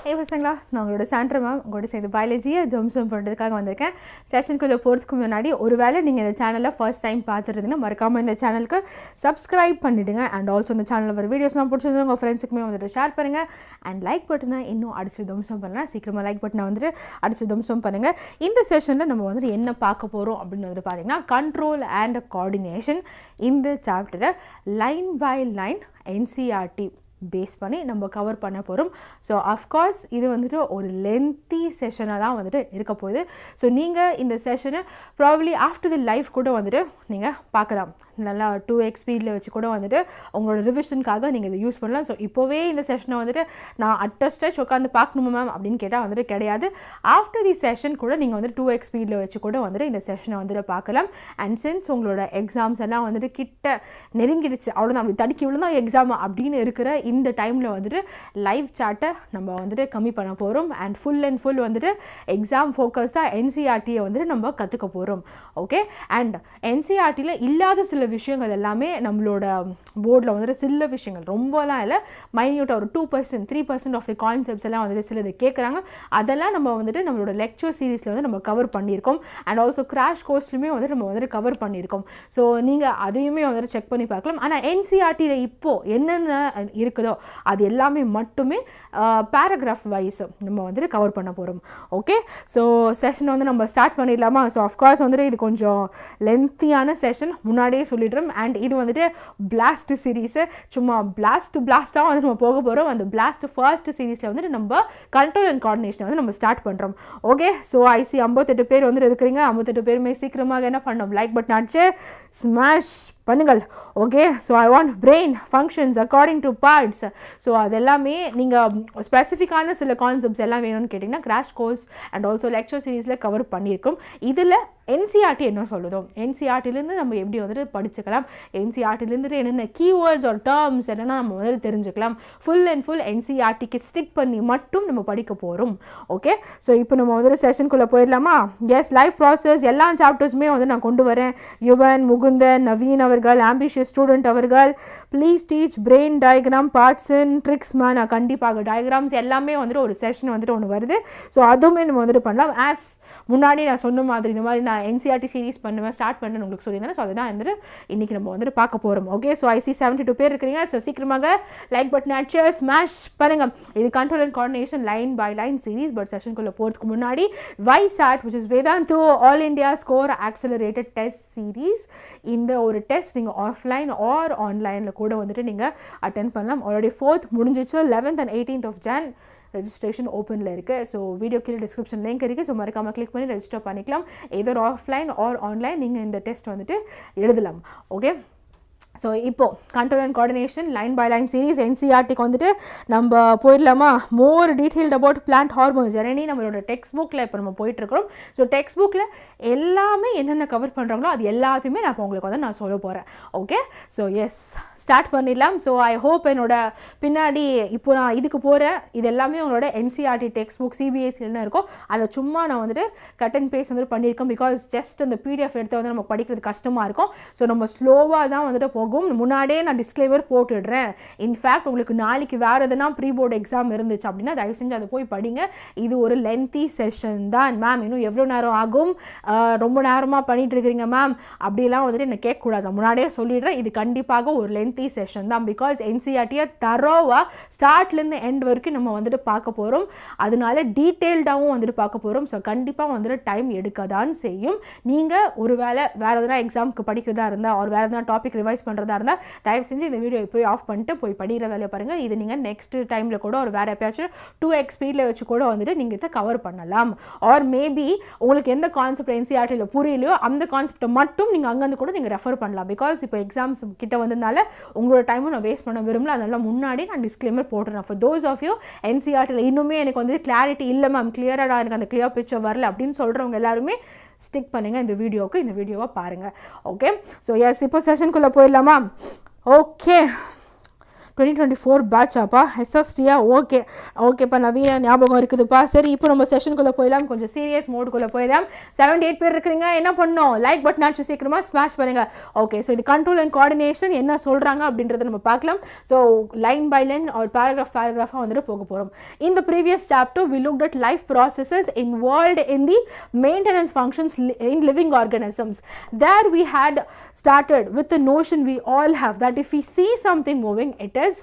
Hey பசங்களா, நான் உங்களோட Sandra Ma'am உங்களோட சேர்ந்து பயாலஜியை ஜம்சம் பண்ணுறதுக்காக வந்திருக்கேன். செஷனுக்குள்ளே போகிறதுக்கு முன்னாடி ஒருவேளை நீங்கள் இந்த சேனலில் ஃபர்ஸ்ட் டைம் பார்த்துருந்தீங்கன்னா மறக்காமல் இந்த சேனலுக்கு சப்ஸ்கிரைப் பண்ணிவிடுங்க. அண்ட் ஆல்சோ இந்த சேனலில் வர வீடியோஸ்லாம் பிடிச்சிருந்து உங்கள் ஃப்ரெண்ட்ஸுக்குமே வந்துட்டு ஷேர் பண்ணுங்கள். அண்ட் லைக் பட்டனை இன்னும் அடிச்சு தம்சம் பண்ணலாம். சீக்கிரமாக லைக் பட்டனை வந்துட்டு அடிச்சு தம்சம் பண்ணுங்கள். இந்த செஷனில் நம்ம வந்துட்டு என்ன பார்க்க போகிறோம் அப்படின்னு வந்துட்டு பார்த்தீங்கன்னா கண்ட்ரோல் அண்ட் கோஆர்டினேஷன். இந்த சாப்டரை line by line NCERT base பண்ணி நம்ம கவர் பண்ண போகிறோம். ஸோ அஃப்கோர்ஸ் இது வந்துட்டு ஒரு லென்த்தி செஷனாக தான் வந்துட்டு இருக்க போகுது. ஸோ நீங்கள் இந்த செஷனை ப்ராபப்ளி ஆஃப்டர் தி லைஃப் கூட வந்துட்டு நீங்கள் பார்க்கலாம். நல்லா 2x ஸ்பீடில் வச்சு கூட வந்துட்டு உங்களோட ரிவிஷனுக்காக நீங்கள் இதை யூஸ் பண்ணலாம். ஸோ இப்போவே இந்த செஷனை வந்துட்டு நான் அட் ஸ்ட்ரெச் உட்காந்து பார்க்கணுமா மேம் அப்படின்னு கேட்டால் வந்துட்டு கிடையாது. ஆஃப்டர் தி செஷன் கூட நீங்கள் வந்துட்டு 2x ஸ்பீடில் வச்சு கூட வந்துட்டு இந்த செஷனை வந்துட்டு பார்க்கலாம். அண்ட் சின்ஸ் உங்களோட எக்ஸாம்ஸ் எல்லாம் வந்துட்டு கிட்ட நெருங்கிடுச்சு, அவ்வளோதான், அப்படி தடுக்கி விழுந்தான் எக்ஸாம் அப்படின்னு இருக்கிற இந்த டைமில் வந்துட்டு லைவ் சாட்டை நம்ம வந்துட்டு கம்மி பண்ண போகிறோம். அண்ட் ஃபுல் அண்ட் ஃபுல் வந்துட்டு எக்ஸாம் ஃபோக்கஸ்டாக என்சிஆர்டியை வந்துட்டு நம்ம கற்றுக்க போகிறோம். ஓகே, அண்ட் என்சிஆர்டியில் இல்லாத சில விஷயங்கள் எல்லாமே நம்மளோட போர்டில் வந்துட்டு சில விஷயங்கள் ரொம்பலாம் இல்லை, மைன்யூட்டாக ஒரு 2% 3% ஆஃப் தி கான்செப்ட்ஸ் எல்லாம் வந்துட்டு சிலது கேட்குறாங்க. அதெல்லாம் நம்ம வந்துட்டு நம்மளோட லெக்சர் சீரீஸில் வந்து நம்ம கவர் பண்ணியிருக்கோம். அண்ட் ஆல்சோ கிராஷ் கோர்ஸ்லையுமே வந்துட்டு நம்ம வந்துட்டு கவர் பண்ணியிருக்கோம். ஸோ நீங்கள் அதையுமே வந்துட்டு செக் பண்ணி பார்க்கலாம். ஆனால் என்சிஆர்டியில் இப்போது என்னென்ன இருக்குதோ அது எல்லாமே மட்டுமே பேராகிராஃப் வைஸ் நம்ம வந்துட்டு கவர் பண்ண போகிறோம். ஓகே, ஸோ செஷன் வந்து நம்ம ஸ்டார்ட் பண்ணிடலாமா? ஸோ அஃப்கோர்ஸ் வந்துட்டு இது கொஞ்சம் லென்த்தியான செஷன், முன்னாடியே சொல்லிடுறோம். அண்ட் இது வந்துட்டு பிளாஸ்ட் சீரீஸு, சும்மா பிளாஸ்ட்டாக வந்து நம்ம போக போகிறோம். அந்த பிளாஸ்ட் ஃபர்ஸ்ட் சீரீஸில் வந்துட்டு நம்ம கண்ட்ரோல் அண்ட் கோஆர்டினேஷன் வந்து நம்ம ஸ்டார்ட் பண்ணுறோம். ஓகே, ஸோ ஐசி 58 பேர் வந்துட்டு இருக்கிறீங்க. 58 பேருமே சீக்கிரமாக என்ன பண்ணோம், லைக் பட்டன் அடிச்சு ஸ்மாஷ் பண்ணுங்கள். Okay, so I want brain functions according to parts. So அது எல்லாமே நீங்கள் ஸ்பெசிஃபிக்கான சில கான்செப்ட்ஸ் எல்லாம் வேணும்னு கேட்டிங்கன்னா crash course and also lecture சீரீஸில் கவர் பண்ணியிருக்கோம். இதில் என்சிஆர்டி என்ன சொல்லுதோ, என்சிஆர்டிலேருந்து நம்ம எப்படி வந்துட்டு படிச்சுக்கலாம், என்சிஆர்டிலேருந்து என்னென்ன கீவேர்ட்ஸ் ஒரு டேர்ம்ஸ் என்னென்னா நம்ம வந்துட்டு தெரிஞ்சுக்கலாம். ஃபுல் அண்ட் ஃபுல் என்சிஆர்டிக்கு ஸ்டிக் பண்ணி மட்டும் நம்ம படிக்க போகிறோம். ஓகே, ஸோ இப்போ நம்ம வந்துட்டு செஷனுக்குள்ளே போயிடலாமா? எஸ், லைஃப் ப்ராசஸ் எல்லா சாப்டர்ஸுமே வந்து நான் கொண்டு வரேன். யுவன், முகுந்தன், நவீன் அவர்கள், ஆம்பிஷியஸ் ஸ்டூடெண்ட் அவர்கள், please teach brain diagram parts and ட்ரிக்ஸ்மா. நான் கண்டிப்பாக டயக்ராம்ஸ் எல்லாமே வந்துட்டு ஒரு செஷன் வந்துட்டு ஒன்று வருது. ஸோ அதுவுமே நம்ம வந்துட்டு பண்ணலாம். ஆஸ் முன்னாடி நான் சொன்ன மாதிரி இந்த மாதிரி நான் என்சிஆர்டி சீரீஸ் பண்ணுவேன், ஸ்டார்ட் பண்ணுன்னு உங்களுக்கு சொல்லியிருந்தேன். ஸோ அதுதான் வந்துட்டு இன்றைக்கி நம்ம வந்துட்டு பார்க்க போகிறோம். ஓகே, ஸோ ஐசி 72 பேர் இருக்கிறீங்க. ஸோ சீக்கிரமாக லைக் பட்டன் அடிச்சு ஸ்மாஷ் பண்ணுங்க. இது control and coordination line by line series. But செஷனுக்குள்ளே போகிறதுக்கு முன்னாடி VSAT which is Vedantu all India score accelerated test series. இந்த ஒரு டெஸ்ட் நீங்கள் ஆஃப்லைன் ஆர் ஆன்லைனில் கூட வந்துட்டு நீங்கள் அட்டென்ட் பண்ணலாம். ஆல்ரெடி 4th முடிஞ்சிச்சு. 11th and 18th of Jan registration ஓப்பனில் இருக்குது. ஸோ வீடியோ கீழே டிஸ்கிரிப்ஷன் லிங்க் இருக்குது. ஸோ மறக்காமல் கிளிக் பண்ணி ரெஜிஸ்டர் பண்ணிக்கலாம். எதர் ஆஃப்லைன் ஆர் ஆன்லைன் நீங்கள் இந்த டெஸ்ட் வந்துட்டு எழுதலாம். ஓகே, ஸோ இப்போது control and coordination line by line series என்சிஆர்டிக்கு வந்துட்டு நம்ம போயிடலாமா? More detailed about plant hormones journey நம்மளோட டெக்ஸ்ட் புக்கில் இப்போ நம்ம போயிட்டுருக்கிறோம். ஸோ டெக்ஸ்ட் புக்கில் எல்லாமே என்னென்ன கவர் பண்ணுறாங்களோ அது எல்லாத்தையுமே நான் இப்போ உங்களுக்கு வந்து நான் சொல்ல போகிறேன். ஓகே, ஸோ எஸ், ஸ்டார்ட் பண்ணிடலாம். ஸோ ஐ ஹோப் என்னோட பின்னாடி இப்போ நான் இதுக்கு போகிறேன் இது எல்லாமே உங்களோட என்சிஆர்டி டெக்ஸ்ட் புக் சிபிஎஸ்சி என்ன இருக்கோ அதை சும்மா நான் வந்துட்டு கட் அண்ட் பேஸ்ட் வந்துட்டு பண்ணியிருக்கேன். பிகாஸ் ஜஸ்ட் அந்த பிடிஎஃப் எடுத்து வந்து நம்ம படிக்கிறது கஷ்டமாக இருக்கும். ஸோ நம்ம ஸ்லோவாக தான் வந்துட்டு போகும். முன்னாடியே நான் டிஸ்க்ளைமர் போட்டுடுறேன். இன்ஃபேக்ட் உங்களுக்கு நாளைக்கு வேறு எதுனா ப்ரீ போர்டு எக்ஸாம் இருந்துச்சு அப்படின்னா தயவு செஞ்சு அதை போய் படிங்க. இது ஒரு லென்த்தி செஷன் தான். மேம் இன்னும் எவ்வளோ நேரம் ஆகும், ரொம்ப நேரமாக பண்ணிட்டு இருக்கிறீங்க மேம் அப்படிலாம் வந்துட்டு என்ன கேட்கக்கூடாது. முன்னாடியே சொல்லிடுறேன், இது கண்டிப்பாக ஒரு லென்த்தி செஷன் தான். பிகாஸ் என்சிஆர்டியை தரோவாக ஸ்டார்ட்லேருந்து எண்ட் வரைக்கும் நம்ம வந்துட்டு பார்க்க போகிறோம். அதனால டீட்டெயில்டாகவும் வந்துட்டு பார்க்க போகிறோம். ஸோ கண்டிப்பாக வந்துட்டு டைம் எடுக்க தான் செய்யும். நீங்கள் ஒரு வேளை வேறு எதனா எக்ஸாமுக்கு படிக்கிறதா இருந்தால் ஒரு வேறு எதனா டாபிக் ரிவைஸ் பண்ணுறதா இருந்தால் தயவு செஞ்சு இந்த வீடியோ போய் ஆஃப் பண்ணிட்டு போய் படிக்கிற வேலையை பாருங்கள். இது நீங்கள் நெக்ஸ்ட் டைமில் கூட ஒரு வேறு எப்பயாச்சும் 2x ஸ்பீடில் வச்சு கூட வந்துட்டு நீங்கள் இதை கவர் பண்ணலாம். ஆர் மேபி உங்களுக்கு எந்த கான்செப்ட் என்சிஆர்டியில் புரியலையோ அந்த கான்செப்டை மட்டும் நீங்கள் அங்கேருந்து கூட நீங்கள் ரெஃபர் பண்ணலாம். பிகாஸ் இப்போ எக்ஸாம்ஸ் கிட்ட வந்ததுனால உங்களோட டைமும் நான் வேஸ்ட் பண்ண விரும்பல. அதனால முன்னாடி நான் டிஸ்க்ளைமர் போட்டுறேன். ஃபார் தோஸ் ஆஃப் யூ என்சிஆர்டியில் இன்னுமே எனக்கு வந்து கிளாரிட்டி இல்லை மேம், கிளியராக எனக்கு அந்த கிளியர் பிக்சர் வரல அப்படின்னு சொல்கிறவங்க எல்லாருமே ஸ்டிக் பண்ணுங்கள் இந்த வீடியோவுக்கு. இந்த வீடியோவை பாருங்கள். ஓகே, ஸோ எஸ், இப்போ செஷனுக்குள்ளே போயிடலாமா? ஓகே, 2024 பேட்சாப்பா எஸ்எஸ்டியா ஓகேப்பா நவீன ஞாபகம் இருக்குதுப்பா. சரி இப்போ நம்ம செஷனுக்குள்ளே போயிடலாம், கொஞ்சம் சீரியஸ் மோடுக்குள்ளே போயிடலாம். 78 பேர் இருக்கிறீங்க, என்ன பண்ணோம், லைக் பட்டன் ஆச்சு சீக்கிரமாக ஸ்மாஷ் பண்ணுங்கள். ஓகே, ஸோ இது கண்ட்ரோல் அண்ட் கோஆர்டினேஷன் என்ன சொல்கிறாங்க அப்படின்றத நம்ம பார்க்கலாம். ஸோ லைன் பை லைன் ஒரு பேராகிராஃபாக வந்துட்டு போக போகிறோம். In the previous chapter, we looked at life processes involved in the maintenance functions in living organisms. There we had started with the notion we all have that if we see something moving, it is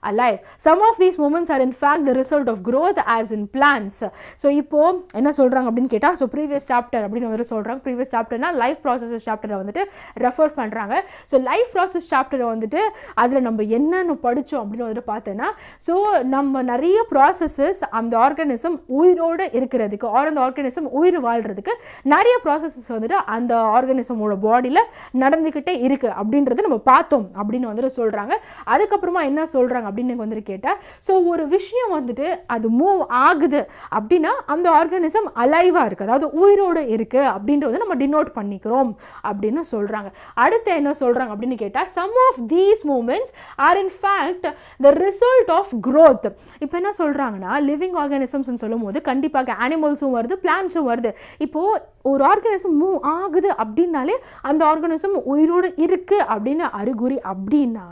alive. Some of these movements are in fact the result of growth as in plants. So இப்போ என்ன சொல்றாங்க அப்படின்னு கேட்டா, so previous chapter அப்படின்னு வந்து சொல்றாங்க. previous chapterனா life processes chapter வந்துட்டு refer பண்றாங்க. so life process chapter வந்துட்டு அதுல நம்ம என்னன்னு படிச்சோம் அப்படின்னு வந்துட்டு பார்த்தேன்னா, so நம்ம நிறைய ப்ராசஸஸ் அந்த ஆர்கானிசம் உயிரோடு இருக்கிறதுக்கு அந்த ஆர்கானிசம் உயிர் வாழ்கிறதுக்கு நிறைய ப்ராசஸஸ் வந்துட்டு அந்த ஆர்கானிசமோட பாடியில் நடந்துக்கிட்டே இருக்குது அப்படின்றத நம்ம பார்த்தோம் அப்படின்னு வந்துட்டு சொல்கிறாங்க. அதுக்கப்புறமா என்ன சொல்கிறாங்க அப்படின்னு வந்துட்டு கேட்டால், ஸோ ஒரு விஷயம் வந்துட்டு அது மூவ் ஆகுது அப்படின்னா அந்த ஆர்கானிசம் அலைவாக இருக்குது, அதாவது உயிரோடு இருக்குது அப்படின்றத நம்ம டினோட் பண்ணிக்கிறோம் அப்படின்னு சொல்கிறாங்க. அடுத்து என்ன சொல்கிறாங்க அப்படின்னு கேட்டால், some of these moments are in fact the result of growth. இப்போ என்ன சொல்கிறாங்கன்னா, லிவிங் ஆர்கானிசம்ஸ்னு சொல்லும் போது கண்டிப்பாக அனிமல்ஸும் வருது, பிளான்ஸும் வருது. இப்போது ஒரு ஆர்கானிசம் மூவ் ஆகுது அப்படின்னாலே அந்த ஆர்கானிசம் உயிரோடு இருக்குது அப்படின்னு அறிகுறி. அப்படின்னா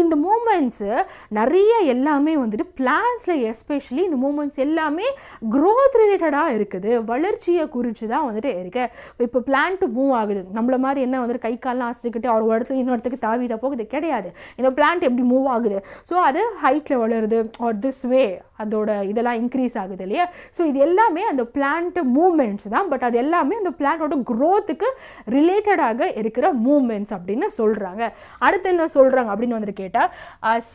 இந்த மூமெண்ட்ஸு நிறைய எல்லாமே வந்துட்டு பிளான்ஸில் எஸ்பெஷலி இந்த மூமெண்ட்ஸ் எல்லாமே க்ரோத் ரிலேட்டடாக இருக்குது, வளர்ச்சியை குறித்து தான் வந்துட்டு இருக்குது. இப்போ பிளான்ட்டு மூவ் ஆகுது, நம்மள மாதிரி என்ன வந்துட்டு கை கால்லாம் அசைச்சிக்கிட்டு ஒரு இடத்துல இன்னொருத்துக்கு தாவிட போகுது கிடையாது. இந்த பிளான்ட் எப்படி மூவ் ஆகுது, ஸோ அது ஹைட்டில் வளருது ஆர் திஸ் வே அதோட இதெல்லாம் இன்க்ரீஸ் ஆகுது இல்லையா. ஸோ இது எல்லாமே அந்த பிளான்ட் மூமெண்ட்ஸ் தான், பட் அது எல்லாமே அந்த பிளான்ட்டோட க்ரோத்துக்கு ரிலேட்டடாக இருக்கிற மூமெண்ட்ஸ் அப்படின்னு சொல்கிறாங்க. அடுத்து என்ன சொல்கிறாங்க அப்படின்னு வந்துட்டு கேட்டால்,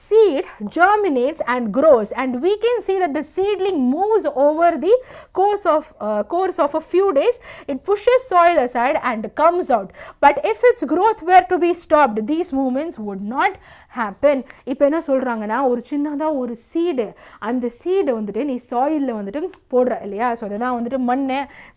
seed germinates and grows and we can see that the seedling moves over the course of a few days. It pushes soil aside and comes out, but if its growth were to be stopped, these movements would not happen. இப்போ என்ன சொல்கிறாங்கன்னா, ஒரு சின்னதாக ஒரு seed, அந்த சீடை வந்துட்டு நீ சாயிலில் வந்துட்டு போடுற இல்லையா. ஸோ அதுதான் வந்துட்டு மண்.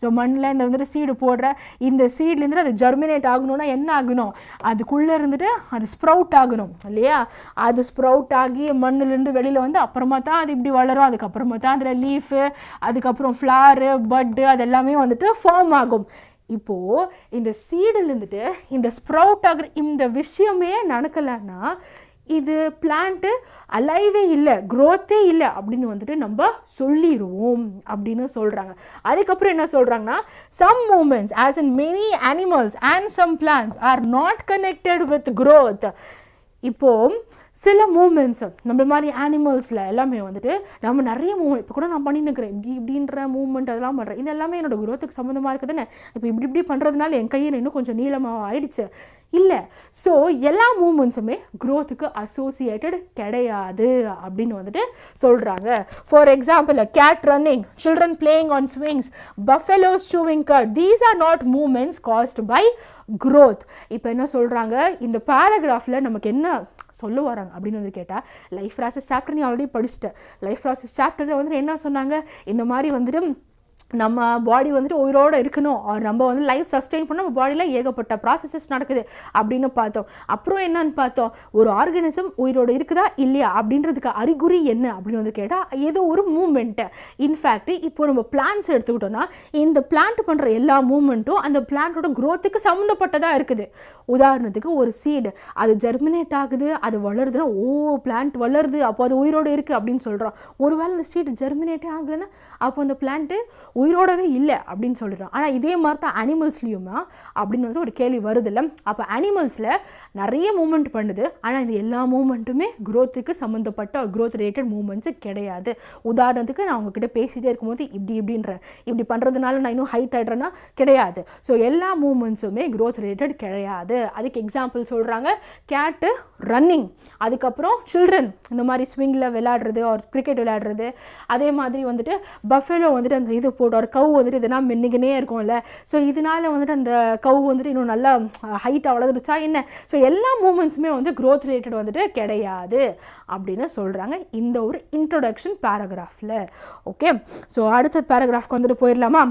ஸோ மண்ணில் இந்த வந்துட்டு சீடு போடுற, இந்த சீட்லேருந்து அது ஜெர்மினேட் ஆகணும்னா என்ன ஆகணும், அதுக்குள்ளே இருந்துட்டு அது ஸ்ப்ரவுட் ஆகணும் இல்லையா. அது ஸ்ப்ரவுட் ஆகி மண்ணிலேருந்து வெளியில் வந்து அப்புறமா தான் அது இப்படி வளரும். அதுக்கப்புறமா தான் அதில் லீஃபு, அதுக்கப்புறம் ஃப்ளாரு, பட்டு, அது எல்லாமே வந்துட்டு ஃபார்ம் ஆகும். இப்போது இந்த சீடில் இருந்துட்டு இந்த ஸ்ப்ரவுட் ஆகிற இந்த விஷயமே நடக்கலைன்னா இது பிளான்ட்டு அலைவே இல்லை, க்ரோத்தே இல்லை அப்படின்னு வந்துட்டு நம்ம சொல்லிடுவோம் அப்படின்னு சொல்கிறாங்க. அதுக்கப்புறம் என்ன சொல்கிறாங்கன்னா, some moments as in many animals and some plants are not connected with growth. இப்போது சில மூமெண்ட்ஸ் நம்ம மாதிரி ஆனிமல்ஸில் எல்லாமே வந்துட்டு நம்ம நிறைய மூமெண்ட் இப்போ கூட நான் பண்ணின்னு இருக்கிறேன், இப்படின்ற மூமெண்ட் அதெல்லாம் பண்ணுறேன், இது எல்லாமே என்னோடய க்ரோத்துக்கு சம்மந்தமாக இருக்குது தானே. இப்போ இப்படி பண்ணுறதுனால என் கையில் இன்னும் கொஞ்சம் நீளமாக ஆயிடுச்சு இல்லை. ஸோ எல்லா மூமெண்ட்ஸுமே க்ரோத்துக்கு அசோசியேட்டட் கிடையாது அப்படின்னு வந்துட்டு சொல்கிறாங்க. For example, cat running, children playing on swings, buffaloes chewing cud, these are not movements caused by growth. இப்போ என்ன சொல்கிறாங்க, இந்த பேராகிராஃபில் நமக்கு என்ன சொல்ல வராங்க அப்படின்னு வந்து கேட்டால், லைஃப் ப்ராசஸ் சாப்டர் நீ ஆல்ரெடி படிச்சுட்ட. லைஃப் ப்ராசஸ் சாப்டரில் வந்துட்டு என்ன சொன்னாங்க, இந்த மாதிரி வந்துட்டு நம்ம பாடி வந்துட்டு உயிரோடு இருக்கணும், நம்ம வந்து லைஃப் சஸ்டெயின் பண்ண நம்ம பாடியில் ஏகப்பட்ட ப்ராசஸஸ் நடக்குது அப்படின்னு பார்த்தோம். அப்புறம் என்னன்னு பார்த்தோம், ஒரு ஆர்கானிசம் உயிரோடு இருக்குதா இல்லையா அப்படின்றதுக்கு அறிகுறி என்ன அப்படின்னு வந்து கேட்டால், ஏதோ ஒரு மூமெண்ட்டு. இன்ஃபேக்ட் இப்போ நம்ம பிளான்ஸ் எடுத்துக்கிட்டோன்னா, இந்த பிளான்ட் பண்ணுற எல்லா மூமெண்ட்டும் அந்த பிளான்ட்டோட க்ரோத்துக்கு சம்மந்தப்பட்டதாக இருக்குது. உதாரணத்துக்கு ஒரு சீடு, அது ஜெர்மினேட் ஆகுது, அது வளருதுன்னா பிளான்ட் வளருது, அப்போ அது உயிரோடு இருக்குது அப்படின்னு சொல்கிறோம். ஒருவேளை அந்த சீடு ஜெர்மினேட்டே ஆகலைன்னா அப்போ அந்த பிளான்ட்டு உயிரோடவே இல்லை அப்படின்னு சொல்லிடுறோம். ஆனால் இதே மாதிரி தான் அனிமல்ஸ்லேயுமா அப்படின்னு வந்து ஒரு கேள்வி வருது இல்லை. அப்போ அனிமல்ஸில் நிறைய மூமெண்ட் பண்ணுது, ஆனால் இந்த எல்லா மூமெண்ட்டுமே க்ரோத்துக்கு சம்மந்தப்பட்ட க்ரோத் ரிலேட்டட் மூமெண்ட்ஸு கிடையாது. உதாரணத்துக்கு நான் உங்ககிட்ட பேசிகிட்டே இருக்கும்போது இப்படி பண்ணுறதுனால நான் இன்னும் ஹைட் ஆகிடுறேன்னா கிடையாது. ஸோ எல்லா மூமெண்ட்ஸுமே க்ரோத் ரிலேட்டட் கிடையாது. அதுக்கு எக்ஸாம்பிள் சொல்கிறாங்க, கேட்டு ரன்னிங், அதுக்கப்புறம் சில்ட்ரன் இந்த மாதிரி ஸ்விங்கில் விளையாடுறது, ஒரு கிரிக்கெட் விளையாடுறது, அதே மாதிரி வந்துட்டு பஃபெலோ வந்துட்டு அந்த இது போட்டு ஒரு கவு வந்துட்டு இதெல்லாம் மென்னிக்கினே இருக்கும்ல. ஸோ இதனால வந்துட்டு அந்த கவு வந்துட்டு இன்னும் நல்லா ஹைட்டாக வளர்ந்துருச்சா என்ன. ஸோ எல்லா மூமெண்ட்ஸுமே வந்து க்ரோத் ரிலேட்டட் வந்துட்டு கிடையாது அப்படின்னு சொல்கிறாங்க இந்த ஒரு இன்ட்ரோடக்ஷன் பேராகிராஃபில். ஓகே, ஸோ அடுத்த பேராகிராஃப்க்கு வந்துட்டு போயிடலாமா.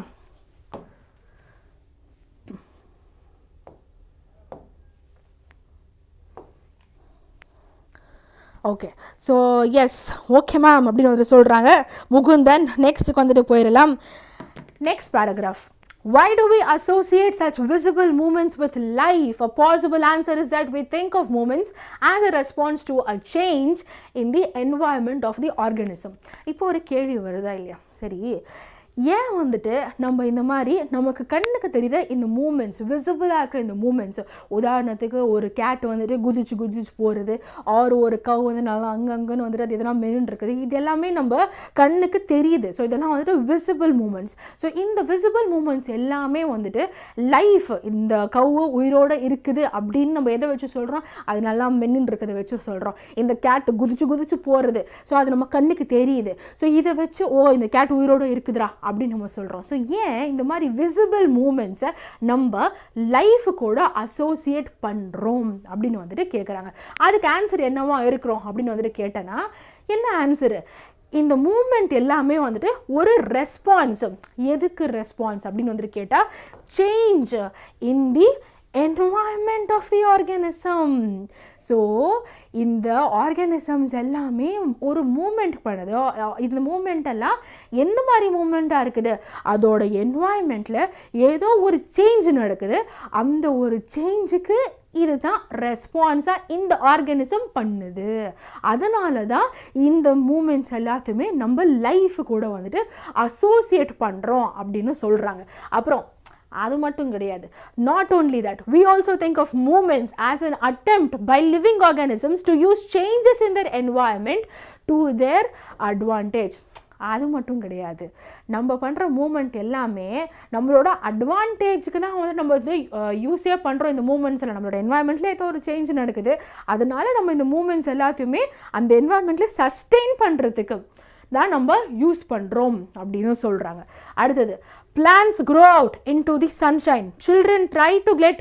Okay so S okay ma'am அப்படின்னு வந்து சொல்கிறாங்க முகுந்தன். நெக்ஸ்ட்டுக்கு வந்துட்டு போயிடலாம். Next paragraph. Why do we associate such visible movements with life? A possible answer is that we think of movements as a response to a change in the environment of the organism. இப்போ ஒரு கேள்வி வருதா இல்லையா? சரி, ஏன் வந்துட்டு நம்ம இந்த மாதிரி நமக்கு கண்ணுக்கு தெரிகிற இந்த மூமெண்ட்ஸ், விசிபிளாக இருக்கிற இந்த மூமெண்ட்ஸ், உதாரணத்துக்கு ஒரு கேட் வந்துட்டு குதிச்சு போகிறது, ஒரு கவ் வந்து நல்லா அங்கன்னு வந்துட்டு அது எதனா மென்னு இருக்குது, இது எல்லாமே நம்ம கண்ணுக்கு தெரியுது. ஸோ இதெல்லாம் வந்துட்டு விசிபிள் மூமெண்ட்ஸ். ஸோ இந்த விசிபிள் மூமெண்ட்ஸ் எல்லாமே வந்துட்டு லைஃப், இந்த கவ்வு உயிரோடு இருக்குது அப்படின்னு நம்ம எதை வச்சு சொல்கிறோம்? அது நல்லா மென்னு இருக்கிறத வச்சு சொல்கிறோம். இந்த கேட் குதிச்சு போகிறது, ஸோ அது நம்ம கண்ணுக்கு தெரியுது. ஸோ இதை வச்சு இந்த கேட் உயிரோடு இருக்குதுரா அப்படின்னு நம்ம சொல்கிறோம். ஸோ ஏன் இந்த மாதிரி விசிபிள் மூமெண்ட்ஸை நம்ம லைஃபு கூட அசோசியேட் பண்ணுறோம் அப்படின்னு வந்துட்டு கேட்குறாங்க. அதுக்கு ஆன்சர் என்னவா இருக்கிறோம் அப்படின்னு வந்துட்டு கேட்டேன்னா, என்ன ஆன்சரு? இந்த மூமெண்ட் எல்லாமே வந்துட்டு ஒரு ரெஸ்பான்ஸ். எதுக்கு ரெஸ்பான்ஸ் அப்படின்னு வந்துட்டு கேட்டால், change in the environment of the organism. So இந்த ஆர்கானிசம்ஸ் எல்லாமே ஒரு மூமெண்ட் பண்ணுது. இந்த மூமெண்ட் எல்லாம் எந்த மாதிரி மூமெண்ட்டாக இருக்குது? அதோட என்வாயன்மெண்ட்டில் ஏதோ ஒரு சேஞ்ச் நடக்குது. அந்த ஒரு சேஞ்சுக்கு இதுதான் ரெஸ்பான்ஸாக இந்த ஆர்கானிசம் பண்ணுது. அதனால தான் இந்த மூமெண்ட்ஸ் எல்லாத்தையுமே நம்ம லைஃபு கூட வந்துட்டு அசோசியேட் பண்ணுறோம் அப்படின்னு சொல்கிறாங்க. அப்புறம் அது மட்டும் கிடையாது. Not only that, we also think of movements as an attempt by living organisms to use changes in their environment to their advantage. அது மட்டும் கிடையாது. நம்ம பண்ணுற மூமெண்ட் எல்லாமே நம்மளோட அட்வான்டேஜுக்கு தான் வந்து நம்ம வந்து யூஸே பண்ணுறோம். இந்த மூமெண்ட்ஸில் நம்மளோட என்வாயன்மெண்ட்டில் ஏதோ ஒரு சேஞ்ச் நடக்குது, அதனால நம்ம இந்த மூமெண்ட்ஸ் எல்லாத்தையுமே அந்த என்வாயன்மெண்ட்டில் சஸ்டெயின் பண்ணுறதுக்கு தான் நம்ம யூஸ் பண்ணுறோம் அப்படின்னு சொல்கிறாங்க. அடுத்தது, plants grow out into the sunshine. Children try to get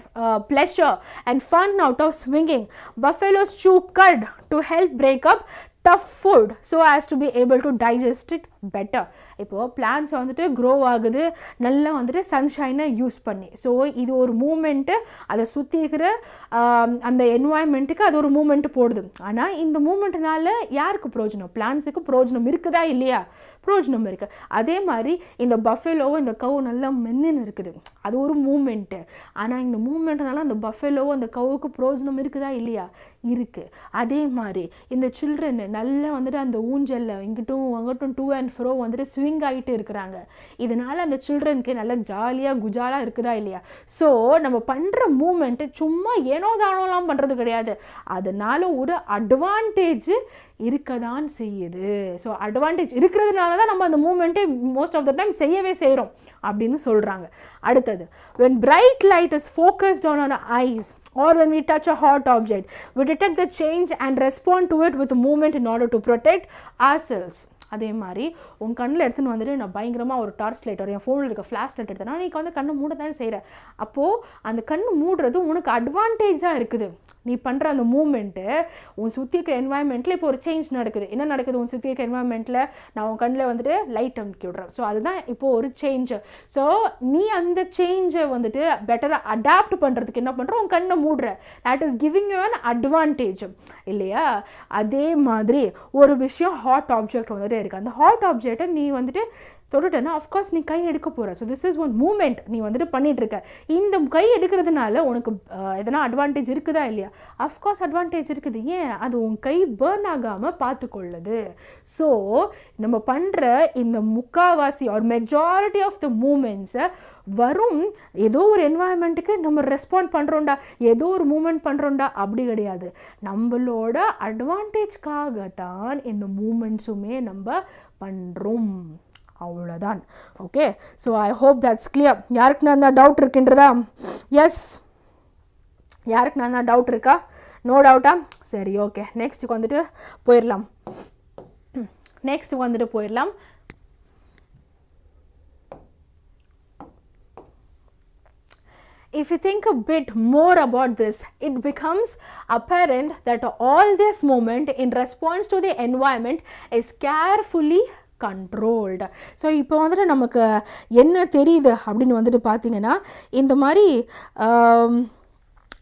pleasure and fun out of swinging. Buffaloes chew cud to help break up tough food so as to be able to digest it better. இப்போது plans வந்துட்டு grow ஆகுது நல்லா வந்துட்டு சன்ஷைனை use பண்ணி. So இது ஒரு moment, அதை சுற்றி இருக்கிற அந்த என்வாயன்மெண்ட்டுக்கு அது ஒரு மூமெண்ட்டு போடுது. ஆனால் இந்த மூமெண்ட்னால யாருக்கு பிரோஜனம்? பிளான்ஸுக்கு பிரோஜனம் இருக்குதா இல்லையா? பிரோஜனம் இருக்குது. அதே மாதிரி இந்த பஃபெலோவும் இந்த கவு நல்லா மென்னு இருக்குது, அது ஒரு மூமெண்ட்டு. ஆனால் இந்த மூமெண்ட்னால அந்த பஃபெலோவும் அந்த கவுக்கு பிரோஜனம் இருக்குதா இல்லையா? இருக்குது. அதே மாதிரி இந்த சில்ட்ரன் நல்லா வந்துட்டு அந்த ஊஞ்சலில் இங்கிட்டும் அங்கிட்டும் டூ அண்ட் ஃப்ரோ வந்துட்டு ஸ்விங் ஆகிட்டு இருக்கிறாங்க. இதனால் அந்த சில்ட்ரனுக்கு நல்லா ஜாலியாக குஜாலாக இருக்குதா இல்லையா? ஸோ நம்ம பண்ணுற மூமெண்ட்டு சும்மா ஏனோ தானோலாம் பண்ணுறது கிடையாது, அதனால் ஒரு அட்வான்டேஜ் இருக்கதான் செய்யுது. ஸோ அட்வான்டேஜ் இருக்கிறதுனால தான் நம்ம அந்த மூமெண்ட்டை மோஸ்ட் ஆஃப் த டைம் செய்யவே செய்கிறோம் அப்படின்னு சொல்கிறாங்க. அடுத்தது, when bright light is focused on our eyes or when we touch a hot object, we detect the change and respond to it with movement in order to protect ourselves. அதே மாதிரி உன் கண்ணில் எடுத்துன்னு வந்துட்டு நான் பயங்கரமாக ஒரு டார்ச் லைட், என் ஃபோனில் இருக்க ஃப்ளாஷ் லைட் எடுத்தேன்னா நீ வந்து கண்ணை மூட தான் செய்கிற. அப்போது அந்த கண்ணு மூடுறது உனக்கு அட்வான்டேஜாக இருக்குது. நீ பண்ணுற அந்த மூமெண்ட்டு உன் சுற்றி இருக்க என்வாயன்மெண்ட்டில் இப்போ ஒரு சேஞ்ச் நடக்குது. என்ன நடக்குது? உன் சுற்றி இருக்க என்வாயன்மெண்ட்டில் நான் உன் கண்ணில் வந்துட்டு லைட் அமுக்கி விட்றேன். ஸோ அதுதான் இப்போது ஒரு சேஞ்சு. ஸோ நீ அந்த சேஞ்சை வந்துட்டு பெட்டராக அடாப்ட் பண்ணுறதுக்கு என்ன பண்ணுற? உன் கண்ணை மூடுற. That is giving you an advantage இல்லையா? அதே மாதிரி ஒரு விஷயம் ஹாட் ஆப்ஜெக்ட் வந்துட்டு இருக்குது. அந்த ஹாட் ஆப்ஜெக்டை நீ வந்துட்டு தொட்டுட்டேன்னா அஃப்கோர்ஸ் நீ கை எடுக்க போகிற. So this is one moment நீ வந்துட்டு பண்ணிகிட்ருக்க. இந்த கை எடுக்கிறதுனால உனக்கு எதனா அட்வான்டேஜ் இருக்குதா இல்லையா? அஃப்கோர்ஸ் அட்வான்டேஜ் இருக்குது. ஏன்? அது உன் கை பர்ன் ஆகாமல் பார்த்துக்கொள்ளுது. ஸோ நம்ம பண்ணுற இந்த முக்காவாசி ஒரு மெஜாரிட்டி ஆஃப் த மூமெண்ட்ஸை வரும் ஏதோ ஒரு என்வாயன்மெண்ட்டுக்கு நம்ம ரெஸ்பாண்ட் பண்ணுறோண்டா, ஏதோ ஒரு மூமெண்ட் பண்ணுறோண்டா, அப்படி கிடையாது. நம்மளோட அட்வான்டேஜ்க்காக தான் இந்த மூமெண்ட்ஸுமே நம்ம பண்ணுறோம். அவ்வளோதான். Okay, so I hope that's clear. யாருக்கு நான் தான் டவுட் இருக்குன்றதா? எஸ், யாருக்கு நான் தான் டவுட் இருக்கா? நோ டவுட்டா? சரி, ஓகே, நெக்ஸ்ட்டுக்கு வந்துட்டு போயிடலாம். If you think a bit more about this, it becomes apparent that all this movement in response to the environment is carefully controlled. So இப்போ வந்துட்டு நமக்கு என்ன தெரியுது அப்படின்னு வந்துட்டு பார்த்தீங்கன்னா, இந்த மாதிரி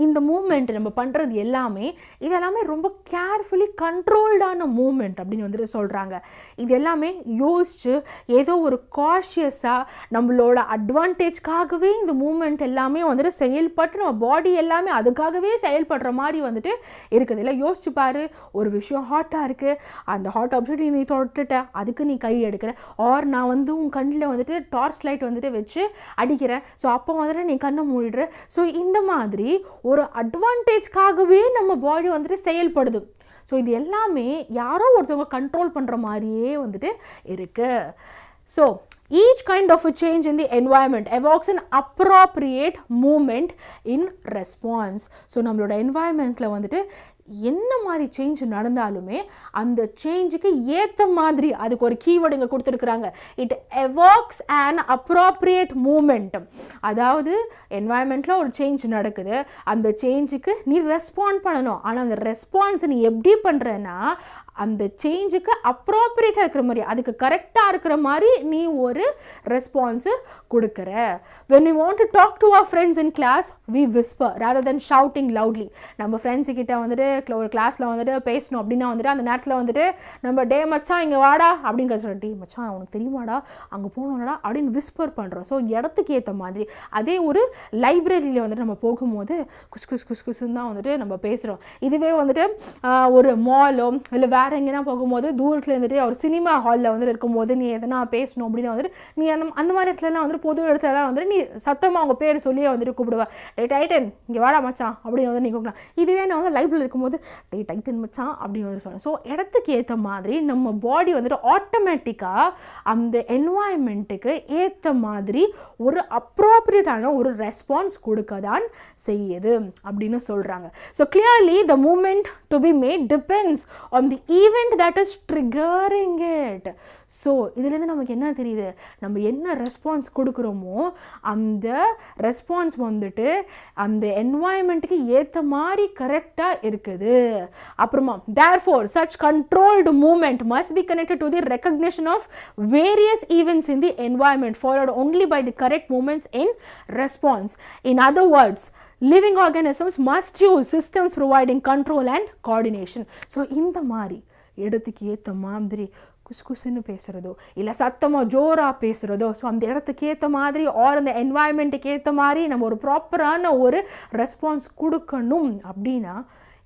இந்த மூமெண்ட் நம்ம பண்ணுறது எல்லாமே இதெல்லாமே ரொம்ப கேர்ஃபுல்லி கண்ட்ரோல்டான மூமெண்ட் அப்படின்னு வந்துட்டு சொல்கிறாங்க. இது எல்லாமே யோசிச்சு ஏதோ ஒரு காஷியஸாக நம்மளோட அட்வான்டேஜ்க்காகவே இந்த மூமெண்ட் எல்லாமே வந்துட்டு செயல்பட்டு நம்ம பாடி எல்லாமே அதுக்காகவே செயல்படுற மாதிரி வந்துட்டு இருக்குது. இல்லை யோசிச்சு பாரு, ஒரு விஷயம் ஹாட்டாக இருக்குது, அந்த ஹாட் ஆப்ஜெக்ட் நீ தொட்டுட்ட, அதுக்கு நீ கை எடுக்கிற, ஆர் நான் வந்து உன் கண்ணில் வந்துட்டு டார்ச் லைட் வந்துட்டு வச்சு அடிக்கிறேன், ஸோ அப்போ வந்துட்டு நீ கண்ணை மூடிடுற. ஸோ இந்த மாதிரி ஒரு அட்வான்டேஜ்க்காகவே நம்ம பாடி வந்துட்டு செயல்படுது. ஸோ இது எல்லாமே யாரோ ஒருத்தவங்க கண்ட்ரோல் பண்ணுற மாதிரியே வந்துட்டு இருக்கு. So each kind of a change in the environment evokes an appropriate movement in response. So நம்மளோட என்வாயன்மெண்ட்டில் வந்துட்டு என்ன மாதிரி சேஞ்ச் நடந்தாலுமே அந்த சேஞ்சுக்கு ஏற்ற மாதிரி அதுக்கு ஒரு கீவேர்டு இங்கே கொடுத்துருக்குறாங்க. It evokes an appropriate movement. அதாவது என்வாயன்மெண்ட்டில் ஒரு சேஞ்ச் நடக்குது, அந்த சேஞ்சுக்கு நீ ரெஸ்பாண்ட் பண்ணணும். ஆனால் அந்த ரெஸ்பான்ஸ் நீ எப்படி பண்ணுறன்னா அந்த சேஞ்சுக்கு அப்ராப்ரியேட்டாக இருக்கிற மாதிரி, அதுக்கு கரெக்டாக இருக்கிற மாதிரி நீ ஒரு ரெஸ்பான்ஸு கொடுக்குற. when we want to talk to our friends in class we whisper rather than shouting loudly. நம்ம ஃப்ரெண்ட்ஸுக்கிட்ட வந்துட்டு ஒரு கிளாஸில் வந்துட்டு பேசணும் அப்படின்னா வந்துட்டு அந்த நேரத்தில் வந்துட்டு நம்ம டே மச்சான் இங்கே வாடா அப்படின்னு சொல்கிறோம், டே மச்சான் உனக்கு தெரியுமாடா அங்கே போகணும்டா அப்படின்னு விஸ்பர் பண்ணுறோம். ஸோ இடத்துக்கு ஏற்ற மாதிரி. அதே ஒரு லைப்ரரியில் வந்துட்டு நம்ம போகும்போது குஸ் குஸ் குஸ் குஸ்ன்னு தான் வந்துட்டு நம்ம பேசுகிறோம். இதுவே வந்துட்டு ஒரு மாலோ இல்லை வேறு எங்கேனா போகும்போது தூரத்தில் இருந்துட்டு ஒரு சினிமா ஹாலில் வந்துட்டு இருக்கும்போது நீ எதனா பேசணும் அப்படின்னு வந்துட்டு நீ அந்த மாதிரி இடத்துலலாம் வந்துட்டு பொது இடத்துலலாம் வந்துட்டு நீ சத்தமாக அவங்க பேர் சொல்லியே வந்துட்டு கூப்பிடுவா, டே டைட்டன் இங்கே வாடா மச்சான் அப்படின்னு வந்து நீ கூப்பிடலாம். இதுவே நான் வந்து லைப்ரரியில் இருக்கும்போது டே டைட்டன் மச்சான் அப்படின்னு வந்து சொல்லுவேன். ஸோ இடத்துக்கு ஏற்ற மாதிரி நம்ம பாடி வந்துட்டு ஆட்டோமேட்டிக்காக அந்த என்வாயன்மெண்ட்டுக்கு ஏற்ற மாதிரி ஒரு அப்ராப்ரியேட்டான ஒரு ரெஸ்பான்ஸ் கொடுக்க தான் செய்யுது அப்படின்னு சொல்கிறாங்க. So clearly the moment to be made depends on the event that is triggering it. ஸோ இதுலேருந்து நமக்கு என்ன தெரியுது, நம்ம என்ன ரெஸ்பான்ஸ் கொடுக்குறோமோ அந்த ரெஸ்பான்ஸ் வந்துட்டு அந்த என்வாயன்மெண்ட்டுக்கு ஏற்ற மாதிரி கரெக்டாக இருக்குது. அப்புறமா therefore such controlled movement must be connected to the recognition of various events in the environment followed only by the correct movements in response. In other words, living organisms must use systems providing control and coordination. So இந்த மாதிரி இடத்துக்கு ஏற்ற மாதிரி குஸ் குஸ்ன்னு பேசுகிறதோ இல்லை சத்தமாக ஜோராக பேசுகிறதோ, so அந்த இடத்துக்கு ஏற்ற மாதிரி ஆர் அந்த என்வாயன்மெண்ட்டுக்கு ஏற்ற மாதிரி நம்ம ஒரு ப்ராப்பரான ஒரு ரெஸ்பான்ஸ் கொடுக்கணும். அப்படின்னா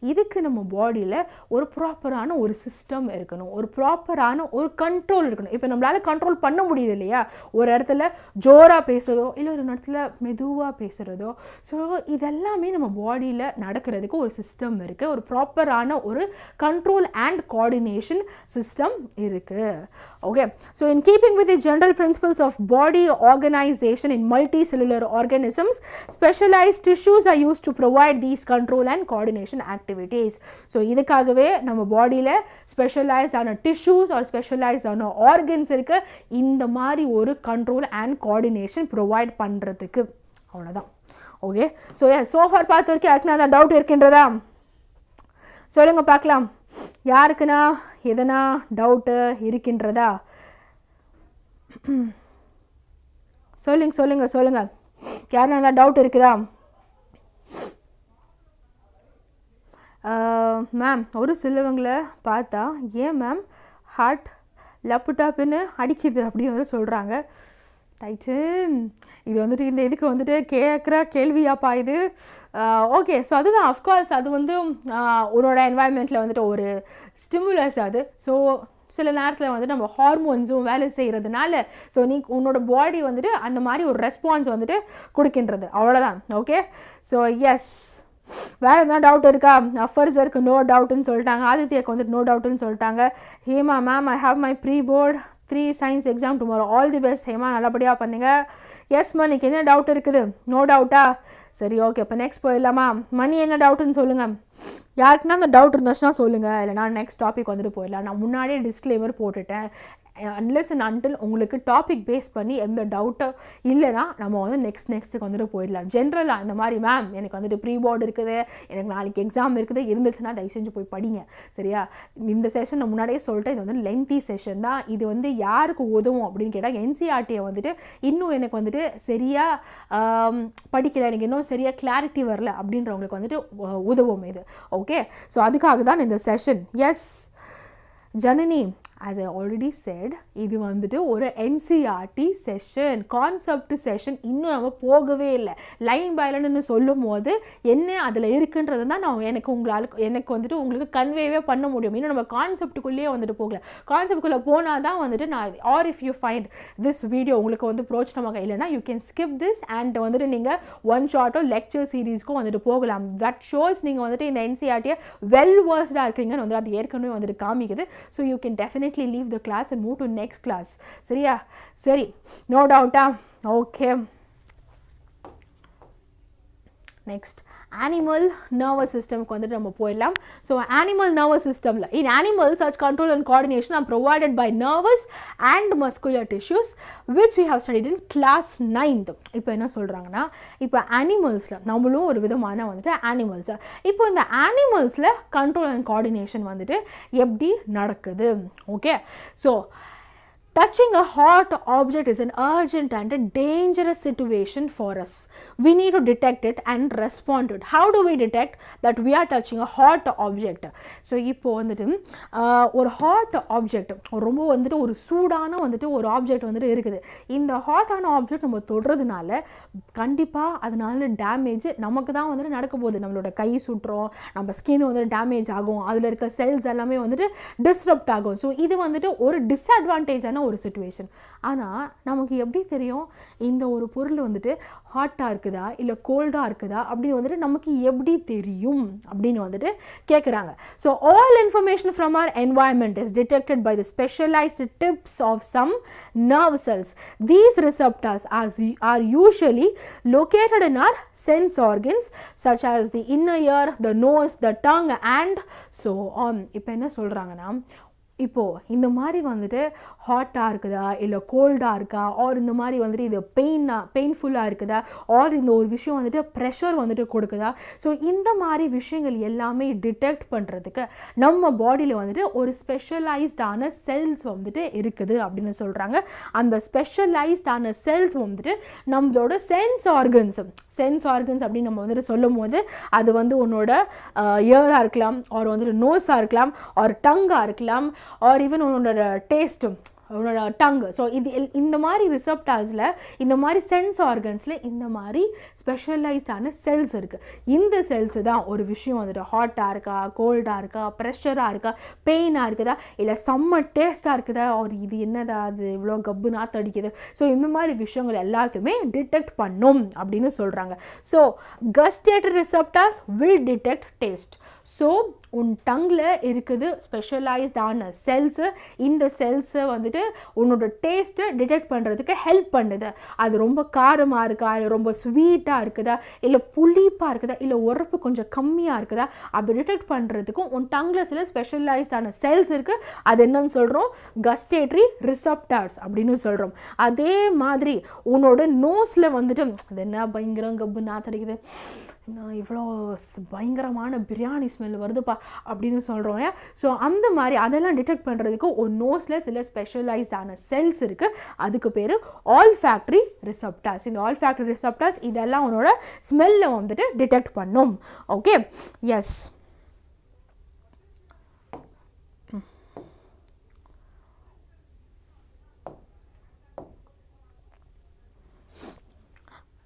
இதுக்கு நம்ம பாடியில் ஒரு ப்ராப்பரான ஒரு சிஸ்டம் இருக்கணும், ஒரு ப்ராப்பரான ஒரு கண்ட்ரோல் இருக்கணும். இப்போ நம்மளால் கண்ட்ரோல் பண்ண முடியுது இல்லையா, ஒரு இடத்துல ஜோராக பேசுகிறதோ இல்லை ஒரு இடத்துல மெதுவாக பேசுகிறதோ. ஸோ இதெல்லாமே நம்ம பாடியில் நடக்கிறதுக்கு ஒரு சிஸ்டம் இருக்குது, ஒரு ப்ராப்பரான ஒரு கண்ட்ரோல் அண்ட் கோஆர்டினேஷன் சிஸ்டம் இருக்குது. Okay, so in keeping with the general principals of body organisation in multicellular organisms specialised tissues are used to provide these control and coordination activities. So இதுக்காகவே நம்ம பாடியில் specialise ஆன tissues are specialise ஆன organs இருக்குது, இந்த மாதிரி ஒரு control and coordination provide பண்ணுறதுக்கு. அவ்வளோதான். ஓகே, ஸோ சோஃபார் பார்த்து வரைக்கும் யாருக்குன்னா அந்த டவுட் இருக்கின்றதா சொல்லுங்க பார்க்கலாம். யாருக்குன்னா எதனா டவுட்டு இருக்கின்றதா சொல்லுங்க சொல்லுங்க சொல்லுங்க. யாருன்னா அந்த டவுட் இருக்குதா? மேம் ஒரு சிலவங்களை பார்த்தா ஏன் மேம் ஹார்ட் லப்புட்டாப்புன்னு அடிக்குது அப்படின்னு வந்து சொல்கிறாங்க. டைட்டன் இது வந்துட்டு இந்த இதுக்கு வந்துட்டு கேட்குற கேள்வியாப்பா இது. ஓகே, ஸோ அதுதான் அஃப்கோர்ஸ் அது வந்து உன்னோட என்வாயன்மெண்ட்டில் வந்துட்டு ஒரு ஸ்டிமுலஸ் அது. ஸோ சில நேரத்தில் வந்து நம்ம ஹார்மோன்ஸும் வேலை செய்கிறதுனால ஸோ நீ உன்னோட பாடி வந்துட்டு அந்த மாதிரி ஒரு ரெஸ்பான்ஸ் வந்துட்டு கொடுக்கின்றது. அவ்வளோதான். Okay, so yes. வேறு எதனா டவுட் இருக்கா? அஃபர்ஸருக்கு நோ டவுட்டுன்னு சொல்லிட்டாங்க, ஆதித்யாக்கு வந்துட்டு நோ டவுட்டுன்னு சொல்லிட்டாங்க. Hema ma'am I have my pre board 3 science exam tomorrow, all the best Hema, நல்லபடியாக பண்ணுங்க. எஸ் மா, எனக்கு என்ன டவுட் இருக்குது? நோ டவுட்டா? சரி, ஓகே, இப்போ நெக்ஸ்ட் போயிடலாமா? மணி என்ன டவுட்டுன்னு சொல்லுங்கள். யாருக்குன்னா அந்த டவுட் இருந்துச்சுன்னா சொல்லுங்கள், இல்லைனா நெக்ஸ்ட் டாபிக் வந்துட்டு போயிடலாம். நான் முன்னாடியே டிஸ்க்ளைமர் போட்டுட்டேன். அன்லெஸ் அண்ட் அன்டில் உங்களுக்கு டாபிக் பேஸ் பண்ணி எந்த டவுட்டோ இல்லைனா நம்ம வந்து நெக்ஸ்ட்டுக்கு வந்துட்டு போயிடலாம். ஜென்ரலாக இந்த மாதிரி மேம் எனக்கு வந்துட்டு ப்ரீ போர்டு இருக்குது, எனக்கு நாளைக்கு எக்ஸாம் இருக்குது இருந்துச்சுன்னா தயவு செஞ்சு போய் படிங்க சரியா. இந்த செஷன் நான் முன்னாடியே சொல்லிட்டேன், இது வந்து லென்த்தி செஷன் தான். இது வந்து யாருக்கு உதவும் அப்படின்னு கேட்டால் என்சிஆர்டியை வந்துட்டு இன்னும் எனக்கு வந்துட்டு சரியாக படிக்கலை, எனக்கு இன்னும் சரியாக கிளாரிட்டி வரல அப்படின்றவங்களுக்கு வந்துட்டு உதவும் இது. ஓகே, ஸோ அதுக்காக தான் இந்த session. Yes Janani, as I already said, இது வந்துட்டு ஒரு NCERT செஷன், கான்செப்ட் செஷன். இன்னும் நம்ம போகவே இல்லை. லைன் பை லைன்னு சொல்லும் போது என்ன அதில் இருக்குன்றது தான் நான் எனக்கு வந்துட்டு உங்களுக்கு கன்வேவே பண்ண முடியும். இன்னும் நம்ம கான்செப்டுக்குள்ளேயே வந்துட்டு போகல. கான்செப்டுக்குள்ளே போனால் தான் வந்துட்டு நான் or if you find this video உங்களுக்கு வந்து பிரோஜனமாக இல்லைனா you can skip this and வந்துட்டு நீங்கள் ஒன் ஷார்ட்டோ லெக்சர் சீரீஸ்க்கும் வந்துட்டு போகலாம். தட் ஷோஸ் நீங்கள் வந்துட்டு இந்த NCERT வெல் வேர்ஸ்டாக இருக்கீங்கன்னு வந்து அது ஏற்கனவே வந்துட்டு காமிக்குது. So you can definitely leave the class and move to next class. சரியா? சரி, no doubt. Okay, next animal nervous system க்கு வந்துட்டு நம்ம போயிடலாம். So animal nervous systemல in animals such control and coordination are provided by nervous and muscular tissues which we have studied in class 9th. இப்போ என்ன சொல்கிறாங்கன்னா, இப்போ அனிமல்ஸில் நம்மளும் ஒரு விதமான வந்துட்டு அனிமல்ஸ். இப்போ இந்த அனிமல்ஸில் கண்ட்ரோல் அண்ட் கோஆர்டினேஷன் வந்துட்டு எப்படி நடக்குது? Okay, so touching a hot object is an urgent and a dangerous situation for us. We need to detect it and respond to it. How do we detect that we are touching a hot object? So இப்போ வந்துட்டு ஒரு hot object, ரொம்ப வந்துட்டு ஒரு சூடான வந்துட்டு ஒரு object வந்துட்டு இருக்குது. இந்த ஹாட்டான ஆப்ஜெக்ட் நம்ம தொடுறதுனால கண்டிப்பாக அதனால டேமேஜ் நமக்கு தான் வந்துட்டு நடக்க போகுது. நம்மளோட கை சுட்டுறோம், நம்ம ஸ்கின் வந்துட்டு டேமேஜ் ஆகும், அதில் இருக்க செல்ஸ் எல்லாமே வந்துட்டு டிஸ்டர்ப்ட் ஆகும். ஸோ இது வந்துட்டு ஒரு டிஸ்அட்வான்டேஜான ஒரு சிச்சுவேஷன். ஆனால் நமக்கு எப்படி தெரியும் இந்த ஒரு பொருள் வந்துட்டு ஹாட்டாக இருக்குதா இல்லை கோல்டாக இருக்குதா அப்படின்னு வந்துட்டு நமக்கு எப்படி தெரியும் அப்படின்னு வந்துட்டு கேட்குறாங்க. So all information from our environment is detected by the specialized tips of some nerve cells. These receptors are usually located in our sense organs such as the inner ear, the nose, the tongue and so on. இப்போ என்ன சொல்கிறாங்கன்னா, இப்போது இந்த மாதிரி வந்துட்டு ஹாட்டாக இருக்குதா இல்லை கோல்டாக இருக்கா, ஆர் இந்த மாதிரி வந்துட்டு இது பெயின்ஃபுல்லாக இருக்குதா, ஆர் இந்த ஒரு விஷயம் வந்துட்டு ப்ரெஷர் வந்துட்டு கொடுக்குதா. ஸோ இந்த மாதிரி விஷயங்கள் எல்லாமே டிடெக்ட் பண்ணுறதுக்கு நம்ம பாடியில் வந்துட்டு ஒரு ஸ்பெஷலைஸ்டான செல்ஸ் வந்துட்டு இருக்குது அப்படின்னு சொல்கிறாங்க. அந்த ஸ்பெஷலைஸ்டான செல்ஸ் வந்துட்டு நம்மளோட சென்ஸ் ஆர்கன்ஸ் அப்படின்னு நம்ம வந்துட்டு சொல்லும் போது அது வந்து உன்னோட இயராக இருக்கலாம், ஆர் வந்துட்டு நோஸாக இருக்கலாம், ஆர் டங்காக இருக்கலாம், ஆர் ஈவன் உன்னோட டேஸ்ட்டும் உன்னோட டங்கு. ஸோ இந்த மாதிரி ரிசப்டார்ஸில், இந்த மாதிரி சென்ஸ் ஆர்கன்ஸில் இந்த மாதிரி ஸ்பெஷலைஸ்டான செல்ஸ் இருக்குது. இந்த செல்ஸு தான் ஒரு விஷயம் வந்துட்டு ஹாட்டாக இருக்கா, கோல்டாக இருக்கா, ப்ரெஷராக இருக்கா, பெயினாக இருக்குதா, இல்லை செம்ம டேஸ்ட்டாக இருக்குதா, ஒரு இது என்னதா அது இவ்வளோ கப்பு நாத்தடிக்குது. ஸோ இந்த மாதிரி விஷயங்கள் எல்லாத்தையுமே டிடெக்ட் பண்ணும் அப்படின்னு சொல்கிறாங்க. So gustatory receptors will detect taste. So உன் டங்கில் இருக்குது ஸ்பெஷலைஸ்டான செல்ஸு. இந்த செல்ஸை வந்துட்டு உன்னோட டேஸ்ட்டை டிடெக்ட் பண்ணுறதுக்கு ஹெல்ப் பண்ணுது. அது ரொம்ப காரமாக இருக்கா, இல்லை ரொம்ப ஸ்வீட்டாக இருக்குதா, இல்லை புளிப்பாக இருக்குதா, இல்லை உரப்பு கொஞ்சம் கம்மியாக இருக்குதா, அப்படி டிடெக்ட் பண்ணுறதுக்கும் உன் டங்கில் சில ஸ்பெஷலைஸ்டான செல்ஸ் இருக்குது. அது என்னன்னு சொல்கிறோம்? கஸ்டேட்டரி ரிசப்டார்ஸ் அப்படின்னு சொல்கிறோம். அதே மாதிரி உன்னோட நோஸில் வந்துட்டு அது என்ன பயங்கரம் கப்பு நாத்தடிக்குது, இவ்வளோ பயங்கரமான பிரியாணி ஸ்மெல் வருதுப்பா அப்படின்னு சொல்கிறோம். ஸோ அந்த மாதிரி அதெல்லாம் டிடெக்ட் பண்ணுறதுக்கு ஒரு நோஸில் சில ஸ்பெஷலைஸ்டான செல்ஸ் இருக்குது. அதுக்கு பேர் ஆல்ஃபேக்டரி ரிசப்டார்ஸ். இந்த ஆல்ஃபேக்டரி ரிசப்டார்ஸ் இதெல்லாம் உன்னோட ஸ்மெல்லை வந்துட்டு டிடெக்ட் பண்ணும். Okay, yes.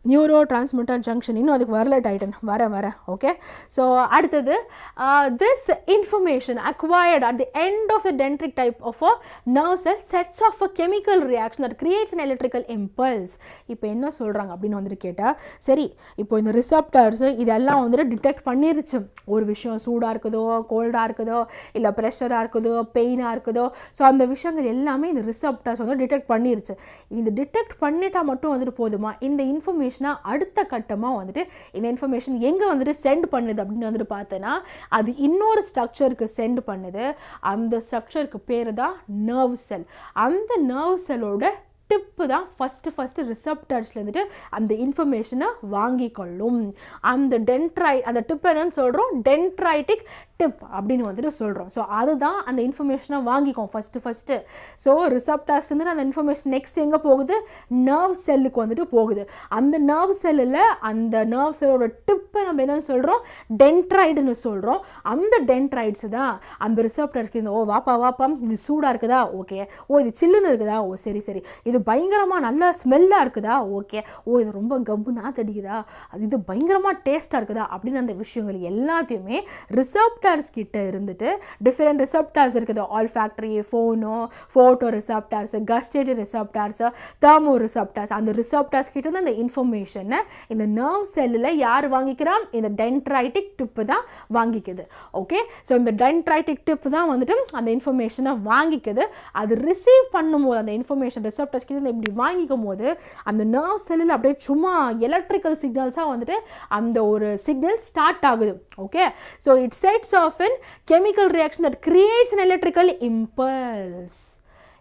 Neuro transmitter junction, இன்னும் அதுக்கு வரல டைட்டன், வரேன். ஓகே, ஸோ அடுத்தது this information acquired at the end of the dendritic type of a nerve cell sets off a chemical reaction that creates an electrical impulse. இப்போ என்ன சொல்கிறாங்க அப்படின்னு வந்துட்டு கேட்டால், சரி இப்போ இந்த ரிசப்டர்ஸு இதெல்லாம் வந்துட்டு டிடெக்ட் பண்ணிருச்சு. ஒரு விஷயம் சூடாக இருக்குதோ, கோல்டாக இருக்குதோ, இல்லை ப்ரெஷராக இருக்குதோ, பெயினாக இருக்குதோ, ஸோ அந்த விஷயங்கள் எல்லாமே இந்த ரிசப்டர்ஸ் வந்து டிடெக்ட் பண்ணிருச்சு. இது டிடெக்ட் பண்ணிட்டா மட்டும் வந்துட்டு போதுமா? இந்த இன்ஃபர்மேஷன் இன்ஃபர்மேஷனை அடுத்த கட்டமாக வந்துட்டு இந்த இன்ஃபர்மேஷன் எங்கே வந்துட்டு சென்ட் பண்ணுது அப்படின்னு வந்துட்டு பார்த்தோன்னா அது இன்னொரு ஸ்ட்ரக்சருக்கு சென்ட் பண்ணுது. அந்த ஸ்ட்ரக்சருக்கு பேர் தான் நர்வ் செல். அந்த நர்வ் செல்லோட டிப்பு தான் ஃபஸ்ட்டு ரிசப்டர்ஸ்லேருந்துட்டு அந்த இன்ஃபர்மேஷனை வாங்கி கொள்ளும். அந்த அந்த டிப் என்னன்னு சொல்கிறோம், டென்ட்ரைட்டிக் டிப் அப்படின்னு வந்துட்டு சொல்கிறோம். ஸோ அதுதான் அந்த இன்ஃபர்மேஷனை வாங்கிக்கும் ஃபஸ்ட்டு. ஸோ ரிசப்டர்ஸ் வந்துட்டு அந்த இன்ஃபர்மேஷன் நெக்ஸ்ட் எங்கே போகுது, நர்வ் செல்லுக்கு வந்துட்டு போகுது. அந்த நர்வ் செல்லில் அந்த நர்வ் செல்லோட டிப்பை நம்ம என்னன்னு சொல்கிறோம், டென்ட்ரைடுன்னு சொல்கிறோம். அந்த டென்ட்ரைட்ஸ் தான் அந்த ரிசப்டர்ஸ்க்கு இந்த வாப்பா இது சூடாக இருக்குதா, ஓகே. இது சில்லுன்னு இருக்குதா, சரி இது பயங்கரமாக நல்லா ஸ்மெல்லாக இருக்குதா, ஓகே. இது ரொம்ப கப்பு நாத்தடிக்குதா, இது பயங்கரமாக டேஸ்ட்டாக இருக்குதா அப்படின்னு அந்த விஷயங்கள் எல்லாத்தையுமே ரிசப்டர்ஸ் கிட்ட இருந்துட்டு டிஃப்ரெண்ட் ரிசப்டர்ஸ் இருக்குது. Olfactory, photo receptors, gustatory receptors, thermo receptors. அந்த ரிசப்டர்ஸ் கிட்ட இருந்து அந்த இன்ஃபர்மேஷனை இந்த நர்வ் செல்லில் யார் வாங்கிக்கிறான், இந்த டென்ட்ரைட்டிக் டிப்பு தான் வாங்கிக்குது. ஓகே, ஸோ இந்த டென்ட்ரைட்டிக் டிப்பு தான் வந்துட்டு அந்த இன்ஃபர்மேஷனை வாங்கிக்குது. அது ரிசீவ் பண்ணும்போது அந்த இன்ஃபர்மேஷன் ரிசப்டர்ஸ் கிட்ட இப்படி வாங்கிக்கும் போது அந்த நர்வ் செல்லில் அப்படியே சும்மா எலக்ட்ரிக்கல் சிக்னல்ஸாக வந்துட்டு அந்த ஒரு சிக்னல் ஸ்டார்ட் ஆகுது. Okay, so it sets off an chemical reaction that creates an electrical impulse.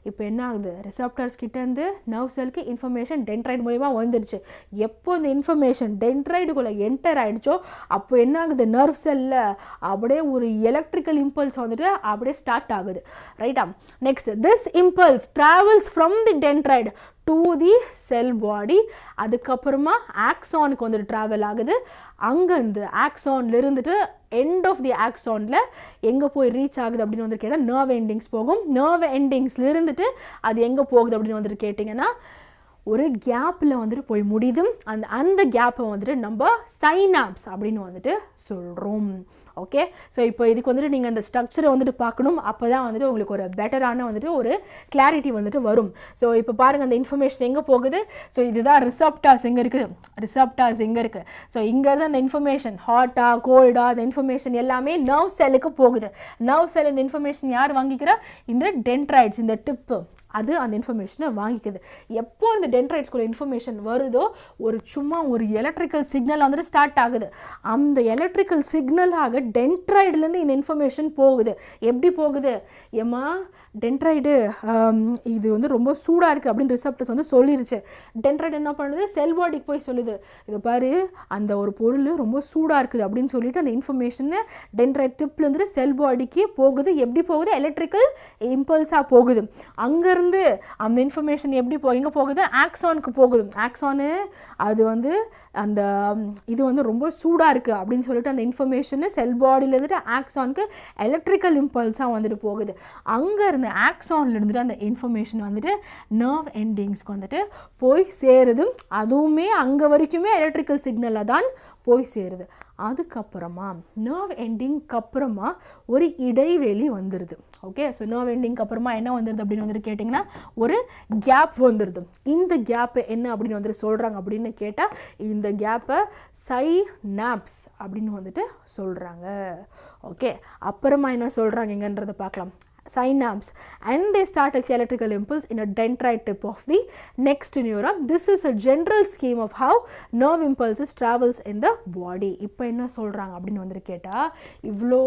இப்போ என்ன ஆகுது, ரிசப்டர்ஸ் கிட்டேருந்து நர்வ் செல்லுக்கு இன்ஃபர்மேஷன் டென்ட்ரைட் மூலிமா வந்துடுச்சு. எப்போ இந்த இன்ஃபர்மேஷன் டென்ட்ரைடுக்குள்ளே என்டர் ஆகிடுச்சோ அப்போ என்ன ஆகுது, நர்வ் செல்லில் அப்படியே ஒரு எலக்ட்ரிக்கல் இம்பல்ஸ் வந்துட்டு அப்படியே ஸ்டார்ட் ஆகுது. ரைட்டா, next this impulse travels from the dendrite to the cell body. அதுக்கப்புறமா ஆக்சானுக்கு வந்துட்டு ட்ராவல் ஆகுது. அங்கேருந்து ஆக்சான்ல இருந்துட்டு எண்ட் ஆஃப் தி ஆக்சானில் எங்கே போய் ரீச் ஆகுது அப்படின்னு வந்துட்டு கேட்டால் நர்வ் எண்டிங்ஸ் போகும். நர்வ் எண்டிங்ஸில் இருந்துட்டு அது எங்கே போகுது அப்படின்னு வந்துட்டு கேட்டிங்கன்னா ஒரு கேப்பில் வந்துட்டு போய் முடியுது. அந்த கேப்பை வந்துட்டு நம்ம சைனாப்ஸ் அப்படின்னு வந்துட்டு சொல்கிறோம். ஓகே, ஸோ இப்போ இதுக்கு வந்துட்டு நீங்கள் அந்த ஸ்ட்ரக்சரை வந்துட்டு பார்க்கணும். அப்போ தான் வந்துட்டு உங்களுக்கு ஒரு பெட்டரான வந்துட்டு ஒரு கிளாரிட்டி வந்துட்டு வரும். ஸோ இப்போ பாருங்கள் அந்த இன்ஃபர்மேஷன் எங்கே போகுது. ஸோ இதுதான் ரிசப்டார்ஸ் எங்கே இருக்குது. ஸோ இங்கேருந்து அந்த இன்ஃபர்மேஷன் ஹாட்டாக கோல்டாக அந்த இன்ஃபர்மேஷன் எல்லாமே நர்வ் செல்லுக்கு போகுது. நர்வ் செல் இந்த இன்ஃபர்மேஷன் யார் வாங்கிக்கிறா, இந்த டென்ட்ரைட்ஸ், இந்த டிப்பு அது அந்த இன்ஃபர்மேஷனை வாங்கிக்குது. எப்போ இந்த டென்ட்ரைட்ஸ்குள்ள இன்ஃபர்மேஷன் வருதோ சும்மா ஒரு எலக்ட்ரிக்கல் சிக்னல் வந்துட்டு ஸ்டார்ட் ஆகுது. அந்த எலக்ட்ரிக்கல் சிக்னலாக டென்ட்ரைட்லேருந்து இந்த இன்ஃபர்மேஷன் போகுது. எப்படி போகுது, ஏமா டென்ட்ரைடு இது வந்து ரொம்ப சூடாக இருக்குது அப்படின்னு ரிசப்டர்ஸ் வந்து சொல்லிருச்சு. டென்ட்ரைடு என்ன பண்ணுது, செல் பாடிக்கு போய் சொல்லுது, இது பாரு அந்த ஒரு பொருள் ரொம்ப சூடாக இருக்குது அப்படின்னு சொல்லிட்டு அந்த இன்ஃபர்மேஷனை டென்ட்ரைட் டிப்லேருந்து செல் பாடிக்கு போகுது. எப்படி போகுது, எலக்ட்ரிக்கல் இம்பல்ஸாக போகுது. அங்கேருந்து அந்த இன்ஃபர்மேஷன் எப்படி எங்கே போகுது, ஆக்சானுக்கு போகுது. ஆக்சானு அது வந்து அந்த இது வந்து ரொம்ப சூடாக இருக்குது அப்படின்னு சொல்லிட்டு அந்த இன்ஃபர்மேஷனு செல் பாடியிலேருந்துட்டு ஆக்சானுக்கு எலக்ட்ரிக்கல் இம்பல்ஸாக வந்துட்டு போகுது. அங்கே இந்த ஆக்சான்ல இருந்துட்டு அந்த இன்ஃபர்மேஷன் வந்துட்டு நர்வ் எண்டிங்ஸ்க்கு வந்துட்டு போய் சேருது. அதுவுமே அங்கே வரைக்குமே எலக்ட்ரிக்கல் சிக்னலில் தான் போய் சேருது. அதுக்கப்புறமா நர்வ் எண்டிங்க்கு அப்புறமா ஒரு இடைவெளி வந்துடுது. ஓகே, ஸோ நர்வ் எண்டிங்க்கு அப்புறமா என்ன வந்துடுது அப்படின்னு வந்துட்டு கேட்டிங்கன்னா ஒரு கேப் வந்துடுது. இந்த கேப்பு என்ன அப்படின்னு வந்துட்டு சொல்கிறாங்க அப்படின்னு கேட்டால் இந்த கேப்பை சைனாப்ஸ் அப்படின்னு வந்துட்டு சொல்கிறாங்க. ஓகே, அப்புறமா என்ன சொல்கிறாங்க எங்கன்றதை பார்க்கலாம். Synapse, and they start an electrical impulse in a dendrite tip of the next neuron. This is a general scheme of how nerve impulses travels in the body. இப்போ என்ன சொல்கிறாங்க அப்படின்னு வந்துட்டு கேட்டால், இவ்வளோ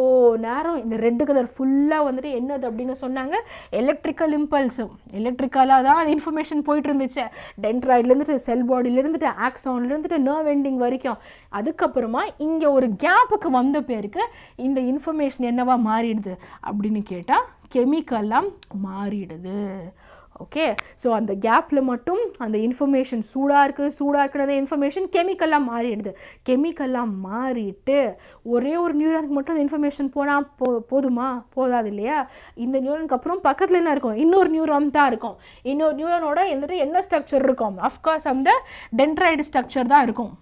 நேரம் இந்த ரெட் கலர் ஃபுல்லாக வந்துட்டு என்னது அப்படின்னு சொன்னாங்க, எலக்ட்ரிக்கல் இம்பல்ஸு. எலக்ட்ரிக்கலாக தான் அது இன்ஃபர்மேஷன் போயிட்டு இருந்துச்சு டென்ட்ராய்ட்லேருந்துட்டு செல் பாடியிலேருந்துட்டு ஆக்சான்லேருந்துட்டு நர்வ் எண்டிங் வரைக்கும். அதுக்கப்புறமா இங்கே ஒரு கேப்புக்கு வந்த பேருக்கு இந்த இன்ஃபர்மேஷன் என்னவா மாறிடுது அப்படின்னு கேட்டால் கெமிக்கலாக மாறிடுது. ஓகே, ஸோ அந்த கேப்பில் மட்டும் அந்த இன்ஃபர்மேஷன் சூடாக இருக்குது அந்த இன்ஃபர்மேஷன் கெமிக்கலாக மாறிடுது. கெமிக்கலாக மாறிட்டு ஒரே ஒரு நியூரானுக்கு மட்டும் அந்த இன்ஃபர்மேஷன் போனால் போதுமா, போதாது இல்லையா. இந்த நியூரானுக்கு அப்புறம் பக்கத்தில் என்ன இருக்கும், இன்னொரு நியூரான் தான் இருக்கும். இன்னொரு நியூரானோட என்ன ஸ்ட்ரக்சர் இருக்கும், அஃப்கோர்ஸ் அந்த டென்ட்ரைடு ஸ்ட்ரக்சர் தான் இருக்கும்.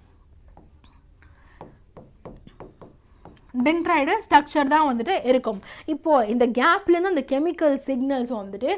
டென்ட்ராய்டு ஸ்ட்ரக்சர் தான் வந்துட்டு இருக்கும். இப்போது இந்த கேப்லேருந்து அந்த கெமிக்கல் சிக்னல்ஸ் வந்துட்டு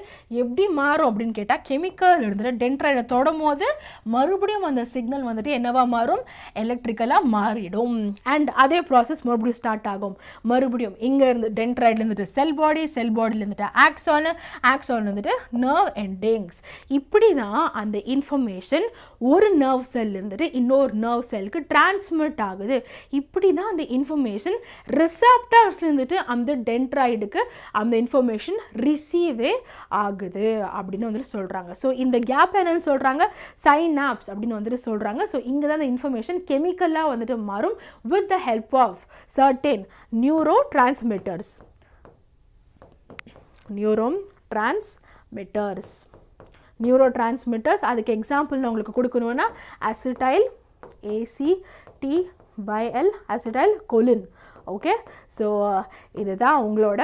எப்படி மாறும் அப்படின்னு கேட்டால், கெமிக்கல் இருந்துட்டு டென்ட்ராய்டை தொடும் போது மறுபடியும் அந்த சிக்னல் வந்துட்டு என்னவா மாறும், எலக்ட்ரிக்கலாக மாறிடும். அண்ட் அதே ப்ராசஸ் மறுபடியும் ஸ்டார்ட் ஆகும். மறுபடியும் இங்கே இருந்து டென்ட்ராய்ட்லேருந்துட்டு செல் பாடி, செல் பாடியிலேருந்துட்டு ஆக்சான் வந்துட்டு நர்வ் எண்டிங்ஸ். இப்படி தான் அந்த இன்ஃபர்மேஷன் ஒரு நர்வ் செல் இருந்துட்டு இன்னொரு நர்வ் செல்லுக்கு டிரான்ஸ்மிட் ஆகுது. இப்படி தான் அந்த இன்ஃபர்மேஷன் ரிசப்டார்ஸ்லேருந்துட்டு அந்த டென்ட்ராய்டுக்கு அந்த இன்ஃபர்மேஷன் ரிசீவே ஆகுது அப்படின்னு வந்துட்டு சொல்கிறாங்க. ஸோ இந்த கேப் என்னன்னு சொல்கிறாங்க, சைனாப்ஸ் அப்படின்னு வந்துட்டு சொல்கிறாங்க. ஸோ இங்கே தான் அந்த இன்ஃபர்மேஷன் கெமிக்கலாக வந்துட்டு மாறும் with the help of certain neuro transmitters. அதுக்கு எக்ஸாம்பிள் நான் உங்களுக்கு கொடுக்கணும்னா acetyl ACTYL acetyl choline. Okay, so இதுதான் உங்களோட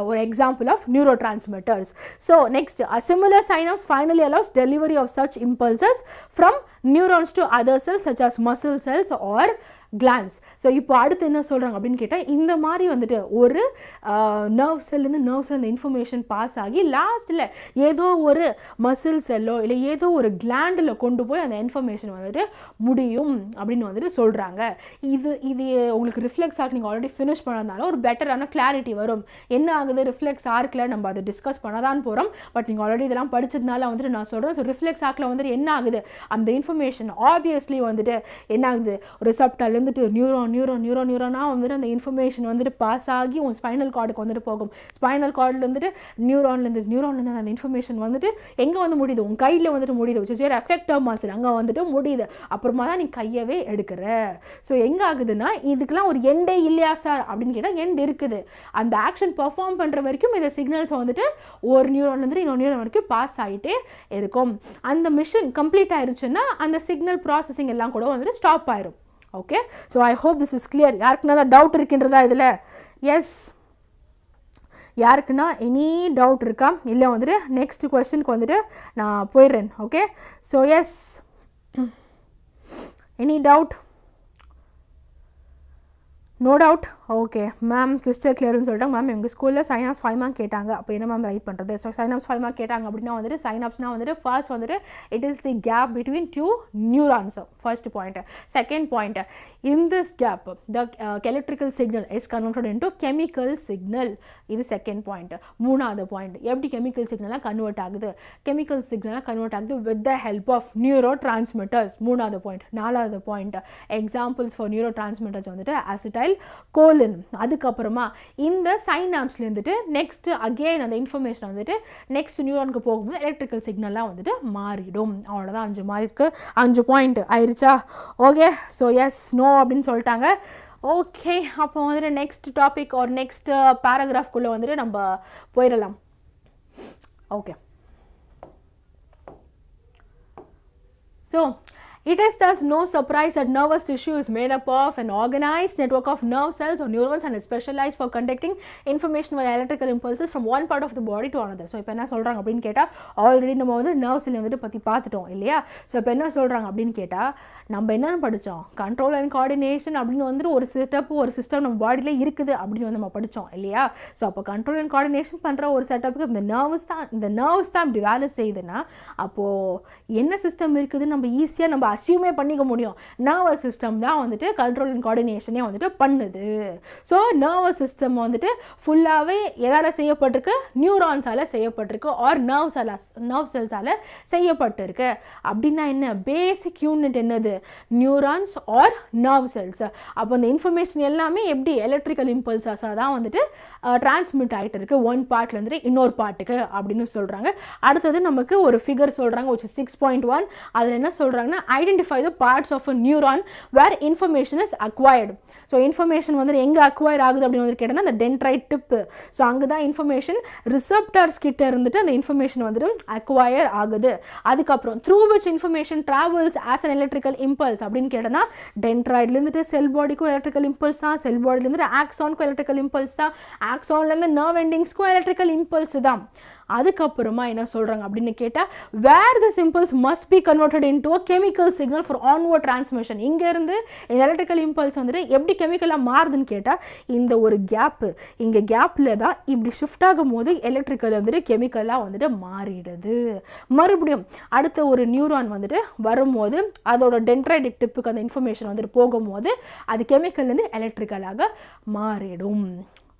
ஒரு example of neuro transmitters. So next, a similar synapse finally allows delivery of such impulses from neurons to other cells such as muscle cells or glands. So இப்போ அடுத்து என்ன சொல்கிறாங்க அப்படின்னு கேட்டால், இந்த மாதிரி வந்துட்டு ஒரு நர்வ் செல்லேருந்து நர்வ் செல் இந்த இன்ஃபர்மேஷன் பாஸ் ஆகி லாஸ்ட்டில் ஏதோ ஒரு மசில் செல்லோ இல்லை ஏதோ ஒரு கிளாண்டில் கொண்டு போய் அந்த இன்ஃபர்மேஷன் வந்துட்டு முடியும் அப்படின்னு வந்துட்டு சொல்கிறாங்க. இது உங்களுக்கு ரிஃப்ளெக்ஸ் ஆர்க் நீங்கள் ஆல்ரெடி ஃபினிஷ் பண்ணதுனால ஒரு பெட்டரான கிளாரிட்டி வரும். என்ன ஆகுது, ரிஃப்ளெக்ஸ் ஆர்க்கில் நம்ம அதை டிஸ்கஸ் பண்ண தான் போகிறோம். பட் நீங்கள் ஆல்ரெடி இதெல்லாம் படித்ததுனால வந்துட்டு நான் சொல்கிறேன். ஸோ ரிஃப்ளெக்ஸ் ஆர்க்கில் வந்துட்டு என்ன ஆகுது, அந்த இன்ஃபர்மேஷன் ஆப்வியஸ்லி வந்துட்டு என்ன ஆகுது, ரிசப்டார்லேருந்து நியூரோனா வந்துட்டு அந்த இன்ஃபர்மேஷன் வந்துட்டு பாஸ் ஆகி உன் ஸ்பைனல் கார்டுக்கு வந்துட்டு போகும். ஸ்பைனல் கார்டில் வந்துட்டு நியூரான்லேருந்து அந்த இன்ஃபர்மேஷன் வந்துட்டு எங்கே வந்து முடியுது, உன் கையில் வந்துட்டு முடியுது, which is your effector muscle, அங்கே வந்துட்டு முடியுது. அப்புறமா தான் நீ கையவே எடுக்கிற. ஸோ எங்கே ஆகுதுன்னா, இதுக்கெல்லாம் ஒரு எண்டே இல்லையா சார் அப்படின்னு கேட்டால் எண்ட் இருக்குது. அந்த ஆக்ஷன் பெர்ஃபார்ம் பண்ணுற வரைக்கும் இந்த சிக்னல்ஸ் வந்துட்டு ஒரு நியூரான்லேருந்து இன்னொரு நியூரான் வரைக்கும் பாஸ் ஆகிட்டே இருக்கும். அந்த மிஷன் கம்ப்ளீட் ஆயிடுச்சுன்னா அந்த சிக்னல் ப்ராசஸிங் எல்லாம் கூட வந்துட்டு ஸ்டாப் ஆயிரும். Okay, so I hope this is clear. யாருக்குன்னா தான் டவுட் இருக்கின்றதா இதில்? எஸ், யாருக்குன்னா எனி டவுட் இருக்கா? இல்லை வந்துட்டு நெக்ஸ்ட் கொஸ்டினுக்கு வந்துட்டு நான் போயிடுறேன். Okay, so yes, any doubt? No doubt. Okay ma'am, crystal கிளியர்னு சொல்லிட்டாங்க. மேம் எங்கள் ஸ்கூலில் சைனாப்ஸ் 5 மார்க் கேட்டாங்க, அப்போ என்ன மேம் ரைட் பண்ணுறது? ஸோ சைனாப்ஸ் 5 மார்க் கேட்டாங்க அப்படின்னா வந்துட்டு சைனாப்ஸ்னால் வந்துட்டு ஃபர்ஸ்ட் வந்துட்டு it is the gap between 2 neurons. First point. Second point, in this gap the electrical signal is converted into chemical signal. இது செகண்ட் பாயிண்ட். மூணாவது பாயிண்ட், எப்படி கெமிக்கல் சிக்னலாக கன்வெர்ட் ஆகுது? கெமிக்கல் சிக்னலாக கன்வெர்ட் ஆகுது with the help of neuro transmitters. மூணாவது பாயிண்ட். நாலாவது point, examples for neuro transmitters வந்துட்டு அசிடைல் கோலின். அதுக்கப்புறமா இந்த சைனாப்ஸ்லேருந்துட்டு நெக்ஸ்ட் அகெயின் அந்த இன்ஃபர்மேஷன் வந்துட்டு நெக்ஸ்ட் நியூரானுக்கு போகும்போது எலக்ட்ரிக்கல் சிக்னல்லாம் வந்துட்டு மாறிடும். அவ்வளோதான், 5 மார்க்கு 5 பாயிண்ட் ஆயிடுச்சா? ஓகே, ஸோ எஸ் நோ அப்படின்னு சொல்லிட்டாங்க. ஓகே, அப்போ வந்துட்டு நெக்ஸ்ட் டாபிக் ஒரு நெக்ஸ்ட் பேராகிராஃப்குள்ளே வந்துட்டு நம்ம போயிடலாம். Okay, so it is thus no surprise that nervous tissue is made up of an organized network of nerve cells or neurons and is specialized for conducting information via electrical impulses from one part of the body to another. So இப்போ என்ன சொல்கிறாங்க அப்படின்னு கேட்டால், already நம்ம வந்து nerve செல் வந்துட்டு பற்றி பார்த்துட்டோம் இல்லையா? ஸோ இப்போ என்ன சொல்கிறாங்க அப்படின்னு கேட்டால், நம்ம என்னென்னு படித்தோம், கண்ட்ரோல் அண்ட் கோஆர்டினேஷன் அப்படின்னு வந்துட்டு ஒரு செட்டப் ஒரு சிஸ்டம் நம்ம பாடியில் இருக்குது அப்படின்னு வந்து நம்ம படித்தோம் இல்லையா? ஸோ அப்போ கண்ட்ரோல் அண்ட் கோஆர்டினேஷன் பண்ணுற ஒரு செட்டப்புக்கு இந்த நர்வ்ஸ் தான் இப்படி வேலை செய்யுதுன்னா, அப்போது என்ன சிஸ்டம் இருக்குது நம்ம ஈஸியாக நம்ம அசியூமே பண்ணிக்க முடியும். நர்வஸ் சிஸ்டம் தான் வந்துட்டு கண்ட்ரோல் அண்ட் கோஆர்டினேஷனே வந்துட்டு பண்ணுது. ஸோ நர்வஸ் சிஸ்டம் வந்துட்டு ஃபுல்லாகவே எதால் செய்யப்பட்டிருக்கு? நியூரான்ஸால் செய்யப்பட்டிருக்கு ஆர் நர்வ் செல்ஸால் செய்யப்பட்டிருக்கு. அப்படின்னா என்ன, பேசிக் யூனிட் என்னது? Neurons are nerve cells. அப்போ அந்த இன்ஃபர்மேஷன் எல்லாமே எப்படி எலக்ட்ரிக்கல் இம்பல்ஸஸாக தான் வந்துட்டு டிரான்ஸ்மிட் ஆகிட்டு இருக்கு ஒன் பார்ட்லேருந்து இன்னொரு பார்ட்டுக்கு அப்படின்னு சொல்கிறாங்க. அடுத்தது நமக்கு ஒரு ஃபிகர் சொல்கிறாங்க, which is 6.1. அதில் என்ன சொல்கிறாங்கன்னா, identify the parts of a neuron where information is acquired. So information வந்து எங்கே அக்வயர் ஆகுது அப்படின்னு வந்து கேட்டோன்னா அந்த டென்ட்ரைட் டிப்பு. ஸோ அங்கே தான் இன்ஃபர்மேஷன் ரிசப்டர்ஸ் கிட்ட இருந்துட்டு அந்த இன்ஃபர்மேஷன் வந்துட்டு அக்வயர் ஆகுது. அதுக்கப்புறம் through which information travels as an electrical impulse அப்படின்னு கேட்டோன்னா, டென்ட்ராய்ட்லேருந்துட்டு செல் பாடிக்கும் எலக்ட்ரிக்கல் இம்பல்ஸ் தான், செல் பாடிலேருந்து ஆக்ஸானுக்கும் எலக்ட்ரிக்கல் இம்பல்ஸ் தான், ஆக்ஸான்லேருந்து நர்வ் எண்டிங்ஸ்க்கும் எலக்ட்ரிக்கல் இம்பல்ஸ் தான். அதுக்கப்புறமா என்ன சொல்கிறாங்க அப்படின்னு கேட்டால் where the impulses must be converted into a chemical signal for onward transmission. இங்கேருந்து எலக்ட்ரிக்கல் இம்பல்ஸ் வந்துட்டு எப்படி கெமிக்கலாக மாறுதுன்னு கேட்டால் இந்த ஒரு கேப்பு, இங்கே கேப்பில் தான் இப்படி ஷிஃப்ட் ஆகும் போது எலக்ட்ரிக்கல் வந்துட்டு கெமிக்கலாக வந்துட்டு மாறிடுது. மறுபடியும் அடுத்த ஒரு நியூரான் வந்துட்டு வரும்போது அதோட டென்ட்ரைடிக் டிப்புக்கு அந்த இன்ஃபர்மேஷன் வந்துட்டு போகும்போது அது கெமிக்கல்லேருந்து எலக்ட்ரிக்கலாக மாறிடும்.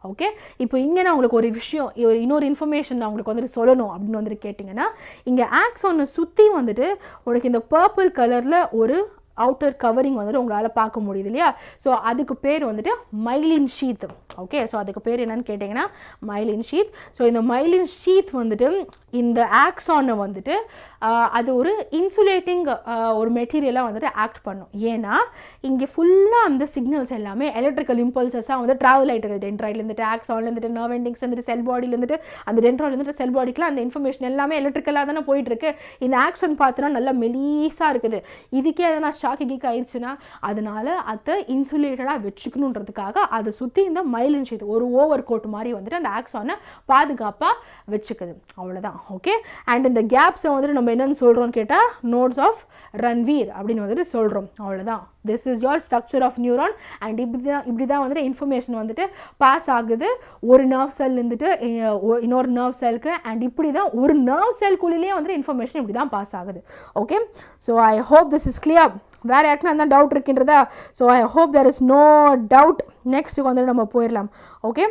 ஓகே, இப்போ இங்கே நான் உங்களுக்கு ஒரு விஷயம், இன்னொரு இன்ஃபர்மேஷன் நான் உங்களுக்கு வந்துட்டு சொல்லணும் அப்படின்னு வந்துட்டு கேட்டிங்கன்னா, இங்கே ஆக்ஸானை சுற்றி வந்துட்டு உனக்கு இந்த பர்பிள் கலரில் ஒரு அவுட்டர் கவரிங் வந்துட்டு உங்களால் பார்க்க முடியுது இல்லையா? ஸோ அதுக்கு பேர் வந்துட்டு மைலின் ஷீத். ஓகே, ஸோ அதுக்கு பேர் என்னன்னு கேட்டிங்கன்னா மைலின் ஷீத். ஸோ இந்த மைலின் ஷீத் வந்துட்டு இந்த ஆக்ஸானை வந்துட்டு அது ஒரு இன்சுலேட்டிங் ஒரு மெட்டீரியலாக வந்துட்டு ஆக்ட் பண்ணும். ஏன்னா இங்கே ஃபுல்லாக அந்த சிக்னல்ஸ் எல்லாமே எலக்ட்ரிக்கல் இம்பல்சஸாக வந்து ட்ராவல் ஆகிட்டு இருக்குது. டென்ட்ராய்ட்லேருந்துட்டு ஆக்ஸான்லேருந்துட்டு நர்வ் எண்டிங்ஸ் வந்துட்டு செல் பாடியிலேருந்துட்டு அந்த டென்ட்ராய்ட்லேருந்துட்டு செல் பாடிக்குலாம் அந்த இன்ஃபர்மேஷன் எல்லாமே எலக்ட்ரிக்கலாக தானே போயிட்டுருக்கு. இந்த ஆக்ஸான் பார்த்தோன்னா நல்லா மெலீஸாக இருக்குது. இதுக்கே எதனா ஷாக்கு கீக் ஆயிடுச்சுன்னா அதனால அதை இன்சுலேட்டடாக வச்சுக்கணுன்றதுக்காக அதை சுற்றி இந்த மைலின் ஷீட் ஒரு ஓவர் கோட் மாதிரி வந்துட்டு அந்த ஆக்ஸானை பாதுகாப்பாக வச்சுக்குது. அவ்வளோதான். ஓகே, அண்ட் இந்த கேப்ஸை வந்துட்டு நம்ம என்னன்னு சொல்கிறோம்னு கேட்டால் நோட்ஸ் ஆஃப் ரன்வீர் அப்படின்னு வந்துட்டு சொல்கிறோம். அவ்வளோதான். This is your structure of neuron. And இப்படி தான் வந்துட்டு இன்ஃபர்மேஷன் வந்துட்டு பாஸ் ஆகுது ஒரு நர்வ் செல் இருந்துட்டு இன்னொரு நர்வ் செல்க்கு. அண்ட் இப்படி தான் ஒரு நர்வ் செல்குள்ளேயே வந்துட்டு இன்ஃபர்மேஷன் இப்படி தான் பாஸ் ஆகுது. Okay, so I hope this is clear. வேறு யாருக்குன்னா அந்த டவுட் இருக்கின்றதா? So I hope there is no doubt. நெக்ஸ்ட்டுக்கு வந்துட்டு நம்ம போயிடலாம். Okay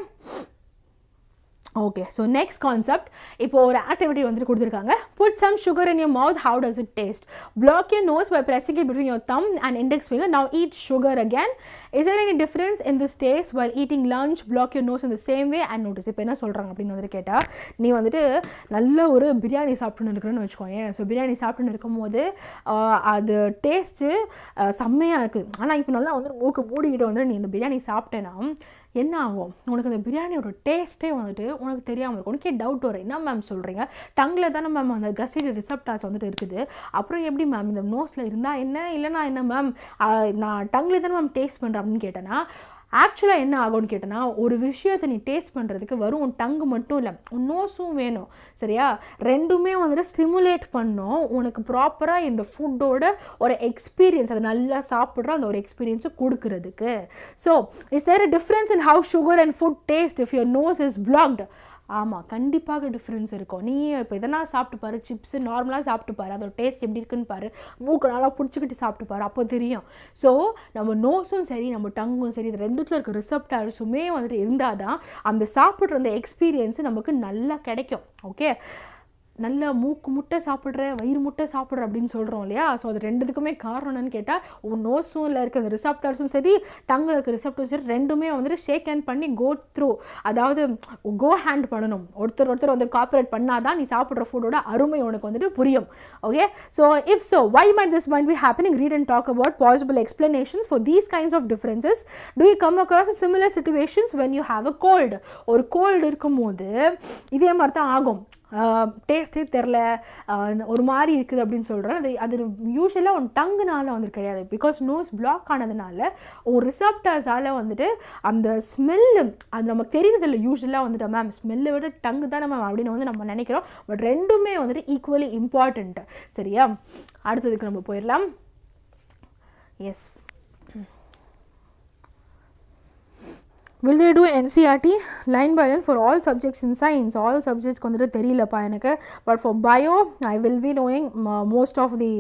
okay, so next concept, இப்போ ஒரு ஆக்டிவிட்டி வந்துட்டு கொடுத்துருக்காங்க. Put some sugar in your mouth, how does it taste? Block your nose by pressing it between your thumb and index finger. Now eat sugar again. Is there any difference in this taste while eating lunch? Block your nose in the same way and notice. இப்போ என்ன சொல்கிறாங்க அப்படின்னு வந்துட்டு கேட்டால், நீ வந்துட்டு நல்ல ஒரு பிரியாணி சாப்பிட்டுன்னு இருக்கிறேன்னு வச்சுக்கோங்க. ஸோ பிரியாணி சாப்பிட்டுன்னு இருக்கும்போது அது டேஸ்ட்டு செம்மையாக இருக்குது. ஆனால் இப்போ நல்லா வந்து மூக்கு மூடிக்கிட்டு வந்துட்டு நீ இந்த பிரியாணி சாப்பிட்டேன்னா என்ன ஆகும்? உனக்கு அந்த பிரியாணியோட டேஸ்ட்டே வந்துட்டு உனக்கு தெரியாமல் இருக்கும். உனக்கே டவுட் வரும், என்ன மேம் சொல்கிறீங்க? டங்கில் தானே மேம் அந்த கஸ்டடி ரிசப்டார்ஸ் வந்துட்டு இருக்குது, அப்புறம் எப்படி மேம் இந்த நோஸில் இருந்தால் என்ன, இல்லைனா என்ன மேம் நான் டங்கில் தானே மேம் டேஸ்ட் பண்ணுறேன் அப்படின்னு கேட்டேன்னா, ஆக்சுவலாக என்ன ஆகும்னு கேட்டேன்னா, ஒரு விஷயத்தை நீ டேஸ்ட் பண்ணுறதுக்கு வரும் உன் டங்கு மட்டும் இல்லை, உன் நோஸும் வேணும். சரியா? ரெண்டுமே வந்துட்டு ஸ்டிமுலேட் பண்ணோம் உனக்கு ப்ராப்பராக இந்த ஃபுட்டோட ஒரு எக்ஸ்பீரியன்ஸ், அதை நல்லா சாப்பிட்ற அந்த ஒரு எக்ஸ்பீரியன்ஸை கொடுக்கறதுக்கு. So is there a difference in how sugar and food taste if your nose is blocked? ஆமாம், கண்டிப்பாக டிஃப்ரென்ஸ் இருக்கும். நீ இப்போ இதெல்லாம் சாப்பிட்டு பாரு, சிப்ஸு நார்மலாக சாப்பிட்டு பாரு, அதோட டேஸ்ட் எப்படி இருக்குன்னு பாரு, மூக்கு நல்லா பிடிச்சிக்கிட்டு சாப்பிட்டு பாரு, அப்போ தெரியும். ஸோ நம்ம நோஸும் சரி நம்ம டங்கும் சரி இது ரெண்டுத்தில் இருக்க ரிசப்டார்ஸுமே வந்துட்டு இருந்தால் தான் அந்த சாப்பிட்ற அந்த எக்ஸ்பீரியன்ஸு நமக்கு நல்லா கிடைக்கும். ஓகே, நல்ல மூக்கு முட்டை சாப்பிட்ற, வயிறு முட்டை சாப்பிட்ற அப்படின்னு சொல்கிறோம் இல்லையா? ஸோ அது ரெண்டுத்துக்குமே காரணம் என்னன்னு கேட்டால், உன் நோஸும் இல்லை இருக்கிற ரிசப்டார்ஸும் சரி டங்கில் இருக்கிற ரிசப்டரும் சரி ரெண்டுமே வந்துட்டு ஷேக் ஹேண்ட் பண்ணி கோ த்ரூ, அதாவது கோ ஹேண்ட் பண்ணணும். ஒருத்தர் வந்து காப்பரேட் பண்ணால் தான் நீ சாப்பிட்ற ஃபுட்டோட அருமை உனக்கு வந்துட்டு புரியும். Okay, so if so why might this might be happening? Read and talk about possible explanations for these kinds of differences. Do you come across similar situations when you have a cold? ஒரு cold இருக்கும்போது இதே மாதிரி தான் ஆகும். டேஸ்ட்டே தெரில, ஒரு மாதிரி இருக்குது அப்படின்னு சொல்கிறேன். அது யூஸ்வலாக ஒன் டங்குனால வந்துட்டு கிடையாது. பிகாஸ் நோஸ் பிளாக் ஆனதுனால ஒரு ரிசப்டர்ஸால் வந்துட்டு அந்த ஸ்மெல்லு அது நமக்கு தெரியுறதில்ல. யூஸ்வலாக வந்துட்டு மேம் ஸ்மெல்லை விட டங்கு தானே மேம் அப்படின்னு வந்து நம்ம நினைக்கிறோம். பட் ரெண்டுமே வந்துட்டு ஈக்குவலி இம்பார்ட்டண்ட்டு. சரியா? அடுத்ததுக்கு நம்ம போயிடலாம். Yes, will they do NCERT line by line for all subjects in science? All subjects வந்துட்டு தெரியலப்பா எனக்கு. But for bio I will be knowing most of the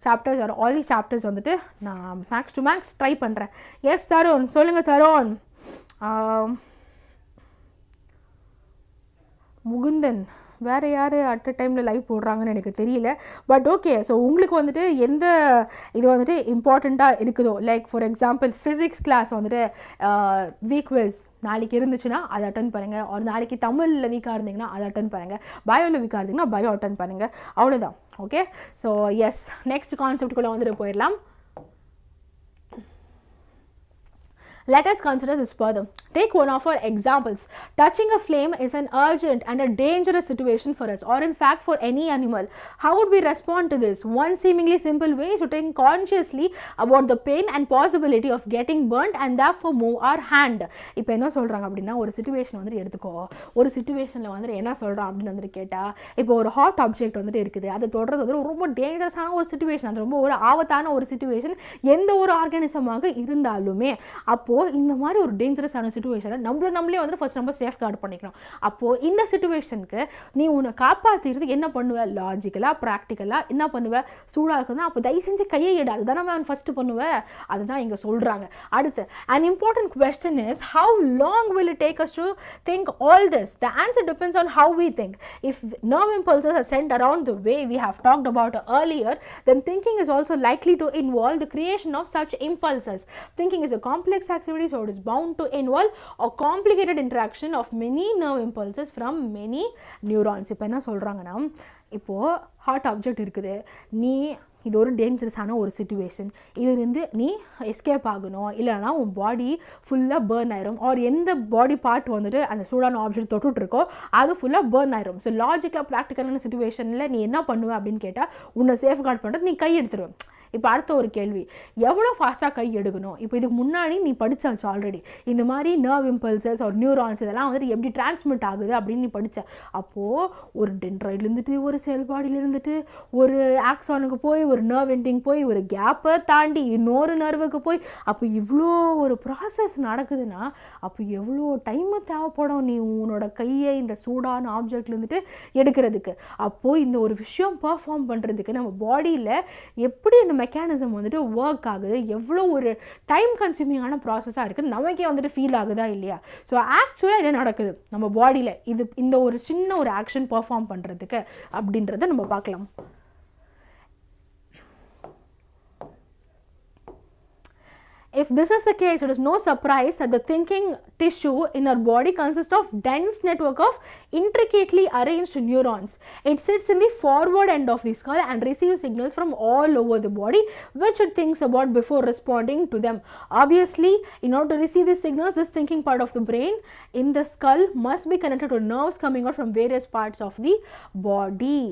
chapters or all the chapters வந்துட்டு நான் max to max try பண்ணுறேன். S Tarun, சொல்லுங்கள் தருண். முகுந்தன், வேறு யார் at a டைமில் லைவ் போடுறாங்கன்னு எனக்கு தெரியல. பட் ஓகே, ஸோ உங்களுக்கு வந்துட்டு எந்த இது வந்துட்டு இம்பார்ட்டண்ட்டாக இருக்குதோ, like for example physics class வந்துட்டு வீக் வைஸ் நாளைக்கு இருந்துச்சுன்னா அதை அட்டன் பண்ணுங்கள். ஒரு நாளைக்கு தமிழில் வீக்காக இருந்தீங்கன்னா அதை அட்டன் பண்ணுங்கள். பயோவில் வீக்காக இருந்தீங்கன்னா பயோ அட்டன் பண்ணுங்கள். அவ்வளோதான். ஓகே, ஸோ எஸ், நெக்ஸ்ட் கான்செப்டுக்குள்ளே வந்துட்டு போயிடலாம். Let us consider this further. Take one of our examples. Touching a flame is an urgent and a dangerous situation for us, or in fact for any animal. How would we respond to this? One seemingly simple way is to think consciously about the pain and possibility of getting burnt and therefore move our hand. இப்போ என்ன சொல்கிறாங்க அப்படின்னா, ஒரு situation வந்துட்டு எடுத்துக்கோ, ஒரு சிச்சுவேஷனில் வந்துட்டு என்ன சொல்கிறான் அப்படின்னு வந்துட்டு கேட்டால், இப்போ ஒரு ஹாட் ஆப்ஜெக்ட் வந்துட்டு இருக்குது, அதை தொடர்றது வந்து ரொம்ப டேஞ்சரஸான ஒரு சிச்சுவேஷன், அது ரொம்ப ஒரு ஆபத்தான ஒரு சிச்சுவேஷன் எந்த ஒரு ஆர்கானிசமாக இருந்தாலுமே. அப்போது இந்த மாதிரி ஒரு டேஞ்சரஸான சிச்சுவேஷனை நம்மளே வந்து ஃபர்ஸ்ட் நம்ம சேஃப் கார்டு பண்ணிக்கணும். அப்போது இந்த சிச்சுவேஷனுக்கு நீ உன்னை காப்பாற்றிடுறது என்ன பண்ணுவேன்? லாஜிக்கலாக ப்ராக்டிக்கலாக என்ன பண்ணுவேன்? சூடாக இருக்குதுன்னா அப்போ தயவு செஞ்சு கையை எடு, அதுதான் நம்ம ஃபஸ்ட்டு பண்ணுவேன். அதுதான் இங்கே சொல்கிறாங்க. அடுத்து, an important question is, how long will it take us to think all this? The answer depends on how we think. If nerve impulses are sent around the way we have talked about earlier, then thinking is also likely to involve the creation of such impulses. Thinking is a complex activity, so it is bound to involve a complicated interaction of many nerve impulses from many neurons. இப்போ என்ன சொல்கிறாங்கன்னா, இப்போது hot object இருக்குது, நீ இது ஒரு டேஞ்சரஸான ஒரு situation, இதுலேருந்து நீ எஸ்கேப் ஆகணும், இல்லைனா உன் பாடி ஃபுல்லாக பேர்ன் ஆயிரும், ஆர் எந்த பாடி பார்ட் வந்துட்டு அந்த சூடான ஆப்ஜெக்ட் தொட்டுட்ருக்கோ அது ஃபுல்லாக பேர்ன் ஆயிரும். ஸோ லாஜிக்கலாக ப்ராக்டிக்கலான சிச்சுவேஷனில் நீ என்ன பண்ணுவேன் அப்படின்னு கேட்டால், உன்னை சேஃப் கார்ட் பண்ணுறது நீ கை எடுத்துருவேன். இப்போ அடுத்த ஒரு கேள்வி, எவ்வளோ ஃபாஸ்ட்டாக கை எடுக்கணும்? இப்போ இதுக்கு முன்னாடி நீ படித்தாச்சு ஆல்ரெடி, இந்த மாதிரி நர்வ் இம்பல்சஸ் ஒரு நியூரான்ஸ் இதெல்லாம் வந்துட்டு எப்படி டிரான்ஸ்மிட் ஆகுது அப்படின்னு நீ படித்த. அப்போது ஒரு டென்ட்ராய்ட்லேருந்துட்டு ஒரு செல் பாடியிலேருந்துட்டு ஒரு ஆக்சானுக்கு போய் ஒரு நர்வ் எண்டிங் போய் ஒரு கேப்பை தாண்டி இன்னொரு நர்வுக்கு போய், அப்போ இவ்வளோ ஒரு ப்ராசஸ் நடக்குதுன்னா அப்போ எவ்வளோ டைமு தேவைப்படும் நீ உன்னோட கையை இந்த சூடான ஆப்ஜெக்ட்லேருந்துட்டு எடுக்கிறதுக்கு. அப்போது இந்த ஒரு விஷயம் பர்ஃபார்ம் பண்ணுறதுக்கு நம்ம பாடியில் எப்படி இந்த மெக்கானிசம் வந்துட்டு ஒர்க் ஆகுது, எவ்வளோ ஒரு டைம் கன்சியூமிங்கான ப்ராசஸாக இருக்குது நமக்கே வந்துட்டு ஃபீல் ஆகுதா இல்லையா? ஸோ ஆக்சுவலாக என்ன நடக்குது நம்ம பாடியில் இந்த ஒரு சின்ன ஒரு ஆக்ஷன் பர்ஃபார்ம் பண்ணுறதுக்கு அப்படின்றத நம்ம பார்க்கலாம். If this is the case, it is no surprise that the thinking tissue in our body consists of dense network of intricately arranged neurons. It sits in the forward end of the skull and receives signals from all over the body, which it thinks about before responding to them. Obviously, in order to receive these signals, this thinking part of the brain in the skull must be connected to nerves coming out from various parts of the body.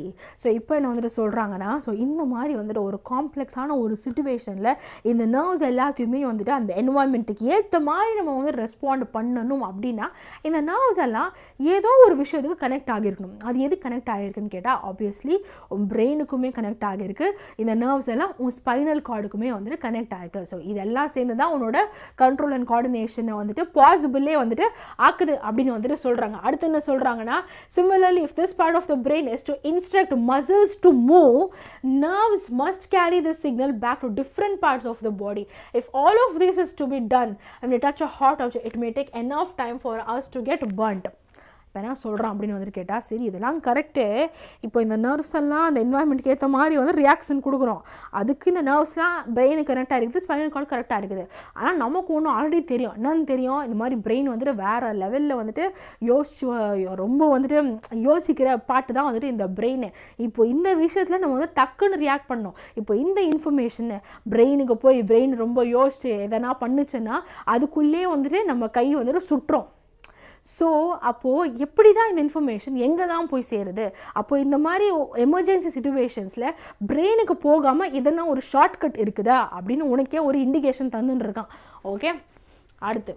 So, இப்போ என்ன வந்துட்டு சொல்கிறாங்கன்னா, so இந்த மாதிரி வந்துட்டு ஒரு காம்ப்ளெக்ஸான ஒரு சிச்சுவேஷனில் இந்த நர்வ்ஸ் எல்லாத்தையுமே வந்துட்டு அந்த என்வாயன்மெண்ட்டுக்கு ஏற்ற மாதிரி நம்ம வந்து ரெஸ்பாண்ட் பண்ணணும் அப்படின்னா இந்த நர்வ்ஸ் எல்லாம் ஏதோ ஒரு விஷயத்துக்கு கனெக்ட் ஆகியிருக்கணும். அது எது கனெக்ட் ஆகிருக்குன்னு கேட்டால் ஆப்வியஸ்லி உன் பிரெயினுக்குமே கனெக்ட் ஆகிருக்கு, இந்த நர்வ்ஸ் எல்லாம் உன் ஸ்பைனல் கார்டுக்குமே வந்துட்டு கனெக்ட் ஆகிருக்கு. ஸோ இதெல்லாம் சேர்ந்து தான் உன்னோட கண்ட்ரோல் அண்ட் கோஆர்டினேஷனை வந்துட்டு பாசிபிளே வந்துட்டு ஆக்குது அப்படின்னு வந்துட்டு சொல்கிறாங்க. அடுத்து என்ன சொல்கிறாங்கன்னா, similarly if this part of the brain is to instruct muscles to move, nerves must carry this signal back to different parts of the body. If all of this is to be done when we touch a hot object, it may take enough time for us to get burnt. இப்போ என்ன சொல்கிறான் அப்படின்னு வந்துட்டு கேட்டால், சரி இதெல்லாம் correct, இப்போ இந்த நர்வ்ஸ் எல்லாம் அந்த என்வாயன்மெண்ட்டுக்கு ஏற்ற மாதிரி வந்து ரியாக்ஷன் கொடுக்குறோம், அதுக்கு இந்த நர்வ்ஸ்லாம் பிரெயினுக்கு கரெக்டாக இருக்குது, ஸ்பைனல் கார்டு கரெக்டாக இருக்குது. ஆனால் நமக்கு ஒன்றும் ஆல்ரெடி தெரியும், என்னன்னு தெரியும், இந்த மாதிரி பிரெயின் வந்துட்டு வேறு லெவலில் வந்துட்டு ரொம்ப வந்துட்டு யோசிக்கிற பாட்டு தான் வந்துட்டு இந்த பிரெயின். இப்போ இந்த விஷயத்தில் நம்ம வந்து டக்குன்னு ரியாக்ட் பண்ணோம். இப்போ இந்த இன்ஃபர்மேஷனை பிரெயினுக்கு போய் பிரெயின் ரொம்ப யோசிச்சு எதனா பண்ணுச்சுன்னா அதுக்குள்ளேயே வந்துட்டு நம்ம கை வந்துட்டு சுட்டுறோம். ஸோ அப்போது எப்படி தான் இந்த இன்ஃபர்மேஷன் எங்கே தான் போய் சேருது? அப்போது இந்த மாதிரி எமர்ஜென்சி சிச்சுவேஷன்ஸில் பிரெயினுக்கு போகாமல் எதனா ஒரு ஷார்ட்கட் இருக்குதா அப்படின்னு உனக்கே ஒரு இண்டிகேஷன் தந்துன்னு இருக்கான். ஓகே, அடுத்து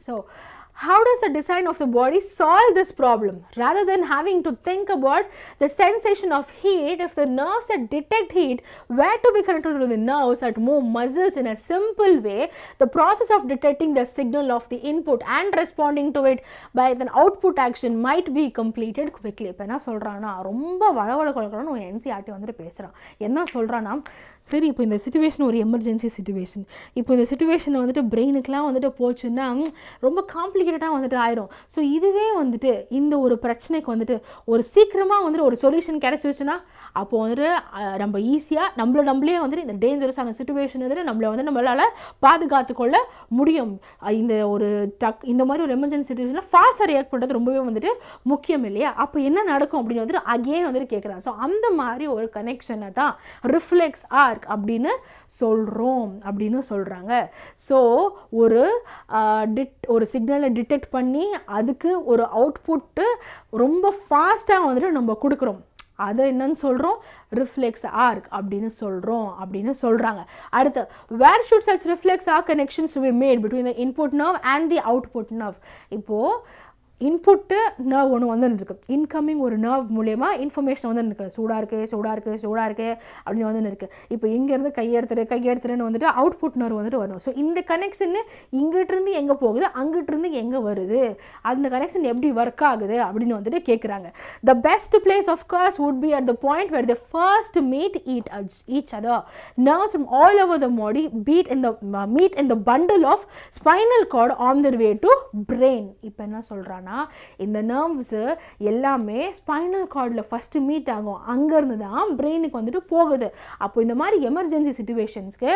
so how does the design of the body solve this problem? Rather than having to think about the sensation of heat, if the nerves that detect heat were to be connected to the nerves that move muscles in a simple way, the process of detecting the signal of the input and responding to it by an output action might be completed quickly. இப்போ என்ன சொல்கிறான்னா, ரொம்ப வளவளன்னு ஒரு NCERT வந்துட்டு பேசுகிறான். என்ன சொல்கிறான்னா, சரி இப்போ இந்த சிச்சுவேஷன் ஒரு எமர்ஜென்சி சிச்சுவேஷன், இப்போ இந்த சிச்சுவேஷனை வந்துட்டு பிரெயினுக்குலாம் வந்துட்டு போச்சுன்னா ரொம்ப காம்ப்ளிகேட் காம்ப்ளிகேட்டடாக வந்துட்டு ஆயிரும். ஸோ இதுவே வந்துட்டு இந்த ஒரு பிரச்சனைக்கு வந்துட்டு ஒரு சீக்கிரமாக வந்துட்டு ஒரு சொல்யூஷன் கிடச்சிருச்சுன்னா அப்போது வந்துட்டு நம்ம ஈஸியாக நம்மளே வந்துட்டு இந்த டேஞ்சரஸான சுச்சுவேஷன் வந்துட்டு நம்மளால் பாதுகாத்து கொள்ள முடியும். இந்த ஒரு இந்த மாதிரி ஒரு எமர்ஜென்சி சுச்சுவேஷனில் ஃபாஸ்ட்டாக ரியாக்ட் பண்ணுறது ரொம்பவே வந்துட்டு முக்கியம் இல்லையா? அப்போ என்ன நடக்கும் அப்படின்னு வந்துட்டு அகெயின் வந்துட்டு கேட்குறாங்க. ஸோ அந்த மாதிரி ஒரு கனெக்ஷனை தான் ரிஃப்ளெக்ஸ் ஆர்க் அப்படின்னு சொல்கிறாங்க. ஸோ ஒரு சிக்னலை டிடெக்ட் பண்ணி அதுக்கு ஒரு அவுட்புட்டு ரொம்ப ஃபாஸ்ட்டாக வந்துட்டு நம்ம கொடுக்குறோம். அதை என்னன்னு சொல்கிறோம்? ரிஃப்ளெக்ஸ் ஆர்க் அப்படின்னு சொல்கிறாங்க. அடுத்து, where should such reflex arc connections be made between the input nerve and the output nerve. இப்போது இன்புட்டு நர்வ் ஒன்று வந்துருக்கு, இன்கமிங் ஒரு நர்வ் மூலயமா இன்ஃபர்மேஷன் வந்துருக்கு, சூடாக இருக்குது அப்படின்னு வந்துருக்கு. இப்போ இங்கேருந்து கையெடுத்துறேன்னு வந்துட்டு அவுட்புட் நர்வ் வந்துட்டு வரும். ஸோ இந்த கனெக்ஷன் இங்கிட்டிருந்து எங்கே போகுது, அங்கிட்டிருந்து எங்கே வருது, அந்த கனெக்ஷன் எப்படி ஒர்க் ஆகுது அப்படின்னு வந்துட்டு கேட்குறாங்க. The best place of course would be at the point where the first meet each other. Nerves from all over the body meet in the bundle of spinal cord on their way to brain. இப்போ என்ன சொல்கிறாங்க, இந்த nerves எல்லாமே spinal கார்டில் first meet ஆகும், அங்கேருந்து தான் பிரெயினுக்கு வந்துட்டு போகுது. அப்போ இந்த மாதிரி எமர்ஜென்சி சிச்சுவேஷன்ஸ்க்கு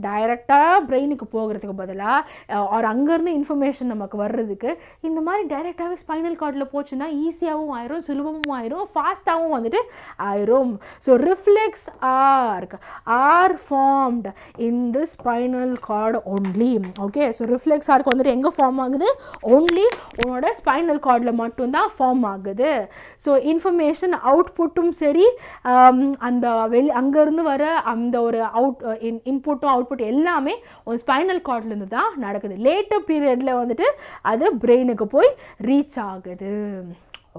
டைரெக்டாக பிரெயினுக்கு போகிறதுக்கு பதிலாக அங்கேருந்து இன்ஃபர்மேஷன் நமக்கு வர்றதுக்கு இந்த மாதிரி டைரெக்டாகவே ஸ்பைனல் கார்டில் போச்சுன்னா ஈஸியாகவும் ஆயிரும், சுலபமும் ஆயிரும், ஃபாஸ்ட்டாகவும் வந்துட்டு ஆயிரும். So reflex arc are formed in the spinal cord only. Okay, so reflex arc வந்துட்டு எங்கே ஃபார்ம் ஆகுது? ஒன்லி உன்னோட ஸ்பைனல் கார்டில் மட்டும்தான் ஃபார்ம் ஆகுது. ஸோ இன்ஃபர்மேஷன் அவுட்புட்டும் சரி, அந்த அங்கேருந்து வர அந்த ஒரு இன்புட்டும் அவுட்புட் எல்லாமே ஒரு ஸ்பைனல் கார்ட்லேருந்து தான் நடக்குது. லேட்டர் பீரியடில் வந்துட்டு அது பிரெயினுக்கு போய் ரீச் ஆகுது.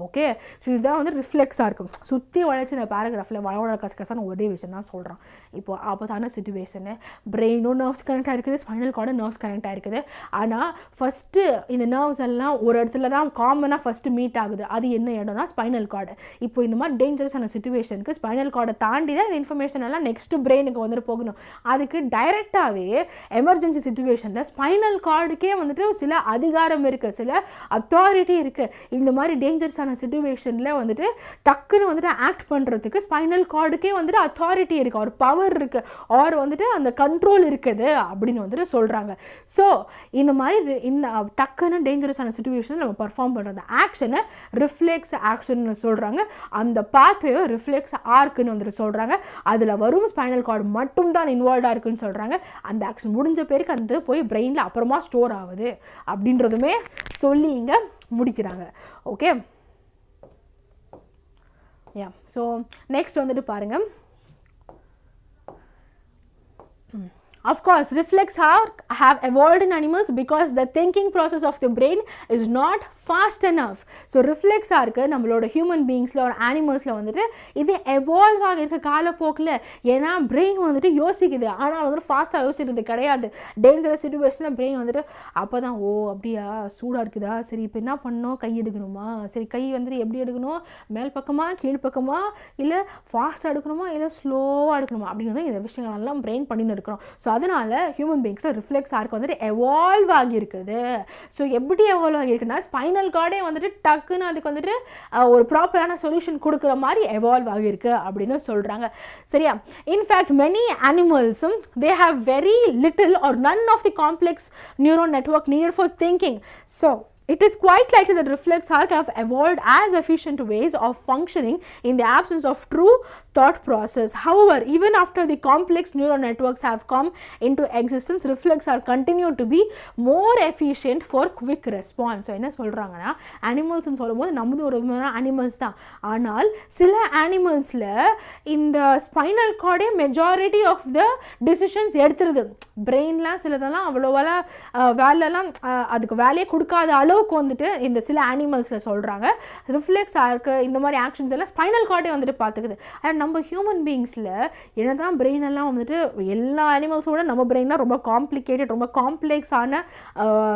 ஓகே, ஸோ இதுதான் வந்து ரிஃப்ளெக்ஸாக இருக்கும். சுற்றி வளைச்சி இந்த பேராகிராஃபில் வளவள கசகசான ஒரே விஷயம் தான் சொல்கிறான். இப்போ ஆபத்தான சிச்சுவேஷனு, பிரெயினும் நர்வ்ஸ் கனெக்டாக இருக்குது, ஸ்பைனல் கார்டும் நர்வ்ஸ் கனெக்டாக இருக்குது. ஆனால் ஃபஸ்ட்டு இந்த நர்வ்ஸ் எல்லாம் ஒரு இடத்துல தான் காமனாக ஃபஸ்ட்டு மீட் ஆகுது. அது என்ன இடம்னா ஸ்பைனல் கார்டு. இப்போ இந்த மாதிரி டேஞ்சரஸான சிச்சுவேஷனுக்கு ஸ்பைனல் கார்டை தாண்டி தான் இந்த இன்ஃபர்மேஷன் எல்லாம் நெக்ஸ்ட்டு பிரெயினுக்கு வந்துட்டு போகணும். அதுக்கு டைரெக்டாகவே எமர்ஜென்சி சிச்சுவேஷனில் ஸ்பைனல் கார்டுக்கே வந்துட்டு சில அதிகாரம் இருக்குது, சில அத்தாரிட்டி இருக்குது. இந்த மாதிரி டேஞ்சரஸ் சிச்சுவேஷனில் வந்துட்டு டக்குன்னு வந்துட்டு ஆக்ட் பண்ணுறதுக்கு ஸ்பைனல் கார்டுக்கே வந்துட்டு அத்தாரிட்டி இருக்குது, ஒரு பவர் இருக்குது, ஆர் வந்துட்டு அந்த கண்ட்ரோல் இருக்குது அப்படின்னு வந்துட்டு சொல்கிறாங்க. ஸோ இந்த மாதிரி இந்த டக்குன்னு டேஞ்சரஸான சிச்சுவேஷனில் நம்ம பர்ஃபார்ம் பண்ணுற ஆக்ஷனை ரிஃப்ளெக்ஸ் ஆக்ஷன் சொல்கிறாங்க. அந்த பாத்வேவை ரிஃப்ளெக்ஸ் ஆர்க்குன்னு வந்துட்டு சொல்கிறாங்க. அதில் வரும் ஸ்பைனல் கார்டு மட்டும் தான் இன்வால்வ்டாக இருக்குன்னு சொல்கிறாங்க. அந்த ஆக்ஷன் முடிஞ்ச பேருக்கு அந்த போய் பிரெயினில் அப்புறமா ஸ்டோர் ஆகுது அப்படின்றதுமே சொல்லி இங்கே முடிக்கிறாங்க. ஓகே, ஸோ நெக்ஸ்ட் வந்துட்டு பாருங்கள். Of course, reflex arc have evolved in animals because the thinking process of the brain is not fast enough. So reflex arc நம்மளோட ஹியூமன் பீயிங்ஸில் ஒரு அனிமல்ஸில் வந்துட்டு இது எவால்வ் ஆகியிருக்க காலப்போக்கில். ஏன்னா பிரெயின் வந்துட்டு யோசிக்குது, ஆனால் வந்துட்டு ஃபாஸ்ட்டாக யோசிக்கிறது கிடையாது. டேஞ்சரஸ் சிச்சுவேஷனில் பிரெயின் வந்துட்டு அப்போ தான் அப்படியா சூடாக இருக்குதா, சரி இப்போ என்ன பண்ணணும், கை எடுக்கணுமா, சரி கை வந்துட்டு எப்படி எடுக்கணும், மேல் பக்கமாக கீழ் பக்கமாக, இல்லை ஃபாஸ்ட்டாக எடுக்கணுமா இல்லை ஸ்லோவாக எடுக்கணுமா அப்படிங்கிறது இந்த விஷயங்களெல்லாம் பிரெயின் பண்ணின்னு இருக்கிறோம். ஸோ அதனால் ஹியூமன் பீயிங்ஸில் ரிஃப்ளெக்ஸ் ஆர்க் வந்துட்டு எவால்வ் ஆகியிருக்குது. ஸோ எப்படி எவால்வ் ஆகியிருக்குன்னா ஸ்பைனல் கார்டே வந்துட்டு டக்குன்னு அதுக்கு வந்துட்டு ஒரு ப்ராப்பரான சொல்யூஷன் கொடுக்குற மாதிரி எவால்வ் ஆகியிருக்கு அப்படின்னு சொல்கிறாங்க. சரியா? இன்ஃபேக்ட் மெனி அனிமல்ஸும் they have very little or none of the complex neuron network needed for thinking. So it is quite likely that reflex arc have evolved as efficient ways of functioning in the absence of true thought process. However, even after the complex neural networks have come into existence, reflex arc continue to be more efficient for quick response. So என்ன சொல்றாங்கன்னா animals னு சொல்லும்போது நம்மது ஒரு animals தான். ஆனால் சில animalsல இந்த spinal cord majority of the decisions எடுத்துருது. பிரெயின்லாம் சிலதெல்லாம் அவ்வளோவெல்லாம் வேலைலாம் அதுக்கு வேலையே கொடுக்காத அளவுக்கு வந்துட்டு இந்த சில அனிமல்ஸில் சொல்கிறாங்க. ரிஃப்ளெக்ஸ் ஆர்க்கு இந்த மாதிரி ஆக்ஷன்ஸ் எல்லாம் ஸ்பைனல் கார்டே வந்துட்டு பார்த்துக்குது. அண்ட் நம்ம ஹியூமன் பீயிங்ஸில் என்ன தான் பிரெயின் எல்லாம் வந்துட்டு எல்லா அனிமல்ஸோட நம்ம பிரெயின் தான் ரொம்ப காம்ப்ளிகேட்டட், ரொம்ப காம்ப்ளெக்ஸான,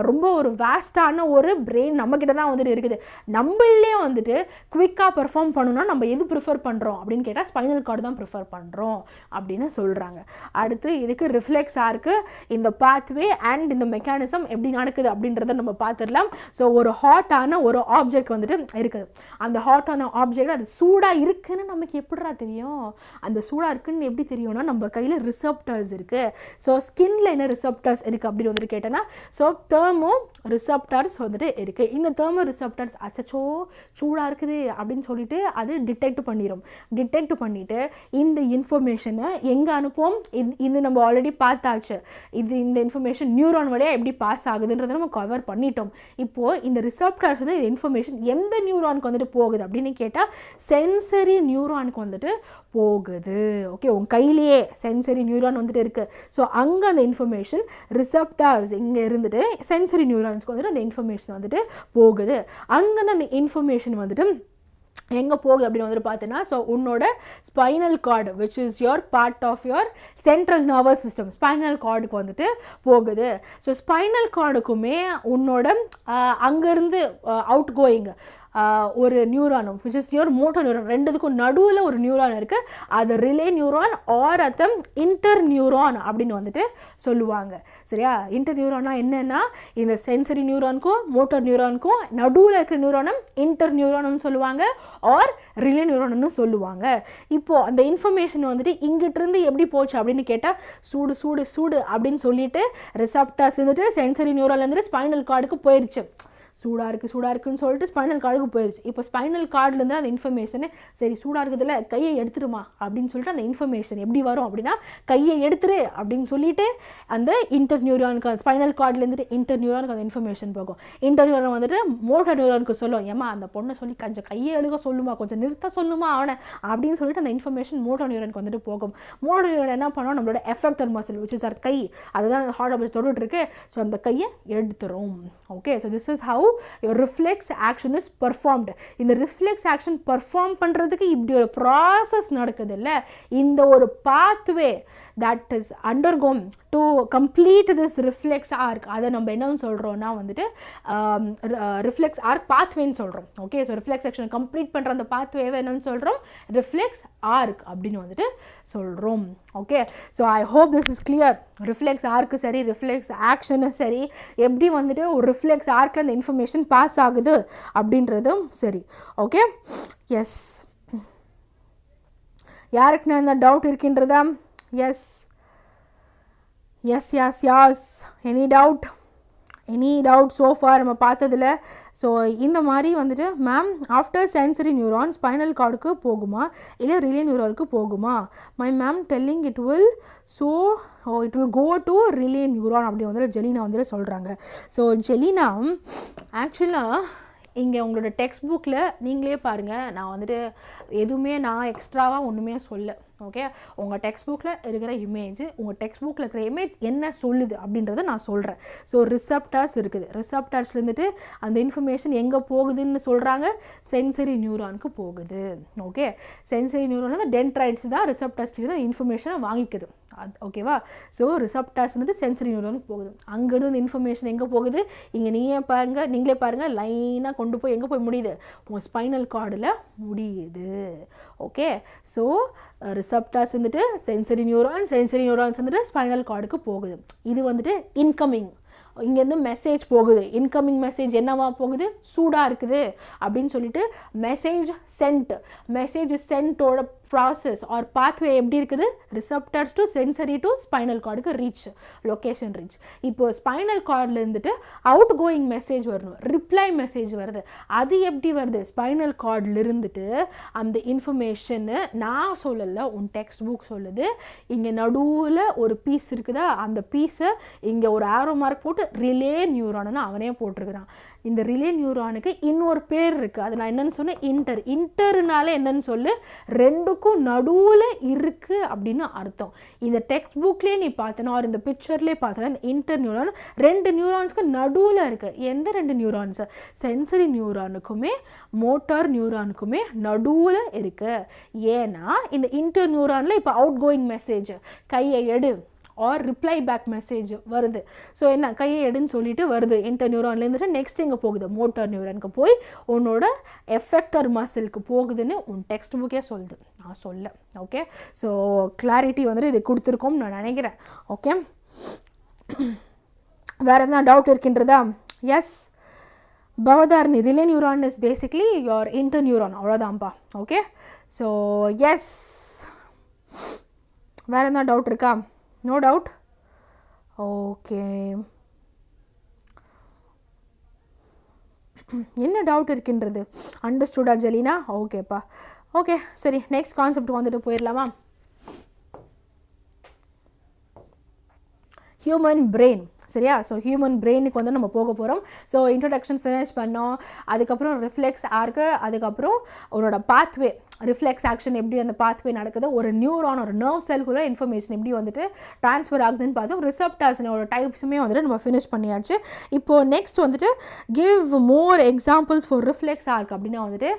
ரொம்ப ஒரு வேஸ்டான ஒரு பிரெயின் நம்மக்கிட்ட தான் வந்துட்டு இருக்குது. நம்மளே வந்துட்டு குவிக்காக பெர்ஃபார்ம் பண்ணணும்னா நம்ம எது ப்ரிஃபர் பண்ணுறோம் அப்படின்னு கேட்டால் ஸ்பைனல் கார்டு தான் ப்ரிஃபர் பண்ணுறோம் அப்படின்னு சொல்கிறாங்க. அடுத்து இதுக்கு ரிஃப்ளெக்ஸ் ஆர்க்கு இந்த பாத்வே அண்ட் இந்த மெக்கானிசம் எப்படி நடக்குது அப்படின்றத நம்ம பார்த்துடலாம். ஸோ ஒரு ஹாட்டான ஒரு ஆப்ஜெக்ட் வந்துட்டு இருக்குது. அந்த ஹாட்டான ஆப்ஜெக்ட் அது சூடாக இருக்குன்னு நமக்கு எப்படிடா தெரியும்? அந்த சூடாக இருக்குன்னு எப்படி தெரியும்னா நம்ம கையில் ரிசப்டர்ஸ் இருக்குது. ஸோ ஸ்கின்ல என்ன ரிசப்டர்ஸ் இருக்குது அப்படின்னு வந்துட்டு கேட்டேன்னா, ஸோ தெர்மோ ரிசப்டர்ஸ் வந்துட்டு இருக்குது. இந்த தெர்மோ ரிசப்டர்ஸ் அச்சச்சோ சூடாக இருக்குது அப்படின்னு சொல்லிட்டு அது டிடெக்ட் பண்ணிடும். டிடெக்ட் பண்ணிவிட்டு இந்த இன்ஃபர்மேஷனை எங்கே அனுப்புவோம்? இது நம்ம ஆல்ரெடி பார்த்தாச்சு. இந்த இன்ஃபர்மேஷன் நியூரான் வழியாக எப்படி பாஸ் ஆகுதுன்றதை நம்ம கவர் பண்ணிட்டோம். இப்போது இந்த ரிசப்டர்ஸ் வந்து இந்த இன்ஃபர்மேஷன் எந்த நியூரானுக்கு வந்துட்டு போகுது அப்படின்னு கேட்டால் சென்சரி நியூரானுக்கு வந்துட்டு போகுது. ஓகே, உங்கள் கையிலேயே சென்சரி நியூரான் வந்துட்டு இருக்குது. ஸோ அங்கே அந்த இன்ஃபர்மேஷன் ரிசப்டார்ஸ் இங்கே இருந்துட்டு சென்சரி நியூரான்ஸ்க்கு வந்துட்டு அந்த இன்ஃபர்மேஷன் வந்துட்டு போகுது. அங்கேருந்து அந்த இன்ஃபர்மேஷன் வந்துட்டு எங்கே போகுது அப்படின்னு வந்துட்டு பார்த்தீங்கன்னா, ஸோ உன்னோட spinal cord which is your part of your central nervous system, spinal கார்டுக்கு வந்துட்டு போகுது. ஸோ ஸ்பைனல் கார்டுக்குமே உன்னோட அங்கேருந்து அவுட் கோயிங் ஒரு நியூரானும் which is your motor neuron, ரெண்டுத்துக்கும் நடுவில் ஒரு நியூரான் இருக்குது. அது ரிலே நியூரான் ஆர் அத்தம் இன்டர் நியூரான் அப்படின்னு வந்துட்டு சொல்லுவாங்க. சரியா? இன்டர் நியூரானா என்னென்னா இந்த சென்சரி நியூரானுக்கும் மோட்டர் நியூரானுக்கும் நடுவில் இருக்கிற நியூரானும் இன்டர் நியூரான்னு சொல்லுவாங்க ஆர் ரிலே நியூரான்னு சொல்லுவாங்க. இப்போது அந்த இன்ஃபர்மேஷன் வந்துட்டு இங்கிட்டிருந்து எப்படி போச்சு அப்படின்னு கேட்டால் சூடு சூடு சூடு அப்படின்னு சொல்லிட்டு ரிசப்டர்ஸ் வந்துட்டு சென்சரி நியூரான்லேருந்து ஸ்பைனல் கார்டுக்கு போயிடுச்சு. சூடாக இருக்குன்னு சொல்லிட்டு ஸ்பைனல் கார்டுக்கு போயிடுச்சு. இப்போ ஸ்பைனல் கார்டுலேருந்து அந்த இன்ஃபர்மேஷனை சரி சூடாக இருக்குதுல்ல கையை எடுத்துருமா அப்படின்னு சொல்லிட்டு அந்த இன்ஃபர்மேஷன் எப்படி வரும் அப்படின்னா கையை எடுத்துரு அப்படின்னு சொல்லிட்டு அந்த இன்டர் நியூரானுக்கு ஸ்பைனல் கார்டுலேருந்துட்டு இன்டர் நியூரானுக்கு அந்த இன்ஃபர்மேஷன் போகும். இன்டர் நியூரான் வந்துட்டு மோட்டர் நியூரானுக்கு சொல்லும், ஏமா அந்த பொண்ணை சொல்லி கொஞ்சம் கையை எழுக சொல்லுமா, கொஞ்சம் நிறுத்த சொல்லுமா அவனை அப்படின்னு சொல்லிட்டு அந்த இன்ஃபர்மேஷன் மோட்டர் நியூரானுக்கு வந்துட்டு போகும். மோட்டர் நியூரான் என்ன பண்ணோம், நம்மளோட எஃபெக்டர் மசில் விச் இஸ் ஆர் கை, அதுதான் ஹார்ட் அப்படி தொட்டுட்டு இருக்கு. ஸோ அந்த கையை எடுத்துரும். Okay, so this is how your reflex action is performed. இந்த reflex action perform பண்றதுக்கு இப்படி ஒரு process நடக்குது இல்ல, இந்த ஒரு pathway that is undergone to complete this reflex arc, அதை நம்ம என்னன்னு சொல்கிறோன்னா வந்துட்டு reflex arc pathwayன்னு சொல்கிறோம். Okay, so reflex action complete பண்ணுற அந்த pathway என்னன்னு சொல்கிறோம், reflex arc அப்படின்னு வந்துட்டு சொல்கிறோம். Okay, so I hope this is clear. reflex arc சரி, reflex action சரி, எப்படி வந்துட்டு ஒரு reflex arcல அந்த இன்ஃபர்மேஷன் பாஸ் ஆகுது அப்படின்றதும் சரி. ஓகே, எஸ், யாருக்கு நான் இந்த டவுட் இருக்கின்றதா? Yes yes yes yes, any doubt so for நம்ம பார்த்ததில்? ஸோ இந்த மாதிரி வந்துட்டு ma'am after sensory neuron spinal கார்டுக்கு போகுமா இல்லை ரிலே நியூரானுக்கு போகுமா? My ma'am telling it will go to relay neuron அப்படி வந்துட்டு ஜெலினா வந்துட்டு சொல்கிறாங்க. ஸோ ஜெலினா ஆக்சுவலாக இங்கே உங்களோட டெக்ஸ்ட் புக்கில் நீங்களே பாருங்கள், நான் வந்துட்டு எதுவுமே நான் எக்ஸ்ட்ராவாக ஒன்றுமே சொல்ல. ஓகே, உங்கள் டெக்ஸ்ட் புக்கில் இருக்கிற இமேஜ், உங்கள் டெக்ஸ்ட் புக்கில் இருக்கிற இமேஜ் என்ன சொல்லுது அப்படின்றத நான் சொல்கிறேன். ஸோ ரிசப்டார்ஸ் இருக்குது, ரிசப்டார்ஸ்லேருந்துட்டு அந்த இன்ஃபர்மேஷன் எங்கே போகுதுன்னு சொல்கிறாங்க, சென்சரி நியூரானுக்கு போகுது. ஓகே, சென்சரி நியூரான் வந்து டென்ட்ரைட்ஸ் தான் ரிசப்டார்ஸ்க்கு தான் இன்ஃபர்மேஷனை வாங்கிக்குது. ஓகேவா? ஸோ ரிசப்டார்ஸ் வந்துட்டு சென்சரி நியூரானுக்கு போகுது. அங்கேருந்து இந்த இன்ஃபர்மேஷன் எங்கே போகுது, இங்கே நீங்களே பாருங்கள் லைனாக கொண்டு போய் எங்கே போய் முடியுது, உங்கள் ஸ்பைனல் கார்டில் முடியுது. ஓகே, ஸோ ரிசப்டார்ஸ் வந்துட்டு சென்சரி நியூரான்ஸ் வந்துட்டு ஸ்பைனல் கார்டுக்கு போகுது. இது வந்துட்டு இன்கமிங், இங்கேருந்து மெசேஜ் போகுது. இன்கமிங் மெசேஜ் என்னவா போகுது, சூடாக இருக்குது அப்படின்னு சொல்லிட்டு மெசேஜ் சென்ட்டோட ப்ராசஸ் ஆர் பாத்வே எப்படி இருக்குது, receptors to sensory to spinal கார்டுக்கு லொக்கேஷன் ரீச். இப்போ ஸ்பைனல் கார்டில் இருந்துட்டு அவுட் கோயிங் மெசேஜ் வரணும், ரிப்ளை மெசேஜ் வருது. அது எப்படி வருது, ஸ்பைனல் கார்டில் இருந்துட்டு அந்த இன்ஃபர்மேஷனு நான் சொல்லலை, உன் டெக்ஸ்ட் புக் சொல்லுது. இங்கே நடுவில் ஒரு பீஸ் இருக்குதா, அந்த பீஸை இங்கே ஒரு ஆரோ மார்க் போட்டு ரிலே நியூரான்னு அவனே போட்டிருக்கிறான். இந்த ரிலே நியூரானுக்கு இன்னொரு பேர் இருக்குது, அது நான் என்னன்னு சொன்னேன், இன்டர்னால என்னன்னு சொல்லு, ரெண்டுக்கும் நடுவில் இருக்குது அப்படின்னு அர்த்தம். இந்த டெக்ஸ்ட் புக்லேயே நீ பார்த்தனா ஒரு இந்த பிக்சர்லேயே பார்த்தனா இந்த இன்டர் நியூரான் ரெண்டு நியூரான்ஸ்க்கு நடுவில் இருக்குது. எந்த ரெண்டு நியூரான்ஸ், சென்சரி நியூரானுக்குமே மோட்டார் நியூரானுக்குமே நடுவில் இருக்குது. ஏன்னா இந்த இன்டர் நியூரானில் இப்போ அவுட் கோயிங் மெசேஜ் கையை எடு ஆர் ரிப்ளை பேக் மெசேஜ் வருது. ஸோ என்ன கையை எடுன்னு சொல்லிட்டு வருது இன்டர் நியூரான்லேருந்துட்டு நெக்ஸ்ட் எங்கே போகுது, மோட்டார் நியூரானுக்கு போய் உன்னோட எஃபெக்டர் மசிலுக்கு போகுதுன்னு உன் டெக்ஸ்ட் புக்கே சொல்லுது, நான் சொல்ல. ஓகே, ஸோ கிளாரிட்டி வந்துட்டு இது கொடுத்துருக்கோம் நான் நினைக்கிறேன். ஓகே, வேறு எதனா டவுட் இருக்கின்றதா? Yes, Bhavatharani relay neuron is basically your interneuron, அவ்வளோதான்ப்பா. ஓகே, ஸோ எஸ், வேறு என்ன டவுட் இருக்கா? No doubt. ஓகே, என்ன டவுட் இருக்கின்றது? அண்டர்ஸ்டுடா ஜெலினா? ஓகேப்பா. ஓகே, சரி, நெக்ஸ்ட் கான்செப்ட் வந்துட்டு போயிடலாமா? Human brain. சரியா? ஸோ ஹியூமன் பிரெயினுக்கு வந்து நம்ம போக போகிறோம். ஸோ இன்ட்ரடக்ஷன் ஃபினிஷ் பண்ணோம், அதுக்கப்புறம் ரிஃப்ளெக்ஸ் ஆர்க்கு, அதுக்கப்புறம் உன்னோட பாத்வே ரிஃப்ளெக்ஸ் ஆக்ஷன் எப்படி அந்த பாத்வே நடக்குது, ஒரு நியூரான் ஒரு நர்வ் செல்குள்ள இன்ஃபர்மேஷன் எப்படி வந்துட்டு ட்ரான்ஸ்ஃபர் ஆகுதுன்னு பார்த்தோம். ரிசப்டார்ஸோட டைப்ஸுமே வந்துட்டு நம்ம ஃபினிஷ் பண்ணியாச்சு. இப்போது நெக்ஸ்ட் வந்துட்டு give more examples for reflex arc அப்படின்னா வந்துட்டு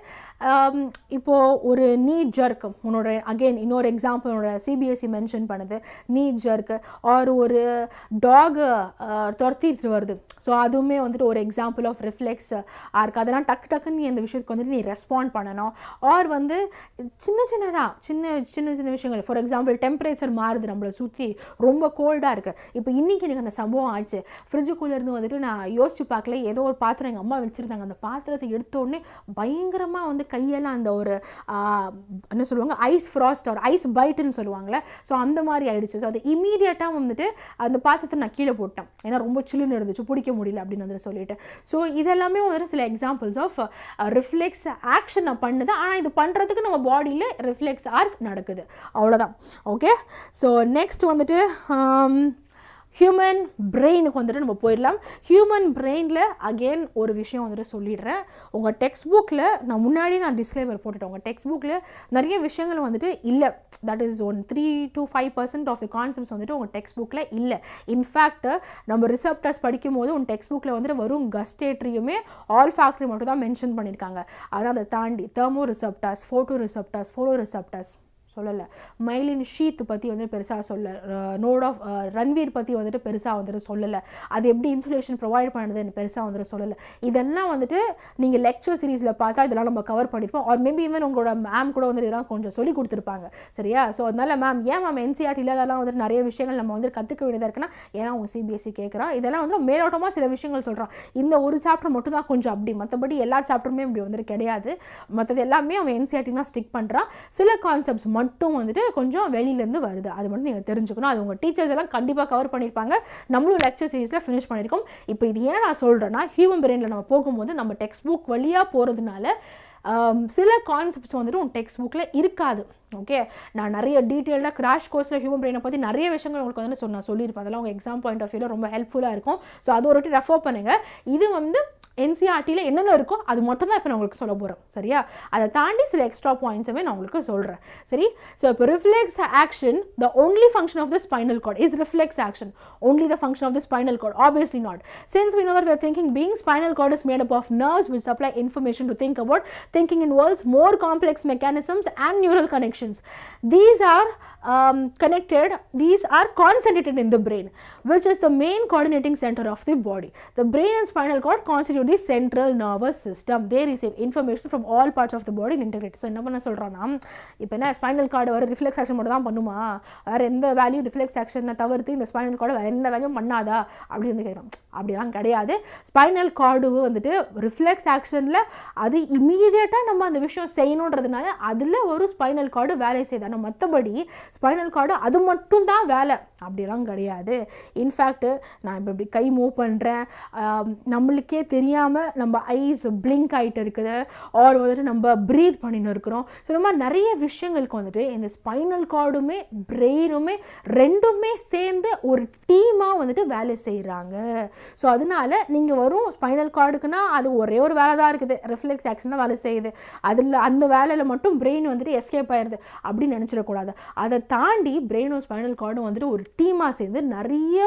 இப்போது ஒரு நீட் ஜர்க், உன்னோட அகெயின் இன்னொரு எக்ஸாம்பிள் உன்னோட சிபிஎஸ்சி மென்ஷன் பண்ணுது, நீட் ஜர்க்கு ஆர் ஒரு டாக் துரத்திட்டு வருது. ஸோ அதுவுமே வந்துட்டு ஒரு எக்ஸாம்பிள் ஆஃப் ரிஃப்ளெக்ஸ் ஆர்க். அதெல்லாம் டக்குன்னு நீ அந்த விஷயத்துக்கு வந்துட்டு நீ ரெஸ்பாண்ட் பண்ணணும். ஆர் வந்து சின்ன சின்ன விஷயங்கள், ஃபார் எக்ஸாம்பிள் டெம்பரேச்சர் மாறுது, நம்மளை சுற்றி ரொம்ப கோல்டாக இருக்குது. இப்போ இன்றைக்கி எனக்கு அந்த சம்பவம் ஆச்சு. ஃப்ரிட்ஜுக்குள்ளேருந்து வந்துட்டு நான் யோசிச்சு பார்க்கல, ஏதோ ஒரு பாத்திரம் எங்கள் அம்மா வச்சுருந்தாங்க, அந்த பாத்திரத்தை எடுத்தோடனே பயங்கரமாக வந்து கையெல்லாம் அந்த ஒரு என்ன சொல்லுவாங்க, ஐஸ் ஃப்ராஸ்ட் ஒரு ஐஸ் பைட்டுன்னு சொல்லுவாங்களே, ஸோ அந்த மாதிரி ஆகிடுச்சு. ஸோ அது இமீடியட்டாக வந்துட்டு அந்த பாத்திரத்தை நான் கீழே போட்டேன், ஏன்னா ரொம்ப சில்லுன்னு இருந்துச்சு, பிடிக்க முடியல அப்படின்னு வந்து சொல்லிட்டு. ஸோ இதெல்லாமே வந்துட்டு சில எக்ஸாம்பிள்ஸ் ஆஃப் ரிஃப்ளெக்ஸ் ஆக்ஷன் நான் பண்ணுது. ஆனால் இது பண்ணுறதுக்கு நம்ம பாடியில் ரிஃப்ளெக்ஸ் ஆர்க் நடக்குது, அவ்வளோதான். ஓகே, ஸோ நெக்ஸ்ட் வந்துட்டு ஹியூமன் பிரெயினுக்கு வந்துட்டு நம்ம போயிடலாம். ஹியூமன் பிரெயினில் அகெயின் ஒரு விஷயம் வந்துட்டு சொல்லிடுறேன். உங்கள் டெக்ஸ்ட் புக்கில் நான் டிஸ்க்ளைமர் போட்டுட்டேன், உங்கள் டெக்ஸ்ட் புக்கில் நிறைய விஷயங்கள் வந்துட்டு இல்லை. That is 3 to 5% of the concepts வந்துட்டு உங்கள் டெக்ஸ்ட் புக்கில் இல்லை. இன்ஃபேக்ட் நம்ம ரிசப்டர்ஸ் படிக்கும் போது உங்கள் டெக்ஸ்ட் புக்கில் வந்துட்டு வரும் கஸ்டேட்ரியுமே ஆல் ஃபேக்ட்ரி மட்டும் தான் மென்ஷன் பண்ணியிருக்காங்க. ஆனால் அதை தாண்டி தெர்மோ ரிசப்டர்ஸ், ஃபோட்டோ ரிசப்டர்ஸ் சொல்லலை, மைலின் ஷீத் பற்றி வந்து பெருசாக நோட் ஆஃப் ரன்வீர் பற்றி வந்துட்டு பெருசாக வந்துட்டு சொல்லலை, அது எப்படி இன்சுலேஷன் ப்ரொவைட் பண்ணுறதுன்னு பெருசாக வந்துட்டு சொல்லலை. இதெல்லாம் வந்துட்டு நீங்கள் லெக்சர் சீரீஸில் பார்த்தா இதெல்லாம் நம்ம கவர் பண்ணியிருப்போம். ஆர் மேபி ஈவன் உங்களோட மேம் கூட வந்து இதெல்லாம் கொஞ்சம் சொல்லி கொடுத்துருப்பாங்க. சரியா? ஸோ அதனால் மேம் என்சிஆர்டி இல்லாதெல்லாம் வந்துட்டு நிறைய விஷயங்கள் நம்ம வந்து கற்றுக்க வேண்டியதாக இருக்குன்னா, ஏன்னா அவங்க சிபிஎஸ்சி கேட்குறான், இதெல்லாம் வந்து மேலோட்டமாக சில விஷயங்கள் சொல்கிறான். இந்த ஒரு சாப்டர் மட்டும் தான் கொஞ்சம் அப்படி, மற்றபடி எல்லா சாப்டருமே இப்படி வந்துட்டு கிடையாது. மற்றது எல்லாமே அவன் என்சிஆர்டி தான் ஸ்டிக் பண்ணுறான். சில கான்செப்ட்ஸ் மட்டும் வந்துட்டு கொஞ்சம் வெளியிலேருந்து வருது, அது மட்டும் நீங்கள் தெரிஞ்சுக்கணும். அது உங்கள் டீச்சர்ஸ் எல்லாம் கண்டிப்பாக கவர் பண்ணியிருப்பாங்க, நம்மளும் லெக்சர் சீரீஸில் ஃபினிஷ் பண்ணியிருக்கோம். இப்போ இது ஏன் நான் சொல்கிறேன்னா, ஹியூமன் பிரெயினில் நம்ம போகும்போது நம்ம டெக்ஸ்ட் புக் வழியாக போகிறதுனால சில கான்செப்ட்ஸ் வந்துட்டு உங்கள் டெக்ஸ்ட் புக்கில் இருக்காது. ஓகே, நான் நிறைய டீட்டெயில்டாக கிராஷ் கோர்ஸில் ஹியூமன் பிரெயினை பற்றி நிறைய விஷயங்கள் உங்களுக்கு வந்து நான் சொல்லியிருப்பேன். அதெல்லாம் உங்கள் எக்ஸாம் பாயிண்ட் ஆஃப் வியூவில் ரொம்ப ஹெல்ப்ஃபுல்லாக இருக்கும். ஸோ அது ஒரு வாட்டி ரெஃபர் பண்ணுங்கள். இது வந்து என்சிஆர்டியில் என்னென்ன இருக்கோ அது மட்டும் தான் இப்போ நான் உங்களுக்கு சொல்ல போகிறேன். சரியா? அதை தாண்டி சில எக்ஸ்ட்ரா பாயிண்ட்ஸுமே நான் உங்களுக்கு சொல்கிறேன். சரி? ஸோ இப்போ reflex action, the only function of the spinal cord is reflex action. Only the function of the spinal cord? Obviously not. Since we know that we are thinking, being spinal cord is made up of nerves which supply information to think about. Thinking involves more complex mechanisms and neural connections. These are concentrated in the brain, which is the main coordinating center of the body. The brain and spinal cord constitute the central nervous system. They receive information from all parts of the body and integrate. So என்ன பண்ண சொல்றானா, இப்போ என்ன spinal cord வர reflex action மட்டும் தான் பண்ணுமா, வேற எந்த வேல்யூ ரிஃப்ளெக்ஸ் ஆக்ஷனை தவிர்த்து இந்த ஸ்பைனல் கார்டு வேற எந்த வேல்யூ பண்ணாதா அப்படி வந்து கேட்குறோம். அப்படிலாம் கிடையாது. ஸ்பைனல் கார்டு வந்துட்டு ரிஃப்ளெக்ஸ் ஆக்ஷனில் அது இமீடியட்டாக நம்ம அந்த விஷயம் செய்யணுன்றதுனால அதில் ஒரு ஸ்பைனல் கார்டு வேலை செய்யுது. ஆனால் மற்றபடி ஸ்பைனல் கார்டு அது மட்டும் தான் வேலை அப்படிலாம் கிடையாது. இன்ஃபேக்ட் நான் இப்போ இப்படி கை மூவ் பண்ணுறேன், நம்மளுக்கே தெரியாமல் நம்ம ஐஸ் பிளிங்க் ஆகிட்டு இருக்குது, ஆர் வந்துட்டு நம்ம ப்ரீத் பண்ணின்னு இருக்கிறோம். ஸோ இந்த மாதிரி நிறைய விஷயங்களுக்கு வந்துட்டு இந்த ஸ்பைனல் கார்டுமே பிரெயினுமே ரெண்டுமே சேர்ந்து ஒரு டீமாக வந்துட்டு வேலை செய்கிறாங்க. ஸோ அதனால நீங்கள் வரும் ஸ்பைனல் கார்டுக்குன்னா அது ஒரே ஒரு வேலை தான் இருக்குது, ரிஃப்ளெக்ஸ் ஆக்ஷன் தான் வேலை செய்யுது, அதில் அந்த வேலையில் மட்டும் பிரெயின் வந்துட்டு எஸ்கேப் ஆயிடுது அப்படின்னு நினச்சிடக்கூடாது. அதை தாண்டி பிரெயினும் ஸ்பைனல் கார்டும் வந்துட்டு ஒரு டீமாக சேர்ந்து நிறைய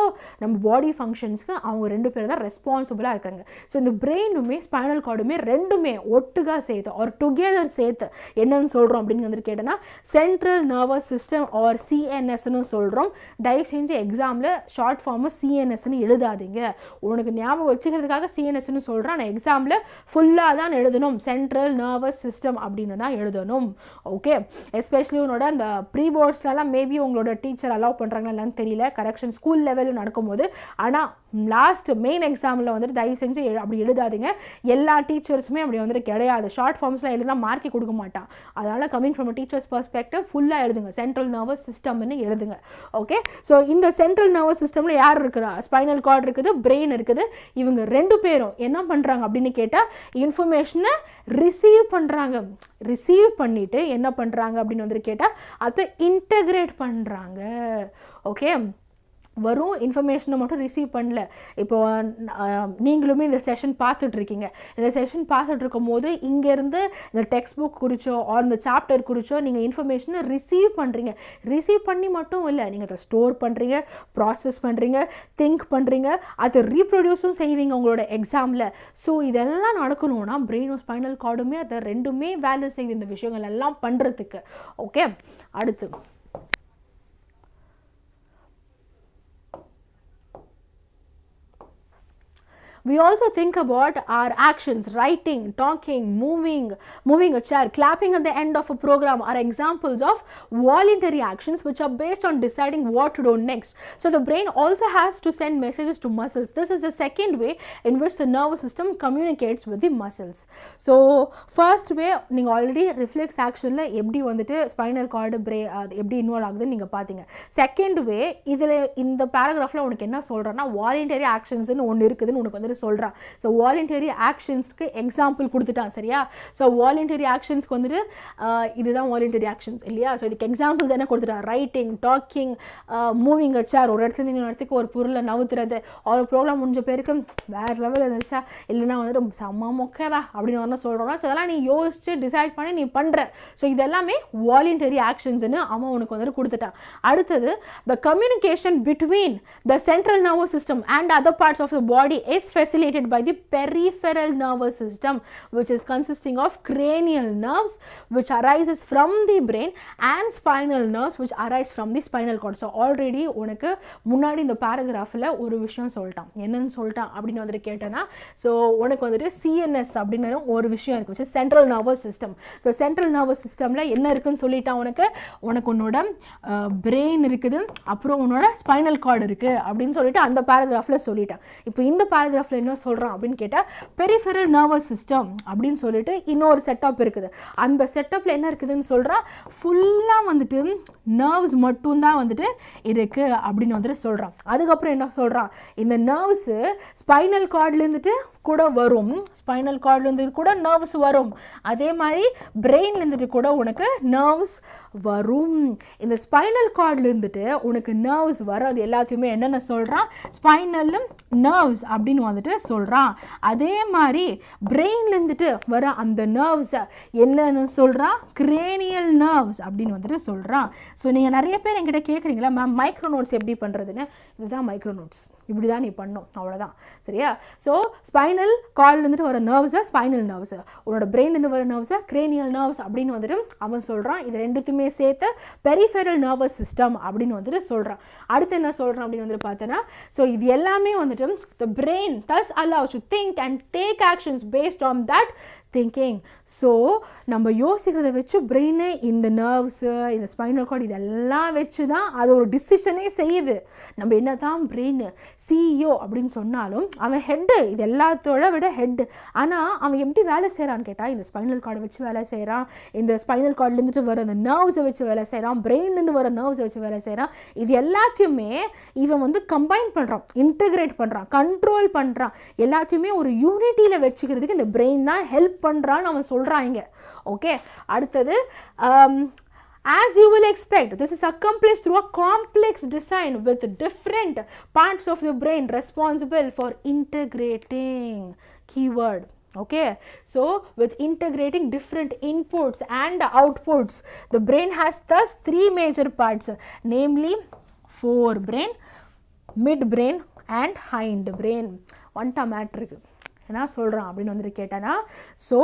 நம்ம பாடி ஃபங்க்ஷன்ஸ்க்கு அவங்க ரெண்டு பேர் தான் ரெஸ்பான்சிபிளாக இருக்காங்க. ஸோ இந்த பிரெயினுமே ஸ்பைனல் கார்டுமே ரெண்டுமே ஒட்டுகா சேர்த்து ஒரு டுகெதர் சேர்த்து என்னன்னு சொல்கிறோம் அப்படின்னு வந்துட்டு கேட்டோன்னா சென்ட்ரல் நர்வஸ் சிஸ்டம் ஆர் சிஎன்எஸ்ன்னு சொல்கிறோம். தயவு செஞ்சு எக்ஸாமில் ஷார்ட் ஃபார்மு சிஎன்எஸ்ன்னு எழுதாதீங்க. உனக்கு ஞாபகம் வச்சுக்கிறதுக்காக சிஎன்எஸ்ன்னு சொல்கிறேன். ஆனால் எக்ஸாமில் ஃபுல்லாக தான் எழுதணும், சென்ட்ரல் நர்வஸ் சிஸ்டம் அப்படின்னு தான் எழுதணும். ஓகே, எஸ்பெஷலி உன்னோட அந்த ப்ரீ போர்ட்ஸ்லாம் மேபி உங்களோட டீச்சர் அலோவ் பண்ணுறாங்களா இல்லைன்னு தெரியல, கரெக்ஷன் ஸ்கூல் லெவலில் நடக்கும்போது. ஆனால் லாஸ்ட் மெயின் எக்ஸாமில் வந்துட்டு தயவு செஞ்சு அப்படி எழுதாதீங்க. எல்லா டீச்சர்ஸுமே அப்படி வந்துட்டு கிடையாது. ஷார்ட் ஃபார்ம்ஸ்லாம் எழுதினா மார்க்கே கொடுக்க மாட்டான். அதனால் coming from a teachers perspective ஃபுல்லாக எழுதுங்க, சென்ட்ரல் நர்வஸ் சிஸ்டம்னு எழுதுங்க. ஓகே, ஸோ இந்த சென்ட்ரல் நர்வஸ் சிஸ்டமில் யார் இருக்கிறா? ஸ்பைனல் கார்டு இருக்குது, பிரெயின் இருக்குது. இவங்க ரெண்டு பேரும் என்ன பண்ணுறாங்க அப்படின்னு கேட்டால் இன்ஃபர்மேஷனை ரிசீவ் பண்ணுறாங்க. ரிசீவ் பண்ணிவிட்டு என்ன பண்ணுறாங்க அப்படின்னு வந்துட்டு கேட்டால் அதை இன்டகிரேட் பண்ணுறாங்க. ஓகே, வரும் இன்ஃபர்மேஷனை மட்டும் ரிசீவ் பண்ணல. இப்போது நீங்களுமே இந்த செஷன் பார்த்துட்ருக்கீங்க. இந்த செஷன் பார்த்துட்டு இருக்கும் போது இங்கேருந்து இந்த டெக்ஸ்ட் புக் குறிச்சோ ஆர் இந்த சாப்டர் குறிச்சோ நீங்கள் இன்ஃபர்மேஷனை ரிசீவ் பண்ணுறீங்க. ரிசீவ் பண்ணி மட்டும் இல்லை, நீங்கள் அதை ஸ்டோர் பண்ணுறீங்க, ப்ராசஸ் பண்ணுறீங்க, திங்க் பண்ணுறீங்க, அதை ரீப்ரொடியூஸும் செய்வீங்க உங்களோட எக்ஸாமில். ஸோ இதெல்லாம் நடக்கணும்னா பிரெயினும் ஸ்பைனல் கார்டுமே அதை ரெண்டுமே வேலை செய்யுது இந்த விஷயங்கள் எல்லாம் பண்ணுறதுக்கு. ஓகே, அடுத்து we also think about our actions, writing, talking, moving a chair, clapping at the end of a program are examples of voluntary actions which are based on deciding what to do next. So the brain also has to send messages to muscles. This is the second way in which the nervous system communicates with the muscles. So first way, நீங்க already reflex ஆக்ஷன்ல எப்படி வந்துட்டு spinal cord எப்படி involve ஆகுதுன்னு நீங்க பாத்தீங்க. Second வே, இதுல இந்த பேராகிராஃப்ல உனக்கு என்ன சொல்றேன்னா வாலண்டரி ஆக்ஷன்ஸ்னு ஒன்று இருக்குதுன்னு உனக்கு வந்து சொல்றான். ஸோ வாலண்டரி ஆக்ஷன்ஸ்க்கு எக்ஸாம்பிள் கொடுத்துட்டான். சரியா? ஸோ வாலண்டரி ஆக்ஷன்ஸ்க்கு வந்துட்டு இதுதான் வாலண்டரி ஆக்ஷன்ஸ் இல்லையா? ஸோ இதுக்கு எக்ஸாம்பிள் தானே கொடுத்துட்டான். ரைட்டிங், டாக்கிங், மூவிங் அ சேர், ஒரு இடத்துல இன்னொரு இடத்துக்கு ஒரு பொருளை நவுத்துறது, ஒரு ப்ரோக்ராம் முடிஞ்ச பேருக்கு வேறு லெவல் இருந்துச்சா இல்லைன்னா வந்துட்டு செம்ம மொக்கவா அப்படின்னு வந்து சொல்கிறோம்னா, ஸோ அதெல்லாம் நீ யோசிச்சு டிசைட் பண்ணி நீ பண்ணுற. ஸோ இதெல்லாமே வாலண்டரி ஆக்ஷன்ஸ்னு அவன் உனக்கு வந்துட்டு கொடுத்துட்டான். அடுத்தது, the communication between the central nervous system and other parts of the body is facilitated by the peripheral nervous system, which is consisting of cranial nerves which arises from the brain and spinal nerves which arise from the spinal cord. So already உனக்கு முன்னாடி இந்த பேராகிராஃபில் ஒரு விஷயம் சொல்லிட்டான். என்னன்னு சொல்லிட்டான் அப்படின்னு வந்துட்டு கேட்டேன்னா, ஸோ உனக்கு வந்துட்டு சிஎன்எஸ் அப்படின்னு ஒரு விஷயம் இருக்குது, which is central nervous system. So central nervous சிஸ்டமில் என்ன இருக்குன்னு சொல்லிட்டான். உனக்கு உன்னோட பிரெயின் இருக்குது, அப்புறம் உன்னோட ஸ்பைனல் கார்டு இருக்குது அப்படின்னு சொல்லிட்டு அந்த பேராகிராஃபில் சொல்லிட்டான். இப்போ இந்த பேராகிராஃபில் என்ன சொல்கிறான் அப்படின்னு கேட்டால் பெரிஃபெரல் நர்வஸ் சிஸ்டம் அப்படின்னு சொல்லிட்டு இன்னொரு செட்டப் இருக்குது. அந்த செட்டப்பில் என்ன இருக்குதுன்னு சொல்கிறான், ஃபுல்லாக வந்துட்டு நர்வ்ஸ் மட்டும்தான் வந்துட்டு இருக்குது அப்படின்னு வந்துட்டு சொல்கிறான். அதுக்கப்புறம் என்ன சொல்கிறான், இந்த நர்வ்ஸு ஸ்பைனல் கார்ட்லேருந்துட்டு கூட வரும், ஸ்பைனல் கார்ட்லேருந்து கூட நர்வ்ஸ் வரும், அதே மாதிரி பிரெயின்லேருந்துட்டு கூட உனக்கு நர்வ்ஸ் வரும். இந்த ஸ்பைனல் கார்ட்லேருந்துட்டு உனக்கு நர்வ்ஸ் வர்றது எல்லாத்தையுமே என்னென்ன சொல்கிறான், ஸ்பைனல் நர்வ்ஸ் அப்படின்னு வந்துட்டு சொல்கிறான். அதே மாதிரி பிரெயின்லேருந்துட்டு வர அந்த நர்வ்ஸை என்னன்னு சொல்கிறான், கிரேனியல் நர்வ்ஸ் அப்படின்னு வந்துட்டு சொல்கிறான். ஸோ நீங்கள் நிறைய பேர் என்கிட்ட கேட்குறீங்களா மேம் மைக்ரோ நோட்ஸ் எப்படி பண்ணுறதுன்னு. இதுதான் மைக்ரோ நோட்ஸ், இப்படி தான் நீ பண்ணும், அவ்வளோதான். சரியா? ஸோ ஸ்பைனல் கார்ட்லேருந்துட்டு வர நர்வ்ஸை ஸ்பைனல் நர்வ்ஸு, உன்னோட பிரெயின்லேருந்து வர நர்வ்ஸை கிரேனியல் நர்வ்ஸ் அப்படின்னு வந்துட்டு அவன் சொல்கிறான். இது ரெண்டுத்துமே சேர்த்து பெரிஃபெரல் நர்வஸ் சிஸ்டம் அப்படின்னு வந்துட்டு சொல்கிறான். அடுத்து என்ன சொல்கிறான் அப்படின்னு வந்துட்டு பார்த்தோன்னா, ஸோ இது எல்லாமே வந்துட்டு the brain thus allows to think and take actions based on that thinking. So நம்ம யோசிக்கிறத வச்சு பிரெயினு இந்த நர்வ்ஸு இந்த ஸ்பைனல் கார்டு இதெல்லாம் வச்சு தான் அது ஒரு டிசிஷனே செய்யுது. நம்ம என்ன தான் பிரெயின் சிஇஓ அப்படின்னு சொன்னாலும் அவன் ஹெட்டு, இது எல்லாத்தோட விட ஹெட்டு. ஆனால் அவன் எப்படி வேலை செய்கிறான்னு கேட்டால் இந்த ஸ்பைனல் கார்டை வச்சு வேலை செய்கிறான், இந்த ஸ்பைனல் கார்ட்லேருந்துட்டு வர அந்த நர்வ்ஸை வச்சு வேலை செய்கிறான், பிரெயின்லேருந்து வர நர்வ்ஸை வச்சு வேலை செய்கிறான். இது எல்லாத்தையுமே இவன் வந்து கம்பைன் பண்ணுறான், இன்டகிரேட் பண்ணுறான், கண்ட்ரோல் பண்ணுறான். எல்லாத்தையுமே ஒரு யூனிட்டியில் வச்சுக்கிறதுக்கு இந்த பிரெயின் தான் ஹெல்ப் பண்ணுறான்னு அவன் சொல்கிறாங்க. ஓகே, அடுத்தது as you will expect, this is accomplished through a complex design with different parts of the brain responsible for integrating. Keyword. Okay, so with integrating different inputs and outputs, the brain has thus three major parts, namely forebrain, midbrain and hindbrain. ஒன்டா மேட்ருக்கு என்ன சொல்கிறான் அப்படின்னு வந்துட்டு கேட்டானா, so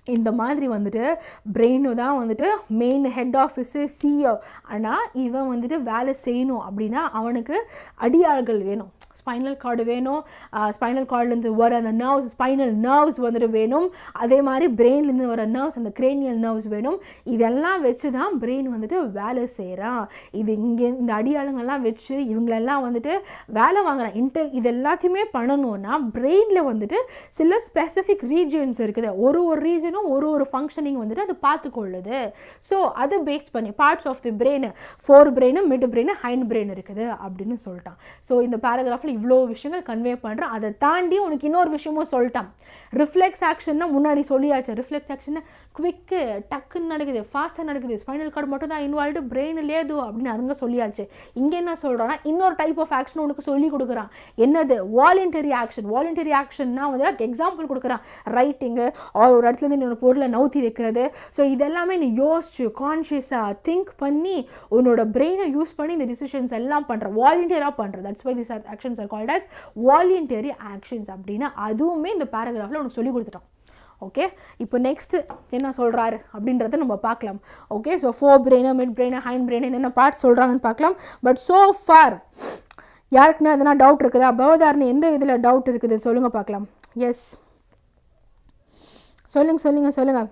இந்த மாதிரி வந்துட்டு brain தான் வந்துட்டு மெயின் ஹெட் ஆஃபீஸு சிஇஓ. ஆனால் இவன் வந்துட்டு வேலை செய்யணும் அப்படின்னா அவனுக்கு அடியாள்கள் வேணும், ஸ்பைனல் கார்டு வேணும், ஸ்பைனல் கார்ட்லேருந்து வர அந்த நர்வ்ஸ், ஸ்பைனல் நர்வ்ஸ் வந்துட்டு வேணும், அதே மாதிரி பிரெயின்லேருந்து வர நர்வ்ஸ், அந்த கிரேனியல் நர்வ்ஸ் வேணும். இதெல்லாம் வச்சு தான் பிரெயின் வந்துட்டு வேலை செய்கிறான். இது இங்கே இந்த அடியாளங்கள்லாம் வச்சு இவங்களெல்லாம் வந்துட்டு வேலை வாங்குறான். இது எல்லாத்தையுமே பண்ணணும்னா பிரெயினில் வந்துட்டு சில ஸ்பெசிஃபிக் ரீஜன்ஸ் இருக்குது. ஒரு ரீஜனும் ஒரு ஃபங்க்ஷனிங் வந்துட்டு அது பார்த்துக்கொள்ளுது. ஸோ அதை பேஸ் பண்ணி parts of the brain, fore brain, mid brain, hind brain இருக்குது அப்படின்னு சொல்லிட்டான். ஸோ இந்த பேராகிராஃபில் இவ்வளோ விஷயங்கள் கன்வே பண்ணுறேன். அதை தாண்டி உனக்கு இன்னொரு விஷயமும் சொல்லிட்டான். ரிஃப்ளெக்ஸ் ஆக்ஷன்னா முன்னாடி சொல்லியாச்சு. ரிஃப்ளெக்ஸ் ஆக்ஷன் குவிக்கு டக்குன்னு நடக்குது, ஃபாஸ்ட்டாக நடக்குது, ஸ்பைனல் கார்டு மட்டும் தான் இன்வால்வ்டு, பிரெயின் லேது அப்படின்னு அதுங்க சொல்லியாச்சு. இங்கே என்ன சொல்கிறான்னா இன்னொரு டைப் ஆஃப் ஆக்ஷன் உனக்கு சொல்லி கொடுக்குறான். என்னது? Voluntary action. வாலண்டரி ஆக்ஷன்னா வந்து எக்ஸாம்பிள் கொடுக்குறான். ரைட்டிங்கு, ஒரு இடத்துலேருந்து இன்னொரு பொருளை நவுத்தி வைக்கிறது. ஸோ இதெல்லாமே நீ யோசிச்சு கான்ஷியஸாக திங்க் பண்ணி உன்னோட பிரெயினை யூஸ் பண்ணி இந்த டிசிஷன்ஸ் எல்லாம் பண்ணுற, வாலண்டியராக பண்ணுற. That's why this actions are called as voluntary actions அப்படின்னு அதுவுமே இந்த பேராகிராஃபில் உனக்கு சொல்லி கொடுத்துட்டான். ஓகே, இப்போ நெக்ஸ்ட்டு என்ன சொல்கிறாரு அப்படின்றத நம்ம பார்க்கலாம். Okay, so four brain, mid brain, hind brain என்னென்ன பார்ட்ஸ் சொல்கிறாங்கன்னு பார்க்கலாம். பட் ஸோ ஃபார் யாருக்குன்னா எதனா டவுட் இருக்குதா? பவதாரணி எந்த இதில் டவுட் இருக்குது சொல்லுங்கள் பார்க்கலாம். எஸ், சொல்லுங்கள்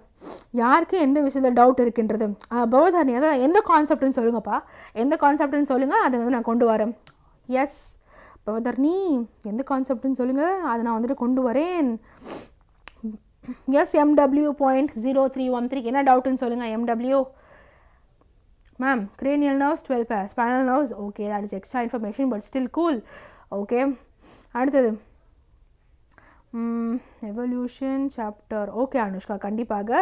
யாருக்கு எந்த விஷயத்தில் டவுட் இருக்குன்றது. பவதாரணி அதான் எந்த கான்செப்ட்னு சொல்லுங்கப்பா, எந்த கான்செப்ட்னு சொல்லுங்கள், அதை வந்து நான் கொண்டு வரேன். எஸ் பவதாரணி, எந்த கான்செப்ட்னு சொல்லுங்கள், அதை நான் வந்துட்டு கொண்டு வரேன். எஸ், MW.0313 என்ன டவுட்டுன்னு சொல்லுங்கள். MW ma'am, cranial nerves 12 pairs, spinal nerves, okay, that is extra information but still cool. Okay, அடுத்தது எவல்யூஷன் சாப்டர். ஓகே அனுஷ்கா, கண்டிப்பாக.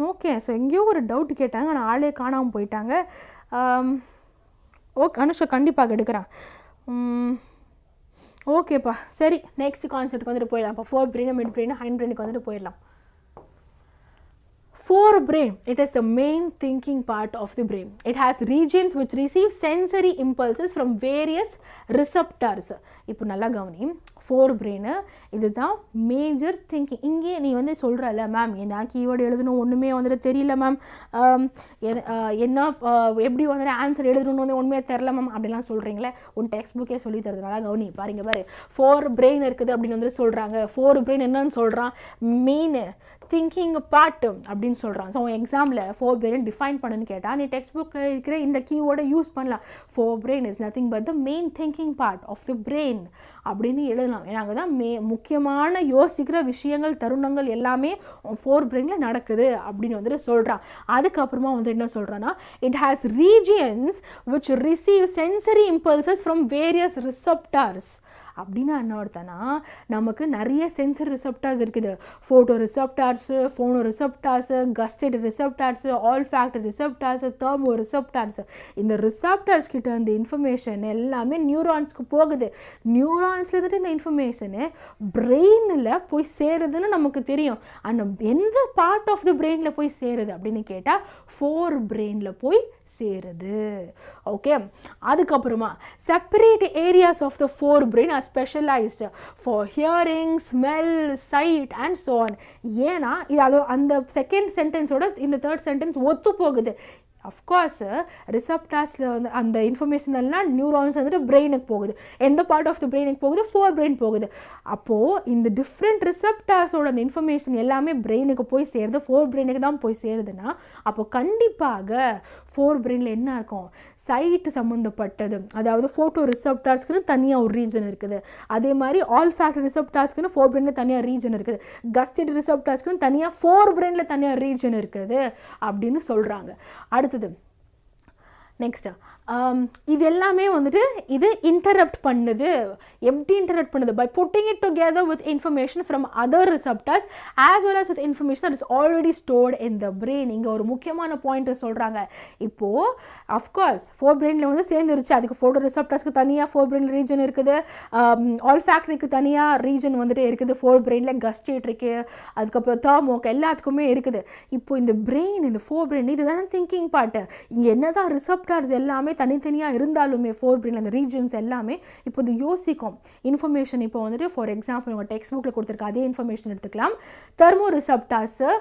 ஓகே, ஸோ எங்கேயோ ஒரு டவுட் கேட்டாங்க, ஆனால் ஆளே காணாமல் போயிட்டாங்க. ஓகே அனுஷ்கா, கண்டிப்பாக எடுக்கிறேன். ஓகேப்பா, சரி, நெக்ஸ்ட் கான்செப்ட்டுக்கு வந்துட்டு போயிடலாம். இப்போ fore brain, mid brain, hind பிரெயினுக்கு வந்துட்டு போயிடலாம். Forebrain, it is the main thinking part of the brain. It has regions which receive sensory impulses from various receptors. இப்போ நல்லா கவனி, forebrain இதுதான் மேஜர் திங்கிங். இங்கே நீ வந்து சொல்கிறல்ல மேம், என்ன கீவேர்டு எழுதணும் ஒன்றுமே வந்துட்டு தெரியல மேம், என்ன எப்படி வந்துட்டு ஆன்சர் எழுதணும்னு வந்து ஒன்றுமே தெரில மேம் அப்படிலாம் சொல்கிறீங்களே, உன் டெக்ஸ்ட் புக்கே சொல்லி தருது. நல்லா கவனி, பாரு ஃபோர் பிரெயின் இருக்குது அப்படின்னு வந்துட்டு சொல்கிறாங்க. ஃபோர் பிரெயின் என்னன்னு சொல்கிறான்? மெயின் திங்கிங் பார்ட் அப்படின்னு சொல்கிறான். ஸோ எக்ஸாமில் ஃபோர் பிரெயின் டிஃபைன் பண்ணுன்னு கேட்டால் நீ டெக்ஸ்ட் புக்கில் இருக்கிற இந்த கீவேர்டை யூஸ் பண்ணலாம். Fore brain is nothing but the main thinking part of the brain அப்படின்னு எழுதலாம். ஏன்னா அங்கே தான் முக்கியமான யோசிக்கிற விஷயங்கள், தருணங்கள் எல்லாமே ஃபோர் பிரெயினில் நடக்குது அப்படின்னு வந்துட்டு சொல்கிறான். அதுக்கப்புறமா வந்து என்ன சொல்கிறான்னா, it has regions which receive sensory impulses from various receptors. அப்படின்னா என்ன அர்த்தம்னா, நமக்கு நிறைய சென்சரி ரிசப்டார்ஸ் இருக்குது. Photo receptors, phono receptors, gustate receptors, olfact receptors, thermo receptors. இந்த ரிசப்டார்ஸ் கிட்ட அந்த இன்ஃபர்மேஷன் எல்லாமே நியூரான்ஸ்க்கு போகுது. நியூரான்ஸ்லேருந்து இந்த இன்ஃபர்மேஷனு பிரெயினில் போய் சேருதுன்னு நமக்கு தெரியும். ஆனால் எந்த பார்ட் ஆஃப் த பிரெயினில் போய் சேருது அப்படின்னு கேட்டால் ஃபோர் பிரெயினில் போய் சேருது. ஓகே, அதுக்கப்புறமா separate areas of the fore brain are specialised for hearing, smell, sight and so on. ஏன்னா இது அது அந்த செகண்ட் சென்டென்ஸோட இந்த தேர்ட் சென்டென்ஸ் ஒத்து போகுது. அஃப்கோர்ஸ் ரிசப்டார்ஸில் வந்து அந்த இன்ஃபர்மேஷன் எல்லாம் நியூரான்ஸ் வந்துட்டு பிரெயினுக்கு போகுது. எந்த பார்ட் ஆஃப் த பிரெயினுக்கு போகுது? ஃபோர் பிரெயின் போகுது. அப்போது இந்த டிஃப்ரெண்ட் ரிசப்டார்ஸோட அந்த இன்ஃபர்மேஷன் எல்லாமே பிரெயினுக்கு போய் சேருது, ஃபோர் பிரெயினுக்கு தான் போய் சேருதுன்னா அப்போது கண்டிப்பாக ஃபோர் பிரெயினில் என்ன இருக்கும்? சைட்டு சம்மந்தப்பட்டது, அதாவது ஃபோட்டோ ரிசப்டார்ஸ்க்குன்னு தனியாக ஒரு ரீஜன் இருக்குது. அதே மாதிரி ஆல்ஃபேக்ட் ரிசப்டார்ஸ்க்குன்னு ஃபோர் பிரெயினில் தனியாக ரீஜன் இருக்குது. கஸ்டேட் ரிசப்டார்ஸ்க்குன்னு தனியாக ஃபோர் பிரெயினில் தனியாக ரீஜன் இருக்குது அப்படின்னு சொல்கிறாங்க. அடுத்தது நெக்ஸ்ட்டு இது எல்லாமே வந்துட்டு இது இன்டரப்ட் பண்ணுது. எப்படி இன்டரப்ட் பண்ணுது? By putting it together with information from other receptors as well as with information that is already stored in the brain. இங்கே ஒரு முக்கியமான பாயிண்ட் சொல்கிறாங்க. இப்போது அஃப்கோர்ஸ் ஃபோர் பிரெயினில் வந்து சேர்ந்துருச்சு. அதுக்கு ஃபோட்டோ ரிசப்டர்ஸ்க்கு தனியாக ஃபோர் பிரெயின் ரீஜன் இருக்குது, ஆல்ஃபேக்டரிக்கு தனியாக ரீஜன் வந்துட்டு இருக்குது, ஃபோர் பிரெயினில் கஸ்டேட் இருக்குது, அதுக்கப்புறம் தெர்மோக்கு எல்லாத்துக்குமே இருக்குது. இப்போ இந்த பிரெயின், இந்த ஃபோர் பிரெயின் இதுதான் திங்கிங் பார்ட்டு. இங்கே என்ன தான் ரிசப்டர் receptors எல்லாமே தனித்தனியாக இருந்தாலுமே ஃபோர் பிரெயின் அந்த ரீஜன்ஸ் எல்லாமே இப்போ இது யோசிக்கும் இன்ஃபர்மேஷன். இப்போ வந்துட்டு ஃபார் எக்ஸாம்பிள் உங்கள் டெக்ஸ்ட் புக்கில் கொடுத்துருக்க அதே இன்ஃபர்மேஷன் எடுத்துக்கலாம். தெர்மோ ரிசப்டார்ஸை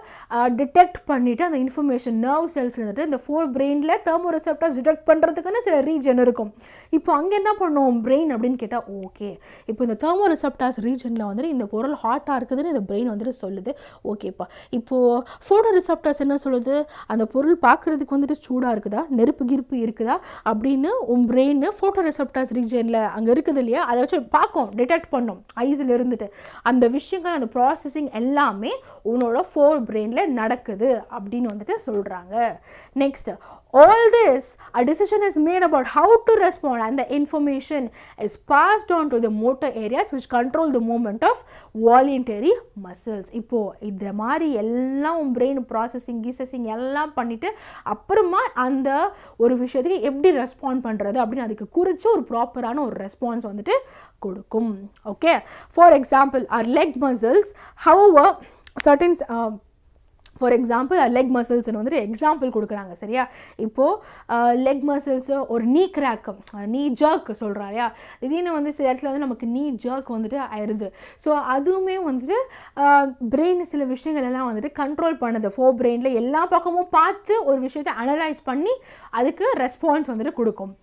டிடெக்ட் பண்ணிவிட்டு அந்த இன்ஃபர்மேஷன் நர்வ் செல்ஸ் இருந்துட்டு இந்த ஃபோர் பிரெயினில் தெர்மோ ரிசப்டார்ஸ் டிடெக்ட் பண்ணுறதுக்குன்னு சில ரீஜன் இருக்கும். இப்போ அங்கே என்ன பண்ணுவோம் பிரெயின் அப்படின்னு கேட்டால் ஓகே இப்போ இந்த தெர்மோ ரிசப்டார்ஸ் ரீஜனில் வந்துட்டு இந்த பொருள் ஹாட்டாக இருக்குதுன்னு இந்த பிரெயின் வந்துட்டு சொல்லுது. ஓகேப்பா இப்போது ஃபோட்டோ ரிசப்டார்ஸ் என்ன சொல்லுது, அந்த பொருள் பார்க்குறதுக்கு வந்துட்டு சூடாக இருக்குதா, நெருப்பு கிருப்பு இருக்குதா அப்படின்னு உன் பிரெயின் ஃபோட்டோ ரிசப்டார்ஸ் ரீஜனில் அங்கே இருக்குது இல்லையா, அதை வச்சு பார்க்கும், டிடெக்ட் பண்ணும் ஐஸில் இருந்துட்டு. அந்த விஷயங்கள் அந்த ப்ராசஸிங் எல்லாமே உன்னோட ஃபோர் பிரெயினில் நடக்குது அப்படின்னு வந்துட்டு சொல்கிறாங்க. Next, all this a decision is made about how to respond and the information is passed on to the motor areas which control the movement of voluntary muscles. இப்போ இந்த மாதிரி எல்லாம் பிரெயின் ப்ராசஸிங் கீசஸிங் எல்லாம் பண்ணிவிட்டு அப்புறமா அந்த ஒரு விஷயத்துக்கு எப்படி ரெஸ்பாண்ட் பண்ணுறது அப்படின்னு அதுக்கு குறித்து ஒரு ப்ராப்பரான ஒரு ரெஸ்பான்ஸ் வந்துட்டு கொடுக்கும். Okay, for example our leg muscles, however certain for example leg மசில்ஸ்னு வந்துட்டு எக்ஸாம்பிள் கொடுக்குறாங்க. சரியா, இப்போது லெக் மசில்ஸு ஒரு நீ கிராக்கு நீ ஜர்க் சொல்கிறா இல்லையா, திடீர்னு வந்து சில இடத்துல வந்து நமக்கு நீ ஜர்க் வந்துட்டு ஆயிடுது. ஸோ அதுவுமே வந்துட்டு பிரெயின் சில விஷயங்கள் எல்லாம் வந்துட்டு கண்ட்ரோல் பண்ணுது. ஃபோர் பிரெயினில் எல்லா பக்கமும் பார்த்து ஒரு விஷயத்தை அனலைஸ் பண்ணி அதுக்கு ரெஸ்பான்ஸ் வந்துட்டு கொடுக்கும்.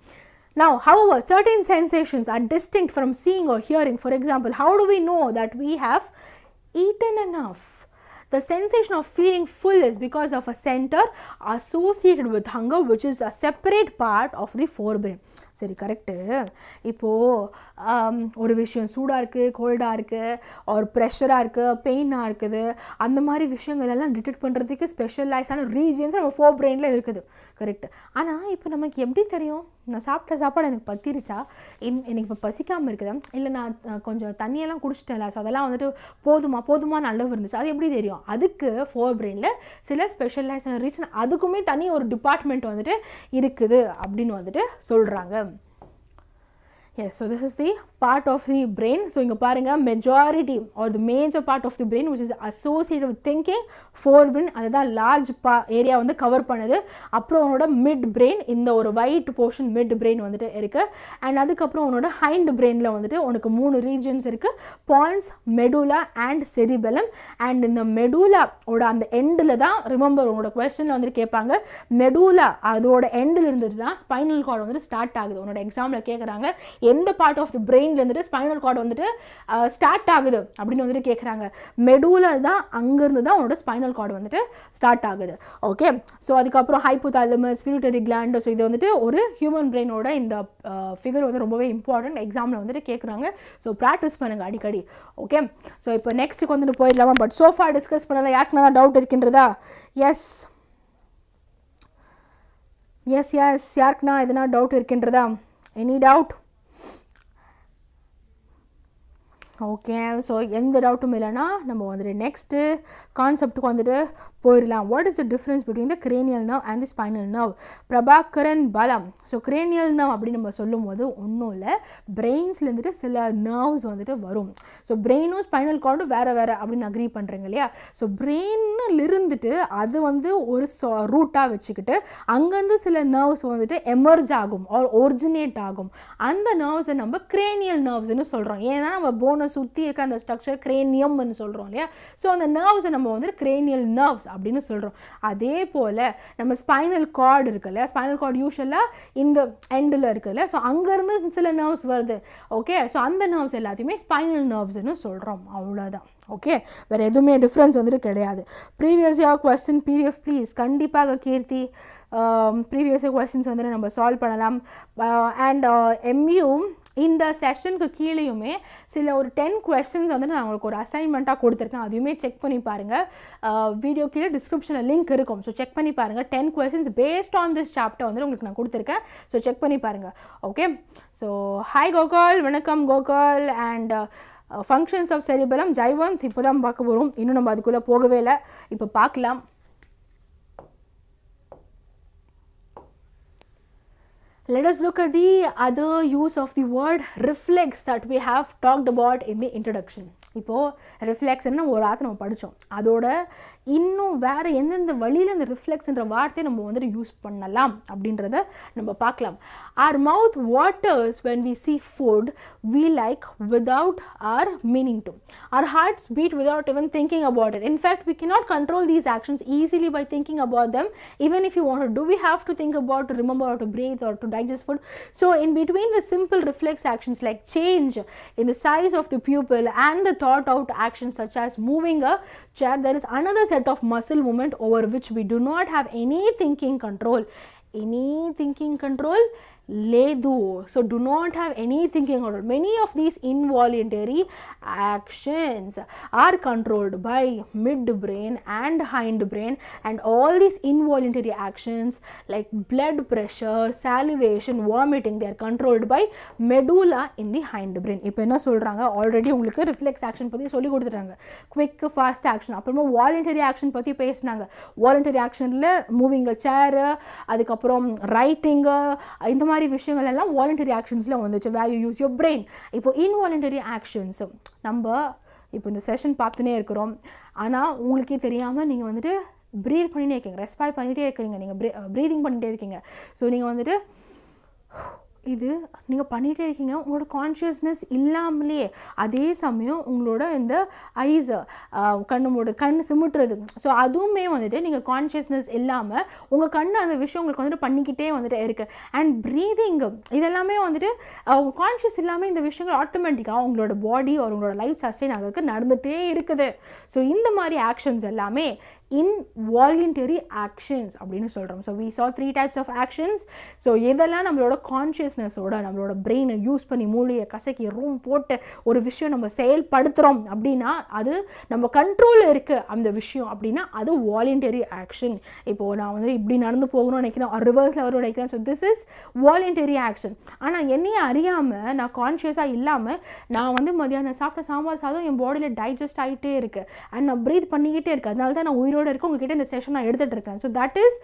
Now, however, certain sensations are distinct from seeing or hearing. For example, how do we know that we have eaten enough? The sensation of feeling full is because of a center associated with hunger, which is a separate part of the forebrain. சரி, correct. இப்போது ஒரு விஷயம் சூடாக இருக்குது, கோல்டாக இருக்குது, ஒரு ப்ரெஷராக இருக்குது, பெயினாக இருக்குது, அந்த மாதிரி விஷயங்கள் எல்லாம் டிடெக்ட் பண்ணுறதுக்கு ஸ்பெஷலைஸான ரீஜன்ஸ் நம்ம ஃபோர் பிரெயினில் இருக்குது. கரெக்டு. ஆனால் இப்போ நமக்கு எப்படி தெரியும் நான் சாப்பிட்ட சாப்பாடு எனக்கு பத்திருச்சா, எனக்கு இப்போ பசிக்காமல் இருக்குதா, இல்லை நான் கொஞ்சம் தண்ணியெல்லாம் குடிச்சிட்டேன்ல, ஸோ அதெல்லாம் வந்துட்டு போதுமான அளவு இருந்துச்சு, அது எப்படி தெரியும்? அதுக்கு ஃபோர் பிரெயினில் சில ஸ்பெஷலைஸான ரீசன், அதுக்குமே தனி ஒரு டிபார்ட்மெண்ட் வந்துட்டு இருக்குது அப்படின்னு வந்துட்டு சொல்கிறாங்க. Yes, so this is the part of the brain. So inga parunga majority or the major part of the brain which is associated with thinking, forebrain adha large area வந்து cover பண்ணுது. அப்புறம் உன்னோட mid brain, இந்த ஒரு white portion mid brain வந்துட்டு இருக்குது. And அதுக்கப்புறம் உன்னோட ஹைண்ட் பிரெயினில் வந்துட்டு உனக்கு 3 ரீஜன்ஸ் இருக்குது, பாயிண்ட்ஸ், மெடுலா அண்ட் செரிபெலம். அண்ட் இந்த மெடுலா ஓட அந்த எண்டில் தான், ரிமெம்பர் உங்களோட கொஸ்டினில் வந்துட்டு கேட்பாங்க, மெடுலா அதோட எண்டில் இருந்துட்டு தான் ஸ்பைனல் கார்டு வந்துட்டு ஸ்டார்ட் ஆகுது. உன்னோட எக்ஸாமில் கேட்குறாங்க எந்த பார்ட் ஆஃப் தி பிரெயின்ல இருந்துட்டு ஸ்பைனல் கார்டு வந்துட்டு ஸ்டார்ட் ஆகுது அப்படின்னு வந்துட்டு கேட்குறாங்க. மெடுலா தான், அங்கேருந்து தான் உன்னோட ஸ்பைனல் கார்டு வந்துட்டு ஸ்டார்ட் ஆகுது. ஓகே, ஸோ அதுக்கப்புறம் ஹைப்போதாலமஸ், பிட்யூட்டரி கிளாண்ட். ஸோ இது வந்துட்டு ஒரு ஹியூமன் பிரெயினோட இந்த ஃபிகர் வந்து ரொம்பவே இம்பார்ட்டன்ட், எக்ஸாமில் வந்துட்டு கேட்குறாங்க. ஸோ ப்ராக்டிஸ் பண்ணுங்கள் அடிக்கடி. ஓகே, ஸோ இப்போ நெக்ஸ்ட்டுக்கு வந்துட்டு போயிடலாமா? பட் சோஃபா டிஸ்கஸ் பண்ணதான் யாருக்குனா டவுட் இருக்கின்றதா? எஸ் எஸ் எஸ் யாருக்குனா எதனா டவுட் இருக்கின்றதா? Any doubt? ஓகே, ஸோ எந்த டவுட்டும் இல்லைன்னா நம்ம வந்துட்டு நெக்ஸ்ட்டு கான்செப்டுக்கு வந்துட்டு போயிடலாம். What is the difference between the cranial nerve and the spinal nerve? Prabhakaran பலம். ஸோ கிரேனியல் நர்வ் அப்படின்னு நம்ம சொல்லும் போது ஒன்றும் இல்லை, பிரெயின்ஸ்லேருந்துட்டு சில நர்வ்ஸ் வந்துட்டு வரும். ஸோ பிரெயினும் ஸ்பைனல் கார்டும் வேறு வேறு அப்படின்னு அக்ரி பண்ணுறீங்க இல்லையா? ஸோ பிரெயினில் இருந்துட்டு அது வந்து ஒரு ரூட்டாக வச்சுக்கிட்டு அங்கேருந்து சில நர்வ்ஸ் வந்துட்டு எமர்ஜ் ஆகும் ஆர் ஒரிஜினேட் ஆகும். அந்த நர்வ்ஸை நம்ம கிரேனியல் நர்வ்ஸ்ன்னு சொல்கிறோம். ஏன்னா நம்ம போனை சுற்றி இருக்க அந்த ஸ்ட்ரக்சர் கிரேனியம்னு சொல்கிறோம் இல்லையா? ஸோ அந்த நர்வ்ஸை நம்ம வந்துட்டு கிரேனியல் நர்வ்ஸ் அப்படின்னு சொல்கிறோம். அதே போல் நம்ம ஸ்பைனல் கார்டு இருக்குல்ல, ஸ்பைனல் கார்டு யூஷுவலாக இந்த எண்டில் இருக்குல்ல, ஸோ அங்கேருந்து சில நர்வ்ஸ் வருது. ஓகே, ஸோ அந்த நர்வ்ஸ் எல்லாத்தையுமே ஸ்பைனல் நர்வ்ஸ்ன்னு சொல்கிறோம். அவ்வளோதான். ஓகே, வேறு எதுவுமே டிஃப்ரென்ஸ் வந்துட்டு கிடையாது. Previous year question PDF please கண்டிப்பாக கீர்த்தி ப்ரீவியஸ் இயர் கொஸ்டின்ஸ் வந்துட்டு நம்ம சால்வ் பண்ணலாம். அண்ட் எம்யூ இந்த செஷனுக்கு கீழேயுமே சில ஒரு 10 questions வந்துட்டு நான் உங்களுக்கு ஒரு அசைன்மெண்ட்டாக கொடுத்துருக்கேன், அதையுமே செக் பண்ணி பாருங்கள். வீடியோ கீழே டிஸ்கிரிப்ஷனில் லிங்க் இருக்கும், ஸோ செக் பண்ணி பாருங்கள். 10 questions based on this chapter வந்துட்டு உங்களுக்கு நான் கொடுத்துருக்கேன், ஸோ செக் பண்ணி பாருங்கள். ஓகே, ஸோ ஹாய் கோகால், வணக்கம் கோகால். அண்ட் ஃபங்க்ஷன்ஸ் ஆஃப் செரிபெலம் ஜெய்வந்த் இப்போ தான் பார்க்க போகிறோம், இன்னும் நம்ம அதுக்குள்ளே போகவே இல்லை, இப்போ பார்க்கலாம். Let us look at the other use of the word reflex that we have talked about in the introduction. இப்போது ரிஃப்ளெக்ஸ்ன்னு ஒரு வார்த்தை நம்ம படித்தோம், அதோட இன்னும் வேறு எந்தெந்த வழியில் இந்த ரிஃப்ளெக்ஸ்ன்ற வார்த்தையை நம்ம வந்துட்டு யூஸ் பண்ணலாம் அப்படின்றத நம்ம பார்க்கலாம். Our mouth waters when we see food we like without our meaning to. Our hearts beat without even thinking about it. In fact, we cannot control these actions easily by thinking about them. Even if you want to do, we have to think about, to remember, or to breathe, or to digest food. So in between the simple reflex actions like change in the size of the pupil and the thought out actions such as moving a chair, there is another set of muscle movement over which we do not have any thinking control. Ledu. So do not have any thinking control. Many of these involuntary actions are controlled by midbrain and hindbrain, and all these involuntary actions like blood pressure, salivation, vomiting, they are controlled by medulla in the hindbrain. இப்போ என்ன சொல்றாங்க, already உங்களுக்கு reflex action பற்றி சொல்லி கொடுத்துட்டாங்க, quick fast action, அப்புறமா voluntary action பற்றி பேசினாங்க. வாலண்டரி ஆக்ஷனில் மூவிங் சேரு, அதுக்கப்புறம் ரைட்டிங்கு, இந்த மாதிரி விஷயங்கள் எல்லாம் வாலண்டரி ஆக்ஷன்ஸில் வந்துச்சு, where you use your brain. இப்போ இன்வாலண்டரி ஆக்ஷன்ஸ் நம்ம இப்போ இந்த செஷன் பார்த்துனே இருக்கிறோம், ஆனால் உங்களுக்கே தெரியாமல் நீங்கள் வந்துட்டு ப்ரீத் பண்ணிகிட்டே இருக்கீங்க, ரெஸ்பைர் பண்ணிகிட்டே இருக்கிறீங்க, நீங்கள் ப்ரீதிங் பண்ணிகிட்டே இருக்கீங்க. ஸோ நீங்கள் வந்துட்டு இது நீங்கள் பண்ணிகிட்டே இருக்கீங்க, உங்களோட கான்ஷியஸ்னஸ் இல்லாமலே அதே சமயம் உங்களோட இந்த ஐஸ் கண் சிமிட்டுறது, ஸோ அதுவுமே வந்துட்டு நீங்கள் கான்ஷியஸ்னஸ் இல்லாமல் உங்கள் கண் அந்த விஷயம் உங்களுக்கு வந்துட்டு பண்ணிக்கிட்டே வந்துட்டு இருக்குது. அண்ட் ப்ரீதிங்கு இதெல்லாமே வந்துட்டு கான்ஷியஸ் இல்லாமல் இந்த விஷயங்கள் ஆட்டோமேட்டிக்காக உங்களோட பாடி ஒரு உங்களோட லைஃப் சஸ்டெயின் ஆகிறதுக்கு நடந்துகிட்டே இருக்குது. ஸோ இந்த மாதிரி ஆக்ஷன்ஸ் எல்லாமே involuntary actions அப்படின்னு சொல்கிறோம். So we saw 3 types of actions. So இதெல்லாம் நம்மளோட கான்ஷியஸ்னஸோட நம்மளோட பிரெயினை யூஸ் பண்ணி மூளையை கசக்கி ரூம் போட்டு ஒரு விஷயம் நம்ம செயல்படுத்துகிறோம் அப்படின்னா அது நம்ம கண்ட்ரோலில் இருக்குது அந்த விஷயம் அப்படின்னா அது வாலண்டரி ஆக்ஷன். இப்போது நான் வந்து இப்படி நடந்து போகணும்னு நினைக்கிறேன், ரிவர்ஸில் வரும்னு நினைக்கிறேன், so this is voluntary action. ஆனால் என்னையே அறியாமல் நான் கான்ஷியஸாக இல்லாமல் நான் வந்து மதியானம் சாப்பிட்ட சாம்பார் சாதம் என் பாடியில் டைஜஸ்ட் ஆகிட்டே இருக்குது அண்ட் நான் ப்ரீத் பண்ணிக்கிட்டே இருக்கேன், அதனால தான் நான் உயிரோடு இருக்கு உங்ககிட்ட இந்த செஷன் நான் எடுத்துகிட்டு இருக்கேன். ஸோ தட் இஸ்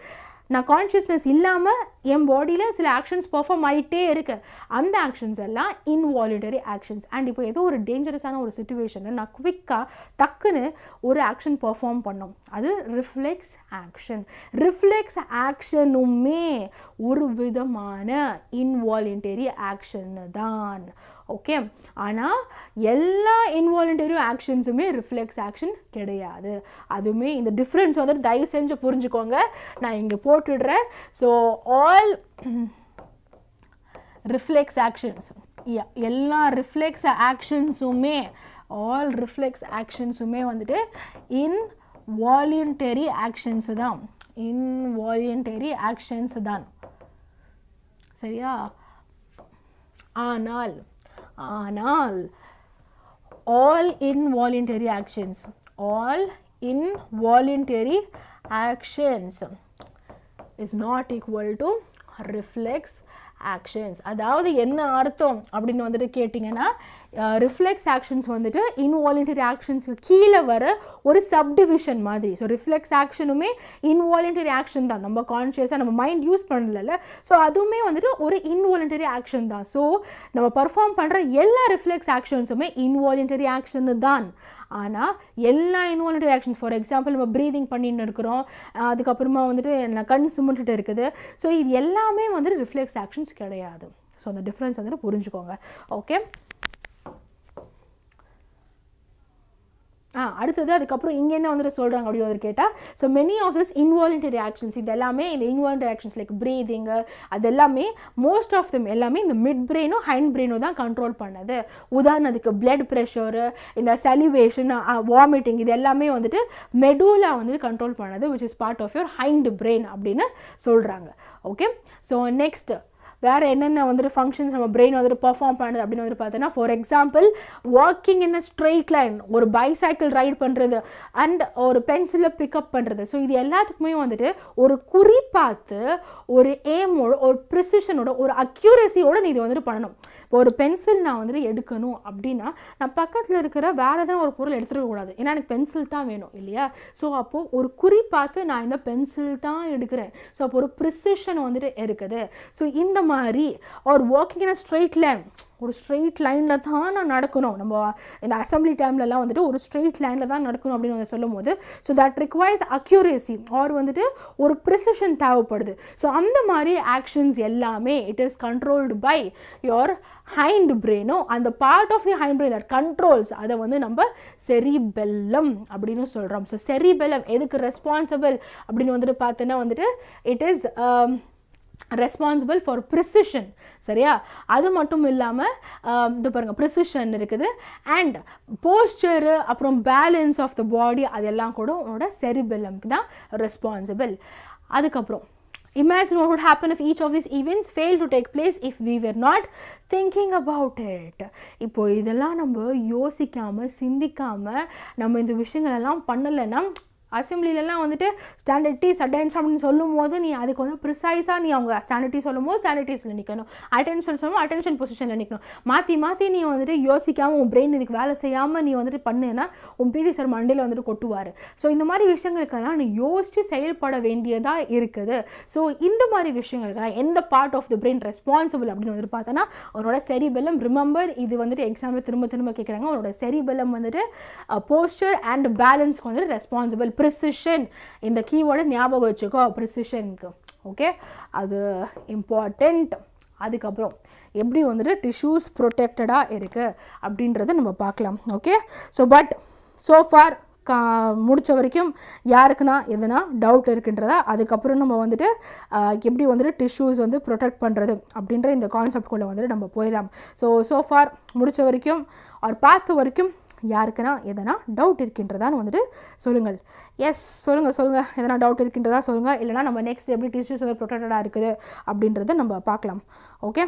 நான் கான்ஷியஸ்னஸ் இல்லாமல் என் பாடியில் சில ஆக்ஷன்ஸ் பர்ஃபார்ம் ஆகிட்டே இருக்கு, அந்த ஆக்ஷன்ஸ் எல்லாம் இன்வாலண்டரி ஆக்ஷன்ஸ். அண்ட் இப்போ ஏதோ ஒரு டேஞ்சரஸான ஒரு சுச்சுவேஷனில் நான் குவிக்காக டக்குன்னு ஒரு ஆக்ஷன் பர்ஃபார்ம் பண்ணோம், அது ரிஃப்ளெக்ஸ் ஆக்ஷன். ரிஃப்ளெக்ஸ் ஆக்ஷனுமே ஒரு விதமான இன்வாலண்டரி ஆக்ஷன் தான். ஓகே, ஆனால் எல்லா இன்வாலண்டரி ஆக்ஷன்ஸுமே ரிஃப்ளெக்ஸ் ஆக்ஷன் கிடையாது. அதுவுமே இந்த டிஃப்ரென்ஸ் வந்து தயவு செஞ்சு புரிஞ்சுக்கோங்க, நான் இங்கே போட்டுடுறேன். ஸோ ஆல் ரிஃப்ளெக்ஸ் ஆக்ஷன்ஸ், எல்லா ரிஃப்ளெக்ஸ் ஆக்ஷன்ஸுமே வந்துட்டு இன்வாலண்டரி ஆக்ஷன்ஸு தான், இன்வாலண்டரி ஆக்ஷன்ஸ் தான், சரியா? ஆனால் all involuntary actions is not equal to reflex actions. அதாவது என்ன அர்த்தம் அப்படின்னு வந்துட்டு கேட்டிங்கன்னா, ரிஃப்ளெக்ஸ் ஆக்ஷன்ஸ் வந்துட்டு இன்வாலண்டரி ஆக்ஷன்ஸ்க்கு கீழே வர ஒரு சப்டிவிஷன் மாதிரி. ஸோ ரிஃப்ளெக்ஸ் ஆக்ஷனுமே இன்வாலண்டரி ஆக்ஷன் தான், நம்ம கான்ஷியஸாக நம்ம மைண்ட் யூஸ் பண்ணல, ஸோ அதுவுமே வந்துட்டு ஒரு இன்வாலண்டரி ஆக்ஷன் தான். ஸோ நம்ம பர்ஃபார்ம் பண்ணுற எல்லா ரிஃப்ளெக்ஸ் ஆக்ஷன்ஸுமே இன்வாலண்டரி ஆக்ஷன் தான். ஆனால் எல்லா இன்வாலண்டரி ஆக்ஷன்ஸ், ஃபார் எக்ஸாம்பிள் நம்ம ப்ரீதிங் பண்ணிட்டு இருக்கிறோம், அதுக்கப்புறமா வந்துட்டு நான் கண் சிமிட்டுட்டு இருக்குது, ஸோ இது எல்லாமே வந்துட்டு ரிஃப்ளெக்ஸ் ஆக்ஷன்ஸ் கிடையாது. ஸோ அந்த டிஃப்ரென்ஸ் வந்துட்டு புரிஞ்சுக்கோங்க. ஓகே, அடுத்தது அதுக்கப்புறம் இங்கே என்ன வந்துட்டு சொல்கிறாங்க அப்படி வந்து கேட்டால், so many of this involuntary actions, இது எல்லாமே இந்த இன்வாலண்டரி ஆக்ஷன்ஸ் லைக் ப்ரீதிங்கு, அது எல்லாமே மோஸ்ட் ஆஃப் தம் எல்லாமே இந்த மிட் பிரெயினும் ஹைண்ட் பிரெயினும் தான் கண்ட்ரோல் பண்ணது. உதாரணத்துக்கு பிளட் ப்ரெஷரு, இந்த சலிவேஷன், வாமிட்டிங், இது எல்லாமே வந்துட்டு மெடுலா வந்துட்டு கண்ட்ரோல் பண்ணது, which is part of your hind brain அப்படின்னு சொல்கிறாங்க. ஓகே, ஸோ நெக்ஸ்ட் வேறு என்னென்ன வந்துட்டு ஃபங்க்ஷன்ஸ் நம்ம பிரெயின் வந்துட்டு பர்ஃபார்ம் பண்ணுறது அப்படின்னு வந்துட்டு பார்த்தோன்னா, for example walking in a straight line, ஒரு பைசைக்கிள் ரைட் பண்ணுறது அண்ட் ஒரு பென்சிலை பிக்கப் பண்ணுறது. ஸோ இது எல்லாத்துக்குமே வந்துட்டு ஒரு குறிப்பாத்து ஒரு எய்மோட, ஒரு ப்ரிசிஷனோட, ஒரு அக்யூரஸியோடு நீ இது வந்துட்டு பண்ணணும். இப்போ ஒரு பென்சில் நான் வந்துட்டு எடுக்கணும் அப்படின்னா நான் பக்கத்தில் இருக்கிற வேறு எதாவது ஒரு பொருள் எடுத்துடக்கூடாது, ஏன்னா எனக்கு பென்சில் தான் வேணும் இல்லையா? ஸோ அப்போது ஒரு குறிப்பாத்து நான் இந்த பென்சில் தான் எடுக்கிறேன். ஸோ அப்போ ஒரு ப்ரிசிஷன் வந்துட்டு இருக்குது. ஸோ இந்த மாதிரி ஒரு walking in a straight line, ஒரு ஸ்ட்ரெயிட் லைனில் தான் நான் நடக்கணும், நம்ம இந்த அசம்பிளி டைம்லலாம் வந்துட்டு ஒரு ஸ்ட்ரெயிட் லைனில் தான் நடக்கணும் அப்படின்னு வந்து சொல்லும் போது so that requires accuracy or வந்துட்டு ஒரு ப்ரிசிஷன் தேவைப்படுது. ஸோ அந்த மாதிரி ஆக்ஷன்ஸ் எல்லாமே it is controlled by your hind பிரெயினோ, அந்த part of the hind brain that controls அதை வந்து நம்ம செரிபெல்லம் அப்படின்னு சொல்கிறோம். ஸோ செரிபெல்லம் எதுக்கு ரெஸ்பான்சிபிள் அப்படின்னு வந்துட்டு பார்த்தோன்னா வந்துட்டு it is responsible for precision. சரியா? அது மட்டும் இல்லாமல் இது பாருங்கள் ப்ரிசிஷன் இருக்குது அண்ட் போஸ்டரு அப்புறம் பேலன்ஸ் ஆஃப் த பாடி அதெல்லாம் கூட உன்னோட செரிபெல்லம்க்கு தான் ரெஸ்பான்சிபிள். அதுக்கப்புறம் imagine what would happen if each of these events failed to take place if we were not thinking about it. இப்போ இதெல்லாம் நம்ம யோசிக்காமல் சிந்திக்காமல் நம்ம இந்த விஷயங்களெல்லாம் பண்ணலைன்னா அசம்பிளிலலாம் வந்துட்டு ஸ்டாண்டர்ட் டீஸ் அட்டென்ஷன் அப்படின்னு சொல்லும் போது நீ அதுக்கு வந்து ப்ரிசைஸாக நீ அவங்க ஸ்டாண்டர்ட் டீ சொல்லும் போது ஸ்டாண்டர்ட் டீஸில் நிற்கணும், அட்டென்ஷன் சொல்லும் அட்டென்ஷன் பொசிஷனில் நிற்கணும். மாற்றி நீ வந்துட்டு யோசிக்காமல் உன் பிரெயின் இதுக்கு வேலை செய்யாமல் நீ வந்துட்டு பண்ணுன்னா உன் பிடி சார் மண்டையில் வந்துட்டு கொட்டுவார். ஸோ இந்த மாதிரி விஷயங்களுக்கெல்லாம் நீ யோசித்து செயல்பட வேண்டியதாக இருக்குது. ஸோ இந்த மாதிரி விஷயங்களுக்கெல்லாம் எந்த part of the brain responsible அப்படின்னு வந்துட்டு பார்த்தோன்னா உன்னோட செரிபெல்லம். ரிமெம்பர் இது வந்துட்டு எக்ஸாமில் திரும்ப கேட்குறாங்க. உன்னோட செரிபெல்லம் வந்துட்டு போஸ்டர் அண்ட் பேலன்ஸ்க்கு வந்துட்டு ரெஸ்பான்சிபிள். ப்ரிசிஷன் இந்த கீவேர்டை ஞாபகம் வச்சுக்கோ, ப்ரிசிஷனுக்கு. ஓகே, அது இம்பார்ட்டண்ட். அதுக்கப்புறம் எப்படி வந்துட்டு டிஷ்யூஸ் ப்ரொடெக்டடாக இருக்குது அப்படின்றத நம்ம பார்க்கலாம். ஓகே, ஸோ பட் ஸோஃபார் முடித்த வரைக்கும் யாருக்குன்னா எதுனா டவுட் இருக்குன்றதா, அதுக்கப்புறம் நம்ம வந்துட்டு எப்படி வந்துட்டு டிஷ்யூஸ் வந்து ப்ரொடெக்ட் பண்ணுறது அப்படின்ற இந்த கான்செப்ட்குள்ளே வந்துட்டு நம்ம போயிடலாம். ஸோஃபார் முடித்த வரைக்கும் ஒரு பார்த்த வரைக்கும் யாருக்குன்னா எதனா டவுட் இருக்கின்றதான்னு வந்துட்டு சொல்லுங்கள். எஸ், சொல்லுங்கள் எதனா டவுட் இருக்கின்றதா சொல்லுங்கள். இல்லைனா நம்ம நெக்ஸ்ட் எப்படி டிஷ்யூஸ் வந்து ப்ரொடெக்டடாக இருக்குது அப்படின்றத நம்ம பார்க்கலாம். ஓகே,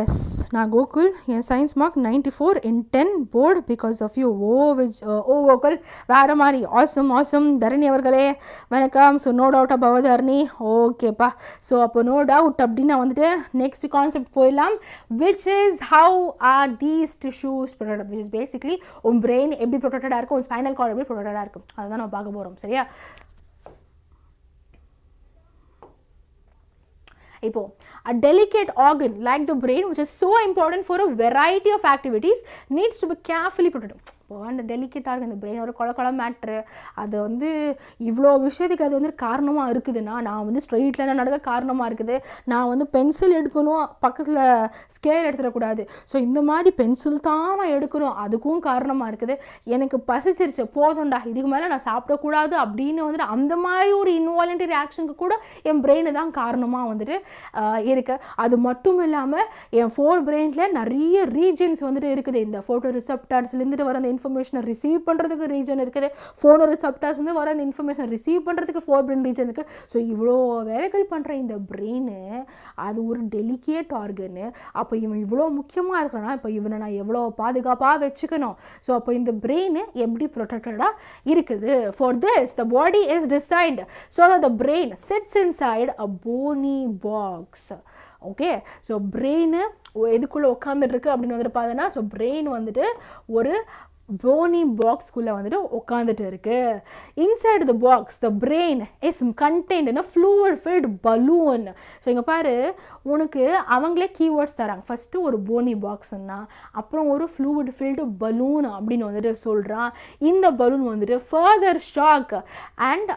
எஸ், நான் கோகுல், என் science mark 94 in 10 board because of you. Gokul வேறு மாதிரி. ஆசம் தரணி அவர்களே வணக்கம். So no doubt about Dharani. ஓகேப்பா, ஸோ அப்போ நோ டவுட் அப்படின்னா வந்துட்டு நெக்ஸ்ட் கான்செப்ட் போயிடலாம். Which is how are these tissues protect, which is basically உன் பிரெயின் எப்படி ப்ரொடெக்டடாக இருக்கும், உன் ஸ்பைனல் கார்டு எப்படி ப்ரொடெக்டடாக இருக்கும், அதுதான் நம்ம பார்க்க போகிறோம். சரியா? இப்போ a delicate organ like the brain which is so important for a variety of activities needs to be carefully protected. இப்போ அந்த டெலிகேட்டாக இருக்குது இந்த பிரெயின் ஒரு கொல மேட்ரு, அது வந்து இவ்வளோ விஷயத்துக்கு அது வந்து காரணமாக இருக்குதுன்னா நான் வந்து ஸ்ட்ரெயிட் லைனாக நடக்க காரணமாக இருக்குது, நான் வந்து பென்சில் எடுக்கணும் பக்கத்தில் ஸ்கேல் எடுத்துடக்கூடாது, ஸோ இந்த மாதிரி பென்சில் தான் நான் எடுக்கணும் அதுக்கும் காரணமாக இருக்குது, எனக்கு பசிச்சிருச்சு போதும்டா இதுக்கு மேலே நான் சாப்பிடக்கூடாது அப்படின்னு வந்துட்டு அந்த மாதிரி ஒரு இன்வாலண்டரி ஆக்ஷனுக்கு கூட என் பிரெயின் தான் காரணமாக வந்துட்டு இருக்குது. அது மட்டும் இல்லாமல் என் ஃபோர் பிரெயினில் நிறைய ரீஜன்ஸ் வந்துட்டு இருக்குது. இந்த ஃபோட்டோ ரிசெப்டார்ஸ்லேருந்துட்டு வர அந்த இன்ஃபர்மேஷனை ரிசீவ் பண்ணுறதுக்கு ரீஜன் இருக்குது, ஃபோனோ ரிசெப்டார்ஸ் வந்து வர அந்த இன்ஃபர்மேஷனை ரிசீவ் பண்ணுறதுக்கு ஃபோர் பிரெயின் ரீஜன் இருக்குது. ஸோ இவ்வளோ வேலைகள் பண்ணுற இந்த பிரெயின் அது ஒரு டெலிகேட் ஆர்கனு. அப்போ இவன் இவ்வளோ முக்கியமாக இருக்கிறனா இப்போ இவனை நான் எவ்வளோ பாதுகாப்பாக வச்சுக்கணும். ஸோ அப்போ இந்த பிரெயின் எப்படி ப்ரொடெக்டடாக இருக்குது. For this the body is designed so that the brain sits inside a bony box. Okay, so brain எதுக்குள்ளே உட்காந்துட்டுருக்கு அப்படின்னு வந்துட்டு பார்த்தோன்னா, ஸோ பிரெயின் வந்துட்டு ஒரு போனி பாக்ஸ்குள்ளே வந்துட்டு உட்காந்துட்டு இருக்கு. Inside the box the brain is contained in a fluid filled balloon. So இங்கே பாரு, உனக்கு அவங்களே கீவேர்ட்ஸ் தராங்க. ஃபஸ்ட்டு ஒரு போனி பாக்ஸ்ன்னா, அப்புறம் ஒரு ஃப்ளூயிட் ஃபில்டு பலூன் அப்படின்னு வந்துட்டு சொல்கிறான். இந்த பலூன் வந்துட்டு ஃபர்தர் ஷாக் அண்ட்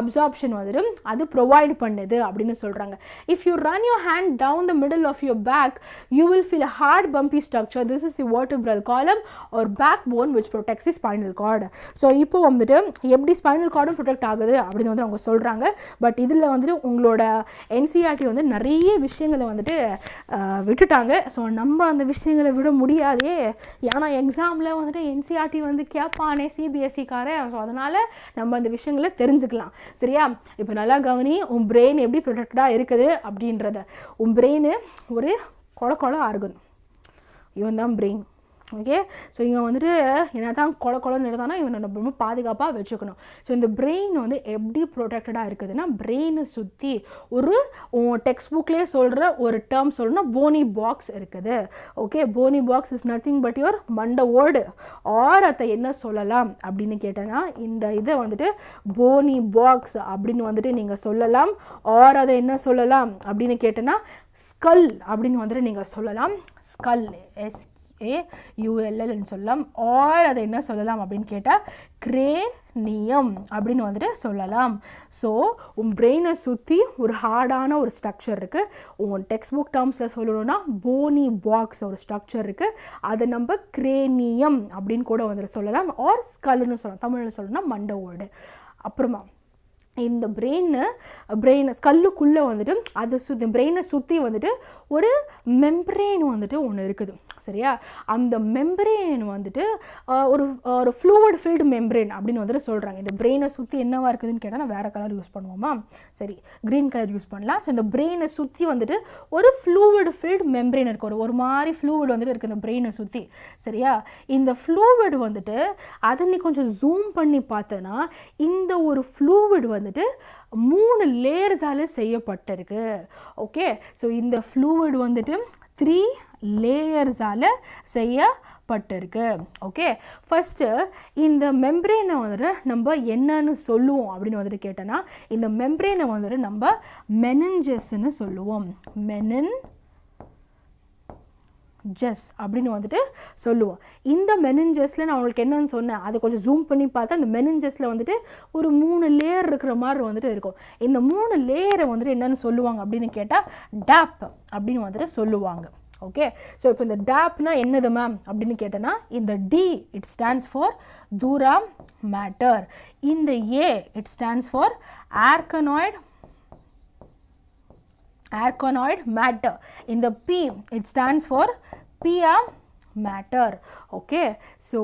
அப்சார்ப்ஷன் வந்துட்டு அது ப்ரொவைட் பண்ணுது அப்படின்னு சொல்கிறாங்க. If you run your hand down the middle of your back you will feel a hard bumpy structure. This is the vertebral column or backbone which protects the spinal cord. So இப்போ வந்துட்டு எப்படி spinal கார்டும் protect ஆகுது அப்படின்னு வந்து அவங்க சொல்கிறாங்க. But இதில் வந்துட்டு உங்களோட என்சிஆர்டி வந்து நிறைய விஷயங்களை வந்துட்டு விட்டுட்டாங்க. ஸோ நம்ம அந்த விஷயங்களை விட முடியாதே, ஏன்னா எக்ஸாமில் வந்துட்டு என்சிஆர்டி வந்து கேட்பானே சிபிஎஸ்சிக்காரன். ஸோ அதனால் நம்ம அந்த விஷயங்களை தெரிஞ்சுக்கலாம். சரியா? இப்போ நல்லா கவனி, உன் பிரெயின் எப்படி ப்ரொடெக்டடாக இருக்குது அப்படின்றத. உன் பிரெயின் ஒரு கொல ஆர்கன், இவன் தான் பிரெயின். ஓகே. ஸோ இவன் வந்துட்டு என்ன தான் குழன்னு இருந்தானா இவனை நம்ம ரொம்ப பாதுகாப்பாக வச்சுக்கணும். ஸோ இந்த பிரெயின் வந்து எப்படி ப்ரொடெக்டடாக இருக்குதுன்னா பிரெயினை சுற்றி ஒரு டெக்ஸ்ட் புக்லேயே சொல்கிற ஒரு டேர்ம் சொல்லணும்னா போனி பாக்ஸ் இருக்குது. Okay, bony box is nothing but your மண்டை ஓடு. ஆர் அதை என்ன சொல்லலாம் அப்படின்னு கேட்டேன்னா இந்த இதை வந்துட்டு போனி பாக்ஸ் அப்படின்னு வந்துட்டு நீங்கள் சொல்லலாம். ஆர் அதை என்ன சொல்லலாம் அப்படின்னு கேட்டேன்னா ஸ்கல் அப்படின்னு வந்துட்டு நீங்கள் சொல்லலாம். ஸ்கல் SKULL சொல்லலாம். ஆர் அதை என்ன சொல்லலாம் அப்படின்னு கேட்டால் கிரேனியம் அப்படின்னு வந்துட்டு சொல்லலாம். ஸோ உன் பிரெயினை சுற்றி ஒரு ஹார்டான ஒரு ஸ்ட்ரக்சர் இருக்குது. உன் டெக்ஸ்ட் புக் டேர்ம்ஸில் சொல்லணும்னா போனி பாக்ஸ் ஒரு ஸ்ட்ரக்சர் இருக்குது. அதை நம்ம கிரேனியம் அப்படின்னு கூட வந்துட்டு சொல்லலாம். ஆர் ஸ்கல்னு சொல்லலாம். தமிழில் சொல்லணும்னா மண்டை ஓடு. அப்புறமா இந்த பிரெயின் ஸ்கல்லுக்குள்ளே வந்துட்டு அதை பிரெயினை சுற்றி வந்துட்டு ஒரு மெம்பரேன் வந்துட்டு ஒன்று இருக்குது. சரியா, அந்த மெம்பரேன் வந்துட்டு ஒரு ஃப்ளூயிட் ஃபில்டு மெம்பரேன் அப்படின்னு வந்துட்டு சொல்கிறாங்க. இந்த பிரெயினை சுற்றி என்னவா இருக்குதுன்னு கேட்டால் நான் வேறு கலர் யூஸ் பண்ணுவோமா? சரி, க்ரீன் கலர் யூஸ் பண்ணலாம். ஸோ இந்த பிரெயினை சுற்றி வந்துட்டு ஒரு ஃப்ளூயிட் ஃபில்டு மெம்பரேன் இருக்குது. ஒரு மாதிரி ஃப்ளூயிட் வந்துட்டு இருக்குது இந்த பிரெயினை சுற்றி. சரியா, இந்த ஃப்ளூயிட் வந்துட்டு அதை நீ கொஞ்சம் ஜூம் பண்ணி பார்த்தேன்னா இந்த ஒரு ஃப்ளூயிட் வந்துட்டு 3 லேயர்ஸால் செய்யப்பட்டிருக்கு. ஓகே, ஸோ இந்த ஃப்ளூயிட் வந்துட்டு 3 லேயர்ஸால் செய்யப்பட்டிருக்கு. ஓகே, ஃபஸ்ட்டு இந்த மெம்பரேனை வந்துட்டு நம்ம என்னன்னு சொல்லுவோம் அப்படின்னு வந்துட்டு கேட்டோன்னா இந்த மெம்பரேனை வந்துட்டு நம்ம மெனஞ்சஸ்ன்னு சொல்லுவோம். மெனஞ்சஸ் அப்படின்னு வந்துட்டு சொல்லுவோம். இந்த மெனஞ்சஸில் நான் உங்களுக்கு என்னன்னு சொன்னேன் அதை கொஞ்சம் ஜூம் பண்ணி பார்த்தா இந்த மெனஞ்சஸில் வந்துட்டு ஒரு 3 லேயர் இருக்கிற மாதிரி வந்துட்டு இருக்கும். இந்த 3 லேயரை வந்துட்டு என்னென்னு சொல்லுவாங்க அப்படின்னு கேட்டால் டேப் அப்படின்னு வந்துட்டு சொல்லுவாங்க. ஓகே, ஸோ இப்போ இந்த டேப்னா என்னது மேம் அப்படின்னு கேட்டேன்னா இந்த D it stands for dura matter. இந்த A it stands for arachnoid matter. In the P it stands for pia matter. Okay, so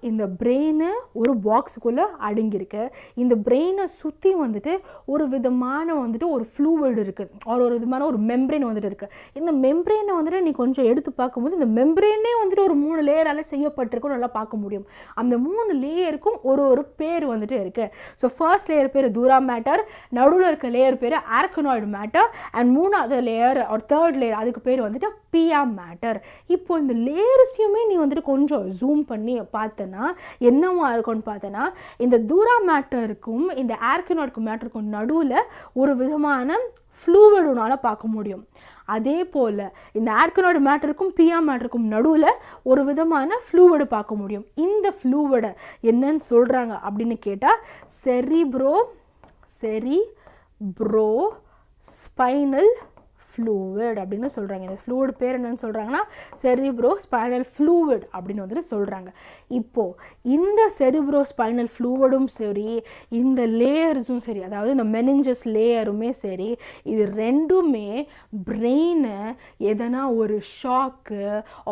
இந்த பிரெயின் ஒரு பாக்ஸுக்குள்ளே அடங்கியிருக்கு. இந்த பிரெயினை சுற்றி வந்துட்டு ஒரு விதமான வந்துட்டு ஒரு ஃப்ளூயிட் இருக்குது. ஒரு விதமான ஒரு மெம்பரேன் வந்துட்டு இருக்குது. இந்த மெம்பரேனை வந்துட்டு நீ கொஞ்சம் எடுத்து பார்க்கும்போது இந்த மெம்பரேனே வந்துட்டு ஒரு 3 லேயரால் செய்யப்பட்டிருக்கும் நல்லா பார்க்க முடியும். அந்த 3 லேயருக்கும் ஒரு பேர் வந்துட்டு இருக்குது. ஸோ ஃபர்ஸ்ட் லேயர் பேர் தூரா மேட்டர், நடுவில் இருக்க லேயர் பேர் ஆர்கனாய்டு மேட்டர், அண்ட் 3வது லேயர் ஒரு 3rd லேயர் அதுக்கு பேர் வந்துட்டு பியா மேட்டர். இப்போ இந்த லேயர்ஸையுமே நீ வந்துட்டு கொஞ்சம் ஜூம் பண்ணி பார்த்தனா என்னவா இருக்கும்னு பார்த்தனா இந்த தூரா மேட்டருக்கும் இந்த ஆர்கனாய்டு மேட்டருக்கும் நடுவில் ஒரு விதமான ஃப்ளூயிட் உன்னால பார்க்க முடியும். அதே போல் இந்த ஆர்கனாய்டு மேட்டருக்கும் பியா மேட்டருக்கும் நடுவில் ஒரு விதமான ஃப்ளூயிடு பார்க்க முடியும். இந்த ஃப்ளூயிடை என்னன்னு சொல்கிறாங்க அப்படின்னு கேட்டால் செரிப்ரோ ஸ்பைனல் ஃப்ளூயிட் அப்படின்னு சொல்கிறாங்க. இந்த ஃப்ளூயிட் பேர் என்னன்னு சொல்கிறாங்கன்னா செரிப்ரோ ஸ்பைனல் ஃப்ளூயிட் அப்படின்னு வந்துட்டு சொல்கிறாங்க. இப்போது இந்த செரிப்ரோ ஸ்பைனல் ஃப்ளூயிடும் சரி இந்த லேயர்ஸும் சரி அதாவது இந்த மெனிஞ்சஸ் லேயருமே சரி இது ரெண்டுமே பிரெயினை எதனா ஒரு ஷாக்கு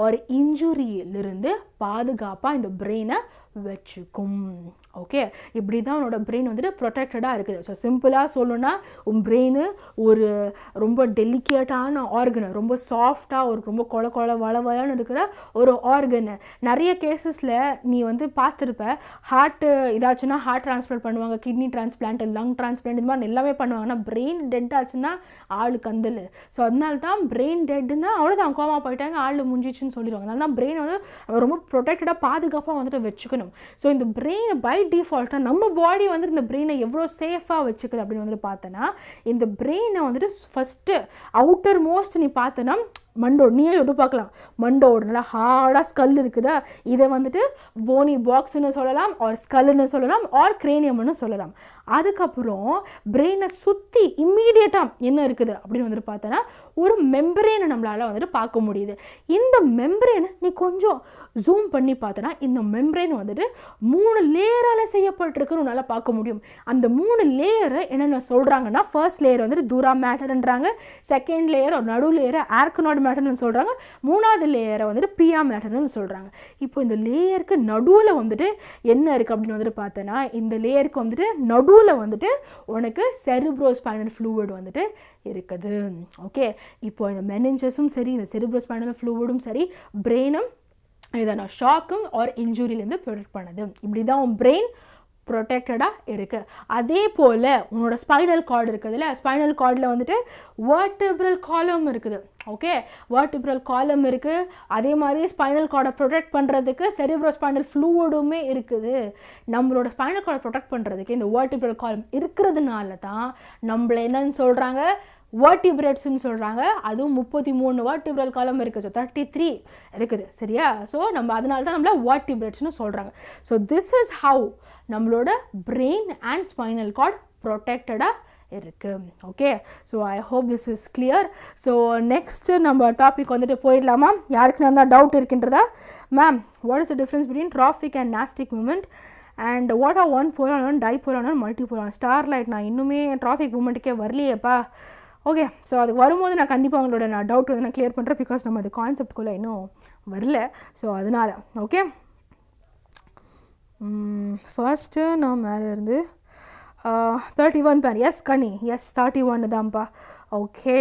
ஒரு இன்ஜுரியிலிருந்து பாதுகாப்பாக இந்த பிரெயினை வச்சுக்கும். ஓகே, இப்படி தான் உன்னோட பிரெயின் வந்துட்டு ப்ரொடெக்டடாக இருக்குது. ஸோ சிம்பிளாக சொல்லணுன்னா உன் பிரெயின் ஒரு ரொம்ப டெலிகேட்டான ஆர்கனை, ரொம்ப சாஃப்டாக ஒரு ரொம்ப வளவலன்னு இருக்கிற ஒரு ஆர்கனை. நிறைய கேசஸில் நீ வந்து பார்த்துருப்ப ஹார்ட்டு இதாச்சுன்னா ஹார்ட் டிரான்ஸ்பிளான்ட் பண்ணுவாங்க, கிட்னி டிரான்ஸ்பிளான்ட், லங் டிரான்ஸ்பிளான்ட், இது மாதிரி எல்லாமே பண்ணுவாங்க. ஆனால் பிரெயின் டெட் ஆச்சுன்னா ஆளு கந்தல். ஸோ அதனால தான் பிரெயின் டெட்னா அவ்வளோதான் கோமா போயிட்டாங்க ஆள் முடிஞ்சிச்சுன்னு சொல்லிடுவாங்க. அதனால தான் பிரெயின் வந்து ரொம்ப ப்ரொடெக்டடாக பாதுகாப்பாக வந்துட்டு வச்சுக்கணும். ஸோ இந்த பிரெயினை பை டிஃபால்ட்டாக நம்ம பாடி வந்துட்டு இந்த பிரெயினை எவ்வளோ சேஃபாக வச்சுக்குது அப்படின்னு வந்துட்டு பார்த்தோன்னா இந்த பிரெயினை வந்துட்டு ஃபஸ்ட்டு அவுட்டர் மோஸ்ட் நீ பார்த்தோன்னா மண்டோடு நீயே விட்டு பார்க்கலாம். மண்டோடு நல்லா ஹார்டாக ஸ்கல் இருக்குதா, இதை வந்துட்டு போனி பாக்ஸ்ன்னு சொல்லலாம், ஆர் ஸ்கல்லுன்னு சொல்லலாம், ஆர் கிரேனியம்னு சொல்லலாம். அதுக்கப்புறம் பிரெயினை சுற்றி இம்மீடியட்டாக என்ன இருக்குது அப்படின்னு வந்துட்டு பார்த்தோன்னா ஒரு மெம்பரேனை நம்மளால் வந்துட்டு பார்க்க முடியுது. இந்த மெம்பரேனை நீ கொஞ்சம் ஜூம் பண்ணி பார்த்தோன்னா இந்த மெம்பரேன் வந்துட்டு 3 லேயரால் செய்யப்பட்டிருக்குன்னு உன்னால் பார்க்க முடியும். அந்த 3 லேயரை என்னென்ன சொல்கிறாங்கன்னா ஃபர்ஸ்ட் லேயர் வந்துட்டு தூரா மேட்டர்ன்றாங்க, செகண்ட் லேயர் ஒரு நடு லேயரை ஆர்கனாய்டு மேட்டர்னு சொல்கிறாங்க, 3வது லேயரை வந்துட்டு பியா மேட்டர்னு சொல்கிறாங்க. இப்போ இந்த லேயருக்கு நடுவில் வந்துட்டு என்ன இருக்குது அப்படின்னு வந்துட்டு பார்த்தோன்னா இந்த லேயருக்கு வந்துட்டு நடுவில் வந்துட்டு உனக்கு செரிப்ரோ ஸ்பைனல் ஃப்ளூயிட் வந்துட்டு இருக்குது. ஓகே, இப்போ இந்த மெனிஞ்சஸும் சரி இந்த செரிப்ரோ ஸ்பைனல் ஃப்ளூயிடும் சரி பிரெயினும் எதனா ஷாக்கும் ஆர் இன்ஜுரியிலேருந்து ப்ரொடெக்ட் பண்ணுது. இப்படி தான் உன் பிரெயின் ப்ரொடெக்டடாக இருக்குது. அதே போல் உன்னோட ஸ்பைனல் கார்டு இருக்குதுல்ல, ஸ்பைனல் கார்டில் வந்துட்டு வெர்டிபிரல் காலம் இருக்குது. ஓகே, வெர்டிபிரல் காலம் இருக்குது. அதே மாதிரி ஸ்பைனல் கார்டை ப்ரொடெக்ட் பண்ணுறதுக்கு செரிப்ரோஸ்பைனல் ஃப்ளூயிடுமே இருக்குது. நம்மளோட ஸ்பைனல் கார்டை ப்ரொடெக்ட் பண்ணுறதுக்கு இந்த வெர்டிபிரல் காலம் இருக்கிறதுனால தான் நம்மளை என்னன்னு சொல்கிறாங்க, வெர்டிபிரேட்ஸ்ன்னு சொல்கிறாங்க. அதுவும் 33 வெர்டிபிரல் காலம் இருக்குது. ஸோ 33 இருக்குது. சரியா? ஸோ நம்ம அதனால தான் நம்மள வெர்டிபிரேட்ஸ்னு சொல்கிறாங்க. ஸோ திஸ் இஸ் ஹவு நம்மளோட பிரெயின் அண்ட் ஸ்பைனல் கார்ட் ப்ரொடெக்டடாக இருக்குது. Okay, so I hope this is clear. So next நம்ம டாபிக் வந்துட்டு போயிடலாமா? யாருக்கு நான் தான் டவுட் இருக்கின்றதா? Ma'am, what is the difference between tropic and nastic movement and what are unipolar bipolar multipolar starlight? நான் இன்னுமே ட்ராஃபிக் மூமெண்ட்டுக்கே வரலையேப்பா. ஓகே, ஸோ அதுக்கு வரும்போது நான் கண்டிப்பாக அவங்களோட டவுட் வந்து நான் கிளியர் பண்ணுறேன். பிகாஸ் நம்ம அது கான்செப்ட்குள்ளே இன்னும் வரல. ஸோ அதனால் ஓகே, ஃபர்ஸ்ட்டு நான் மேலே இருந்து 31 பேர். எஸ் கனி, எஸ் 31 தான்ப்பா. ஓகே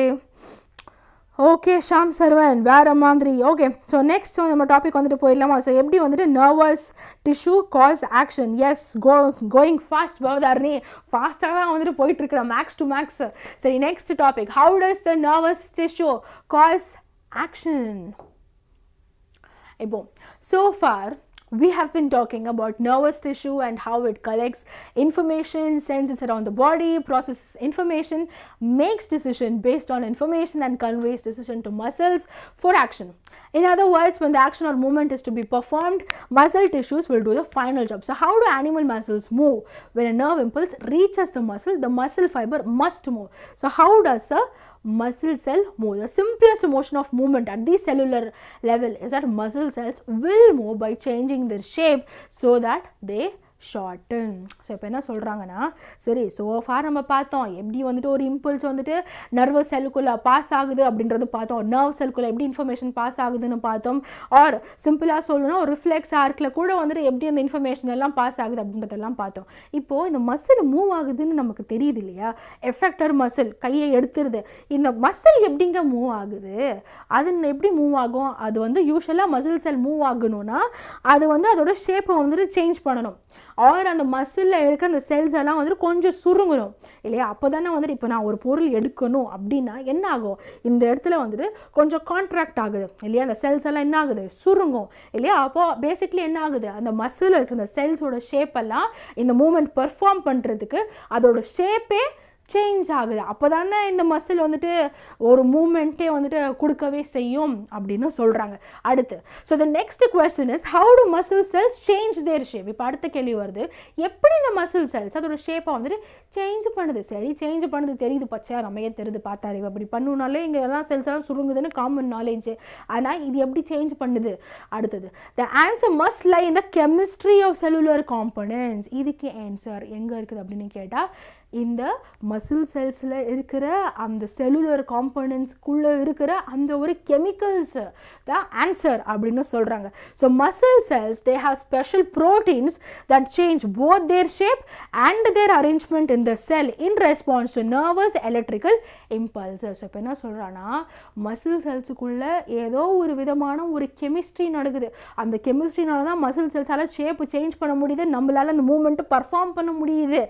ஓகே ஷாம் சர்வன் வேறு மாதிரி. ஓகே, ஸோ நெக்ஸ்ட் நம்ம டாபிக் வந்துட்டு போயிடலாமா? ஸோ எப்படி வந்துட்டு nervous tissue cause action. Yes, going fast Bhavadharani, ஃபாஸ்ட்டாக தான் வந்துட்டு போயிட்டுருக்குறேன் மேக்ஸ் டு மேக்ஸ். சரி, next topic, how does the nervous tissue cause action? இப்போ so far we have been talking about nervous tissue and how it collects information, senses around the body, processes information, makes decision based on information and conveys decision to muscles for action. In other words, when the action or movement is to be performed, muscle tissues will do the final job. So how do animal muscles move? When a nerve impulse reaches the muscle fiber must move. So how does a muscle cell move? The simplest motion of movement at the cellular level is that muscle cells will move by changing their shape so that they shorten. So இப்போ என்ன சொல்கிறாங்கன்னா, சரி so for நம்ம பார்த்தோம் எப்படி வந்துட்டு ஒரு impulse வந்துட்டு நர்வஸ் செல்லுக்குள்ளே பாஸ் ஆகுது அப்படின்றது பார்த்தோம். நர்வ் செல்லுக்குள்ளே எப்படி இன்ஃபர்மேஷன் பாஸ் ஆகுதுன்னு பார்த்தோம். ஆர் சிம்பிளாக சொல்லணும்னா ஒரு ரிஃப்ளெக்ஸ் ஆர்க்கில் கூட வந்துட்டு எப்படி அந்த இன்ஃபர்மேஷன் எல்லாம் பாஸ் ஆகுது அப்படின்றதெல்லாம் பார்த்தோம். இப்போது இந்த மசில் மூவ் ஆகுதுன்னு நமக்கு தெரியுது இல்லையா? எஃபெக்டர் மசில் கையை எடுத்துருது. இந்த மசில் எப்படிங்க மூவ் ஆகுது? அது எப்படி மூவ் ஆகும்? அது வந்து யூஸ்வலாக மசில் செல் மூவ் ஆகணும்னா அது வந்து அதோட ஷேப்பை வந்துட்டு சேஞ்ச் பண்ணணும். ஆர் அந்த மசிலில் இருக்க அந்த செல்ஸ் எல்லாம் வந்துட்டு கொஞ்சம் சுருங்கணும் இல்லையா? அப்போ தானே வந்துட்டு இப்போ நான் ஒரு பொருள் எடுக்கணும் அப்படின்னா என்ன ஆகும்? இந்த இடத்துல வந்துட்டு கொஞ்சம் கான்ட்ராக்ட் ஆகுது இல்லையா? அந்த செல்ஸ் எல்லாம் என்ன ஆகுது? சுருங்கும் இல்லையா? அப்போது பேசிக்லி என்ன ஆகுது? அந்த மசிலில் இருக்க அந்த செல்ஸோட ஷேப்பெல்லாம் இந்த மூமெண்ட் பெர்ஃபார்ம் பண்ணுறதுக்கு அதோட ஷேப்பே சேஞ்ச் ஆகுது. அப்போ தானே இந்த மசில் வந்துட்டு ஒரு மூமெண்ட்டே வந்துட்டு கொடுக்கவே செய்யும் அப்படின்னு சொல்கிறாங்க. அடுத்து, so the next question is how do muscle cells change their shape? இப்போ அடுத்த கேள்வி வருது, எப்படி இந்த மசில் செல்ஸ் அதோட ஷேப்பை வந்துட்டு சேஞ்ச் பண்ணுது? சரி, சேஞ்ச் பண்ணுது தெரியுது, பச்சையா நம்மையே தெரியுது பார்த்தாரு. அப்படி பண்ணுனாலே இங்கே எல்லாம் செல்ஸ் எல்லாம் சுருங்குதுன்னு காமன் நாலேஜ். ஆனால் இது எப்படி சேஞ்ச் பண்ணுது? அடுத்தது, the answer must lie in the chemistry of cellular components. இதுக்கு ஆன்சர் எங்கே இருக்குது அப்படின்னு கேட்டால் இந்த மசில் செல்ஸில் இருக்கிற அந்த செல்லுலர் காம்பனன்ட்ஸ்குள்ளே இருக்கிற அந்த ஒரு கெமிக்கல்ஸ் தான் ஆன்சர் அப்படின்னு சொல்கிறாங்க. So muscle cells they have special proteins that change both their shape and their arrangement in the cell in response to nervous electrical impulses. So இப்போ என்ன சொல்கிறான்னா, மசில் செல்ஸுக்குள்ளே ஏதோ ஒரு விதமான ஒரு கெமிஸ்ட்ரி நடக்குது. அந்த கெமிஸ்ட்ரினால தான் மசில் செல்ஸால் ஷேப்பு சேஞ்ச் பண்ண முடியுது, நம்மளால் அந்த மூமெண்ட்டு பர்ஃபார்ம் பண்ண முடியுது.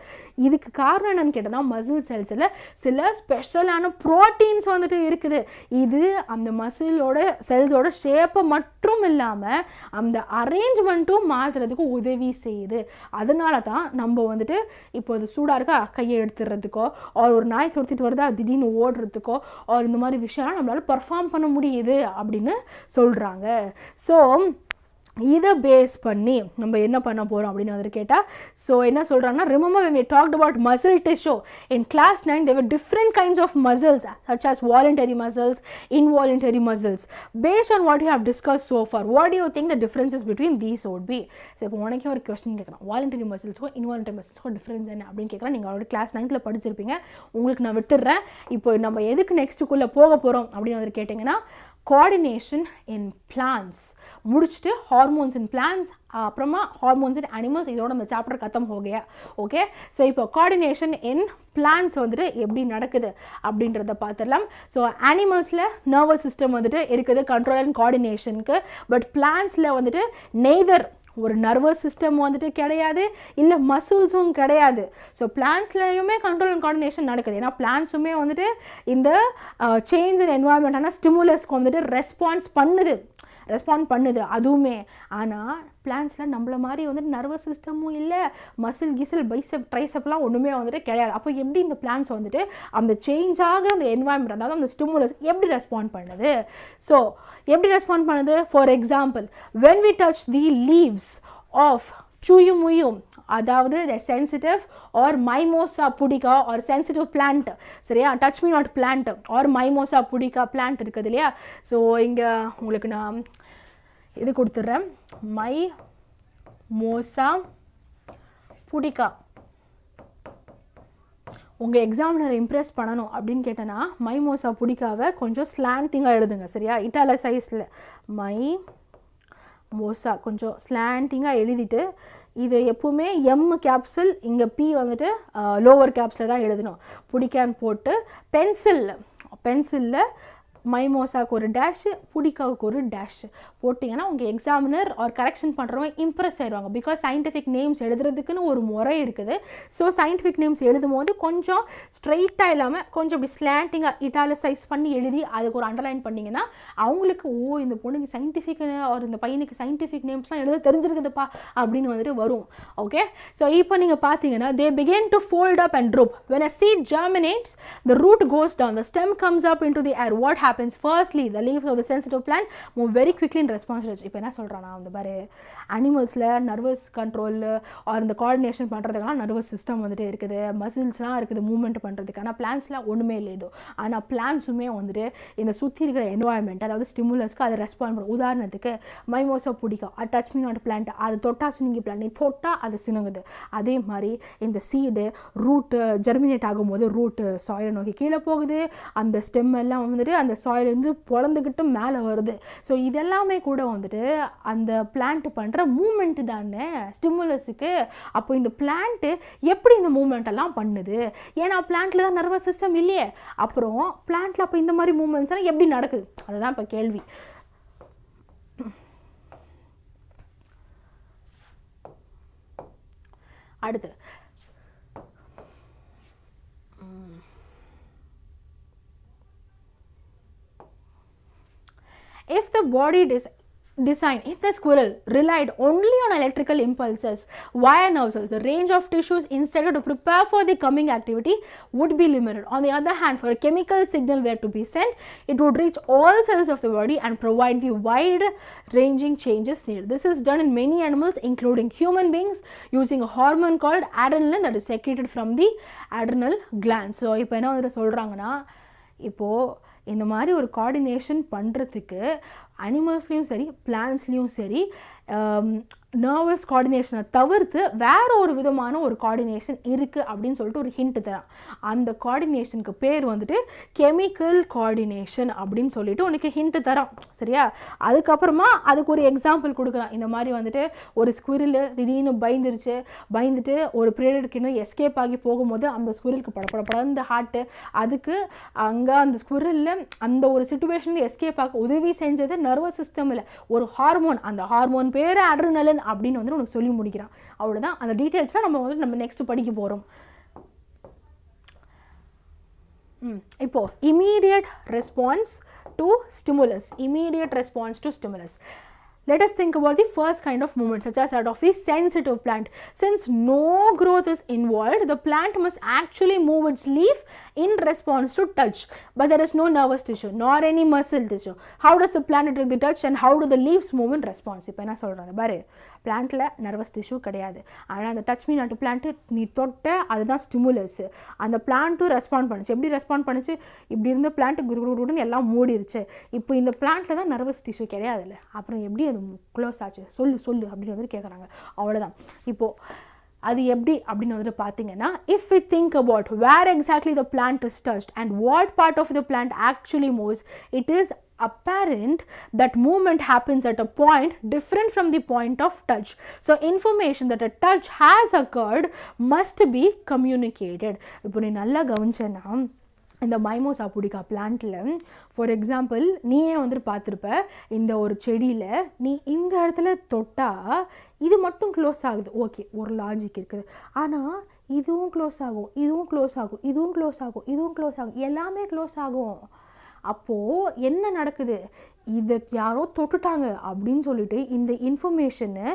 இதுக்கு காரணம் என்னன்னு கேட்டோம்னா, மசில் செல்ஸில் சில ஸ்பெஷலான ப்ரோட்டீன்ஸ் வந்துட்டு இருக்குது. இது அந்த மசிலோட செல்ஸோட ஷேப்பை மட்டும் இல்லாமல் அந்த அரேஞ்ச்மெண்ட்டும் மாற்றுறதுக்கு உதவி செய்யுது. அதனால தான் நம்ம வந்துட்டு இப்போ இது சூடாக இருக்கா கையை எடுத்துடுறதுக்கோ, ஒரு நாய் துரத்திட்டு வருதா திடீர்னு ஓடுறதுக்கோ, இந்த மாதிரி விஷயம்லாம் நம்மளால் பர்ஃபார்ம் பண்ண முடியுது அப்படின்னு சொல்கிறாங்க. ஸோ இதை பேஸ் பண்ணி நம்ம என்ன பண்ண போகிறோம் அப்படின்னு வந்து கேட்டால், ஸோ என்ன சொல்கிறாங்கன்னா, remember when we talked about muscle tissue in class 9 there were different kinds of muscles such as voluntary muscles, involuntary muscles. Based on what you have discussed so far, what do you think the differences between these would be? So இப்போ உனக்கே ஒரு question கேட்குறேன், voluntary மசில்ஸ்க்கும் involuntary மசில்ஸ்க்கும் difference என்ன அப்படின்னு கேட்குறேன். நீங்கள் அவரோட class 9th படிச்சிருப்பீங்க, உங்களுக்கு நான் விட்டுடுறேன். இப்போ நம்ம எதுக்கு நெக்ஸ்ட்டுக்குள்ளே போக போகிறோம் அப்படின்னு வந்து கேட்டிங்கன்னா, கோஆர்டினேஷன் இன் பிளான்ஸ் முடிச்சுட்டு ஹார்மோன்ஸ் இன் பிளான்ஸ் அப்புறமா ஹார்மோன்ஸ் இன் அனிமல்ஸ், இதோட அந்த சாப்டர் கத்தம் ஹோகயா. ஓகே, ஸோ இப்போ கோஆர்டினேஷன் இன் பிளான்ஸ் வந்துட்டு எப்படி நடக்குது அப்படின்றத பார்த்துடலாம். ஸோ அனிமல்ஸில் நர்வஸ் சிஸ்டம் வந்துட்டு இருக்குது கண்ட்ரோல் அண்ட் கோஆர்டினேஷனுக்கு. பட் பிளான்ஸில் வந்துட்டு நெய்தர் ஒரு நர்வஸ் சிஸ்டம் வந்துட்டு கிடையாது, இல்லை மசில்ஸும் கிடையாது. ஸோ பிளான்ஸ்லையுமே கண்ட்ரோல் அண்ட் கோஆர்டினேஷன் நடக்குது. ஏன்னா பிளான்ஸுமே வந்துட்டு இந்த சேஞ்ச் இன் என்வாயன்மெண்ட்டான ஸ்டிமுலஸ்க்கு வந்துட்டு ரெஸ்பாண்ட் பண்ணுது அதுவுமே. ஆனால் பிளான்ஸில் நம்மள மாதிரி வந்துட்டு நர்வஸ் சிஸ்டமும் இல்லை, மசில் கிசில் பைசெப் ட்ரைசெப்லாம் ஒன்றுமே வந்துட்டு கிடையாது. அப்போ எப்படி இந்த பிளான்ஸ் வந்துட்டு அந்த சேஞ்ச் ஆக அந்த என்வாயன்மெண்ட், அதாவது அந்த ஸ்டிமுலஸ் எப்படி ரெஸ்பாண்ட் பண்ணுது? ஸோ எப்படி ரெஸ்பாண்ட் பண்ணுது? For example, when we touch the leaves of சுயுமுயும், அதாவது the sensitive or mimosa pudica or sensitive plant, சரியா, touch me not plant or mimosa pudica plant இருக்குது இல்லையா. ஸோ இங்கே உங்களுக்கு நான் இது கொடுத்துட்றேன், மைமோசா புடிகா. உங்கள் எக்ஸாமினரை இம்ப்ரெஸ் பண்ணணும் அப்படின்னு கேட்டேன்னா மைமோசா புடிக்காவை கொஞ்சம் ஸ்லாண்டிங்காக எழுதுங்க, சரியா, இட்டாலிசைஸில் மைமோசா கொஞ்சம் ஸ்லாண்டிங்காக எழுதிட்டு இது எப்பவுமே எம் கேப்சல், இங்கே பி வந்துட்டு லோவர் கேப்ஸில் தான் எழுதணும். பிடிக்கான்னு போட்டு பென்சிலில் மைமோசாவுக்கு ஒரு டேஷு, புடிக்காவுக்கு ஒரு டேஷ் போட்டிங்கன்னா உங்கள் எக்ஸாமினர் ஆர் கரெக்ஷன் பண்ணுறவங்க இம்ப்ரெஸ் ஆயிடுவாங்க. பிகாஸ் சயின்டிஃபிக் நேம்ஸ் எழுதுறதுக்குன்னு ஒரு முறை இருக்குது. ஸோ சயின்டிஃபிக் நேம்ஸ் எழுதும் போது கொஞ்சம் ஸ்ட்ரெயிட்டாக இல்லாமல் கொஞ்சம் இப்படி ஸ்லாண்டிங்காக இட்டாலிசைஸ் பண்ணி எழுதி அதுக்கு ஒரு அண்டர்லைன் பண்ணிங்கன்னா அவங்களுக்கு இந்த பொண்ணுக்கு சயின்டிஃபிக் ஒரு இந்த பையனுக்கு சயின்டிஃபிக் நேம்ஸ்லாம் எழுத தெரிஞ்சிருக்குதுப்பா அப்படின்னு வந்துட்டு வரும். ஓகே, ஸோ இப்போ நீங்கள் பார்த்தீங்கன்னா they begin to fold up and droop. When a seed germinates, the root goes down, the stem comes up into the air. What happens? Firstly, the leaves of the sensitive plant move very quickly in response to it. இப்போ என்ன சொல்கிறானா, அந்த பாரு அனிமல்ஸில் nervous control R இந்த coordination பண்ணுறதுக்கெல்லாம் nervous system வந்துட்டு இருக்குது, மசில்ஸ்லாம் இருக்குது movement பண்ணுறதுக்கு. ஆனால் பிளான்ஸில் ஒன்றுமே இல்லை இது. ஆனால் பிளான்ஸுமே வந்துட்டு இந்த சுற்றி இருக்கிற என்வாயன்மெண்ட், அதாவது ஸ்டிமுலஸ்க்கு அதை ரெஸ்பாண்ட் பண்ணும். உதாரணத்துக்கு மைமோசா புடிக்கா, டச் மீ நாட் பிளான்ட், அது தொட்டா சுனிங்கி பிளான்ட், நீ தொட்டா அது சினுங்குது. அதே மாதிரி இந்த சீடு ரூட்டு ஜெர்மினேட் ஆகும்போது ரூட்டு சாயிலை நோக்கி கீழே போகுது, அந்த ஸ்டெம் எல்லாம் வந்துட்டு அந்த சாயில் வந்து பொழந்துக்கிட்டு மேலே வருது. ஸோ இதெல்லாமே கூட வந்துட்டு அந்த பிளான்ட் பண்ணுற மூமெண்ட்டு தானே ஸ்டிமுலஸுக்கு. அப்போ இந்த பிளான்ட்டு எப்படி இந்த மூமெண்ட் எல்லாம் பண்ணுது? ஏன்னா பிளான்ட்டில் தான் நர்வஸ் சிஸ்டம் இல்லையே. அப்புறம் பிளான்ட்டில் அப்போ இந்த மாதிரி மூமெண்ட்ஸ் எல்லாம் எப்படி நடக்குது? அதுதான் இப்போ கேள்வி. அடுத்து if the body design, if the squirrel relied only on electrical impulses via nerve cells, the range of tissues instead to prepare for the coming activity would be limited. On the other hand, for a chemical signal were to be sent, it would reach all cells of the body and provide the wide ranging changes needed. This is done in many animals including human beings using a hormone called adrenaline that is secreted from the adrenal glands. So இப்போ என்ன வந்து சொல்கிறாங்கன்னா, இப்போது இந்த மாதிரி ஒரு coordination பண்ணுறதுக்கு அனிமல்ஸ்லேயும் சரி பிளான்ஸ்லேயும் சரி நர்வஸ் கோஆர்டினேஷனை தவிர்த்து வேறு ஒரு விதமான ஒரு கோஆர்டினேஷன் இருக்குது அப்படின்னு சொல்லிட்டு ஒரு ஹிண்ட் தரான். அந்த கோஆர்டினேஷனுக்கு பேர் வந்துட்டு கெமிக்கல் கோஆர்டினேஷன் அப்படின்னு சொல்லிட்டு உனக்கு ஹிண்ட் தரான், சரியா. அதுக்கப்புறமா அதுக்கு ஒரு எக்ஸாம்பிள் கொடுக்குறான். இந்த மாதிரி வந்துட்டு ஒரு ஸ்குரில் திடீர்னு பயந்துட்டு ஒரு ப்ரேடர்க்கு எஸ்கேப் ஆகி போகும்போது அந்த ஸ்குரிலுக்கு படப்படப்படந்த ஹார்ட்டு, அதுக்கு அங்கே அந்த ஸ்குரிலில் அந்த ஒரு சிச்சுவேஷனில் எஸ்கேப் ஆக உதவி செஞ்சது நர்வஸ் சிஸ்டமில் ஒரு ஹார்மோன். அந்த ஹார்மோன் பேர் அட்ரினலின் அப்படின்னு வந்து உனக்கு சொல்லி முடிக்கிறான். அவ்வளோதான். அந்த டீட்டெயில்ஸ்லாம் நம்ம நெக்ஸ்ட் படிக்க போகிறோம். இப்போ immediate response to stimulus. Let us think about the first kind of movement, such as that of the sensitive plant. Since no growth is involved, the plant must actually move its leaf in response to touch. But there is no nervous tissue nor any muscle tissue. How does the plant take the touch and how do the leaves move in response? இப்போ என்ன சொல்கிறாங்க பாரு, பிளான்ட்டில் nervous tissue கிடையாது. ஆனால் அந்த touch me நாட்டு plant நீ தொட்ட அதுதான் ஸ்டிமுலஸ். அந்த பிளான்ட்டும் ரெஸ்பாண்ட் பண்ணுச்சு. எப்படி ரெஸ்பாண்ட் பண்ணுச்சு? இப்படி இருந்த பிளான்ட்டு குருன்னு எல்லாம் மூடிருச்சு. இப்போ இந்த பிளான்ட்டில் தான் நர்வஸ் டிஷ்யூ கிடையாதுல்ல, அப்புறம் எப்படி அது க்ளோஸ் ஆச்சு? சொல்லு அப்படின்னு வந்து கேட்குறாங்க. அவ்வளோதான். இப்போது அது எப்படி அப்படின்னு வந்துட்டு பார்த்தீங்கன்னா, if we think about where exactly the plant is touched and what part of the plant actually moves, it is apparent that movement happens at a point different from the point of touch. So information that a touch has occurred must be communicated. இப்போ நீ நல்லா கவனிச்சேன்னா, இந்த மைமோசா புடிக்கா பிளான்ட்டில் for example நீயே வந்துட்டு பார்த்துருப்ப, இந்த ஒரு செடியில் நீ இந்த இடத்துல தொட்டால் இது மட்டும் க்ளோஸ் ஆகுது, ஓகே, ஒரு லாஜிக் இருக்குது. ஆனால் இதுவும் க்ளோஸ் ஆகும், இதுவும் க்ளோஸ் ஆகும், இதுவும் க்ளோஸ் ஆகும், இதுவும் க்ளோஸ் ஆகும், எல்லாமே க்ளோஸ் ஆகும். அப்போது என்ன நடக்குது, இதை யாரோ தொட்டுட்டாங்க அப்படின்னு சொல்லிட்டு இந்த இன்ஃபர்மேஷனை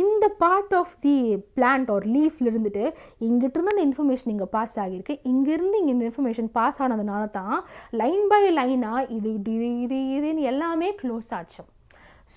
இந்த பார்ட் ஆஃப் தி பிளான்ட் ஒரு லீஃப்ல இருந்துட்டு இங்கிட்டிருந்து அந்த இன்ஃபர்மேஷன் இங்கே பாஸ் ஆகியிருக்கு, இங்கேருந்து இங்கே இந்த இன்ஃபர்மேஷன் பாஸ் ஆனதுனால தான் லைன் பை லைனாக இதுன்னு எல்லாமே க்ளோஸ் ஆச்சு.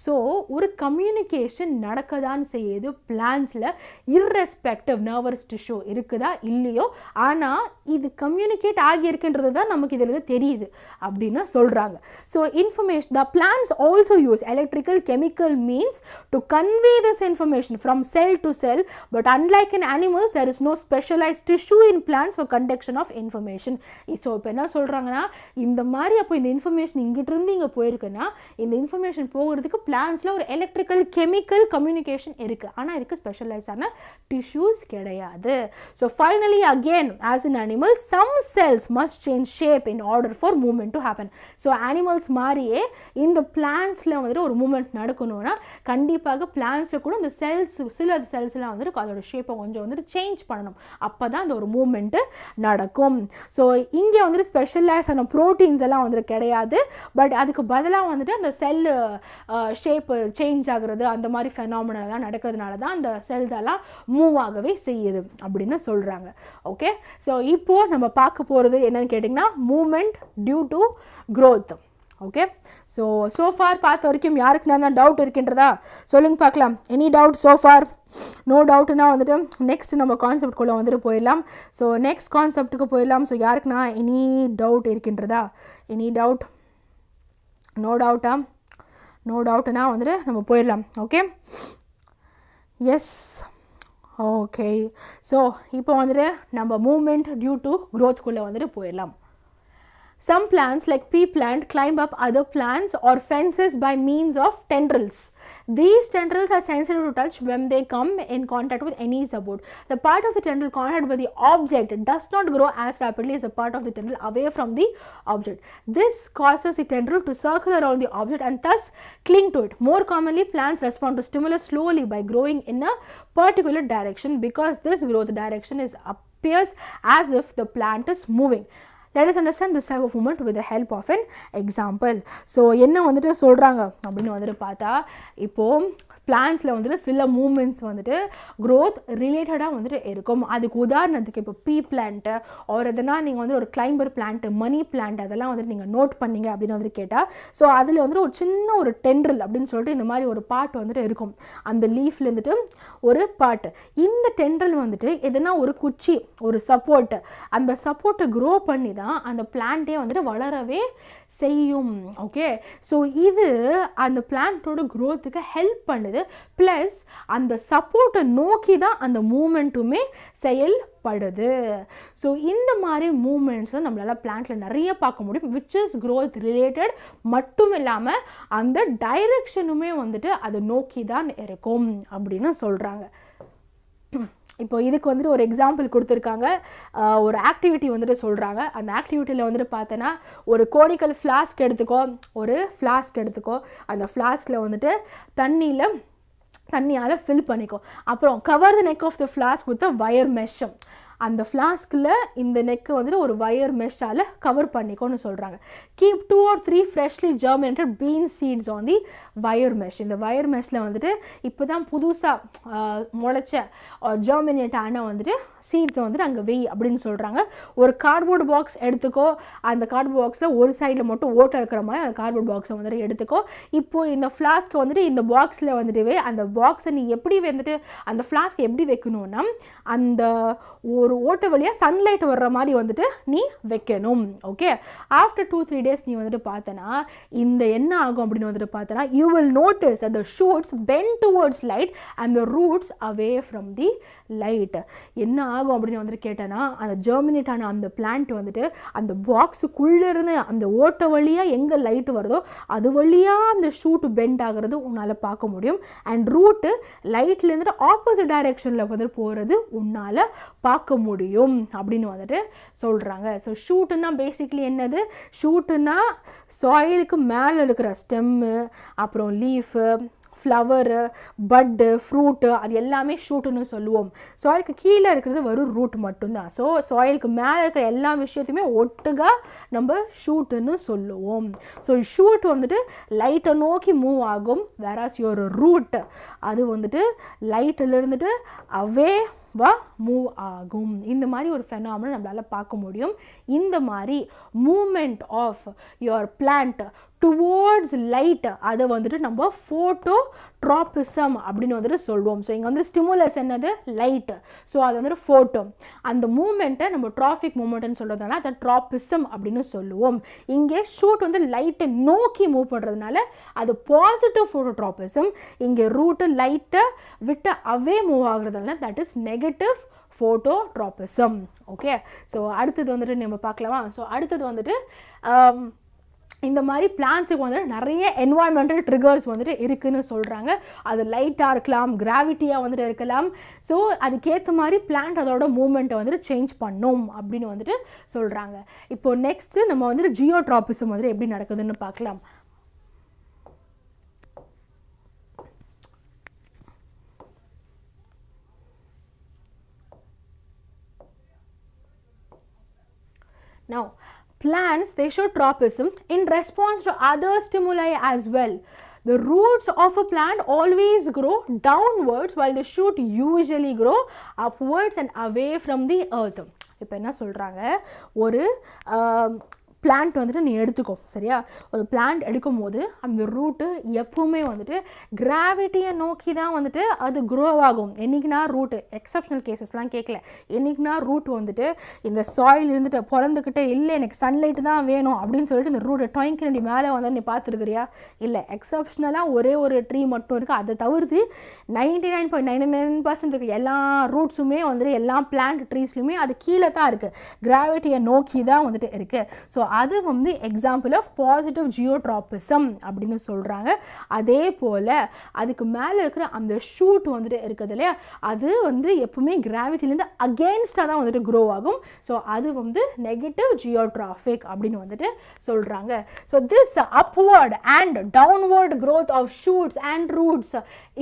ஸோ ஒரு கம்யூனிகேஷன் நடக்க தான் செய்யுது பிளான்ஸில், இர்ரெஸ்பெக்டிவ் நர்வஸ் டிஷ்யூ இருக்குதா இல்லையோ, ஆனால் இது கம்யூனிகேட் ஆகியிருக்குன்றது தான் நமக்கு இதில் தெரியுது அப்படின்னு சொல்கிறாங்க. So information the plants also use electrical chemical means to convey this information from cell to cell, but unlike in animals there is no specialized tissue in plants for conduction of information. So இப்போ என்ன சொல்கிறாங்கன்னா, இந்த மாதிரி அப்போ இந்த information இங்கிட்டிருந்து இங்கே போயிருக்குன்னா இந்த information போகிறதுக்கு பிளான்ஸில் ஒரு எலக்ட்ரிக்கல் கெமிக்கல் கம்யூனிகேஷன் இருக்குது, ஆனால் இதுக்கு ஸ்பெஷலைஸான டிஷ்யூஸ் கிடையாது. So finally again as in animals some cells must change shape in order for movement to happen. So animals மாதிரியே இந்த பிளான்ஸில் வந்துட்டு ஒரு மூவ்மெண்ட் நடக்கணும்னா கண்டிப்பாக பிளான்ஸில் கூட இந்த செல்ஸ் சில செல்ஸ்லாம் வந்துட்டு அதோட ஷேப்பை கொஞ்சம் வந்துட்டு சேஞ்ச் பண்ணணும், அப்போ தான் அந்த ஒரு மூவ்மெண்ட்டு நடக்கும். ஸோ இங்கே வந்துட்டு ஸ்பெஷலைஸான ப்ரோட்டீன்ஸ் எல்லாம் வந்துட்டு கிடையாது, பட் அதுக்கு பதிலாக வந்துட்டு அந்த செல்லு ஷேப் சேஞ்ச் ஆகுறது அந்த மாதிரி ஃபெனாமினலாம் நடக்கிறதுனால தான் அந்த செல்ஸ் எல்லாம் மூவ் ஆகவே செய்யுது அப்படின்னு சொல்கிறாங்க. ஓகே, ஸோ இப்போது நம்ம பார்க்க போகிறது என்னன்னு கேட்டிங்கன்னா, movement due to growth. Okay, so far பார்த்த வரைக்கும் யாருக்கு நான் டவுட் இருக்கின்றதா சொல்லுங்க பார்க்கலாம். Any doubt so far? No டவுட்னா வந்துட்டு நெக்ஸ்ட் நம்ம கான்செப்ட்குள்ளே வந்துட்டு போயிடலாம். ஸோ நெக்ஸ்ட் கான்செப்ட்டுக்கு போயிடலாம். ஸோ யாருக்குண்ணா எனி டவுட் இருக்கின்றதா? Any doubt? நோ டவுட்டா? நோ டவுட்னா வந்துட்டு நம்ம போயிடலாம். Okay, S, okay. ஸோ இப்போ வந்துட்டு நம்ம மூமெண்ட் டியூ டு க்ரோத்குள்ளே வந்துட்டு போயிடலாம். Some plants like pea plant climb up other plants or fences by means of tendrils. These tendrils are sensitive to touch when they come in contact with any support. The part of the tendril contacted by the object does not grow as rapidly as the part of the tendril away from the object. This causes the tendril to circle around the object and thus cling to it. More commonly, plants respond to stimulus slowly by growing in a particular direction because this growth direction appears as if the plant is moving. Let us understand this type of movement with the help of an example. So என்ன வந்துட்டு சொல்கிறாங்க அப்படின்னு வந்துட்டு பார்த்தா, இப்போது பிளான்ஸில் வந்துட்டு சில moments வந்துட்டு க்ரோத் ரிலேட்டடாக வந்துட்டு இருக்கும். அதுக்கு உதாரணத்துக்கு இப்போ பீ பிளான்ட்டு ஒரு எதனா நீங்கள் வந்து ஒரு கிளைம்பர் பிளான்ட்டு, மணி பிளான்ட் அதெல்லாம் வந்துட்டு நீங்கள் நோட் பண்ணிங்க அப்படின்னு வந்துட்டு கேட்டால், ஸோ அதில் வந்துட்டு ஒரு சின்ன ஒரு டென்ட்ரில் அப்படின்னு சொல்லிட்டு இந்த மாதிரி ஒரு பார்ட் வந்துட்டு இருக்கும். அந்த லீஃப்ல இருந்துட்டு ஒரு பார்ட், இந்த டென்ட்ரில் வந்துட்டு எதனா ஒரு குச்சி, ஒரு சப்போர்ட்டு, அந்த சப்போர்ட்டை க்ரோ பண்ணி தான் அந்த பிளான்ட்டே வந்துட்டு வளரவே செய்யும். ஓகே, ஸோ இது அந்த பிளான்ட்டோட க்ரோத்துக்கு ஹெல்ப் பண்ணுது. ப்ளஸ் அந்த சப்போர்ட்டை நோக்கி தான் அந்த மூமெண்ட்டுமே செயல்படுது. ஸோ இந்த மாதிரி மூமெண்ட்ஸை நம்மளால் பிளான்ட்டில் நிறைய பார்க்க முடியும், விச் இஸ் க்ரோத் ரிலேட்டட். மட்டும் இல்லாமல் அந்த டைரெக்ஷனுமே வந்துட்டு அதை நோக்கி தான் இருக்கும் அப்படின்னு சொல்கிறாங்க. இப்போ இதுக்கு வந்துட்டு ஒரு எக்ஸாம்பிள் கொடுத்துருக்காங்க, ஒரு ஆக்டிவிட்டி வந்துட்டு சொல்கிறாங்க. அந்த ஆக்டிவிட்டியில் வந்துட்டு பார்த்தோன்னா, ஒரு கோனிக்கல் ஃப்ளாஸ்க் எடுத்துக்கோ, ஒரு ஃப்ளாஸ்க் எடுத்துக்கோ, அந்த ஃப்ளாஸ்கில் வந்துட்டு தண்ணியால் ஃபில் பண்ணிக்கோ. அப்புறம் cover the neck of the flask with a wire மெஷ்ஷும். அந்த ஃப்ளாஸ்கில் இந்த நெக்கு வந்துட்டு ஒரு வயர் மெஷ்ஷால் கவர் பண்ணிக்கோன்னு சொல்கிறாங்க. Keep 2 or 3 freshly germinated bean seeds on the wire mesh. இந்த வயர் மெஷ்ஷில் வந்துட்டு இப்போ தான் புதுசாக முளைச்ச ஜெர்மினேட் ஆனால் வந்துட்டு சீட்ஸை வந்துட்டு அங்கே வெய் அப்படின்னு சொல்கிறாங்க. ஒரு கார்ட்போர்டு பாக்ஸ் எடுத்துக்கோ, அந்த கார்ட்போர்ட் பாக்ஸில் ஒரு சைடில் மட்டும் ஓட்டை இருக்கிற மாதிரி அந்த கார்ட்போர்ட் பாக்ஸை வந்துட்டு எடுத்துக்கோ. இப்போது இந்த ஃப்ளாஸ்க்கு வந்துட்டு இந்த பாக்ஸில் வந்துட்டு அந்த பாக்ஸை நீ எப்படி வந்துட்டு அந்த ஃப்ளாஸ்க்கு எப்படி வைக்கணும்னா, அந்த ஒரு ஓட்டை வழியாக சன்லைட் வர்ற மாதிரி வந்துட்டு நீ வைக்கணும். ஓகே, ஆஃப்டர் 2-3 days நீ வந்துட்டு பார்த்தனா இந்த என்ன ஆகும் அப்படின்னு வந்துட்டு பார்த்தனா, you will notice that the shoots bend towards light and the roots away from the light. என்ன ஆகும் அப்படின்னு வந்துட்டு கேட்டேன்னா, அந்த ஜெர்மினேட் ஆன அந்த பிளான்ட் வந்துட்டு அந்த பாக்ஸுக்குள்ளே இருந்து அந்த ஓட்ட வழியாக எங்கே லைட் வருதோ அது வழியாக அந்த ஷூட் பெண்ட் ஆகிறது உன்னால் பார்க்க முடியும். அண்ட் ரூட்டு லைட்லேருந்துட்டு ஆப்போசிட் டைரெக்ஷனில் வந்துட்டு போகிறது உன்னால் பார்க்க முடியும் அப்படின்னு வந்துட்டு சொல்கிறாங்க. ஸோ ஷூட்டுன்னா பேசிக்லி என்னது? ஷூட்டுன்னா சாயிலுக்கு மேலே இருக்கிற ஸ்டெம்மு, அப்புறம் லீஃபு, ஃப்ளவரு, பட்டு, ஃப்ரூட்டு, அது எல்லாமே ஷூட்டுன்னு சொல்லுவோம். சாயிலுக்கு கீழே இருக்கிறது வெறும் ரூட் மட்டும்தான். ஸோ சாயிலுக்கு மேலே இருக்கிற எல்லா விஷயத்தையுமே ஒட்டுగా நம்ம ஷூட்டுன்னு சொல்லுவோம். ஸோ ஷூட் வந்துட்டு லைட்டை நோக்கி மூவ் ஆகும். வேராஸ் யுவர் ரூட் அது வந்துட்டு லைட்டில் இருந்துட்டு அவே மூவ் ஆகும். இந்த மாதிரி ஒரு ஃபெனாமினன் நம்மளால் பார்க்க முடியும். இந்த மாதிரி movement of your plant towards light அதை வந்துட்டு நம்ம ஃபோட்டோட்ராபிசம் அப்படின்னு வந்துட்டு சொல்லுவோம். ஸோ இங்கே வந்து ஸ்டிமுலஸ் என்னது? லைட். ஸோ அது வந்துட்டு ஃபோட்டோ. அந்த மூமெண்ட்டை நம்ம ட்ராஃபிக் மூமெண்ட்னு சொல்கிறதுனால அதை ட்ராபிசம் அப்படின்னு சொல்லுவோம். இங்கே ஷூட் வந்து லைட்டை நோக்கி மூவ் பண்ணுறதுனால அது பாசிட்டிவ் ஃபோட்டோட்ராபிசம். இங்கே ரூட்டு லைட்டை விட்டு அவே மூவ் ஆகுறதுனால that is negative phototropism. Okay, so அடுத்தது வந்துட்டு நம்ம பார்க்கலாமா? ஸோ அடுத்தது வந்துட்டு இந்த மாதிரி பிளான்ஸுக்கு வந்துட்டு நிறைய என்வாயன்மெண்டல் ட்ரிகர்ஸ் வந்துட்டு இருக்குதுன்னு சொல்கிறாங்க. அது லைட்டாக இருக்கலாம், கிராவிட்டியாக வந்துட்டு இருக்கலாம். ஸோ அதுக்கேற்ற மாதிரி பிளான்ட் அதோட மூமெண்ட்டை வந்துட்டு சேஞ்ச் பண்ணும் அப்படின்னு வந்துட்டு சொல்கிறாங்க. இப்போது நெக்ஸ்ட்டு நம்ம வந்துட்டு ஜியோட்ராபிசம் வந்துட்டு எப்படி நடக்குதுன்னு பார்க்கலாம். Now, plants, they show tropism in response to other stimuli as well. The roots of a plant always grow downwards while the shoot usually grow upwards and away from the earth. இப்போ என்ன சொல்கிறாங்க, ஒரு plant வந்துட்டு நீ எடுத்துக்கோ, சரியா? ஒரு plant எடுக்கும் போது அந்த ரூட்டு எப்பவுமே வந்துட்டு கிராவிட்டியை நோக்கி தான் வந்துட்டு அது க்ரோ ஆகும். என்றைக்குனா ரூட்டு, எக்ஸப்ஷனல் கேசஸ்லாம் கேட்கல, என்றைக்குனா ரூட் வந்துட்டு இந்த சாயில் இருந்துட்டு பிறந்துக்கிட்டே இல்லை எனக்கு சன்லைட்டு தான் வேணும் அப்படின்னு சொல்லிட்டு இந்த ரூட்டை டொயிங்கிறடி மேலே வந்து நீ பார்த்துருக்குறியா? இல்லை, எக்ஸப்ஷனலாக ஒரே ஒரு ட்ரீ மட்டும் இருக்குது. அதை தவிர்த்து 99.99% இருக்குது எல்லா ரூட்ஸுமே வந்துட்டு எல்லா பிளான்ட் ட்ரீஸ்லையுமே அது கீழே தான் இருக்குது, கிராவிட்டியை நோக்கி தான் வந்துட்டு இருக்குது. ஸோ அது வந்து எக்ஸாம்பிள் ஆஃப் பாசிட்டிவ் ஜியோட்ராபிசம் அப்படின்னு சொல்கிறாங்க. அதே போல் அதுக்கு மேலே இருக்கிற அந்த ஷூட் வந்துட்டு இருக்குது இல்லையா, அது வந்து எப்பவுமே கிராவிட்டிலேருந்து அகெயின்ஸ்டாக தான் வந்துட்டு க்ரோ ஆகும். ஸோ அது வந்து நெகட்டிவ் ஜியோட்ராஃபிக் அப்படின்னு வந்துட்டு சொல்கிறாங்க. So this upward and downward growth of shoots and roots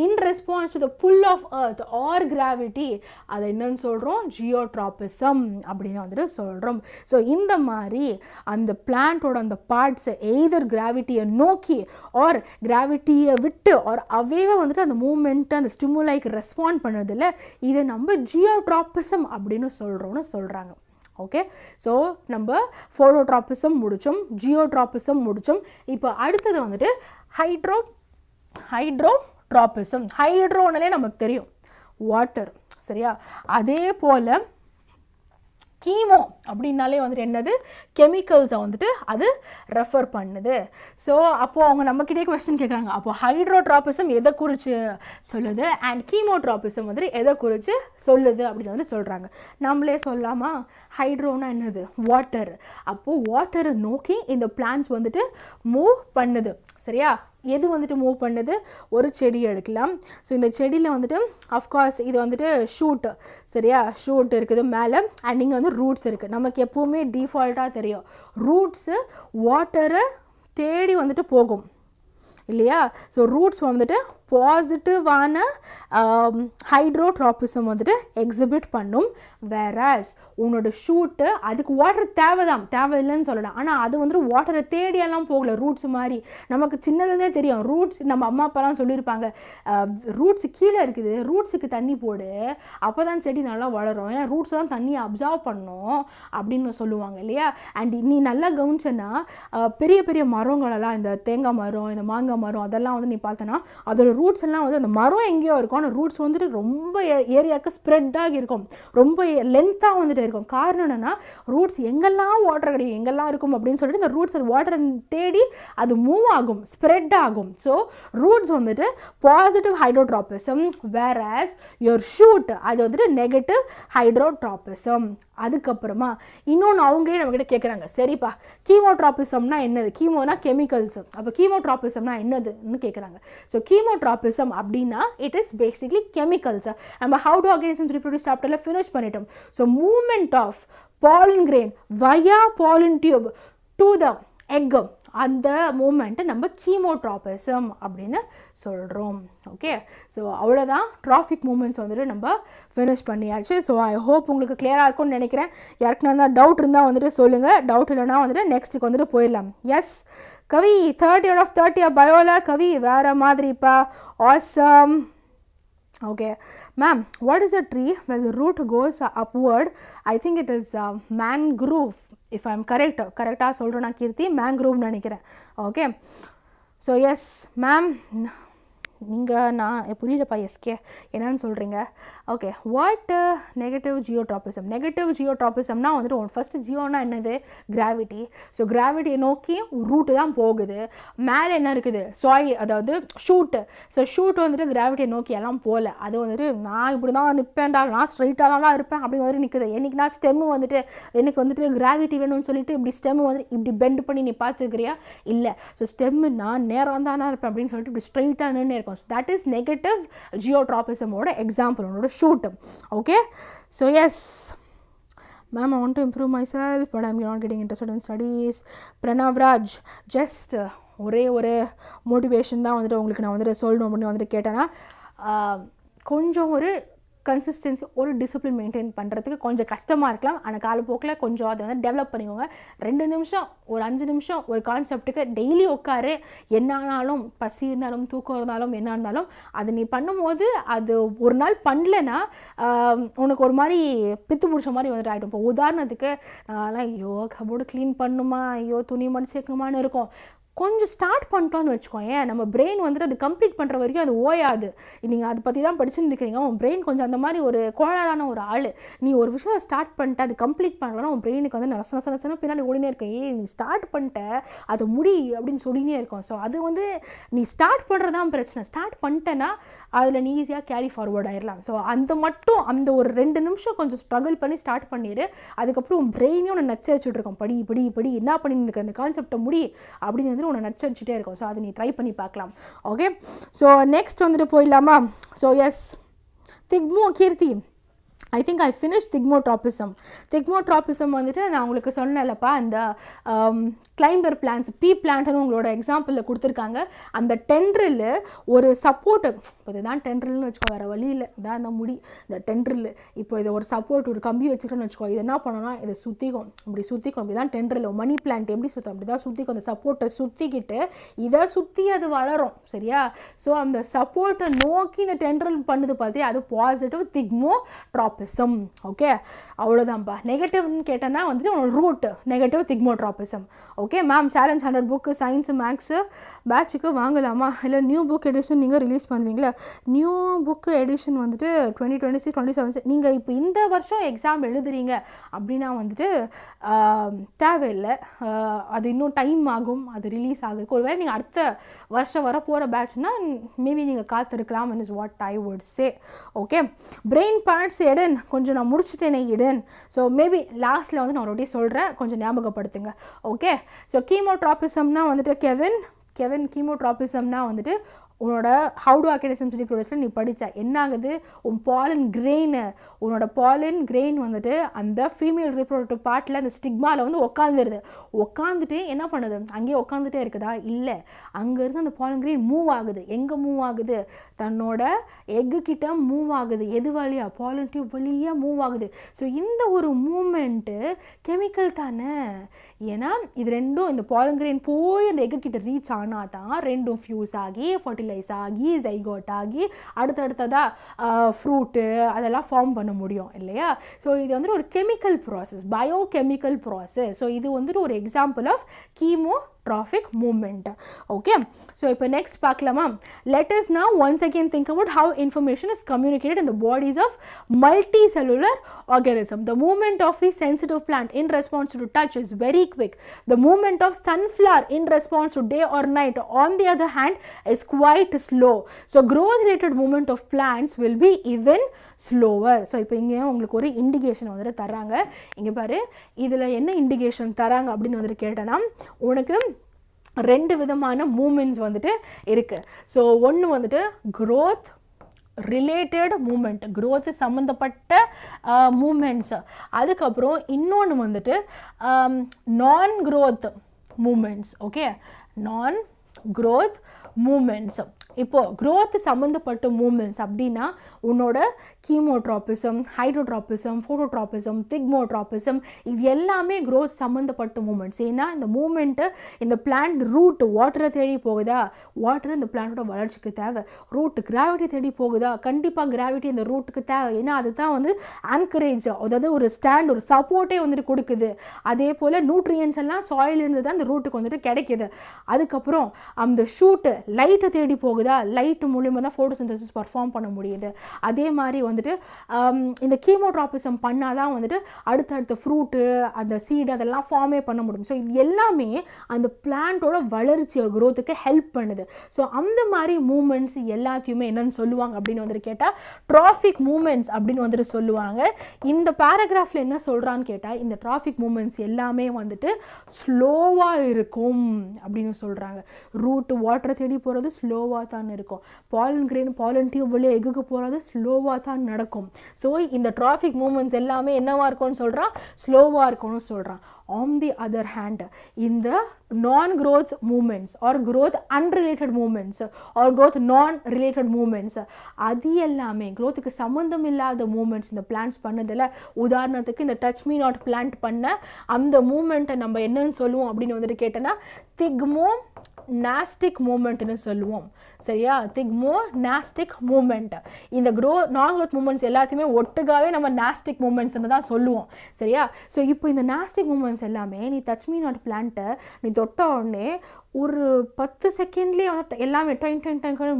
in response to the pull of earth or gravity, அதை என்னன்னு சொல்கிறோம்? ஜியோட்ராபிசம் அப்படின்னு வந்துட்டு சொல்கிறோம். ஸோ இந்த மாதிரி அந்த பிளான்ட்டோட அந்த பார்ட்ஸை எய்தர் கிராவிட்டியை நோக்கி ஆர் கிராவிட்டியை விட்டு ஆர் அவேவே வந்துட்டு அந்த மூமெண்ட்டு அந்த ஸ்டிமுலைக்கு ரெஸ்பாண்ட் பண்ணதில்லை, இதை நம்ம ஜியோட்ராபிசம் அப்படின்னு சொல்கிறாங்க. ஓகே, ஸோ நம்ம ஃபோட்டோட்ராபிசம் முடித்தோம், ஜியோட்ராபிசம் முடித்தோம். இப்போ அடுத்தது வந்துட்டு ஹைட்ரோட்ராபிசம். ஹைட்ரோனாலே நமக்கு தெரியும் வாட்டர், சரியா? அதே போல் கீமோ அப்படின்னாலே வந்துட்டு என்னது? கெமிக்கல்ஸை வந்துட்டு அது ரெஃபர் பண்ணுது. ஸோ அப்போது அவங்க நம்மக்கிட்டே கொஸ்டின் கேட்குறாங்க, அப்போது ஹைட்ரோட்ராபிசம் எதை குறித்து சொல்லுது அண்ட் கீமோட்ராபிசம் வந்துட்டு எதை குறித்து சொல்லுது அப்படின்னு வந்து சொல்கிறாங்க. நம்மளே சொல்லாமா? ஹைட்ரோனா என்னது? வாட்டர். அப்போது வாட்டரை நோக்கி இந்த பிளான்ஸ் வந்துட்டு மூவ் பண்ணுது, சரியா? எது வந்துட்டு மூவ் பண்ணுது? ஒரு செடி எடுக்கலாம். ஸோ இந்த செடியில் வந்துட்டு அஃப்கோர்ஸ் இது வந்துட்டு ஷூட்டு, சரியா? ஷூட் இருக்குது மேலே அண்ட் இங்கே வந்து ரூட்ஸ் இருக்குது. நமக்கு எப்போவுமே டிஃபால்ட்டாக தெரியும் ரூட்ஸு வாட்டரை தேடி வந்துட்டு போகும் இல்லையா? ஸோ ரூட்ஸ் வந்துட்டு பாசிட்டிவான ஹைட்ரோட்ராபிசம் வந்துட்டு எக்ஸிபிட் பண்ணும். வேராஸ் உன்னோட ஷூட்டு அதுக்கு வாட்டர் தேவையில்லைன்னு சொல்லலாம், ஆனால் அது வந்துட்டு வாட்டரை தேடியெல்லாம் போகல. ரூட்ஸ் மாதிரி நமக்கு சின்னதுலேருந்தே தெரியும். ரூட்ஸ் நம்ம அம்மா அப்பாலாம் சொல்லியிருப்பாங்க, ரூட்ஸு கீழே இருக்குது, ரூட்ஸுக்கு தண்ணி போடு, அப்போ தான் செடி நல்லா வளரும், ஏன்னா ரூட்ஸ் தான் தண்ணியை அப்சர்வ் பண்ணும் அப்படின்னு சொல்லுவாங்க இல்லையா? அண்ட் நீ நல்லா கவனிச்சேன்னா பெரிய பெரிய மரங்களெல்லாம், இந்த தேங்காய் மரம், இந்த மாங்காய் மரம், அதெல்லாம் வந்து நீ பார்த்தோன்னா அதோட ரூட்ஸ் எல்லாம் வந்து அந்த மரம் எங்கேயோ இருக்கும், ஆனால் ரூட்ஸ் வந்துட்டு ரொம்ப ஏரியாவுக்கு ஸ்ப்ரெட் ஆகி இருக்கும், ரொம்ப லென்த்தாக வந்துட்டு இருக்கும். காரணம் என்னென்னா ரூட்ஸ் எங்கெல்லாம் வாட்டர் கிடைக்கும் எங்கெல்லாம் இருக்கும் அப்படின்னு சொல்லிட்டு இந்த ரூட்ஸ் அது வாட்டரை தேடி அது மூவ் ஆகும், ஸ்ப்ரெட் ஆகும். ஸோ ரூட்ஸ் வந்துட்டு பாசிட்டிவ் ஹைட்ரோட்ராபிசம், வேர்ஆஸ் யுவர் ஷூட் அது வந்துட்டு நெகட்டிவ் ஹைட்ரோட்ராபிசம். அதுக்கப்புறமா இன்னொன்று அவங்களே நம்மக்கிட்ட கேட்குறாங்க, சரிப்பா கீமோட்ராபிசம்னா என்னது, கீமோனா கெமிக்கல்ஸ், அப்போ கீமோட்ராபிசம்னா என்னதுன்னு கேட்குறாங்க. ஸோ கீமோட்ராபிசம் அப்படின்னா இட் இஸ் பேசிக்லி கெமிக்கல்ஸ். நம்ம ஹவு டு ஆர்கனிசம்ஸ் ரீப்ரொடியூஸ் சாப்டரில் ஃபினிஷ் பண்ணிட்டோம். So movement of pollen grain via pollen tube to the egg, அந்த மூமெண்ட்டை நம்ம கீமோட்ராபிசம் அப்படின்னு சொல்கிறோம். ஓகே, ஸோ அவ்வளோதான் ட்ராஃபிக் மூமெண்ட்ஸ் வந்துட்டு நம்ம ஃபினிஷ் பண்ணியாச்சு. ஸோ ஐ ஹோப் உங்களுக்கு கிளியராக இருக்கும்னு நினைக்கிறேன். யாருக்குன்னா தான் டவுட் இருந்தால் வந்துட்டு சொல்லுங்கள், டவுட் இல்லைனா வந்துட்டு நெக்ஸ்ட்டுக்கு வந்துட்டு போயிடலாம். எஸ் கவி 30 out of 30 பயோலா கவி வேறு மாதிரிப்பா, awesome. Okay, ma'am, what is a tree where the root goes upward? I think it is mangrove, if I am correct. Correct ah solrana Kirti, mangrove nanikiren. Okay, so yes ma'am, நீங்கள் நான் புரியலப்பா S K என்னன்னு சொல்கிறீங்க. Okay, what negative geotropism? Negative ஜியோட்ராபிசம்னா வந்துட்டு first Jeona என்னது, gravity. So கிராவிட்டியை நோக்கி route தான் போகுது. மேலே என்ன இருக்குது, சாய் அதாவது ஷூட்டு. ஸோ ஷூட் வந்துட்டு கிராவிட்டியை நோக்கி எல்லாம் போகல, அது வந்துட்டு நான் இப்படி தான் நிற்பேன்டா, நான் ஸ்ட்ரைட்டாக தான் இருப்பேன் அப்படின்னு வந்துட்டு நிற்குது. என்றைக்கு நான் ஸ்டெம்மு வந்துட்டு எனக்கு வந்துட்டு கிராவிட்டி வேணும்னு சொல்லிட்டு இப்படி ஸ்டெம்மு வந்துட்டு இப்படி பெண்ட் பண்ணி நீ பார்த்துக்கிறியா, இல்லை. ஸோ ஸ்டெம்மு நான் நேரம் தானே இருப்பேன் அப்படின்னு சொல்லிட்டு இப்படி ஸ்ட்ரைட்டாக நின்று இருக்கும். So that is negative geotropism oda example oda shoot. Okay, so yes ma'am, I want to improve myself but I'm not getting interested in studies. Pranav Raj, just ஒரே ஒரு மோட்டிவேஷன் தான் வந்துட்டு உங்களுக்கு நான் வந்துட்டு சொல்லணும் அப்படின்னு வந்துட்டு கேட்டேன்னா, கொஞ்சம் ஒரு கன்சிஸ்டன்சி, ஒரு டிசிப்ளின் மெயின்டைன் பண்ணுறதுக்கு கொஞ்சம் கஷ்டமாக இருக்கலாம். ஆனால் காலப்போக்கில் கொஞ்சம் அதை வந்து டெவலப் பண்ணிக்கோங்க. 2 நிமிஷம் ஒரு 5 நிமிஷம் ஒரு கான்செப்ட்டுக்கு டெய்லி உட்காரு. என்ன ஆனாலும் பசி இருந்தாலும் தூக்கம் இருந்தாலும் என்ன இருந்தாலும் அது நீ பண்ணும்போது அது ஒரு நாள் பண்ணலன்னா உனக்கு ஒரு மாதிரி பித்து பிடிச்ச மாதிரி வந்துட்டு ஆகிடும். இப்போ உதாரணத்துக்கு நான்லாம் ஐயோ கபோர்டு க்ளீன் பண்ணுமா, ஐயோ துணி மடிச்சு வைக்கணுமான்னு இருக்கும். கொஞ்சம் ஸ்டார்ட் பண்ணிட்டோன்னு வச்சுக்கோங்க, நம்ம பிரெயின் வந்துட்டு அது கம்ப்ளீட் பண்ணுற வரைக்கும் அது ஓயாது. நீங்கள் அதை பற்றி தான் படிச்சுன்னு இருக்கிறீங்க, உன் பிரெயின் கொஞ்சம் அந்த மாதிரி ஒரு கோளாறான ஒரு ஆள். நீ ஒரு விஷயம் ஸ்டார்ட் பண்ணிட்டு அது கம்ப்ளீட் பண்ணுறோன்னா உன் பிரெயினுக்கு வந்து நசன பின்னாடி ஓடினே இருக்கேன், நீ ஸ்டார்ட் பண்ணிட்ட அது முடி அப்படின்னு சொல்லினே இருக்கும். ஸோ அது வந்து நீ ஸ்டார்ட் பண்ணுறதான் பிரச்சனை. ஸ்டார்ட் பண்ணிட்டேன்னா அதில் நீ ஈஸியாக கேரி ஃபார்வர்ட் ஆயிடலாம். ஸோ அந்த ஒரு 2 நிமிஷம் கொஞ்சம் ஸ்ட்ரகிள் பண்ணி ஸ்டார்ட் பண்ணிடு. அதுக்கப்புறம் உன் பிரெயினையும் ஒன்று நச்ச வச்சுட்டு இருக்கோம், படி படி படி என்ன பண்ணிட்டு இருக்க அந்த கான்செப்டை முடி அப்படின்னு வந்து உன்னை நச்சடிச்சுட்டே இருக்கும். ஸோ அதை நீ ட்ரை பண்ணி பார்க்கலாம். ஓகே, ஸோ நெக்ஸ்ட் வந்துட்டு போயிடலாமா? So yes thigmo Keerthi, I think I finish thigmotropism. Thigmotropism வந்துட்டு நான் உங்களுக்கு சொன்னேன்லப்பா, அந்த கிளைம்பர் பிளான்ஸ், பீ பிளான்ட்னு உங்களோட எக்ஸாம்பிளில் கொடுத்துருக்காங்க. அந்த டென்ட்ரில் ஒரு சப்போர்ட்டு, இப்போ இதுதான் டென்ட்ரில்னு வச்சுக்கோ, வேறு வழியில் இதான் அந்த முடி, இந்த டென்ட்ரில் இப்போ இதை ஒரு சப்போர்ட் ஒரு கம்பி வச்சுக்கணும்னு வச்சுக்கோ, இது என்ன பண்ணணும்னா இதை சுற்றிக்கும், இப்படி சுற்றிக்கும். இப்படி தான் டென்ட்ரில் மணி பிளான்ட் எப்படி சுற்றும் அப்படி தான் சுற்றிக்கும். அந்த சப்போர்ட்டை சுற்றிக்கிட்டு இதை சுற்றி அது வளரும், சரியா? ஸோ அந்த சப்போர்ட்டை நோக்கி இந்த டென்ட்ரில் பண்ணுது பார்த்து அது பாசிட்டிவ் திக்மோட்ராபிசம். ஓகே, அவ்வளோதான்ப்பா. நெகட்டிவ்னு கேட்டேன்னா வந்துட்டு உன்னோட root negative thigmotropism. Okay ma'am, challenge 100 book science maths பேட்சுக்கு வாங்கலாமா, இல்லை நியூ புக் எடிஷன் நீங்கள் ரிலீஸ் பண்ணுவீங்களா? நியூ புக்கு எடிஷன் வந்துட்டு 2026 27 நீங்கள் இப்போ இந்த வருஷம் எக்ஸாம் எழுதுறீங்க அப்படின்னா வந்துட்டு தேவையில்லை. அது இன்னும் டைம் ஆகும், அது ரிலீஸ் ஆகுதுக்கு. ஒருவேளை நீங்கள் அடுத்த வருஷம் வர போகிற பேட்ச்னா மேபி நீங்கள் காத்திருக்கலாம், is what I would say. Okay, brain parts எடன் கொஞ்சம் நான் முடிச்சுட்டேனே இடன். ஸோ மேபி லாஸ்ட்டில் வந்து நான் ஒரு சொல்கிறேன், கொஞ்சம் ஞாபகப்படுத்துங்க. ஓகே, ஸோ கீமோட்ராபிசம்னா வந்துட்டு கெவின் கீமோட்ராபிசம்னா வந்துட்டு உன்னோட ஹவு டு ஆர்கனிசம்ஸ் ரீப்ரொடியூஸில் நீ படித்த என்ன ஆகுது, உன் பாலன் கிரெயின், உன்னோட பாலன் கிரெயின் வந்துட்டு அந்த ஃபீமேல் ரீப்ரொடக்டிவ் பார்ட்டில் அந்த ஸ்டிக்மாவில் வந்து உட்காந்துட்டு என்ன பண்ணுது, அங்கேயே உட்காந்துட்டே இருக்குதா? இல்லை, அங்கேருந்து அந்த பாலன் கிரெயின் மூவ் ஆகுது. எங்கே மூவ் ஆகுது? தன்னோட எக்கு கிட்ட மூவ் ஆகுது. எது வழியாக? பாலன் டியூப் வழியாக மூவ் ஆகுது. ஸோ இந்த ஒரு மூமெண்ட்டு கெமிக்கல் தானே. ஏன்னா இது ரெண்டும், இந்த பாலன் கிரெயின் போய் அந்த எக்கு கிட்ட ரீச் ஆனால் தான் ரெண்டும் ஃபியூஸ் ஆகி ஃபர்டிலைஸ் ஆகி ஜைகோட் ஆகி அடுத்ததாக ஃப்ரூட்டு அதெல்லாம் ஃபார்ம் பண்ண முடியும் இல்லையா? ஸோ இது வந்துட்டு ஒரு chemical process, biochemical process. So இது வந்துட்டு ஒரு example of chemo trophic movement. Okay, so இப்போ next பார்க்கலாமா? Let us now once again think about how information is communicated in the bodies of multicellular organism. The movement of the sensitive plant in response to touch is very quick. The movement of sunflower in response to day or night, on the other hand, is quite slow. So growth related movement of plants will be even slower. So இப்போ இங்கே உங்களுக்கு ஒரு indication வந்துட்டு தராங்க. இங்கே பாரு, இதில் என்ன இண்டிகேஷன் தராங்க அப்படின்னு வந்துட்டு கேட்டேன்னா, உனக்கு ரெண்டு விதமான மூமெண்ட்ஸ் வந்துட்டு இருக்குது. ஸோ ஒன்று வந்துட்டு growth ரிலேட்டட் மூமெண்ட், growth சம்மந்தப்பட்ட மூமெண்ட்ஸ். அதுக்கப்புறம் இன்னொன்று வந்துட்டு நான் growth மூமெண்ட்ஸ். ஓகே, நான் growth மூமெண்ட்ஸ். இப்போது growth சம்மந்தப்பட்ட மூமெண்ட்ஸ் அப்படின்னா உன்னோட கீமோட்ராபிசம், ஹைட்ரோட்ராபிசம், ஃபோட்டோட்ராபிசம், திக்மோட்ராபிசம், இது எல்லாமே growth சம்மந்தப்பட்ட மூமெண்ட்ஸ். ஏன்னா இந்த மூமெண்ட்டு இந்த பிளான்ட் ரூட் வாட்டரை தேடி போகுதா, வாட்டர் இந்த பிளான்ட்டோட வளர்ச்சிக்கு தேவை. ரூட் கிராவிட்டி தேடி போகுதா, கண்டிப்பாக கிராவிட்டி இந்த ரூட்டுக்கு தேவை. ஏன்னா அதுதான் வந்து ஆன்கரேஜ், அதாவது ஒரு ஸ்டாண்ட், ஒரு சப்போர்ட்டே வந்துட்டு கொடுக்குது. அதே போல் நியூட்ரியன்ஸ் எல்லாம் சாயிலிருந்து தான் இந்த ரூட்டுக்கு வந்துட்டு கிடைக்கிது. அதுக்கப்புறம் அந்த ஷூட்டு லைட்டை தேடி போகுது, லைட் மூலியமாக தான் ஃபோட்டோசிந்தசிஸ் பர்ஃபார்ம் பண்ண முடியுது. அதே மாதிரி வந்துட்டு இந்த கீமோட்ராபிசம் பண்ணால் தான் வந்துட்டு அடுத்தடுத்த ஃப்ரூட்டு, அந்த சீடு அதெல்லாம் ஃபார்மே பண்ண முடியும். ஸோ இது எல்லாமே அந்த பிளான்ட்டோட வளர்ச்சி க்ரோத்துக்கு ஹெல்ப் பண்ணுது. ஸோ அந்த மாதிரி மூமெண்ட்ஸ் எல்லாத்தையுமே என்னென்னு சொல்லுவாங்க அப்படின்னு வந்துட்டு கேட்டால் ட்ராஃபிக் மூமெண்ட்ஸ் அப்படின்னு வந்துட்டு சொல்லுவாங்க. இந்த பேராகிராஃபில் என்ன சொல்கிறான்னு கேட்டால், இந்த ட்ராஃபிக் மூமெண்ட்ஸ் எல்லாமே வந்துட்டு ஸ்லோவாக இருக்கும் அப்படின்னு சொல்கிறாங்க. ரூட் வாட்டரை தேடி போகிறது ஸ்லோவாக தான் இருக்கும். பாலன் கிரெயின் பாலன் டியூப் வழியாக எகுக்கு போகிறது ஸ்லோவாக தான் நடக்கும். ஸோ இந்த ட்ராஃபிக் மூமெண்ட்ஸ் எல்லாமே என்னவாக இருக்கும்னு சொல்கிறான், ஸ்லோவாக இருக்கும்னு சொல்கிறான். On the other hand, in the non-growth movements or growth unrelated movements or growth non-related movements, அது எல்லாமே growthக்கு சம்பந்தம் இல்லாத மூமெண்ட்ஸ் இந்த பிளான்ஸ் பண்ணதில், உதாரணத்துக்கு இந்த டச் மீ நாட் பிளான்ட் பண்ண அந்த மூமெண்ட்டை நம்ம என்னன்னு சொல்லுவோம் அப்படின்னு வந்துட்டு கேட்டோன்னா திக்மோனாஸ்டிக் மூமெண்ட்னு சொல்லுவோம். சரியா, திக்மோனாஸ்டிக் மூமெண்ட். இந்த நான் growth மூமெண்ட்ஸ் எல்லாத்தையுமே ஒட்டுக்காவே நம்ம நாஸ்டிக் மூமெண்ட்ஸ்னு தான் சொல்லுவோம். சரியா, ஸோ இப்போ இந்த நாஸ்டிக் மூமெண்ட்ஸ் எல்லாமே நீ டச் மீ நாட் பிளான்ட்டை நீ தொட்ட உடனே ஒரு 10 செகண்ட்லேயே வந்து எல்லாமே டைம்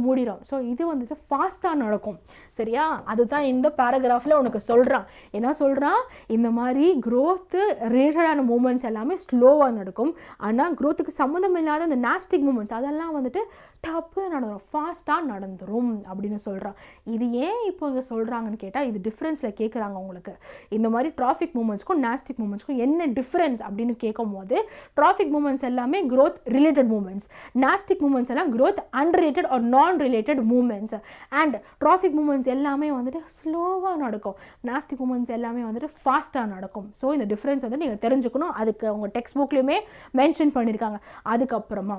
மூடிடும். ஸோ இது வந்துட்டு ஃபாஸ்ட்டாக நடக்கும். சரியா, அதுதான் இந்த பேராகிராஃபில் உனக்கு சொல்கிறான். என்ன சொல்கிறான், இந்த மாதிரி growth ரிலேட்டடான மூமெண்ட்ஸ் எல்லாமே ஸ்லோவாக நடக்கும். ஆனால் growthக்கு சம்மந்தம் இல்லாத இந்த நாஸ்டிக் மூமெண்ட்ஸ் அதெல்லாம் வந்துட்டு டப்பு நடந்துடும், ஃபாஸ்ட்டாக நடந்துடும் அப்படின்னு சொல்கிறான். இது ஏன் இப்போ இங்கே சொல்கிறாங்கன்னு கேட்டால், இது டிஃப்ரென்ஸில் கேட்குறாங்க உங்களுக்கு. இந்த மாதிரி ட்ராஃபிக் மூமெண்ட்ஸ்க்கும் நாஸ்டிக் மூமெண்ட்ஸ்க்கும் என்ன டிஃப்ரென்ஸ் அப்படின்னு கேட்கும் போது, ட்ராஃபிக் மூமெண்ட்ஸ் எல்லாமே growth related movements, nastic movements எல்லாம் growth unrelated or non-related movements, and trophic movements எல்லாமே வந்துட்டு ஸ்லோவா நடக்கும், nastic movements எல்லாமே வந்துட்டு ஃபாஸ்டா நடக்கும். ஸோ இந்த டிஃபரன்ஸ் வந்து நீங்கள் தெரிஞ்சுக்கணும். அதுக்கு அவங்க டெக்ஸ்ட் புக்லேயுமே மென்ஷன் பண்ணியிருக்காங்க. அதுக்கப்புறமா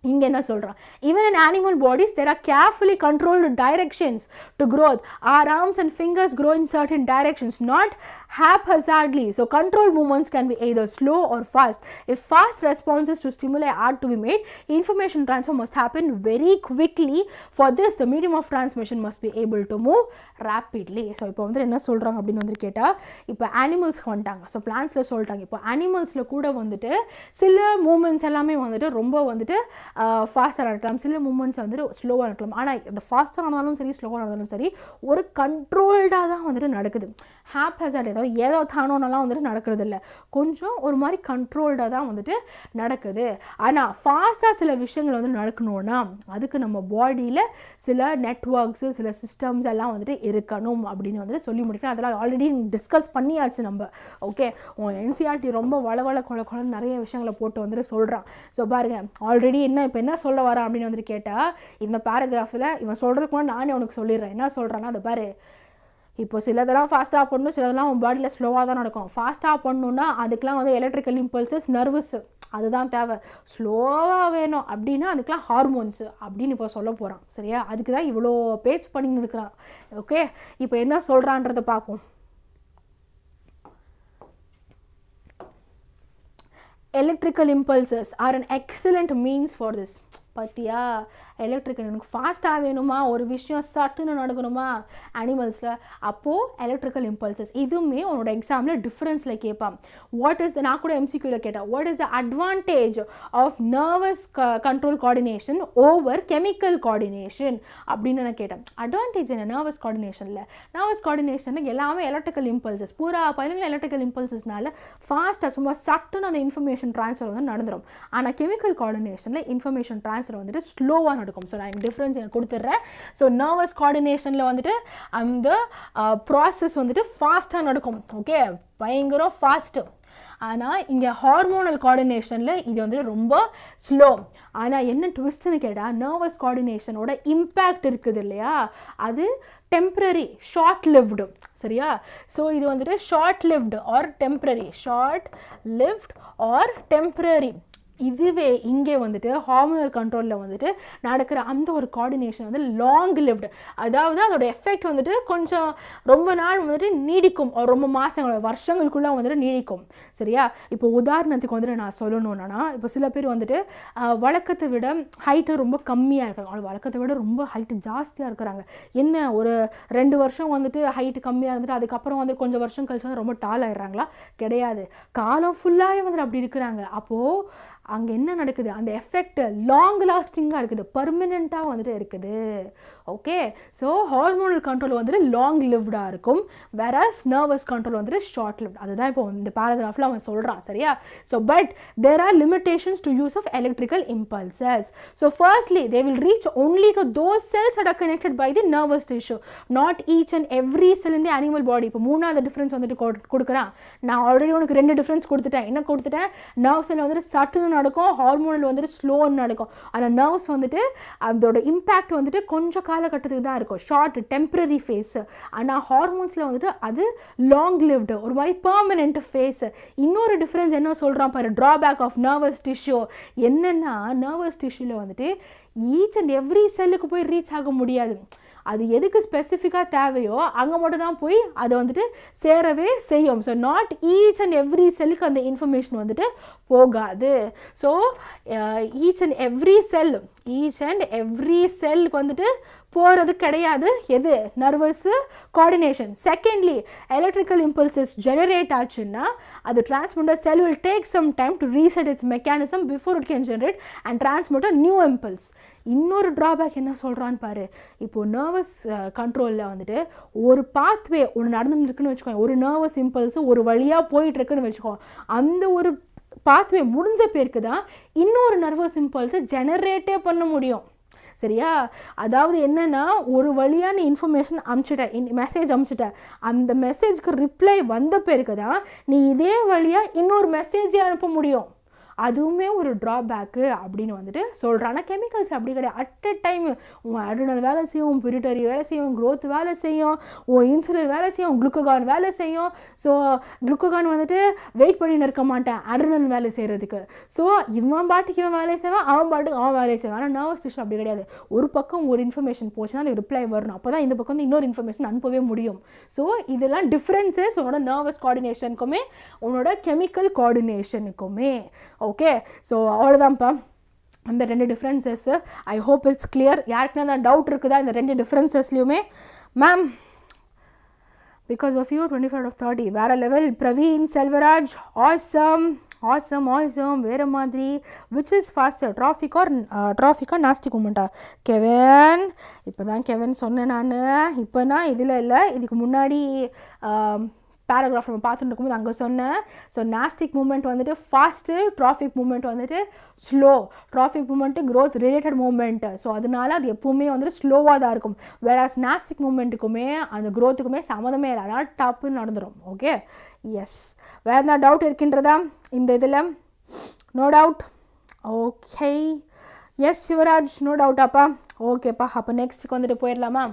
இங்கே என்ன சொல்கிறான், even in animal bodies there are carefully controlled directions to growth. Our arms and fingers grow in certain directions, not haphazardly. So controlled movements can be either slow or fast. If fast responses to stimuli are to be made, information transfer must happen very quickly. For this, the medium of transmission must be able to move rapidly. So இப்போ வந்து என்ன சொல்கிறாங்க அப்படின்னு வந்து கேட்டால், இப்போ அனிமல்ஸ்க்கு வந்துட்டாங்க. So பிளான்ஸில் சொல்லிட்டாங்க. இப்போ அனிமல்ஸில் கூட வந்துட்டு சில மூமெண்ட்ஸ் எல்லாமே வந்துட்டு ரொம்ப வந்துட்டு ஃபாஸ்ட்டாக நடக்கலாம், சில மூமெண்ட்ஸ் வந்துட்டு ஸ்லோவாக நடக்கலாம். ஆனால் இந்த ஃபாஸ்ட்டாக நடந்தாலும் சரி, ஸ்லோவாக நடந்தாலும் சரி, ஒரு கண்ட்ரோல்டாக தான் வந்துட்டு நடக்குது. ஹேப்ஹசார்ட் ஏதோ தானோன்னெல்லாம் வந்துட்டு நடக்கிறது இல்லை, கொஞ்சம் ஒரு மாதிரி கண்ட்ரோல்டாக தான் வந்துட்டு நடக்குது. ஆனால் ஃபாஸ்ட்டாக சில விஷயங்கள் வந்து நடக்கணும்னா அதுக்கு நம்ம பாடியில் சில நெட்ஒர்க்ஸு, சில சிஸ்டம்ஸ் எல்லாம் வந்துட்டு இருக்கணும் அப்படின்னு வந்துட்டு சொல்லி முடிக்கணும். அதெல்லாம் ஆல்ரெடி டிஸ்கஸ் பண்ணியாச்சு நம்ம. ஓகே, என்சிஆர்டி ரொம்ப வள கொலன்னு நிறைய விஷயங்களை போட்டு வந்துட்டு சொல்கிறான். ஸோ பாருங்கள், ஆல்ரெடி இப்போ என்ன சொல்ல வரான் அப்படின்னு வந்துட்டு கேட்டால், இந்த பேராகிராஃபில் இவன் சொல்கிறதுக்கு முன்னாடி நானே உனக்கு சொல்லிடுறேன். என்ன சொல்கிறான்னா, அதை பாரு, இப்போ சிலதெல்லாம் ஃபாஸ்ட்டாக பண்ணணும், சிலதெல்லாம் உன் பாடியில் ஸ்லோவாக தான் நடக்கும். ஃபாஸ்ட்டாக பண்ணணுன்னா அதுக்கெலாம் வந்து எலக்ட்ரிக்கல் இம்பல்சஸ், நர்வஸ் அதுதான் தேவை. ஸ்லோவாக வேணும் அப்படின்னா அதுக்கெலாம் ஹார்மோன்ஸு அப்படின்னு இப்போ சொல்ல போகிறான். சரியா, அதுக்கு தான் இவ்வளோ பேச்சு பண்ணின்னு இருக்கிறான். ஓகே, இப்போ என்ன சொல்கிறான்றதை பார்ப்போம். Electrical impulses are an excellent means for this. பார்த்தியா எலக்ட்ரிக்கல் எனக்கு ஃபாஸ்ட்டாக வேணுமா ஒரு விஷயம் சட்டுன்னு நடக்கணுமா அனிமல்ஸில் அப்போது எலக்ட்ரிக்கல் இம்பல்சஸ் இதுவுமே உன்னோட எக்ஸாமில் டிஃப்ரென்ஸில் கேட்பான் வாட் இஸ் நான் கூட எம்சிக்யூவில் கேட்டேன் what is the advantage of nervous control coordination over chemical coordination அப்படின்னு நான் கேட்டேன் அட்வான்டேஜ் என்ன நர்வஸ் கோஆர்டினேஷனில் எல்லாமே எலக்ட்ரிக்கல் இம்பல்சஸ் பூரா பதினஞ்சு எலக்ட்ரிக்கல் இம்பல்சஸ்னால ஃபாஸ்ட்டாக சும்மா சட்டுன்னு அந்த இன்ஃபர்மேஷன் ட்ரான்ஸ்ஃபர் வந்து நடந்துடும் ஆனால் கெமிக்கல் கோஆர்டினேஷனில் இன்ஃபர்மேஷன் ட்ரான்ஸ்ஃபர் வந்துட்டு ஸ்லோவாக நடக்கும் ஸோ நான் டிஃப்ரென்ஸ் எனக்கு கொடுத்துட்றேன் ஸோ நர்வஸ் கோஆர்டினேஷனில் வந்துட்டு அந்த ப்ராசஸ் வந்துட்டு ஃபாஸ்ட்டாக நடக்கும் ஓகே பயங்கரம் ஃபாஸ்ட்டு ஆனால் இங்கே ஹார்மோனல் கோஆர்டினேஷனில் இது வந்து ரொம்ப ஸ்லோ ஆனால் என்ன ட்விஸ்ட்னு கேட்டால் நர்வஸ் கோஆர்டினேஷனோட இம்பேக்ட் இருக்குது இல்லையா அது டெம்ப்ரரி ஷார்ட் லிவ்டு சரியா ஸோ இது வந்துட்டு ஷார்ட் லிவ்டு ஆர் டெம்ப்ரரி இதுவே இங்கே வந்துட்டு ஹார்மோனல் கண்ட்ரோலில் வந்துட்டு நடக்கிற அந்த ஒரு கோஆர்டினேஷன் வந்து லாங் லிவ்டு அதாவது அதோட எஃபெக்ட் வந்துட்டு கொஞ்சம் ரொம்ப நாள் வந்துட்டு நீடிக்கும் ரொம்ப மாதங்கள் வருஷங்களுக்குள்ளே வந்துட்டு நீடிக்கும் சரியா இப்போ உதாரணத்துக்கு வந்துட்டு நான் சொல்லணும்னா இப்போ சில பேர் வந்துட்டு வழக்கத்தை விட ஹைட்டு ரொம்ப கம்மியாக இருக்காங்க அவங்க வழக்கத்தை விட ரொம்ப ஹைட்டு ஜாஸ்தியாக இருக்கிறாங்க என்ன ஒரு 2 வருஷம் வந்துட்டு ஹைட்டு கம்மியாக இருந்துட்டு அதுக்கப்புறம் வந்து கொஞ்சம் வருஷம் கழிச்சு வந்து ரொம்ப டால் ஆயிடுறாங்களா கிடையாது காலம் ஃபுல்லாகவே வந்துட்டு அப்படி இருக்கிறாங்க அப்போது அங்கே என்ன நடக்குது அந்த எஃபெக்ட் லாங் லாஸ்டிங்காக இருக்குது பர்மனெண்ட்டாக வந்துட்டு இருக்குது ஓகே ஸோ ஹார்மோனல் கண்ட்ரோல் வந்துட்டு லாங் லிவ்டாக இருக்கும் வேறஸ் நர்வஸ் கண்ட்ரோல் வந்துட்டு ஷார்ட் லிவ்ட் அதுதான் இப்போ இந்த பேராகிராஃபில் அவன் சொல்கிறான் சரியா so but there are limitations to use of electrical impulses so firstly they will reach only to those cells that are connected by the nervous tissue not each and every cell in the animal body இப்போ மூணாவது difference வந்துட்டு கொடுக்குறான் நான் already உனக்கு 2 difference கொடுத்துட்டேன் என்ன கொடுத்துட்டேன் nerve செல் வந்துட்டு சட்டுன்னு நடக்கும் ஹார்மோனல் வந்துட்டு ஸ்லோன்னு நடக்கும் ஆனால் நர்வ்ஸ் வந்துட்டு அதோட இம்பேக்ட் வந்துட்டு கொஞ்சம் காலகட்டத்துக்கு தான் இருக்கும் ஷார்ட் டெம்பரரி ஃபேஸ் ஆனால் ஹார்மோன்ஸில் வந்துட்டு அது லாங் லிவ்டு ஒரு மாதிரி பர்மனெண்ட் ஃபேஸ் இன்னொரு டிஃப்ரென்ஸ் என்ன சொல்கிறான் பாரு ட்ராபேக் ஆஃப் நர்வஸ் டிஷ்யூ என்னென்னா நர்வஸ் டிஷ்யூவில் வந்துட்டு ஈச் அண்ட் எவ்ரி செல்லுக்கு போய் ரீச் ஆக முடியாது அது எதுக்கு ஸ்பெசிஃபிக்காக தேவையோ அங்கே மட்டும் தான் போய் அதை வந்துட்டு சேரவே செய்யும் so not each and every செல்லுக்கு அந்த இன்ஃபர்மேஷன் வந்துட்டு போகாது ஸோ ஈச் அண்ட் எவ்ரி செல்லுக்கு வந்துட்டு போகிறது கிடையாது எது nervous coordination secondly electrical impulses generate ஆச்சுன்னா அது transmitter cell will take some time to reset its mechanism before it can generate and transmit a new impulse இன்னொரு ட்ராபேக் என்ன சொல்கிறான்னு பாரு இப்போது நர்வஸ் கண்ட்ரோலில் வந்துட்டு ஒரு பாத்வே ஒன்று நடந்துன்னு இருக்குன்னு வச்சுக்கோங்க ஒரு நர்வஸ் இம்பல்ஸு ஒரு வழியாக போயிட்டுருக்குன்னு வச்சுக்கோங்க அந்த ஒரு பாத்வே முடிஞ்ச பேருக்கு தான் இன்னொரு நர்வஸ் இம்பல்ஸை ஜெனரேட்டே பண்ண முடியும் சரியா அதாவது என்னென்னா ஒரு வழியாக நீ இன்ஃபர்மேஷன் அனுப்பிச்சிட்ட மெசேஜ் அனுப்பிச்சிட்ட அந்த மெசேஜ்க்கு ரிப்ளை வந்த பேருக்கு தான் நீ இதே வழியாக இன்னொரு மெசேஜே அனுப்ப முடியும் அதுவுமே ஒரு ட்ராபேக்கு அப்படின்னு வந்துட்டு சொல்கிறான் ஆனால் கெமிக்கல்ஸ் அப்படி கிடையாது அட் எ டைம் உன் அட்ரினல் வேலை செய்யும் பிரிட்டரி வேலை செய்யும் க்ரோத் வேலை செய்யும் உன் இன்சுலின் வேலை செய்யும் குளுக்கோகான் வேலை செய்யும் ஸோ குளுக்கோகான் வந்துட்டு வெயிட் பண்ணின்னு இருக்க மாட்டேன் அட்ரினல் வேலை செய்கிறதுக்கு ஸோ இவன் பாட்டுக்கு இவன் வேலை செய்வான் அவன் பாட்டுக்கு அவன் வேலை செய்வான் ஆனால் நர்வஸ் டிஷ்யூ அப்படி கிடையாது ஒரு பக்கம் ஒரு இன்ஃபர்மேஷன் போச்சுன்னா அது ரிப்ளை வரணும் அப்போ தான் இந்த பக்கம் வந்து இன்னொரு இன்ஃபர்மேஷன் அனுப்பவே முடியும் ஸோ இதெல்லாம் டிஃப்ரென்சஸ் உன்னோட நர்வஸ் கோஆர்டினேஷனுக்குமே உன்னோட கெமிக்கல் கோஆர்டினேஷனுக்குமே ஓகே ஸோ அவ்வளோதான்ப்பா அந்த 2 differences I hope it's clear யாருக்குன்னா அந்த டவுட் இருக்குதா இந்த 2 டிஃப்ரென்சஸ்லையுமே ma'am because of you 25 out of 30 வேறு லெவல் பிரவீன் செல்வராஜ் ஆசம் வேறு மாதிரி விச் இஸ் ஃபாஸ்டர் ட்ராஃபிக்கா நாஸ்டிக் மூமெண்ட்டா கெவன் இப்போ தான் கெவன் சொன்னேன் நான் இப்போ தான் இதில் இல்லை இதுக்கு முன்னாடி பேராகிராஃப் நம்ம பார்த்துட்டு இருக்கும்போது அங்கே சொன்னேன் ஸோ நாஸ்டிக் மூமெண்ட் வந்துட்டு ஃபாஸ்ட்டு ட்ராஃபிக் மூமெண்ட் வந்துட்டு slow trophic movement growth related movement so அதனால அது எப்போவுமே வந்துட்டு ஸ்லோவாக தான் இருக்கும் வேறாஸ் நாஸ்டிக் மூமெண்ட்டுக்குமே அந்த க்ரோத்துக்குமே சம்மந்தமே இல்லை அதனால் டப்புன்னு நடந்துடும் ஓகே எஸ் வேறு என்ன டவுட் இருக்கின்றதா இந்த இதில் no doubt okay yes Sivaraj no டவுட்டாப்பா ஓகேப்பா அப்போ நெக்ஸ்ட்டுக்கு வந்துட்டு போயிடலாமா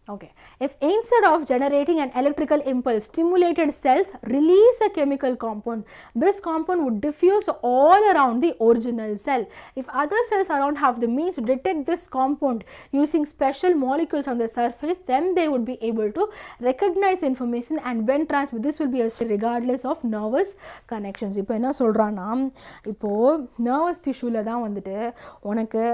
Okay, if instead of generating an electrical impulse, stimulated cells release a chemical compound, this compound would diffuse all around the original cell. If other cells around have the means to detect this compound using special molecules on the surface, then they would be able to recognize information and when transmit, this will be regardless of nervous connections. இப்போ என்ன சொல்றானா, இப்போ nervous tissueல தான் வந்துட்டு உனக்கு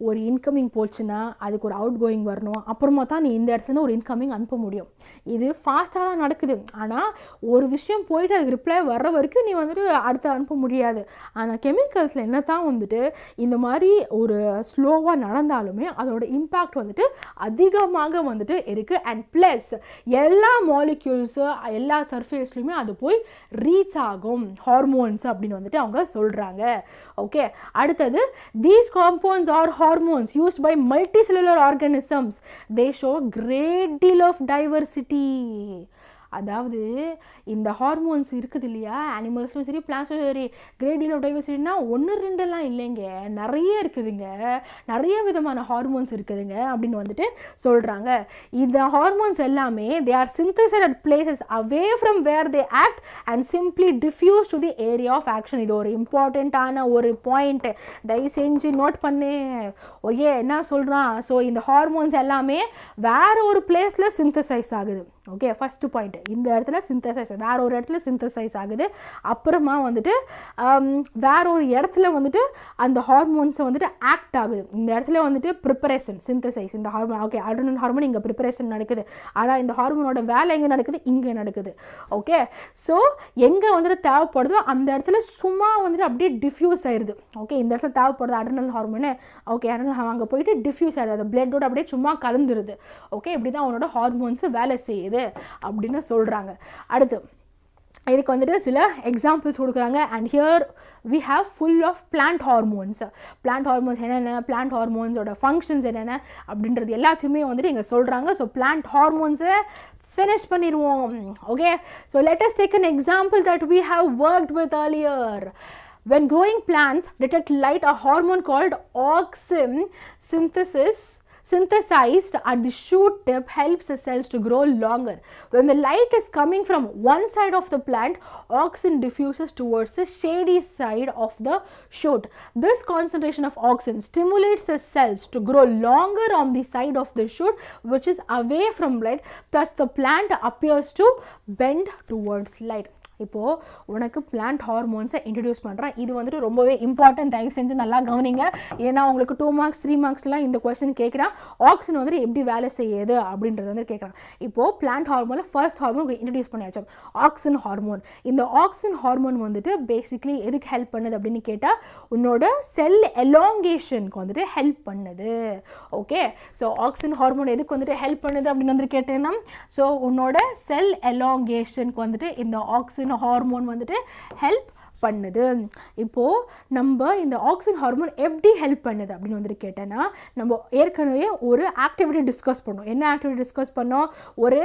ஒரு incoming போச்சுன்னா அதுக்கு ஒரு அவுட் கோயிங் வரணும், அப்புறமா தான் நீ இந்த இடத்துல ஒரு இன்கமிங் அனுப்ப முடியும். இது ஃபாஸ்ட்டாக தான் நடக்குது. ஆனால் ஒரு விஷயம் போயிட்டு அதுக்கு ரிப்ளை வர்ற வரைக்கும் நீ வந்துட்டு அடுத்து அனுப்ப முடியாது. ஆனால் கெமிக்கல்ஸில் என்ன தான் வந்துட்டு இந்த மாதிரி ஒரு ஸ்லோவாக நடந்தாலுமே அதோட இம்பேக்ட் வந்துட்டு அதிகமாக வந்துட்டு இருக்குது. அண்ட் ப்ளஸ் எல்லா மாலிக்யூல்ஸு எல்லா சர்ஃபேஸ்லையுமே அது போய் ரீச் ஆகும் ஹார்மோன்ஸ் அப்படின்னு வந்துட்டு அவங்க சொல்கிறாங்க. ஓகே, அடுத்தது these compounds are hormones used by multicellular organisms, they show great deal of diversity. அதாவது இந்த ஹார்மோன்ஸ் இருக்குது இல்லையா, அனிமல்ஸும் சரி பிளான்ஸும் சரி, கிரேட் டீல் ஆஃப் டைவர்சிட்டினா 1-2 இல்லைங்க, நிறைய இருக்குதுங்க, நிறைய விதமான ஹார்மோன்ஸ் இருக்குதுங்க அப்படின்னு வந்துட்டு சொல்கிறாங்க. இந்த ஹார்மோன்ஸ் எல்லாமே they are synthesised at places away from where they act and simply diffuse to the area of action. இது ஒரு இம்பார்ட்டண்ட்டான ஒரு பாயிண்ட், தயவு செஞ்சு நோட் பண்ணு. ஓகே, என்ன சொல்கிறான், ஸோ இந்த ஹார்மோன்ஸ் எல்லாமே வேற ஒரு பிளேஸில் சிந்தசைஸ் ஆகுது. ஓகே, ஃபஸ்ட்டு பாயிண்ட், இந்த இடத்துல சிந்தசைஸ், வேற ஒரு இடத்துல சிந்தசைஸ் ஆகுது. அப்புறமா வந்துட்டு வேற ஒரு இடத்துல வந்துட்டு அந்த ஹார்மோன்ஸை வந்துட்டு ஆக்ட் ஆகுது. இந்த இடத்துல வந்துட்டு ப்ரிப்பரேஷன், சிந்தசைஸ், இந்த ஹார்மோன். ஓகே, அட்ரினல் ஹார்மோன் இங்கே ப்ரிப்பரேஷன் நடக்குது, ஆனால் இந்த ஹார்மோனோட வேலை எங்கே நடக்குது, இங்கே நடக்குது. ஓகே, ஸோ எங்கே வந்துட்டு தேவைப்படுதோ அந்த இடத்துல சும்மா வந்துட்டு அப்படியே டிஃப்யூஸ் ஆயிடுது. ஓகே, இந்த இடத்துல தேவைப்படுது அட்ரினல் ஹார்மோனு, ஓகே அட்ரினல் அங்கே போயிட்டு டிஃப்யூஸ் ஆகிடுது, அந்த பிளட்டோட அப்படியே சும்மா கலந்துருது. ஓகே, இப்படி தான் அவனோட ஹார்மோன்ஸ் வேலை செய்யுது அப்படின்னு சொல்கிறாங்க. அடுத்து இதுக்கு வந்துட்டு சில எக்ஸாம்பிள்ஸ் கொடுக்குறாங்க. And here we have full of plant hormones. Plant hormones என்னென்ன, பிளான்ட் ஹார்மோன்ஸோட ஃபங்க்ஷன்ஸ் என்னென்ன அப்படின்றது எல்லாத்தையுமே வந்துட்டு இங்கே சொல்கிறாங்க. ஸோ பிளான்ட் ஹார்மோன்ஸை finish பண்ணிடுவோம். Okay, so let us take an example that we have worked with earlier. When growing plants detect light, a hormone called auxin synthesized at the shoot tip helps the cells to grow longer. When the light is coming from one side of the plant, auxin diffuses towards the shady side of the shoot. This concentration of auxin stimulates the cells to grow longer on the side of the shoot which is away from light, thus the plant appears to bend towards light. இப்போது உனக்கு plant ஹார்மோன்ஸை introduce பண்ணுறேன். இது வந்துட்டு ரொம்பவே important, தயவு செஞ்சு நல்லா கவனிங்க. ஏன்னா உங்களுக்கு 2 மார்க்ஸ் 3 மார்க்ஸ்லாம் இந்த கொஸ்டின் கேட்குறான். ஆக்சின் வந்துட்டு எப்படி வேலை செய்யுது அப்படின்றது வந்து கேட்குறான். இப்போது பிளான்ட் ஹார்மோனில் ஃபர்ஸ்ட் ஹார்மோன் இன்ட்ரடியூஸ் பண்ணியாச்சோம், ஆக்சின் ஹார்மோன். இந்த ஆக்சின் ஹார்மோன் வந்துட்டு பேசிக்லி எதுக்கு ஹெல்ப் பண்ணுது அப்படின்னு கேட்டால் உன்னோட செல் எலாங்கேஷனுக்கு வந்துட்டு ஹெல்ப் பண்ணுது. ஓகே, ஸோ ஆக்சின் ஹார்மோன் எதுக்கு வந்துட்டு ஹெல்ப் பண்ணுது அப்படின்னு வந்துட்டு கேட்டேன்னா, ஸோ உன்னோட செல் எலாங்கேஷனுக்கு வந்துட்டு இந்த ஆக்சின் ஹார்மோன் வந்துட்டு ஹெல்ப் பண்ணுது. இப்போது நம்ம இந்த ஆக்சின் ஹார்மோன் எப்படி ஹெல்ப் பண்ணுது அப்படின்னு வந்துட்டு கேட்டேன்னா, நம்ம ஏற்கனவே ஒரு ஆக்டிவிட்டி டிஸ்கஸ் பண்ணோம். என்ன ஆக்டிவிட்டி டிஸ்கஸ் பண்ணோம், ஒரு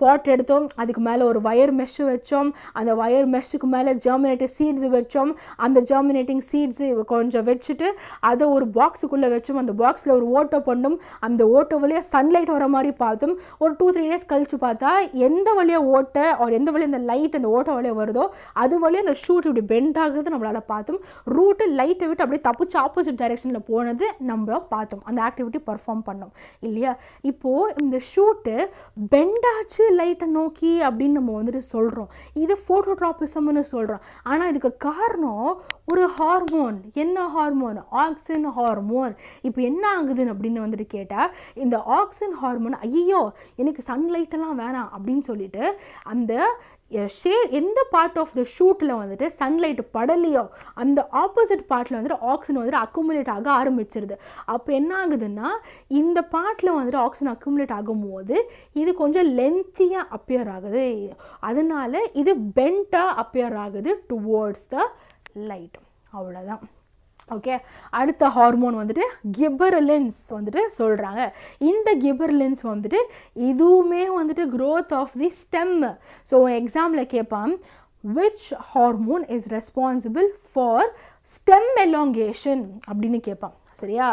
பாட் எடுத்தோம், அதுக்கு மேலே ஒரு வயர் மெஷ்ஷு வச்சோம், அந்த வயர் மெஷ்ஷுக்கு மேலே ஜெர்மினேட்டிங் சீட்ஸ் வச்சோம், அந்த ஜெர்மினேட்டிங் சீட்ஸு கொஞ்சம் வச்சுட்டு அதை ஒரு பாக்ஸுக்குள்ளே வச்சோம், அந்த பாக்ஸில் ஒரு ஓட்டை பண்ணோம், அந்த ஓட்டை வழியாக சன்லைட் வர மாதிரி பார்த்தோம். ஒரு 2-3 டேஸ் கழித்து பார்த்தா எந்த வழியாக ஓட்டை ஒரு எந்த வழியாக இந்த லைட் அந்த ஓட்டை வழியாக வருதோ அது வழியாக அந்த ஷூட் இப்படி பெண்ட் ஆகுறது நம்மளால் பார்த்தோம். ரூட்டு லைட்டை விட்டு அப்படியே தப்பிச்சு ஆப்போசிட் டைரெக்ஷனில் போனது நம்ம பார்த்தோம். அந்த ஆக்டிவிட்டி பர்ஃபார்ம் பண்ணோம் இல்லையா. இப்போது இந்த ஷூட்டு பெண்டாச்சு லைட்டை நோக்கி அப்படின்னு நம்ம வந்துட்டு சொல்கிறோம். இது ஃபோட்டோட்ராபிசம்னு சொல்கிறோம். ஆனால் இதுக்கு காரணம் ஒரு ஹார்மோன். என்ன ஹார்மோன்? Auxin hormone. இப்போ என்ன ஆகுதுன்னு அப்படின்னு வந்துட்டு கேட்டால், இந்த ஆக்சின் ஹார்மோன் ஐயோ எனக்கு சன்லைட்டெல்லாம் வேணாம் அப்படின்னு சொல்லிட்டு அந்த எந்த பார்ட் ஆஃப் த ஷூட்டில் வந்துட்டு சன்லைட் படலையோ அந்த ஆப்போசிட் பார்ட்டில் வந்துட்டு ஆக்சிஜன் வந்துட்டு அக்குமுலேட் ஆக ஆரம்பிச்சிருது. அப்போ என்ன ஆகுதுன்னா, இந்த பார்ட்டில் வந்துட்டு ஆக்சிஜன் அக்குமுலேட் ஆகும்போது இது கொஞ்சம் லென்த்தியாக அப்பியர் ஆகுது. அதனால இது பென்ட்டாக அப்பியர் ஆகுது டுவோர்ட்ஸ் த லைட். அவ்வளோதான். ஓகே, அடுத்த ஹார்மோன் வந்துட்டு கிபெரலின்ஸ் வந்துட்டு சொல்கிறாங்க. இந்த கிபெரலின்ஸ் வந்துட்டு இதுவுமே வந்துட்டு growth of the stem. So எக்ஸாமில் கேட்பான், which hormone is responsible for stem elongation அப்படின்னு கேட்பான். சரியா?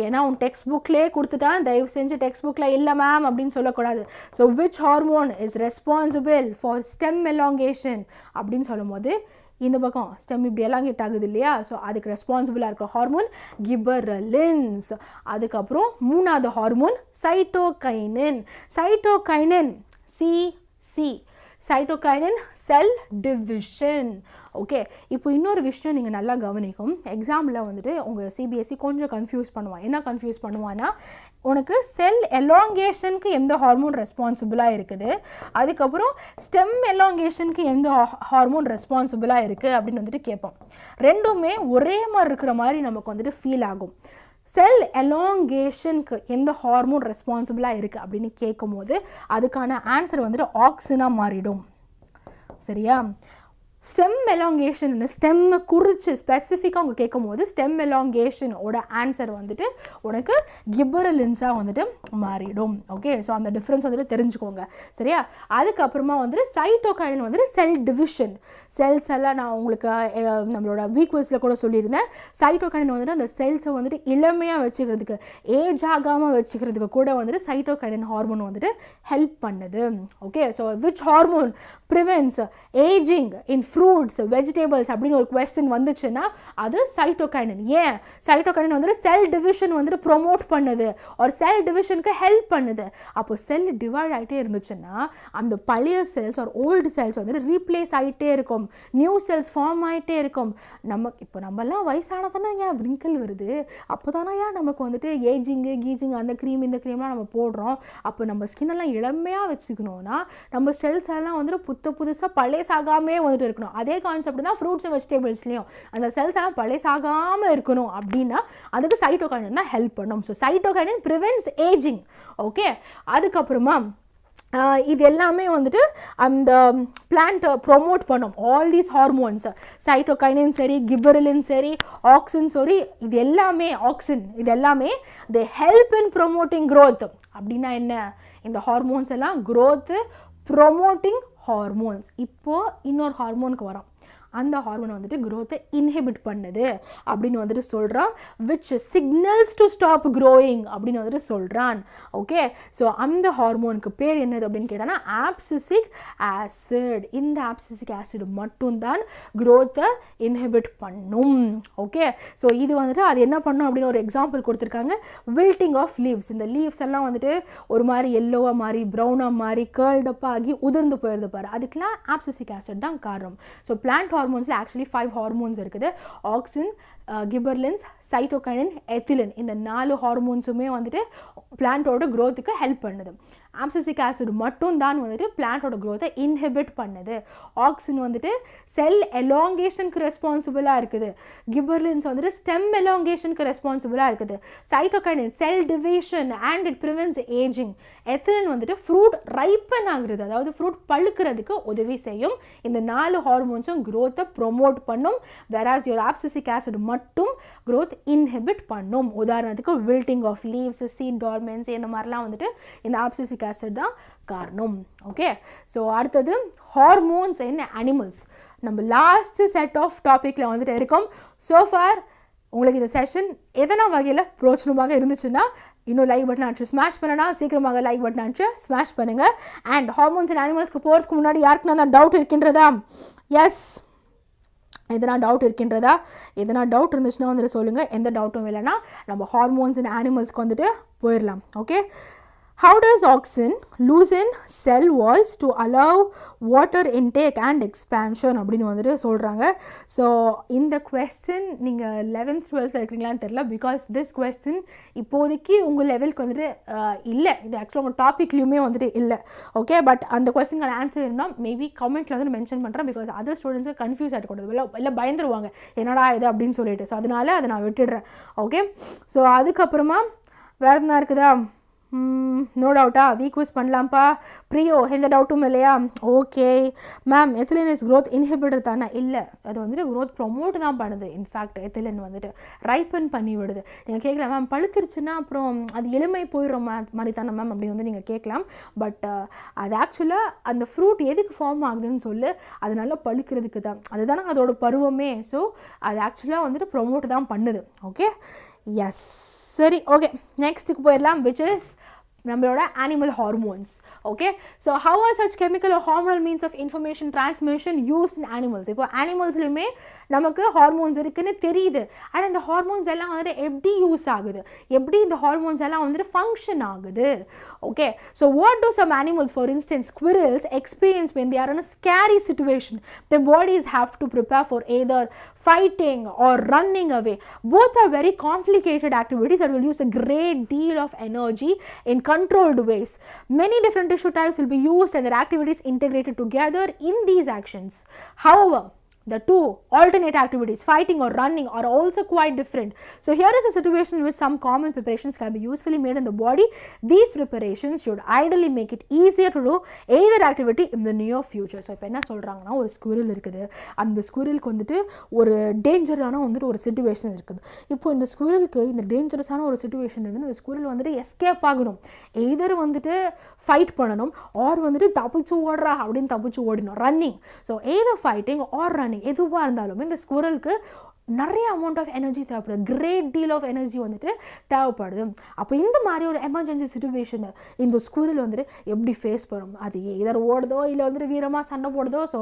ஏன்னா உன் டெக்ஸ்ட் புக்லேயே கொடுத்துட்டான், தயவு செஞ்சு டெக்ஸ்ட் புக்கில் இல்லை மேம் அப்படின்னு சொல்லக்கூடாது. So which hormone is responsible for stem elongation அப்படின்னு சொல்லும் போது இந்த பக்கம் ஸ்டெம் இப்படி எலாங்கேட் ஆகுது இல்லையா? ஸோ அதுக்கு ரெஸ்பான்சிபிளாக இருக்க ஹார்மோன் கிபரலின்ஸ். அதுக்கப்புறம் மூணாவது hormone cytokinin. Cytokinin C cytokinin cell division. Okay, இப்போ இன்னொரு விஷயம் நீங்கள் நல்லா கவனிக்கும். எக்ஸாமில் வந்துட்டு உங்கள் சிபிஎஸ்சி கொஞ்சம் கன்ஃபியூஸ் பண்ணுவான். என்ன கன்ஃபியூஸ் பண்ணுவான்னா, உனக்கு செல் எலாங்கேஷனுக்கு எந்த ஹார்மோன் ரெஸ்பான்சிபிளாக இருக்குது, அதுக்கப்புறம் ஸ்டெம் எலாங்கேஷனுக்கு எந்த ஹார்மோன் ரெஸ்பான்சிபிளாக இருக்குது அப்படின்னு வந்துட்டு கேட்போம். ரெண்டுமே ஒரே மாதிரி இருக்கிற மாதிரி நமக்கு வந்துட்டு ஃபீல் ஆகும். செல் எலாங்கேஷனுக்கு எந்த ஹார்மோன் ரெஸ்பான்சிபிளாக இருக்குது அப்படின்னு கேட்கும் போது அதுக்கான ஆன்சர் வந்துட்டு ஆக்சினாக மாறிடும். சரியா? ஸ்டெம் எலாங்கேஷன், ஸ்டெம்மை குறித்து ஸ்பெசிஃபிக்காக அவங்க கேட்கும் போது ஸ்டெம் எலாங்கேஷனோட ஆன்சர் வந்துட்டு உனக்கு கிபரலின்ஸாக வந்துட்டு மாறிடும். ஓகே, ஸோ அந்த டிஃப்ரென்ஸ் வந்துட்டு தெரிஞ்சுக்கோங்க. சரியா? அதுக்கப்புறமா வந்துட்டு சைட்டோகைனின் வந்துட்டு செல் டிவிஷன். செல்ஸ் எல்லாம் நான் உங்களுக்கு நம்மளோட வீக்வஸில் கூட சொல்லியிருந்தேன். சைட்டோகைனின் வந்துட்டு அந்த செல்ஸை வந்துட்டு இளமையாக வச்சுக்கிறதுக்கு, ஏஜ் ஆகாமல் வச்சுக்கிறதுக்கு கூட வந்துட்டு சைட்டோகைனின் ஹார்மோன் வந்துட்டு ஹெல்ப் பண்ணுது. Okay, so which hormone prevents ageing in fruits vegetables அப்படின்னு ஒரு கொஸ்டின் வந்துச்சுன்னா அது சைட்டோகைனின். ஏன் சைட்டோகைனின் வந்துட்டு செல் டிவிஷன் வந்துட்டு ப்ரொமோட் பண்ணுது, ஒரு செல் டிவிஷனுக்கு ஹெல்ப் பண்ணுது. அப்போ செல் டிவைட் ஆகிட்டே இருந்துச்சுன்னா அந்த பழைய செல்ஸ் ஒரு ஓல்டு செல்ஸ் வந்துட்டு ரீப்ளேஸ் ஆகிட்டே இருக்கும், நியூ செல்ஸ் ஃபார்ம் ஆகிட்டே இருக்கும். இப்போ நம்மலாம் வயசானதானே ஏன் விரிங்கிள் வருது, அப்போ தானே ஏன் நமக்கு வந்துட்டு ஏஜிங்கு கீஜிங் அந்த க்ரீம் இந்த க்ரீம்லாம் நம்ம போடுறோம். அப்போ நம்ம ஸ்கின்னெல்லாம் இளமையாக வச்சுக்கணும்னா நம்ம செல்ஸ் எல்லாம் வந்துட்டு புதுசாக பழையசாகாமே வந்துட்டு இருக்கணும். அதே கான்செப்ட் தான் ஃப்ரூட்ஸ் அண்ட் வெஜிடபிள்ஸ்லையும். அந்த செல்ஸ் எல்லாம் பழையசாகாமல் இருக்கணும் அப்படின்னா அதுக்கு சைட்டோகைனின் தான் ஹெல்ப் பண்ணும். So cytokinin prevents ageing. Okay, அதுக்கப்புறமா இது எல்லாமே வந்துட்டு அந்த பிளான்ட்டை ப்ரொமோட் பண்ணும். ஆல் தீஸ் ஹார்மோன்ஸ், சைட்டோகைனின் சரி, கிபரலின் சரி, ஆக்சின் சரி, இது எல்லாமே இது எல்லாமே they help in promoting growth. அப்படின்னா என்ன? இந்த ஹார்மோன்ஸ் எல்லாம் க்ரோத்து ப்ரொமோட்டிங் ஹார்மோன்ஸ். இப்போது இன்னொரு ஹார்மோனுக்கு வரோம். அந்த ஹார்மோன் வந்துட்டு க்ரோத்தை இன்ஹிபிட் பண்ணுது அப்படின்னு வந்துட்டு சொல்கிறான். Which signals to stop growing அப்படின்னு வந்துட்டு சொல்கிறான். ஓகே, ஸோ அந்த ஹார்மோனுக்கு பேர் என்னது அப்படின்னு கேட்டான்னா ஆப்சிசிக் ஆசிட். இந்த ஆப்சிசிக் ஆசிட் மட்டும்தான் க்ரோத்தை இன்ஹிபிட் பண்ணும். ஓகே, ஸோ இது வந்துட்டு அது என்ன பண்ணும் அப்படின்னு ஒரு எக்ஸாம்பிள் கொடுத்துருக்காங்க. Wilting of leaves. இந்த லீவ்ஸ் எல்லாம் வந்துட்டு ஒரு மாதிரி எல்லோவாக மாறி ப்ரௌனாக மாறி கேர்ல்டப்பாக ஆகி உதிர்ந்து போயிடுது பாரு, அதுக்கெலாம் ஆப்சிசிக் ஆசிட் தான் காரணம். ஸோ பிளான்ட் ஹார்மோன்ஸில் ஆக்சுவலி 5 ஹார்மோன்ஸ் இருக்குது. Auxin, gibberellins, cytokinin, ethylene. இந்த 4 ஹார்மோன்ஸுமே வந்துட்டு பிளான்ட்டோட க்ரோத்துக்கு ஹெல்ப் பண்ணுது. ஆப்சிசிக் ஆசிட் மட்டும் தான் வந்துட்டு பிளான்ட்டோட க்ரோத்தை இன்ஹிபிட் பண்ணுது. ஆக்சின் வந்துட்டு செல் எலாங்கேஷனுக்கு ரெஸ்பான்சிபிளாக இருக்குது. கிபர்லின்ஸ் வந்துட்டு ஸ்டெம் எலாங்கேஷனுக்கு ரெஸ்பான்சிபிளாக இருக்குது. Cytokinin cell division and it prevents ageing. Ethylene வந்துட்டு ஃப்ரூட் ரைப்பன் ஆகுறது, அதாவது ஃப்ரூட் பழுக்கிறதுக்கு உதவி செய்யும். இந்த 4 ஹார்மோன்ஸும் க்ரோத்தை ப்ரொமோட் பண்ணும். வெராஸ் யோர் ஆப்சிசிக் ஆசிட் மட்டும் க்ரோத் இன்ஹிபிட் பண்ணும். உதாரணத்துக்கு wilting of leaves, seat dormancy, இந்த மாதிரிலாம் வந்துட்டு இந்த ஆப்சிசிக் ஆசிட் தான் காரணம். ஓகே, ஸோ அடுத்தது ஹார்மோன்ஸ் இன் அனிமல்ஸ். நம்ம லாஸ்ட் செட் ஆஃப் டாப்பிக்கில் வந்துட்டு இருக்கோம். சோஃபார் உங்களுக்கு இந்த செஷன் எதனா வகையில் பிரோஜனமாக இருந்துச்சுன்னா இன்னும் லைக் பட்டன் அடிச்சு ஸ்மாஷ் பண்ணனா சீக்கிரமாக லைக் பட்டன் அடிச்சு ஸ்மாஷ் பண்ணுங்கள். அண்ட் ஹார்மோன்ஸ் அண்ட் அனிமல்ஸ்க்கு போகிறதுக்கு முன்னாடி யாருக்குன்னா அந்த டவுட் இருக்கின்றதா? எஸ், எதனா டவுட் இருக்கின்றதா? எதனா டவுட் இருந்துச்சுன்னா வந்துட்டு சொல்லுங்கள். எந்த டவுட்டும் இல்லைன்னா நம்ம ஹார்மோன்ஸ் அண்ட் அனிமல்ஸ்க்கு வந்துட்டு போயிடலாம். Okay, how does auxin loosen cell walls to allow water intake and expansion அப்படின்னு வந்துட்டு சொல்கிறாங்க. ஸோ இந்த கொஸ்டின் நீங்கள் 11th 12th இருக்கிறீங்களான்னு தெரியல. பிகாஸ் திஸ் கொஸ்டின் இப்போதைக்கு உங்கள் லெவலுக்கு வந்துட்டு இல்லை. இது ஆக்சுவலாக உங்கள் டாப்பிக்லேயுமே வந்துட்டு இல்லை. ஓகே, பட் அந்த கொஸ்டினுக்கான ஆன்சர் இருந்தால் மேபி கமெண்ட்டில் வந்து மென்ஷன் பண்ணுறேன். பிகாஸ் அதர் ஸ்டூடெண்ட்ஸுக்கு கன்ஃபியூஸ் ஆகிடக்கூடாது, இல்லை பயந்துருவாங்க என்னடா இது அப்படின்னு சொல்லிட்டு. ஸோ அதனால அதை நான் விட்டுடுறேன். ஓகே, ஸோ அதுக்கப்புறமா வேறு என்ன இருக்குதா? நோ டவுட்டா? வீக்வஸ் பண்ணலாம்ப்பா. ப்ரியோ, எந்த டவுட்டும் இல்லையா? Okay ma'am, ethylene is growth inhibitor தானே? இல்லை, அது வந்துட்டு க்ரோத் ப்ரொமோட் தான் பண்ணுது. இன்ஃபேக்ட் எத்திலின் வந்துட்டு ரைப்பன் பண்ணி விடுது. நீங்கள் கேட்கலாம் மேம் பழுத்துருச்சுன்னா அப்புறம் அது எளிமை போயிடும் மாதிரி தானே மேம் அப்படின்னு வந்து நீங்கள் கேட்கலாம். பட் அது ஆக்சுவலாக அந்த ஃப்ரூட் எதுக்கு ஃபார்ம் ஆகுதுன்னு சொல்லு, அதனால பழுக்கிறதுக்கு தான். அதுதானே அதோட பருவமே. ஸோ அது ஆக்சுவலாக வந்துட்டு ப்ரொமோட் தான் பண்ணுது. ஓகே, எஸ் சரி ஓகே நெக்ஸ்ட்டுக்கு போயிடலாம் which is நம்மளோட animal hormones. Okay, so how are such chemical or hormonal means of information transmission used in animals? இப்போ animalsலுமே நமக்கு ஹார்மோன்ஸ் இருக்குன்னு தெரியுது. ஆனால் இந்த ஹார்மோன்ஸ் எல்லாம் வந்துட்டு எப்படி யூஸ் ஆகுது, எப்படி இந்த ஹார்மோன்ஸ் எல்லாம் வந்துட்டு ஃபங்க்ஷன் ஆகுது. Okay, so what do some animals, for instance squirrels, experience when they are in a scary situation? Their bodies have to prepare for either fighting or running away. Both are very complicated activities that will use a great deal of energy in controlled ways. Many different tissue types will be used and their activities integrated together in these actions. However, the two alternate activities, fighting or running, are also quite different. So here is a situation in which some common preparations can be usefully made in the body. These preparations should ideally make it easier to do either activity in the near future. So இப்போ என்ன சொல்கிறாங்கன்னா, ஒரு squirrel இருக்குது, அந்த ஸ்குரிலுக்கு வந்துட்டு ஒரு டேஞ்சரான வந்துட்டு ஒரு சிச்சுவேஷன் இருக்குது. இப்போ இந்த ஸ்குரிலுக்கு இந்த டேஞ்சரஸான ஒரு சிச்சுவேஷன் வந்து இந்த ஸ்குரில் வந்துட்டு எஸ்கேப் ஆகணும், எய்தர் வந்துட்டு ஃபைட் பண்ணணும் ஆர் வந்துட்டு தப்பிச்சு ஓடுறா அப்படின்னு தப்பிச்சு ஓடணும், running. So either fighting are running எதுவாக இருந்தாலுமே இந்த ஸ்குரலுக்கு நிறைய அமௌண்ட் ஆஃப் எனர்ஜி தேவைப்படுது, கிரேட் டீல் ஆஃப் எனர்ஜி வந்துட்டு தேவைப்படுது. அப்போ இந்த மாதிரி ஒரு எமர்ஜென்சி சிச்சுவேஷனை இந்த ஸ்குரல் வந்துட்டு எப்படி ஃபேஸ் பண்ணும், அது எதர் ஓடுதோ இல்லை வந்துட்டு வீரமாக சண்டை போடுதோ, ஸோ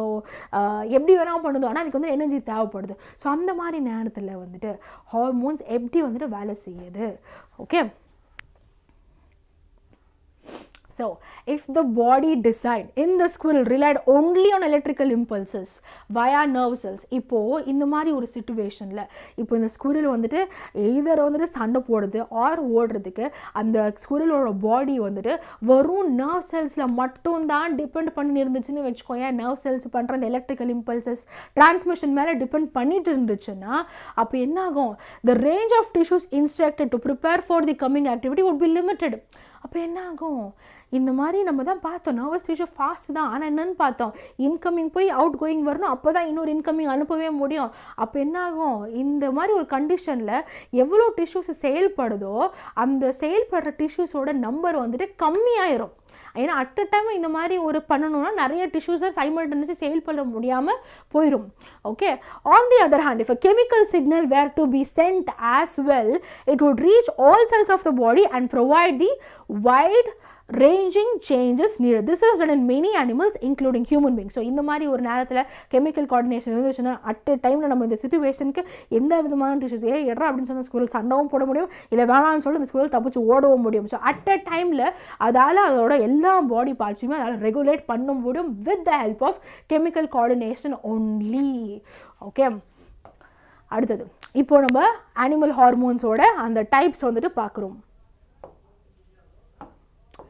எப்படி வேணால் பண்ணுதோ, ஆனால் அதுக்கு வந்து எனர்ஜி தேவைப்படுது. ஸோ அந்த மாதிரி நேரத்தில் வந்துட்டு ஹார்மோன்ஸ் எப்படி வந்துட்டு வேலை செய்யுது. Okay, so if the body decide in the squirrel relied only on electrical impulses via nerve cells, இப்போ இந்த மாதிரி ஒரு சிச்சுவேஷனில் இப்போ இந்த ஸ்குரில் வந்துட்டு எய்தர் வந்துட்டு சண்டை போடுது ஆர் ஓடுறதுக்கு அந்த ஸ்குரிலோட பாடி வந்துட்டு வெறும் நர்வ் செல்ஸில் மட்டும்தான் டிபெண்ட் பண்ணி இருந்துச்சுன்னு வச்சுக்கோங்க. நர்வ் செல்ஸ் பண்ணுற அந்த எலக்ட்ரிக்கல் இம்பல்சஸ் டிரான்ஸ்மிஷன் மேலே டிபெண்ட் பண்ணிட்டு இருந்துச்சுன்னா அப்போ என்ன ஆகும், the range of tissues instructed to prepare for the coming activity would be limited. அப்போ என்ன ஆகும், இந்த மாதிரி நம்ம தான் பார்த்தோம் நர்வஸ் டிஷ்யூ ஃபாஸ்ட் தான், ஆனால் என்னன்னு பார்த்தோம் இன்கமிங் போய் அவுட் கோயிங் வரணும், அப்போ தான் இன்னொரு இன்கமிங் அனுப்பவே முடியும். அப்போ என்ன ஆகும், இந்த மாதிரி ஒரு கண்டிஷனில் எவ்வளோ டிஷ்யூஸ் செயல்படுதோ அந்த செயல்படுற டிஷ்யூஸோட நம்பர் வந்துட்டு கம்மியாயிரும். ஏன்னா அட் அ டைம் இந்த மாதிரி ஒரு பண்ணணும்னா நிறைய டிஷ்யூஸை சைமல்டேனியஸாக செயல்பட முடியாமல் போயிடும். Okay, on the other hand if a chemical signal were to be sent as well it would reach all cells of the body and provide the wide ranging changes needed. This is done in many animals including human beings. So இந்த மாதிரி ஒரு நேரத்தில் chemical coordination இருந்துச்சுன்னா at a டைமில் நம்ம இந்த சிச்சுவேஷனுக்கு எந்த விதமான டிஷ்யூஸ் எடுறா அப்படின்னு சொன்ன ஸ்கூல் சண்டவும் போட முடியும், இல்லை வேணாம்னு சொல்லி இந்த ஸ்கூல் தப்பிச்சு ஓடவும் முடியும். ஸோ அட் எ டைமில் அதால் அதோட எல்லா பாடி பார்ட்ஸையுமே அதால் ரெகுலேட் பண்ண முடியும் with the help of chemical coordination only. Okay, அடுத்தது இப்போ நம்ம அனிமல் ஹார்மோன்ஸோட அந்த டைப்ஸ் வந்துட்டு பார்க்குறோம்.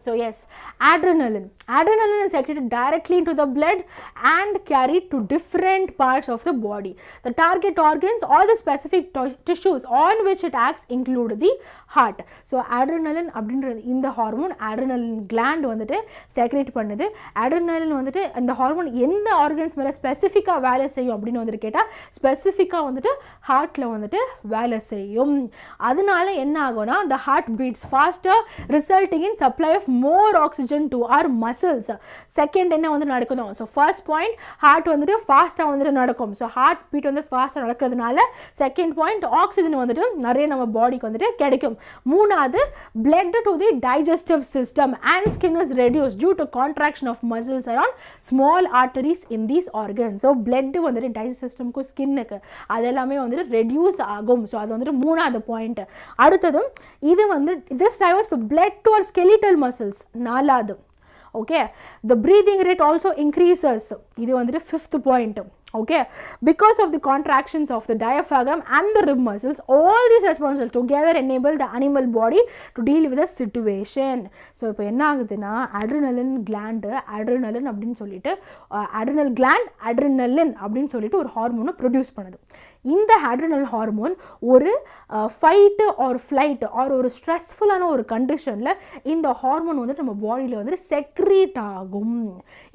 So yes, adrenaline. Adrenaline is secreted directly into the blood and carried to different parts of the body. The target organs or the specific tissues on which it acts include the heart. So adrenaline அப்படின்றது இந்த hormone adrenaline gland வந்துட்டு secrete பண்ணுது. adrenaline வந்துட்டு இந்த hormone எந்த organs மேலே ஸ்பெசிஃபிக்காக வேலை செய்யும் அப்படின்னு வந்துட்டு கேட்டால் ஸ்பெசிஃபிக்காக வந்துட்டு ஹார்ட்டில் வந்துட்டு வேலை செய்யும். அதனால என்ன ஆகும்னா the heart beats faster resulting in supply of more oxygen to our muscles. Second என்ன வந்து நடக்குதும், ஸோ ஃபர்ஸ்ட் பாயிண்ட் ஹார்ட் வந்துட்டு ஃபாஸ்ட்டாக வந்துட்டு நடக்கும். ஸோ ஹார்ட் பீட் வந்து ஃபாஸ்ட்டாக நடக்கிறதுனால செகண்ட் பாயிண்ட் ஆக்சிஜன் வந்துட்டு நிறைய நம்ம பாடிக்கு வந்துட்டு கிடைக்கும். மூணாவது blood to the digestive system and skin is reduced due to contraction of muscles around small arteries in these organs. So blood வந்துட்டு டைஜஸ்ட் சிஸ்டம்க்கும் ஸ்கின்னுக்கு அதெல்லாமே வந்துட்டு ரெடியூஸ் ஆகும். ஸோ அது வந்துட்டு மூணாவது பாயிண்ட். அடுத்தது இது வந்து this diverts the blood to our skeletal muscles. நாலாவது. Okay, the breathing rate also increases. இது வந்துட்டு fifth point. Okay, because of the contractions of the diaphragm and the rib muscles, all these responses together enable the animal body to deal with the situation. So இப்போ என்ன ஆகுதுன்னா adrenaline gland adrenaline அப்படின்னு சொல்லிட்டு adrenal gland adrenaline அப்படின்னு சொல்லிட்டு ஒரு ஹார்மோனை produce பண்ணுது. இந்த adrenal ஹார்மோன் ஒரு ஃபைட்டு ஆர் ஃப்ளைட் ஆர் ஒரு ஸ்ட்ரெஸ்ஃபுல்லான ஒரு கண்டிஷனில் இந்த ஹார்மோன் வந்துட்டு நம்ம பாடியில் வந்துட்டு செக்ரீட் ஆகும்.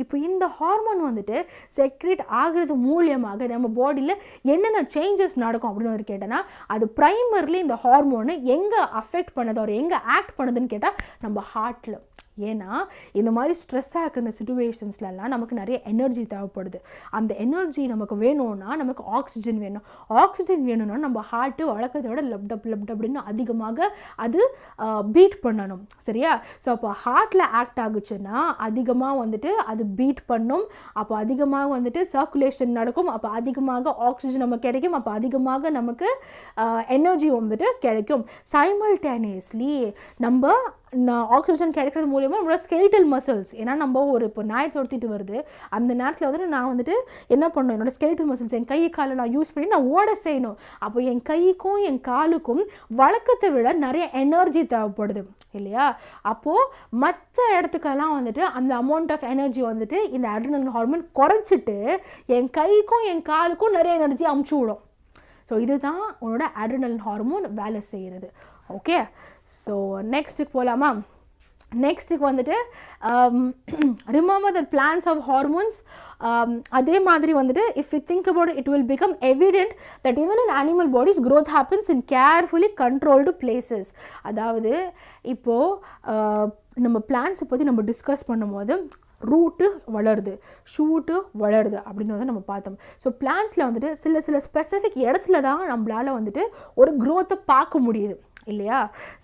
இப்போ இந்த ஹார்மோன் வந்துட்டு செக்ரீட் ஆகிறது மூலியமாக நம்ம பாடியில் என்னென்ன சேஞ்சஸ் நடக்கும் அப்படின்னு வந்து கேட்டோன்னா அது ப்ரைமர்லி இந்த ஹார்மோனு எங்கே அஃபெக்ட் பண்ணுது ஒரு எங்கே ஆக்ட் பண்ணுதுன்னு கேட்டால் நம்ம ஹார்ட்டில். ஏன்னா இந்த மாதிரி ஸ்ட்ரெஸ்ஸாக இருக்கிற இந்த சிச்சுவேஷன்ஸ்லாம் நமக்கு நிறைய எனர்ஜி தேவைப்படுது. அந்த எனர்ஜி நமக்கு வேணும்னா நமக்கு ஆக்சிஜன் வேணும். ஆக்சிஜன் வேணும்னா நம்ம ஹார்ட்டு வழக்கத்தை விட லப்டப் அப்படின்னு அதிகமாக அது பீட் பண்ணணும். சரியா? ஸோ அப்போ ஹார்ட்டில் ஆக்ட் ஆகுச்சுன்னா அதிகமாக வந்துட்டு அது பீட் பண்ணும். அப்போ அதிகமாக வந்துட்டு சர்க்குலேஷன் நடக்கும். அப்போ அதிகமாக ஆக்சிஜன் நமக்கு கிடைக்கும். அப்போ அதிகமாக நமக்கு எனர்ஜி வந்துட்டு கிடைக்கும். சைமல்டேனியஸ்லி நம்ம ஆக்சிஜன் கிடைக்கிறது மூலியமாக நம்மளோட ஸ்கெலிட்டல் மசில்ஸ், ஏன்னா நம்ம இப்போ நாய் துரத்திட்டு வருது, அந்த நேரத்தில் வந்துட்டு நான் வந்துட்டு என்ன பண்ணணும், என்னோட ஸ்கெலிட்டல் மசில்ஸ் என் கை காலை நான் யூஸ் பண்ணி நான் ஓட செய்யணும். அப்போ என் கைக்கும் என் காலுக்கும் வழக்கத்தை விட நிறைய எனர்ஜி தேவைப்படுது இல்லையா? அப்போது மற்ற இடத்துக்கெல்லாம் வந்துட்டு அந்த அமௌண்ட் ஆஃப் எனர்ஜி வந்துட்டு இந்த அட்ரினலின் ஹார்மோன் குறைச்சிட்டு என் கைக்கும் என் காலுக்கும் நிறைய எனர்ஜி அமுச்சு விடும். ஸோ இதுதான் உன்னோட அட்ரினலின் ஹார்மோன் வேலை செய்கிறது. ஓகே, ஸோ நெக்ஸ்ட்டுக்கு போகலாமா? நெக்ஸ்ட்டுக்கு வந்துட்டு remember the plants of hormones. அதே மாதிரி வந்துட்டு if you think about it will become evident that even in animal bodies growth happens in carefully controlled places. அதாவது இப்போது நம்ம பிளான்ஸை பற்றி நம்ம டிஸ்கஸ் பண்ணும்போது ரூட்டு வளருது, ஷூட்டு வளருது அப்படின்னு நம்ம பார்த்தோம். ஸோ பிளான்ஸில் வந்துட்டு சில ஸ்பெசிஃபிக் இடத்துல தான் நம்மளால் வந்துட்டு ஒரு க்ரோத்தை பார்க்க முடியுது இல்லையா?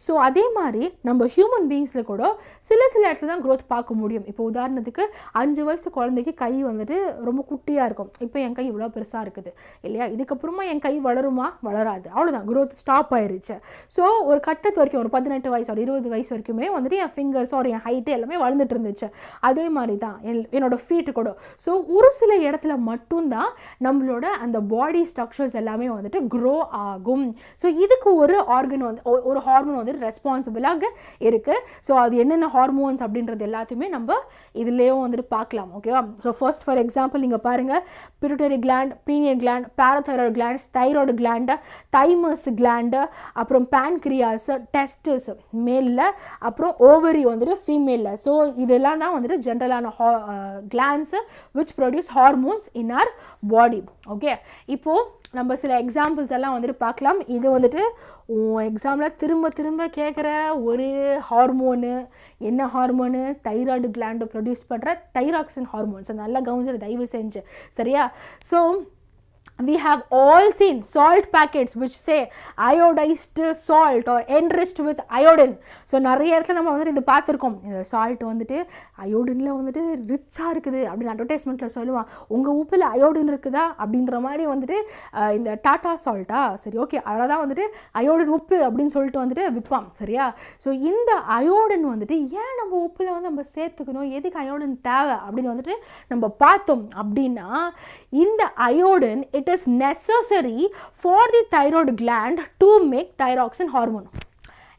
ஸோ அதே மாதிரி நம்ம ஹியூமன் பீயிங்ஸில் கூட சில இடத்துல தான் க்ரோத் பார்க்க முடியும். இப்போ உதாரணத்துக்கு 5 வயசு குழந்தைக்கு கை வந்துட்டு ரொம்ப குட்டியாக இருக்கும். இப்போ என் கை இவ்வளோ பெருசாக இருக்குது இல்லையா? இதுக்கப்புறமா என் கை வளருமா? வளராது, அவ்வளோதான், க்ரோத் ஸ்டாப் ஆயிடுச்சு. ஸோ ஒரு கட்டத்து வரைக்கும் ஒரு 18 வயசு ஒரு 20 வயசு வரைக்குமே வந்துட்டு என் ஃபிங்கர்ஸ் ஒரு என் ஹைட்டு எல்லாமே வளர்ந்துட்டு இருந்துச்சு. அதே மாதிரி தான் என்னோட ஃபீட்டு கூட. ஸோ ஒரு சில இடத்துல மட்டும்தான் நம்மளோட அந்த பாடி ஸ்ட்ரக்சர்ஸ் எல்லாமே வந்துட்டு க்ரோ ஆகும். ஸோ இதுக்கு ஒரு ஆர்கன் வந்து ஒரு ஹார்மோன் வந்து ரெஸ்பான்சிபிளாக இருக்குது. ஸோ அது என்னென்ன ஹார்மோன்ஸ் அப்படின்றது எல்லாத்தையுமே நம்ம இதுலேயும் வந்துட்டு பார்க்கலாம். ஓகேவா? ஸோ ஃபர்ஸ்ட் ஃபார் எக்ஸாம்பிள் நீங்கள் பாருங்கள், pituitary gland, pineal gland, parathyroid glands, thyroid gland, thymus gland, அப்புறம் பேன்க்ரியாஸ், டெஸ்டஸ் மேலில், அப்புறம் ஓவரி வந்துட்டு ஃபீமேலில். ஸோ இதெல்லாம் தான் வந்துட்டு ஜென்ரலான glands which produce hormones in our body. Okay, இப்போது நம்ம சில எக்ஸாம்பிள்ஸ் எல்லாம் வந்துட்டு பார்க்கலாம். இது வந்துட்டு எக்ஸாம்பிள் திரும்ப கேட்குற ஒரு ஹார்மோனு. என்ன ஹார்மோனு? தைராய்டு கிளாண்டு ப்ரொடியூஸ் பண்ணுற தைராக்சின் ஹார்மோன்ஸ். நல்லா கவனிச்சு தயவு செஞ்சு, சரியா? So we have all seen salt packets which say iodized salt or enriched with iodine. So நிறைய இடத்துல நம்ம வந்துட்டு இது பார்த்துருக்கோம். இந்த சால்ட் வந்துட்டு அயோடினில் வந்துட்டு ரிச்சாக இருக்குது அப்படின்னு அட்வர்டைஸ்மெண்ட்டில் சொல்லுவான். உங்கள் உப்பில் அயோடின் இருக்குதா அப்படின்ற மாதிரி வந்துட்டு இந்த டாட்டா சால்ட்டா, சரி ஓகே, அதில் தான் வந்துட்டு அயோடின் உப்பு அப்படின்னு சொல்லிட்டு வந்துட்டு விற்பான். சரியா? ஸோ இந்த அயோடின் வந்துட்டு ஏன் நம்ம உப்பில் வந்து நம்ம சேர்த்துக்கணும், எதுக்கு அயோடின் தேவை அப்படின்னு வந்துட்டு நம்ம பார்த்தோம். அப்படின்னா இந்த iodine it is necessary for the thyroid gland to make thyroxine hormone.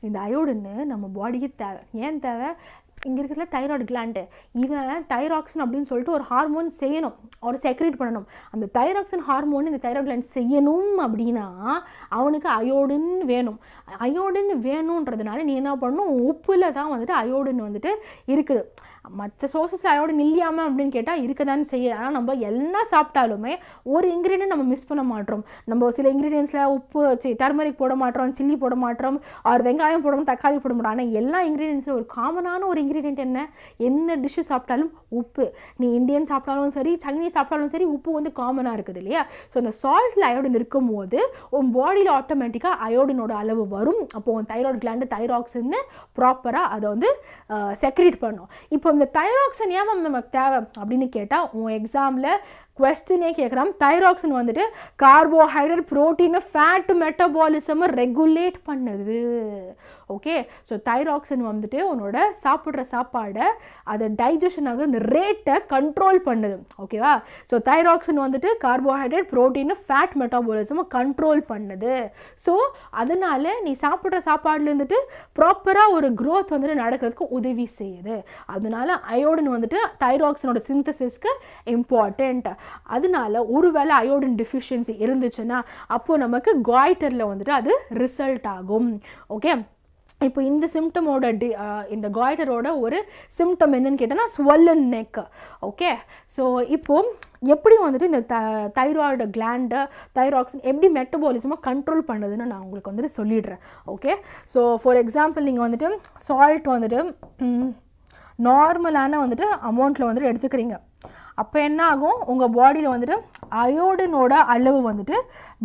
இந்த அயோடின் நம்ம பாடிக்கு தேவை. ஏன் தேவை? இங்கே இருக்கிறதுல தைராய்டு கிளாண்டு, இவன் தைராக்சின் அப்படின்னு சொல்லிட்டு ஒரு ஹார்மோன் செய்யணும், ஒரு செக்ரேட் பண்ணணும். அந்த தைராக்சின் ஹார்மோன் இந்த தைராய்டு கிளாண்ட் செய்யணும் அப்படின்னா அவனுக்கு அயோடின் வேணும். அயோடின் வேணுன்றதுனால நீ என்ன பண்ணணும், உப்பில் தான் வந்துட்டு அயோடின் வந்துட்டு இருக்குது. மற்ற சோர்ஸஸில் அயோடின் இல்லையாமல் அப்படின்னு கேட்டால் இருக்க தானே செய்யுது. ஆனால் நம்ம எல்லாம் சாப்பிட்டாலுமே ஒரு இன்க்ரீடியன்ட் நம்ம மிஸ் பண்ண மாட்டோம். நம்ம சில இன்க்ரீடியன்ஸில் உப்பு, டர்மரிக் போட மாட்டோம், சில்லி போட மாட்டோம், ஒரு வெங்காயம் போடணும், தக்காளி போட மாட்டோம். ஆனால் எல்லா இன்க்ரீடியன்ஸில் ஒரு காமனான ஒரு இன்க்ரீடியன்ட் என்ன? எந்த டிஷ்ஷு சாப்பிட்டாலும் உப்பு. நீ இந்தியன் சாப்பிட்டாலும் சரி, சைனீஸ் சாப்பிட்டாலும் சரி, உப்பு வந்து காமனாக இருக்குது இல்லையா? ஸோ அந்த சால்ட்டில் அயோடின் இருக்கும் போது உன் பாடியில் ஆட்டோமேட்டிக்காக அயோடினோட அளவு வரும். அப்போது உன் தைராய்டு கிளாண்டு தைராக்சின்னு ப்ராப்பராக அதை வந்து செக்ரேட் பண்ணும். இப்போ இந்த தைராக்சின் ஏன் நமக்கு தேவை அப்படின்னு கேட்டால் உன் எக்ஸாமில் கொஸ்டினே கேட்குறான். தைராக்சின் வந்துட்டு கார்போஹைட்ரேட், ப்ரோட்டீன், ஃபேட் மெட்டபாலிசமை ரெகுலேட் பண்ணுது. ஓகே, ஸோ தைராக்சின் வந்துட்டு உன்னோட சாப்பிட்ற சாப்பாடை அதை டைஜஷன் ஆக இந்த ரேட்டை கண்ட்ரோல் பண்ணுது. ஓகேவா? ஸோ தைராக்சின் வந்துட்டு கார்போஹைட்ரேட், ப்ரோட்டீன், ஃபேட் மெட்டபாலிசமை கண்ட்ரோல் பண்ணுது. ஸோ அதனால் நீ சாப்பிட்ற சாப்பாடுல இருந்துட்டு ப்ராப்பராக ஒரு க்ரோத் வந்துட்டு நடக்கிறதுக்கு உதவி செய்யுது. அதனால அயோடின் வந்துட்டு தைராக்சினோட சிந்தசிஸ்க்கு இம்பார்ட்டண்ட். அதனால ஒருவேளை அயோடின் டெஃபிஷியன்சி இருந்துச்சுன்னா அப்போது நமக்கு காய்டரில் வந்துட்டு அது ரிசல்ட் ஆகும். ஓகே, இப்போ இந்த சிம்டமோட இந்த காய்டரோட ஒரு சிம்டம் என்னன்னு கேட்டோன்னா ஸ்வெல்லன் நெக். ஓகே, ஸோ இப்போது எப்படி வந்துட்டு இந்த தைராய்டு கிளாண்டு தைராக்சின் எப்படி மெட்டபாலிசமாக கண்ட்ரோல் பண்ணுறதுன்னு நான் உங்களுக்கு வந்துட்டு சொல்லிடுறேன். ஓகே, ஸோ ஃபார் எக்ஸாம்பிள் நீங்கள் வந்துட்டு சால்ட் வந்துட்டு நார்மலான வந்துட்டு அமௌண்ட்டில் வந்துட்டு எடுத்துக்கிறீங்க. அப்போ என்ன ஆகும், உங்கள் பாடியில் வந்துட்டு அயோடினோட அளவு வந்துட்டு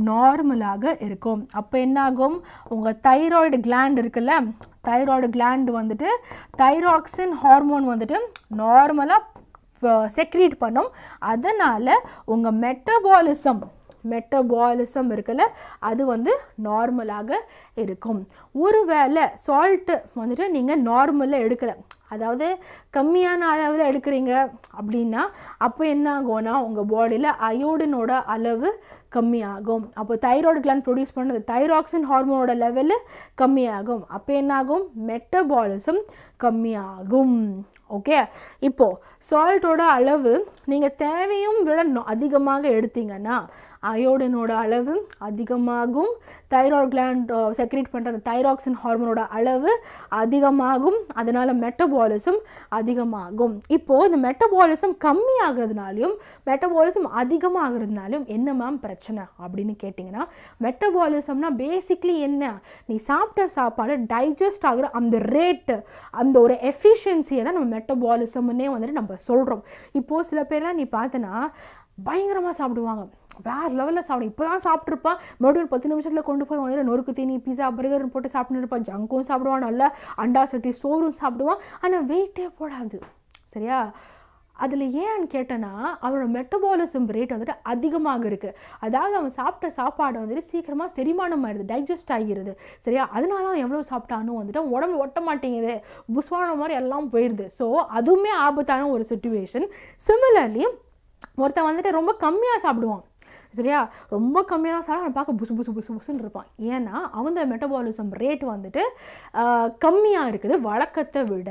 நார்மலாக இருக்கும். அப்போ என்ன ஆகும், உங்கள் தைராய்டு கிளாண்ட் இருக்குல்ல, தைராய்டு கிளாண்ட் வந்துட்டு தைராக்சின் ஹார்மோன் வந்துட்டு நார்மலாக செக்ரீட் பண்ணும். அதனால் உங்கள் மெட்டபாலிசம் இருக்குல்ல, அது வந்து நார்மலாக இருக்கும். ஒருவேளை சால்ட்டு வந்துட்டு நீங்கள் நார்மலாக எடுக்கலை, அதாவது கம்மியான அளவில் எடுக்கிறீங்க அப்படின்னா அப்போ என்ன ஆகும்னா உங்கள் பாடியில் அயோடினோட அளவு கம்மியாகும். அப்போ தைராய்டு கிளாண்ட் ப்ரொடியூஸ் பண்ணுறது தைராக்சின் ஹார்மோனோட லெவலு கம்மியாகும். அப்போ என்ன ஆகும், மெட்டபாலிசம் கம்மியாகும். ஓகே, இப்போது சால்ட்டோட அளவு நீங்கள் தேவையும் விட அதிகமாக எடுத்தீங்கன்னா அயோடினோட அளவு அதிகமாகும், தைராய்டு கிளாண்ட் செக்ரீட் பண்ணுற அந்த தைராக்சின் ஹார்மோனோட அளவு அதிகமாகும். அதனால் மெட்டபாலிசம் அதிகமாகும். இப்போது இந்த மெட்டபாலிசம் கம்மியாகிறதுனாலையும் மெட்டபாலிசம் அதிகமாகிறதுனாலையும் என்ன மேம் பிரச்சனை அப்படின்னு கேட்டிங்கன்னா, மெட்டபாலிசம்னா பேசிக்லி என்ன, நீ சாப்பிட்ட சாப்பாடு டைஜஸ்ட் ஆகிற அந்த ரேட்டு, அந்த ஒரு எஃபிஷியன்சியை தான் நம்ம மெட்டபாலிசம்னே வந்துட்டு நம்ம சொல்கிறோம். இப்போது சில பேர்லாம் நீ பார்த்தனா பயங்கரமாக சாப்பிடுவாங்க, வேறு லெவலில் சாப்பிடும், இப்போ தான் சாப்பிட்ருப்பான், மறுபடியும் 10 நிமிஷத்தில் கொண்டு போய் வந்து நொறுக்கு தீனி பீஸா பர்கர்னு போட்டு சாப்பிட்டு இருப்பான், ஜங்கும் சாப்பிடுவான், நல்லா அண்டா சட்டி சோறும் சாப்பிடுவான், ஆனால் வெயிட்டே போடாது. சரியா? அதில் ஏன்னு கேட்டேன்னா அவனோட மெட்டபாலிசம் ரேட் வந்துட்டு அதிகமாக இருக்குது. அதாவது அவன் சாப்பிட்ட சாப்பாடு வந்துட்டு சீக்கிரமாக செரிமானம் ஆகிடுது, டைஜஸ்ட் ஆகிடுது. சரியா? அதனால அவன் எவ்வளோ சாப்பிட்டானோ வந்துட்டு அவன் உடம்பு ஒட்ட மாட்டேங்குது, புஸ்வான மாதிரி எல்லாம் போயிடுது. ஸோ அதுவுமே ஆபத்தான ஒரு சிச்சுவேஷன். சிமிலர்லி ஒருத்தன் வந்துட்டு ரொம்ப கம்மியாக சாப்பிடுவான், சரியா, ரொம்ப கம்மியாக சாப்பிட அவன் பார்க்க புசுன்னு இருப்பான். ஏன்னா அவன் மெட்டபாலிசம் ரேட் வந்துட்டு கம்மியாக இருக்குது வழக்கத்தை விட.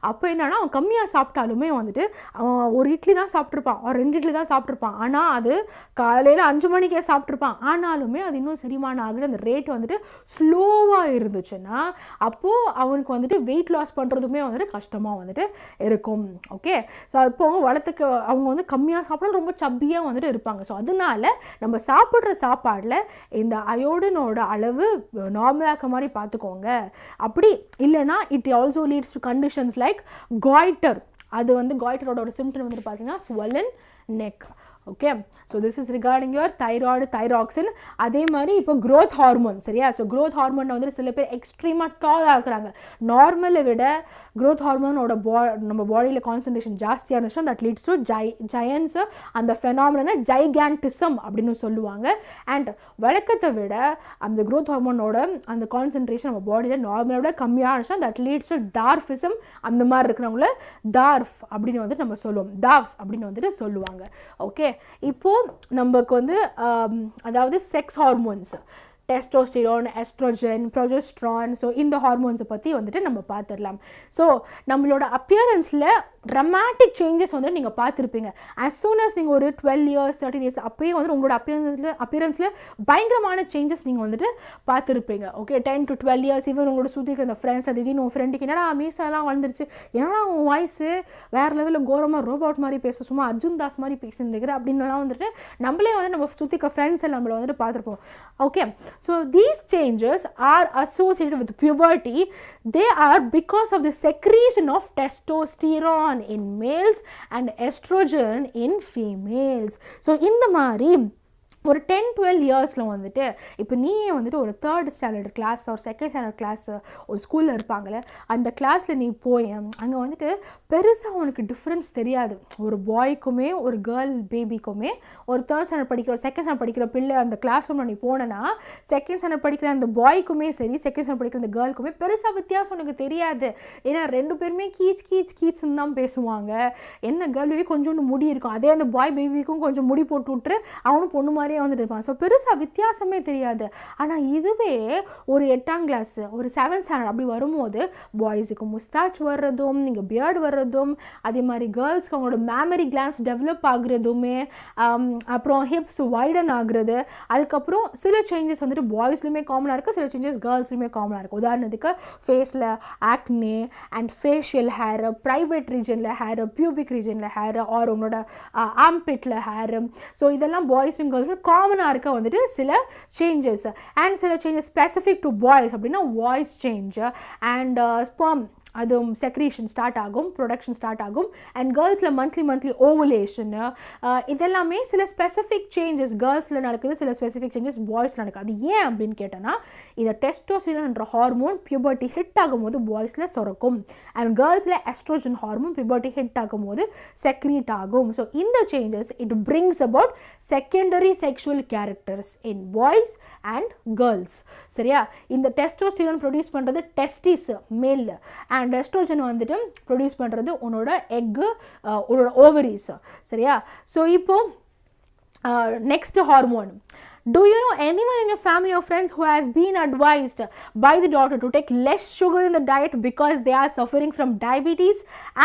அப்போ என்னன்னா அவன் கம்மியாக சாப்பிட்டாலுமே வந்துட்டு அவன் ஒரு இட்லி தான் சாப்பிட்ருப்பான், ஒரு 2 இட்லி தான் சாப்பிட்ருப்பான், ஆனால் அது காலையில் 5 மணிக்கே சாப்பிட்ருப்பான், ஆனாலுமே அது இன்னும் செரிமானம் ஆகுது, அந்த ரேட் வந்துட்டு ஸ்லோவாக இருந்துச்சுன்னா அப்போது அவனுக்கு வந்துட்டு வெயிட் லாஸ் பண்ணுறதுமே வந்துட்டு கஷ்டமாக வந்துட்டு இருக்கும். ஓகே, ஸோ இப்போ வளத்துக்கு அவங்க வந்து கம்மியாக சாப்பிட்டாலும் ரொம்ப சப்பியாக வந்துட்டு இருப்பாங்க. ஸோ அதனால நம்ம சாப்பிட்ற சாப்பாடில் இந்த அயோடினோட அளவு நார்மலாக மாதிரி பார்த்துக்கோங்க. அப்படி இல்லைனா it also leads to conditions like goitre. அது வந்து காய்டரோட ஒரு சிம்டம் வந்துட்டு பார்த்தீங்கன்னா swollen neck. Okay, so this is regarding your thyroid, thyroxine. அதே மாதிரி இப்போ க்ரோத் ஹார்மோன். சரியா? ஸோ க்ரோத் ஹார்மோன் வந்துட்டு சில பேர் எக்ஸ்ட்ரீமாக டாலாக இருக்கிறாங்க. நார்மலை விட க்ரோத் ஹார்மோனோட நம்ம பாடியில் கான்சன்ட்ரேஷன் ஜாஸ்தியாக இருந்துச்சுன்னா தட் லீட்ஸ் டு ஜயன்ஸ். அந்த ஃபெனாமினா ஜைகான்டிசம் அப்படின்னு சொல்லுவாங்க. அண்ட் வழக்கத்தை விட அந்த க்ரோத் ஹார்மோனோட அந்த கான்சன்ட்ரேஷன் நம்ம பாடியில் நார்மலை விட கம்மியாக இருந்துச்சுன்னா தட் லீட்ஸ் டு டார்ஃபிசம். அந்த மாதிரி இருக்கிறவங்கள டார்ஃப் அப்படின்னு வந்துட்டு நம்ம சொல்லுவோம், டார்ஃப்ஸ் அப்படின்னு வந்துட்டு சொல்லுவாங்க. ஓகே, இப்போது நமக்கு வந்து அதாவது sex hormones, testosterone, oestrogen, progesterone, so இந்த ஹார்மோன்ஸை பற்றி வந்துட்டு நம்ம பார்த்துடலாம். ஸோ நம்மளோட அப்பியரன்ஸில் ட்ரமாட்டிக் சேஞ்சஸ் வந்து நீங்கள் பார்த்துருப்பீங்க. as soon as நீங்கள் ஒரு 12 years 13 years அப்போயே வந்து உங்களோட அப்பியரன்ஸில் பயங்கரமான சேஞ்சஸ் நீங்கள் வந்துட்டு பார்த்துருப்பீங்க. ஓகே, 10 to 12 years ஈவன் உங்களோட சுற்றி இருக்கிற ஃப்ரெண்ட்ஸ் திடீர்னு உங்கள் ஃப்ரெண்டுக்கு என்னடா மீசாலாம் வளர்ந்துருச்சு, என்னடா உன் வாய்ஸு வேறு லெவலில் கோரமாக ரோபோட் மாதிரி பேச, சும்மா அர்ஜுன் தாஸ் மாதிரி பேசிட்டு அப்படின்லாம் வந்துட்டு நம்மளே வந்து நம்ம சுற்றிக்க ஃப்ரெண்ட்ஸ் எல்லாம் நம்மளை வந்துட்டு பார்த்துருப்போம். Okay, so these changes are associated with puberty. They are because of the secretion of testosterone in males and estrogen in females. So இந்த மாதிரி ஒரு 10-12 இயர்ஸில் வந்துட்டு இப்போ நீயே வந்துட்டு ஒரு 3rd ஸ்டாண்டர்ட் கிளாஸ் ஒரு 2nd ஸ்டாண்டர்ட் கிளாஸ் ஒரு ஸ்கூலில் இருப்பாங்களே, அந்த கிளாஸில் நீ போய் அங்கே வந்துட்டு பெருசாக உனக்கு டிஃப்ரென்ஸ் தெரியாது. ஒரு பாய்க்குமே ஒரு கேர்ள் பேபிக்குமே ஒரு 3rd ஸ்டாண்டர்ட் படிக்கிற ஒரு 2nd ஸ்டாண்டர்ட் படிக்கிற பிள்ளை அந்த கிளாஸ் ரூமில் நீ போனேன்னா 2nd ஸ்டாண்டர்ட் படிக்கிற அந்த பாய்க்குமே சரி 2nd ஸ்டாண்டர்ட் படிக்கிற அந்த கேர்ளுக்குமே பெருசாக வித்தியாசம் உனக்கு தெரியாது. ஏன்னா 2 பேருமே கீச்சுன்னு தான் பேசுவாங்க. என்ன கேர்ள் பேபி கொஞ்சோண்டு முடி இருக்கும், அதே அந்த பாய் பேபிக்கும் கொஞ்சம் முடி போட்டு விட்டுரு அவனும் பொண்ணு மாதிரியே வந்துட்டு இருப்பான். ஸோ பெருசாக வித்தியாசமே தெரியாது. ஆனால் இதுவே ஒரு 8ஆம் கிளாஸ் ஒரு 7th ஸ்டாண்டர்ட் அப்படி வரும்போது பாய்ஸுக்கு முஸ்தாச் வர்றதும் நீங்கள் பியர்டு வர்றதும் அதே மாதிரி கேர்ள்ஸ்க்கு அவங்களோட மேமரி கிளான்ஸ் டெவலப் ஆகுறதுமே அப்புறம் ஹிப்ஸ் வைடன் ஆகுறது, அதுக்கப்புறம் சில சேஞ்சஸ் வந்துட்டு பாய்ஸ்லையுமே காமனாக இருக்குது, சில சேஞ்சஸ் கேர்ள்ஸ்லையுமே காமனாக இருக்குது. உதாரணத்துக்கு ஃபேஸில் acne and facial hair, private ரீஜனில் ஹேர், பியூபிக் ரீஜனில் ஹேர், ஆர் உங்களோட ஆம்பிட்டில் ஹேர். ஸோ இதெல்லாம் பாய்ஸ் அண்ட் கேர்ள்ஸ் காமனாக இருக்க வந்துட்டு சில சேஞ்சஸ். அண்ட் சில சேஞ்சஸ் ஸ்பெசிஃபிக் டு பாய்ஸ் அப்படின்னா வாய்ஸ் சேஞ்ச் அண்ட் ஸ்பெர்ம் அது செக்ரீஷன் ஸ்டார்ட் ஆகும், ப்ரொடக்ஷன் ஸ்டார்ட் ஆகும். அண்ட் கேர்ள்ஸில் மந்த்லி ஓவுலேஷனு இதெல்லாமே சில ஸ்பெசிஃபிக் சேஞ்சஸ் கேர்ள்ஸில் நடக்குது, சில ஸ்பெசிஃபிக் சேஞ்சஸ் பாய்ஸில் நடக்குது. அது ஏன் அப்படின்னு கேட்டோன்னா, இந்த டெஸ்டோஸ்டிரான்ன்ற ஹார்மோன் பியூபர்ட்டி ஹிட் ஆகும்போது பாய்ஸில் சுரக்கும், அண்ட் கேர்ள்ஸில் எஸ்ட்ரோஜன் ஹார்மோன் பியூபர்ட்டி ஹிட் ஆகும்போது செக்ரீட் ஆகும். ஸோ இந்த changes it brings about secondary sexual characters in boys and girls. சரியா? இந்த டெஸ்டோஸ்டிரான் ப்ரொடியூஸ் பண்ணுறது டெஸ்டிஸ் மேல், அண்ட் எஸ்ட்ரோஜன் வந்துட்டு ப்ரொடியூஸ் பண்ணுறது உன்னோட எக்கு, உன்னோட ஓவரிஸ். சரியா? ஸோ இப்போ next hormone. Do you know anyone in your family or friends who has been advised by the doctor to take less sugar in the diet because they are suffering from diabetes?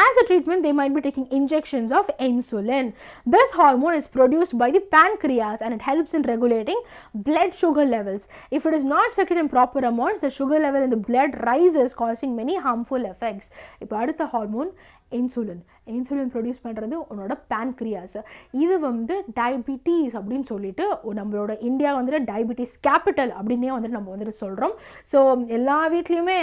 As a treatment, they might be taking injections of insulin. This hormone is produced by the pancreas and it helps in regulating blood sugar levels. If it is not secreted in proper amounts, the sugar level in the blood rises, causing many harmful effects. இப்போ அடுத்த hormone insulin produce பண்ணுறது உன்னோட pancreas. இது வந்து diabetes அப்படின்னு சொல்லிட்டு நம்மளோட India வந்துட்டு டயபிட்டிஸ் கேபிட்டல் அப்படின்னே வந்துட்டு நம்ம வந்துட்டு சொல்கிறோம். ஸோ எல்லா வீட்லேயுமே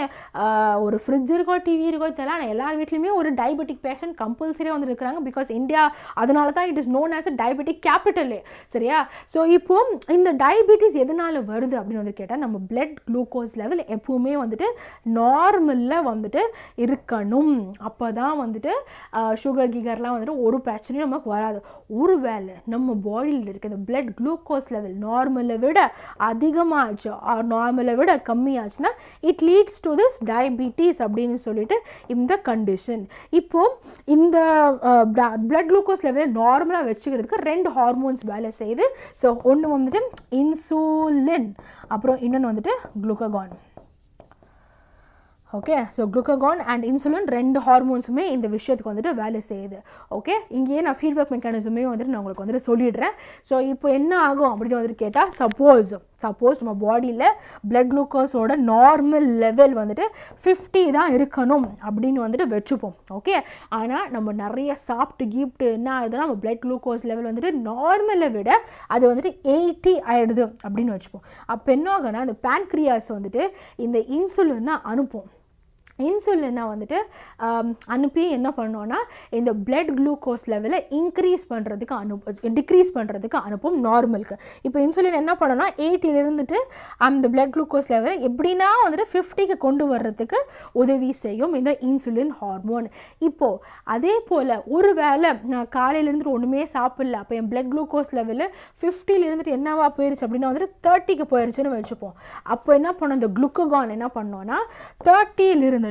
ஒரு ஃப்ரிட்ஜ் இருக்கோ, டிவி இருக்கோ தெரியல, ஆனால் எல்லார் வீட்லேயுமே ஒரு டயபெட்டிக் பேஷண்ட் கம்பல்சரியாக வந்து இருக்கிறாங்க. பிகாஸ் இந்தியா அதனால தான் it is known as a diabetic கேபிட்டலே. சரியா? ஸோ இப்போ இந்த டயபிட்டிஸ் எதனால் வருது அப்படின்னு வந்து கேட்டால், நம்ம பிளட் குளுக்கோஸ் லெவல் எப்பவுமே வந்துட்டு நார்மலில் வந்துட்டு இருக்கணும். அப்போ தான் வந்துட்டு சுகர் கிகர்லாம் வந்துட்டு ஒரு பிரச்சனையும் நமக்கு வராது. ஒரு வேளை நம்ம பாடியில் இருக்க இந்த பிளட் குளுக்கோஸ் லெவல் நார்மலை விட அதிகமாகிடுச்சு, நார்மலை விட கம்மியாச்சுன்னா it leads to this diabetes அப்படின்னு சொல்லிட்டு இந்த கண்டிஷன். இப்போது இந்த பிளட் குளுக்கோஸ் லெவலை நார்மலாக வச்சுக்கிறதுக்கு 2 ஹார்மோன்ஸ் வேலை செய்யுது. ஸோ ஒன்று வந்துட்டு இன்சுலின், அப்புறம் இன்னொன்று வந்துட்டு glucagon. Okay, so glucagon and insulin 2 ஹார்மோன்ஸுமே இந்த விஷயத்துக்கு வந்துட்டு வேலை செய்யுது. ஓகே, இங்கேயே நான் ஃபீட்பேக் மெக்கானிசமே வந்துட்டு நான் உங்களுக்கு வந்துட்டு சொல்லிடுறேன். ஸோ இப்போ என்ன ஆகும் அப்படின்னு வந்துட்டு கேட்டால், சப்போஸ் நம்ம பாடியில் பிளட் குளுக்கோஸோட நார்மல் லெவல் வந்துட்டு 50 தான் இருக்கணும் அப்படின்னு வந்துட்டு வச்சுப்போம். ஓகே, ஆனால் நம்ம நிறைய சாப்பிட்டு என்ன ஆகுதுன்னா, நம்ம பிளட் குளுக்கோஸ் லெவல் வந்துட்டு நார்மலை விட அது வந்துட்டு 80 ஆகிடுது அப்படின்னு வச்சுப்போம். அப்போ என்ன ஆகுனா, அந்த பேன்க்ரியாஸ் வந்துட்டு இந்த இன்சுலினை அனுப்பும். இன்சுலினை வந்துட்டு அனுப்பி என்ன பண்ணோன்னா, இந்த பிளட் குளுக்கோஸ் லெவலை டிக்ரீஸ் பண்ணுறதுக்கு அனுப்பும் நார்மலுக்கு. இப்போ இன்சுலின் என்ன பண்ணோன்னா 80 இருந்துட்டு அந்த பிளட் குளுக்கோஸ் லெவலை எப்படின்னா வந்துட்டு 50க்கு கொண்டு வர்றதுக்கு உதவி செய்யும் இந்த இன்சுலின் ஹார்மோன். இப்போது அதே போல் ஒரு வேளை நான் காலையில் இருந்துட்டு ஒன்றுமே சாப்பிடல, அப்போ என் பிளட் குளுக்கோஸ் லெவலு 50 இருந்துட்டு என்னவா போயிடுச்சு அப்படின்னா வந்துட்டு 30க்கு போயிடுச்சுன்னு வச்சுப்போம். அப்போ என்ன பண்ணோம், இந்த குளுக்ககான் என்ன பண்ணோன்னா 30 இருந்துட்டு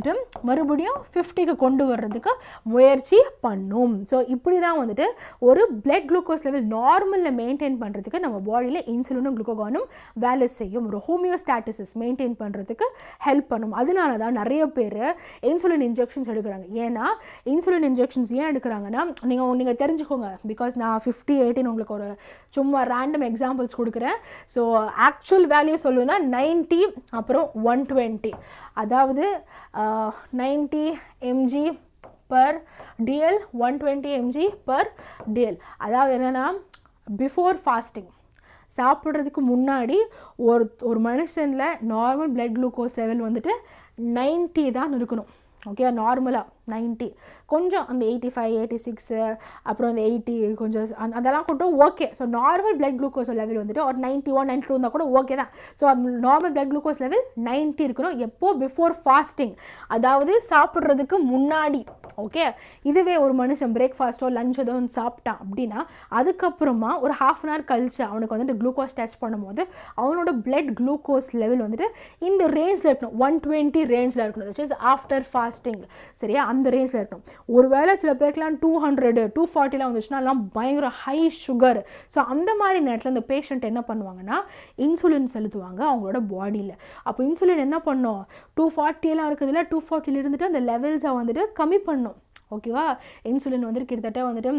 மறுபடியும் 50க்கு கொண்டு வர்றதுக்கு முயற்சி பண்ணும். ஸோ இப்படி தான் வந்துட்டு ஒரு பிளட் குளுக்கோஸ் லெவல் நார்மலில் மெயின்டைன் பண்ணுறதுக்கு நம்ம பாடியில் இன்சுலினும் குளுக்ககானும் வேலை செய்யும். ஒரு ஹோமியோஸ்டாட்டிசிஸ் மெயின்டைன் பண்ணுறதுக்கு ஹெல்ப் பண்ணும். அதனால தான் நிறைய பேர் இன்சுலின் இன்ஜெக்ஷன்ஸ் எடுக்கிறாங்க. ஏன்னா இன்சுலின் இன்ஜெக்ஷன்ஸ் ஏன் எடுக்கிறாங்கன்னா, நீங்கள் தெரிஞ்சுக்கோங்க. பிகாஸ் நான் 50, 80 உங்களுக்கு ஒரு சும்மா ரேண்டம் எக்ஸாம்பிள்ஸ் கொடுக்குறேன். ஸோ ஆக்சுவல் வேல்யூ சொல்லுவேன்னா 90 அப்புறம் 120, அதாவது 90 mg/dl 120 mg/dl. அதாவது என்னென்னா, பிஃபோர் ஃபாஸ்டிங் சாப்பிட்றதுக்கு முன்னாடி ஒரு மனுஷனில் நார்மல் பிளட் குளுக்கோஸ் லெவல் வந்துட்டு 90 தான் இருக்கணும். ஓகே, நார்மலாக 90, கொஞ்சம் அந்த 85, 86 அப்புறம் அந்த 80 கொஞ்சம் அதெல்லாம் கூட okay. So normal blood glucose level வந்துட்டு ஒரு 91, 92 இருந்தால் கூட ஓகே தான். ஸோ அது நார்மல் பிளட் குளுக்கோஸ் லெவல் 90 இருக்கணும். எப்போ? பிஃபோர் ஃபாஸ்டிங், அதாவது சாப்பிட்றதுக்கு முன்னாடி. ஓகே, இதுவே ஒரு மனுஷன் பிரேக்ஃபாஸ்ட்டோ லஞ்ச் ஏதோ சாப்பிட்டான் அப்படின்னா அதுக்கப்புறமா ஒரு ½ அன் ஹவர் கழிச்சு அவனுக்கு வந்துட்டு குளுக்கோஸ் டெஸ்ட் பண்ணும்போது அவனோட பிளட் குளுக்கோஸ் லெவல் வந்துட்டு இந்த ரேஞ்சில் இருக்கணும், 120 ரேஞ்சில் இருக்கணும், விச் இஸ் ஆஃப்டர் ஃபாஸ்டிங். சரியா? அந்த ரேஞ்சில் இருக்கணும். ஒருவேளை சில பேருக்குலாம் 200, 240 வந்துச்சுன்னா எல்லாம் பயங்கர ஹை சுகர். ஸோ அந்த மாதிரி நேரத்தில் அந்த பேஷண்ட் என்ன பண்ணுவாங்கன்னா இன்சுலின் செலுத்துவாங்க அவங்களோட பாடியில். அப்போ இன்சுலின் என்ன பண்ணும், 240 இருக்குதுல்ல, 240 இருந்துட்டு அந்த லெவல்ஸை வந்துட்டு கம்மி பண்ணும். ஓகேவா? இன்சுலின் வந்துட்டு கிட்டத்தட்ட வந்துட்டு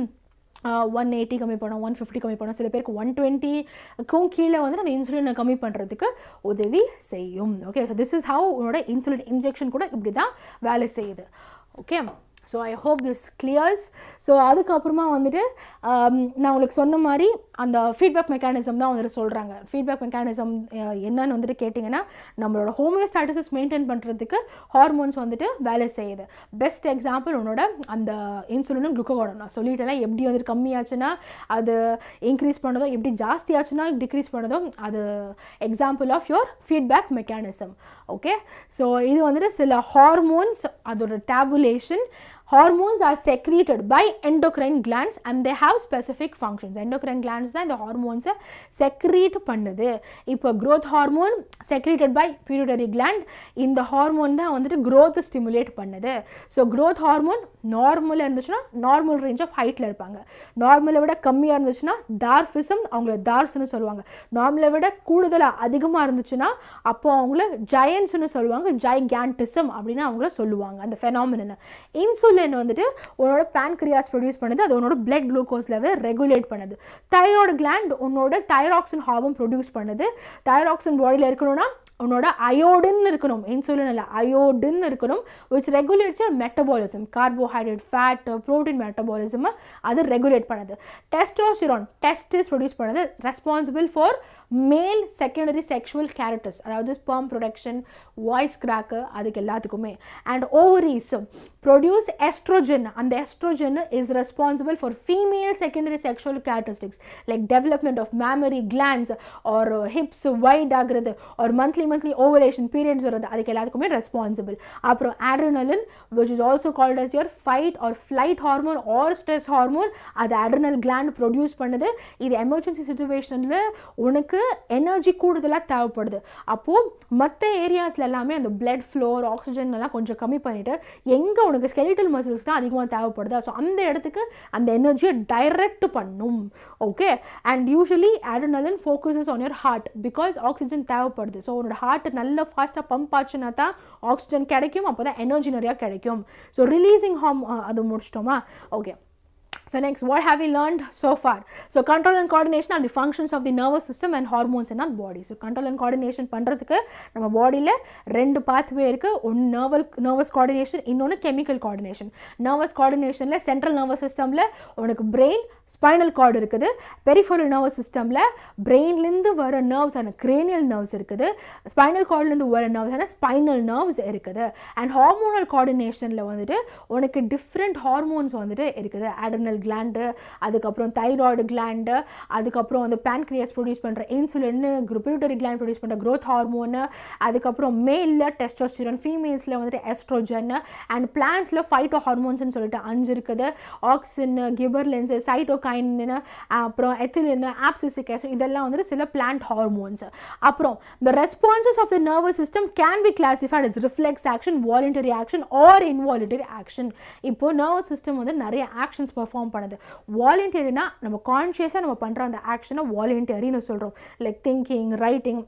180 கம்மி பண்ணோம், 150 கம்மி பண்ணோம், சில பேருக்கு 120க்கும் கீழே வந்துட்டு அந்த இன்சுலினை கம்மி பண்ணுறதுக்கு உதவி செய்யும். Okay, so this is how உன்னோட இன்சுலின் இன்ஜெக்ஷன் கூட இப்படி தான் வேலை செய்யுது. Okay, so I hope this clears. So அதுக்கப்புறமா வந்துட்டு நான் உங்களுக்கு சொன்ன மாதிரி அந்த ஃபீட்பேக் மெக்கானிசம் தான் வந்துட்டு சொல்கிறாங்க. ஃபீட்பேக் மெக்கானிசம் என்னன்னு வந்துட்டு கேட்டிங்கன்னா, நம்மளோட ஹோமியோஸ்டாட்டிஸ் மெயின்டைன் பண்ணுறதுக்கு ஹார்மோன்ஸ் வந்துட்டு வேலை செய்யுது. பெஸ்ட் எக்ஸாம்பிள் உன்னோட அந்த இன்சுலினும் குளுக்கோகோனும் நான் சொல்லிட்டேன். எப்படி வந்துட்டு கம்மியாச்சுன்னா அது இன்க்ரீஸ் பண்ணதோ, எப்படி ஜாஸ்தி ஆச்சுன்னா டிக்ரீஸ் பண்ணதோ, அது example of your feedback mechanism. Okay, so இது வந்துட்டு சில ஹார்மோன்ஸ் அதோட tabulation. Hormones are secreted by endocrine glands and they have specific functions. Endocrine glands தான் இந்த ஹார்மோன்ஸை செக்ரீட் பண்ணுது. இப்போ growth hormone secreted by pituitary gland, இந்த ஹார்மோன் தான் வந்துட்டு growth stimulate பண்ணுது. ஸோ growth hormone நார்மலாக இருந்துச்சுன்னா நார்மல் ரேஞ்ச் ஆஃப் ஹைட்டில் இருப்பாங்க. நார்மலை விட கம்மியாக இருந்துச்சுன்னா டார்ஃபிசம், அவங்கள டார்ஃப்ஸ்னு சொல்லுவாங்க. நார்மலை விட கூடுதலாக அதிகமாக இருந்துச்சுன்னா அப்போ அவங்கள ஜயன்ட்ஸ்னு சொல்லுவாங்க. ஜைகான்டிசம் அப்படின்னு அவங்கள சொல்லுவாங்க அந்த ஃபெனாமினனை. இன்சுலின் வந்துட்டு உன்னோட pancreas ப்ரொடியூஸ் பண்ணுது. அது உன்னோட blood glucose level ரெகுலேட் பண்ணுது. தைராய்டு கிளாண்ட் உன்னோட தைராக்சின் ஹார்மோன் ப்ரொடியூஸ் பண்ணுது. தைராக்சின் பாடியில் இருக்கணும்னா உன்னோட அயோடின் இருக்கணும், இன்சுலின் இல்லை அயோடின் இருக்கணும், which regulates your metabolism, carbohydrate, fat, protein metabolism அது ரெகுலேட் பண்ணுது. டெஸ்டோஸ்டிரான் டெஸ்டிஸ் ப்ரொடியூஸ் பண்ணுது, responsible for male secondary sexual characters, அதாவது ஸ்பெர்ம் ப்ரொடக்ஷன், வாய்ஸ் கிராக்கு, அதுக்கு எல்லாத்துக்குமே. And ovaries produce estrogen. அந்த estrogen is responsible for female secondary sexual characteristics like development of mammary glands or hips wide ஆகுறது or monthly ovulation periods வருது, அதுக்கு எல்லாத்துக்குமே responsible. அப்புறம் adrenaline which is also called as your fight or flight hormone or stress hormone, அது adrenal gland produce பண்ணுது. இது emergency சிச்சுவேஷனில் உனக்கு energy கூடுதலாக தேவைப்படுது. அப்போது மற்ற ஏரியாஸில் எல்லாமே அந்த பிளட் ஃப்ளோ ஆக்சிஜன் எல்லாம் கொஞ்சம் கம்மி பண்ணிவிட்டு எங்கே உனக்கு ஸ்கெலிட்டல் மசில்ஸ் தான் அதிகமாக தேவைப்படுது. ஸோ அந்த இடத்துக்கு அந்த எனர்ஜியை டைரக்ட் பண்ணும். Okay, and usually adrenaline focuses on your heart because oxygen தேவைப்படுது. ஸோ உன்னோட ஹார்ட் நல்லா ஃபாஸ்ட்டாக பம்ப் ஆச்சுன்னா தான் ஆக்சிஜன் கிடைக்கும், அப்போ தான் எனர்ஜி நிறையா கிடைக்கும். ஸோ ரிலீசிங் அது முடிச்சிட்டோமா? Okay, so next, what have we learned so far? So control and coordination are the functions of the nervous system and hormones in our body. So control and coordination பண்றதுக்கு நம்ம பாடியில் ரெண்டு pathway இருக்குது. ஒன்று nervous coordination, இன்னொன்று chemical coordination. nervous coordinationல central nervous systemல உனக்கு brain, spinal cord இருக்குது. peripheral nervous systemல brainலேருந்து வர nerves ஆன cranial nerves இருக்குது. spinal cordலேருந்து வர nerves ஆன spinal nerves இருக்குது. and hormonal coordinationல வந்துட்டு உனக்கு different hormones வந்துட்டு இருக்குது. adrenal கிளாண்டு, அதுக்கப்புறம் தைராய்டு கிளாண்டு, அதுக்கப்புறம் வந்து பேன்க்ரியாஸ் ப்ரொடியூஸ் பண்ணுற இன்சுலின், பிட்யூட்டரி கிளாண்ட் ப்ரொடியூஸ் பண்ணுற க்ரோத் ஹார்மோனு, அதுக்கப்புறம் மேலில் டெஸ்டோஸ்டிரான், ஃபீமேல்ஸில் வந்துட்டு எஸ்ட்ரோஜன், அண்ட் பிளான்ஸில் ஃபைட்டோ ஹார்மோன்ஸ்னு சொல்லிட்டு 5 இருக்குது. ஆக்சின், கிபர்லின்ஸ், சைட்டோகைனின், அப்புறம் எத்திலின், 𝒚𝒐𝒃 ஆசிட், இதெல்லாம் வந்துட்டு சில பிளான்ட் ஹார்மோன்ஸ். அப்புறம் the responses of the nervous system can be classified as reflex action, voluntary action or involuntary action. இப்போ நர்வஸ் சிஸ்டம் வந்து நிறைய ஆக்ஷன்ஸ் பெர்ஃபார்ம் பண்ணுது. வாலண்டரினா நம்ம கான்ஷியஸாக நம்ம பண்ணுற அந்த ஆக்ஷனை வாலண்டரின்னு சொல்கிறோம். லைக் திங்கிங், ரைட்டிங்,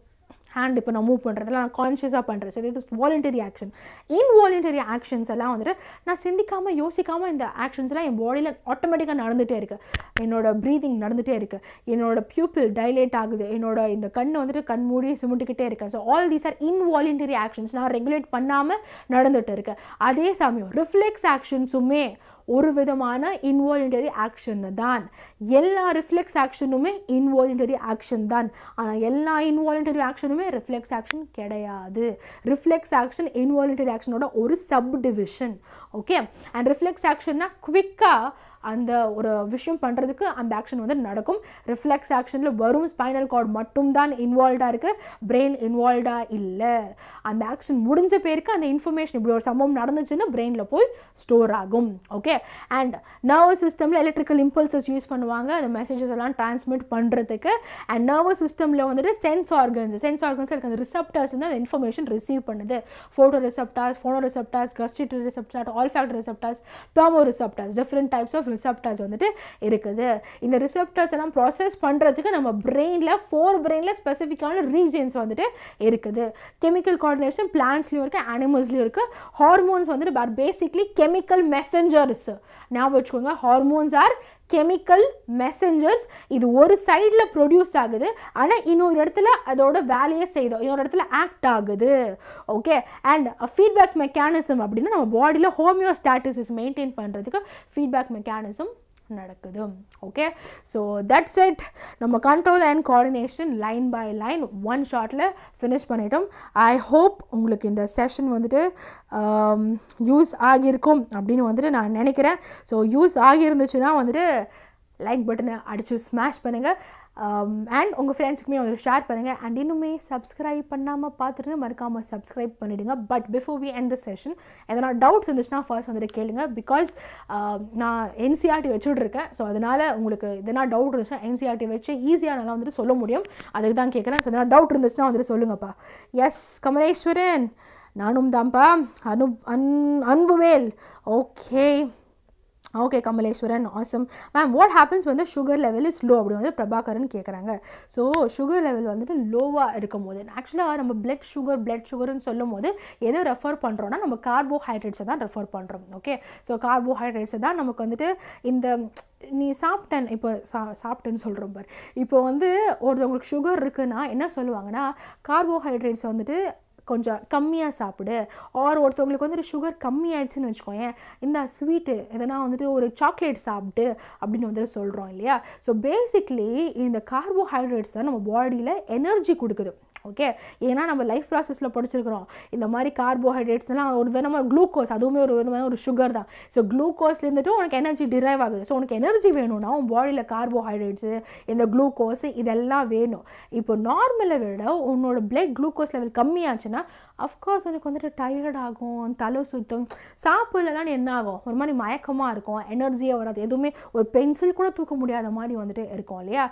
ஹேண்ட் இப்போ நான் மூவ் பண்ணுறதெல்லாம் நான் கான்ஷியஸாக பண்ணுறேன். ஸோ இது வாலண்டரி ஆக்ஷன். இன்வாலண்டரி ஆக்ஷன்ஸ் எல்லாம் வந்துட்டு நான் சிந்திக்காமல் யோசிக்காமல் இந்த ஆக்ஷன்ஸ்லாம் என் பாடியில் ஆட்டோமேட்டிக்காக நடந்துகிட்டே இருக்குது. என்னோட ப்ரீதிங் நடந்துகிட்டே இருக்குது, என்னோட பியூப்பிள் டைலேட் ஆகுது, என்னோட இந்த கண் வந்துட்டு கண் மூடி சிமிட்டிக்கிட்டே இருக்கேன். So all these are involuntary actions, நான் ரெகுலேட் பண்ணாமல் நடந்துகிட்டு இருக்கேன். அதே சமயம் ரிஃப்ளெக்ஸ் ஆக்ஷன்ஸுமே ஒரு விதமான இன்வாலண்டரி ஆக்ஷன் தான். எல்லா ரிஃப்ளெக்ஸ் ஆக்ஷனுமே இன்வாலண்டரி ஆக்ஷன் தான். ஆனால் எல்லா இன்வாலண்டரி ஆக்ஷனுமே ரிஃப்ளெக்ஸ் ஆக்ஷன் கிடையாது. ரிஃப்ளெக்ஸ் ஆக்ஷன் இன்வாலண்டரி ஆக்ஷனோட ஒரு sub division. Okay, and reflex ஆக்ஷன்னா குவிக்காக அந்த ஒரு விஷயம் பண்ணுறதுக்கு அந்த ஆக்ஷன் வந்து நடக்கும். ரிஃப்ளெக்ஸ் ஆக்ஷனில் வரும் ஸ்பைனல் கார்டு மட்டும்தான் இன்வால்வ்டாக இருக்குது, பிரெயின் இன்வால்வ்டாக இல்லை. அந்த ஆக்ஷன் முடிஞ்ச பேருக்கு அந்த இன்ஃபர்மேஷன் இப்படி ஒரு சம்பவம் நடந்துச்சுன்னா பிரெயினில் போய் ஸ்டோர் ஆகும். ஓகே, அண்ட் நர்வஸ் சிஸ்டமில் எலக்ட்ரிக்கல் இம்பல்சஸ் யூஸ் பண்ணுவாங்க அந்த மெசேஜஸ் எல்லாம் டிரான்ஸ்மிட் பண்ணுறதுக்கு. அண்ட் நர்வஸ் சிஸ்டமில் வந்துட்டு சென்ஸ் ஆர்கன்ஸ் எனக்கு அந்த ரிசப்டர்ஸ் வந்து அந்த இன்ஃபர்மேஷன் ரிசீவ் பண்ணுது. Photo receptors, phono receptors, gustatory receptor, olfactory receptors, thermo receptors, different types of receptors வந்துட்டு இருக்குது. இந்த ரிசப்டர்ஸ் எல்லாம் ப்ராசஸ் பண்ணுறதுக்கு நம்ம பிரெயினில் 4 பிரெயினில் ஸ்பெசிஃபிக்கான ரீஜன்ஸ் வந்துட்டு இருக்குது. கெமிக்கல் கோஆர்டினேஷன் பிளான்ஸ்லையும் இருக்குது, அனிமல்ஸ்லையும் இருக்குது. ஹார்மோன்ஸ் வந்துட்டு பேசிக்லி கெமிக்கல் மெசஞ்சர்ஸ். ஞாபகம் வச்சுக்கோங்க, ஹார்மோன்ஸ் ஆர் கெமிக்கல் மெசஞ்சர்ஸ். இது ஒரு சைடில் ப்ரொடியூஸ் ஆகுது, ஆனால் இன்னொரு இடத்துல அதோட வேலையை செய்தோம், இன்னொரு இடத்துல ஆக்ட் ஆகுது. ஓகே, அண்ட் ஃபீட்பேக் மெக்கானிசம் அப்படின்னா நம்ம பாடியில் ஹோமியோஸ்டாட்டிஸ் மெயின்டைன் பண்ணுறதுக்கு ஃபீட்பேக் மெக்கானிசம் நடக்குது. Okay, so that's it. நம்ம control and coordination line by line one ஷாட்டில் ஃபினிஷ் பண்ணிட்டோம். ஐ ஹோப் உங்களுக்கு இந்த செஷன் வந்துட்டு யூஸ் ஆகியிருக்கும் அப்படின்னு வந்துட்டு நான் நினைக்கிறேன். ஸோ யூஸ் ஆகியிருந்துச்சுன்னா வந்துட்டு லைக் பட்டனை அடித்து ஸ்மாஷ் பண்ணுங்கள், அண்ட் உங்கள் ஃப்ரெண்ட்ஸுக்குமே வந்துட்டு ஷேர் பண்ணுங்கள். அண்ட் இன்னுமே சப்ஸ்கிரைப் பண்ணாமல் பார்த்துட்டு மறக்காமல் சப்ஸ்கிரைப் பண்ணிவிடுங்க. But before we end the session எதனா டவுட்ஸ் இருந்துச்சுன்னா ஃபர்ஸ்ட் வந்துட்டு கேளுங்க. பிகாஸ் நான் என்சிஆர்டி வச்சுட்ருக்கேன். ஸோ அதனால் உங்களுக்கு எதனா டவுட் இருந்துச்சுன்னா என்சிஆர்டி வச்சு ஈஸியாக நல்லா வந்துட்டு சொல்ல முடியும். அதுக்கு தான் கேட்குறேன். ஸோ எதனா டவுட் இருந்துச்சுன்னா வந்துட்டு சொல்லுங்கப்பா. எஸ் கமலேஸ்வரன், நானும் தான்ப்பா. Anbuvel, okay okay Kamaleswaran, awesome. Ma'am what happens வந்து சுகர் லெவல் இஸ் லோ அப்படி வந்து பிரபாகரன் கேட்குறாங்க. ஸோ சுகர் லெவல் வந்துட்டு லோவாக இருக்கும் போது ஆக்சுவலாக நம்ம பிளட் சுகர்னு சொல்லும் போது எதை ரெஃபர் பண்ணுறோன்னா நம்ம கார்போஹைட்ரேட்ஸை தான் ரெஃபர் பண்ணுறோம். ஓகே, ஸோ கார்போஹைட்ரேட்ஸை தான் நமக்கு வந்துட்டு இந்த நீ சாப்பிட்டேன் இப்போ சாப்பிட்டேன்னு சொல்கிறோம் பார். இப்போ வந்து ஒருத்தவங்களுக்கு சுகர் இருக்குன்னா என்ன சொல்லுவாங்கன்னா கார்போஹைட்ரேட்ஸ் வந்துட்டு கொஞ்சம் கம்மியாக சாப்பிடு. ஒருத்தவங்களுக்கு வந்துட்டு சுகர் கம்மியாயிடுச்சுன்னு வச்சுக்கோங்க, இந்த ஸ்வீட்டு எதனா வந்துட்டு ஒரு சாக்லேட் சாப்பிட்டு அப்படின்னு வந்துட்டு சொல்கிறோம் இல்லையா. ஸோ பேசிக்லி இந்த கார்போஹைட்ரேட்ஸ் தான் நம்ம பாடியில் எனர்ஜி கொடுக்குது. ஓகே, ஏன்னா நம்ம லைஃப் ப்ராசஸில் படிச்சிருக்கிறோம் இந்த மாதிரி கார்போஹைட்ரேட்ஸ்லாம் ஒரு விதமாக குளுக்கோஸ், அதுவுமே ஒரு விதமான ஒரு சுகர் தான். ஸோ குளுக்கோஸ்லேருந்துட்டு உனக்கு எனர்ஜி டிரைவ் ஆகுது. ஸோ உனக்கு எனர்ஜி வேணும்னா உன் பாடியில் கார்போஹைட்ரேட்ஸு இந்த குளுக்கோஸு இதெல்லாம் வேணும். இப்போ நார்மலை விட உன்னோட பிளட் குளுக்கோஸ் லெவல் கம்மியாச்சுன்னா அஃப்கோர்ஸ் உனக்கு வந்துட்டு டயர்ட் ஆகும், தலை சுத்தம், சாப்பிடலாம் என்ன ஆகும், ஒரு மாதிரி மயக்கமாக இருக்கும், எனர்ஜியே வராது, எதுவுமே ஒரு பென்சில் கூட தூக்க முடியாத மாதிரி வந்துட்டு இருக்கும் இல்லையா.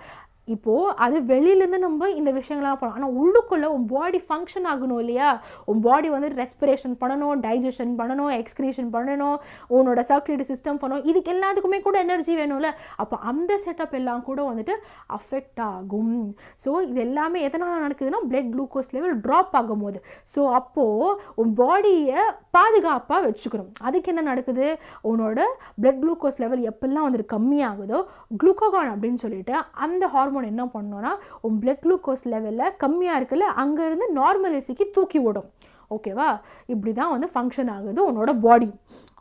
இப்போது அது வெளியிலேருந்து நம்ம இந்த விஷயங்கள்லாம் பண்ணணும். ஆனால் உள்ளுக்குள்ளே உன் பாடி ஃபங்க்ஷன் ஆகணும் இல்லையா. உன் பாடி வந்து ரெஸ்பிரேஷன் பண்ணணும், டைஜஷன் பண்ணணும், எக்ஸ்க்ரீஷன் பண்ணணும், உன்னோட சர்க்குலேட்டரி சிஸ்டம் பண்ணணும், இதுக்கு எல்லாத்துக்குமே கூட எனர்ஜி வேணும்ல. அப்போ அந்த செட்டப் எல்லாம் கூட வந்துட்டு அஃபெக்ட் ஆகும். ஸோ இது எல்லாமே எதனால் நடக்குதுன்னா பிளட் குளுக்கோஸ் லெவல் ட்ராப் ஆகும் போது. ஸோ அப்போது உன் பாடியை பாதுகாப்பாக வச்சுக்கணும். அதுக்கு என்ன நடக்குது, உன்னோட பிளட் குளுக்கோஸ் லெவல் எப்பெல்லாம் வந்துட்டு கம்மியாகுதோ குளுக்கோகான் அப்படின்னு சொல்லிட்டு அந்த ஹார்மோன் என்ன பண்ணோன்னா உன் பிளட் குளுக்கோஸ் லெவலில் கம்மியாக இருக்குல்ல அங்கேருந்து நார்மலைஸிக்கு தூக்கி விடும். ஓகேவா, இப்படி தான் வந்து ஃபங்க்ஷன் ஆகுது உன்னோட body.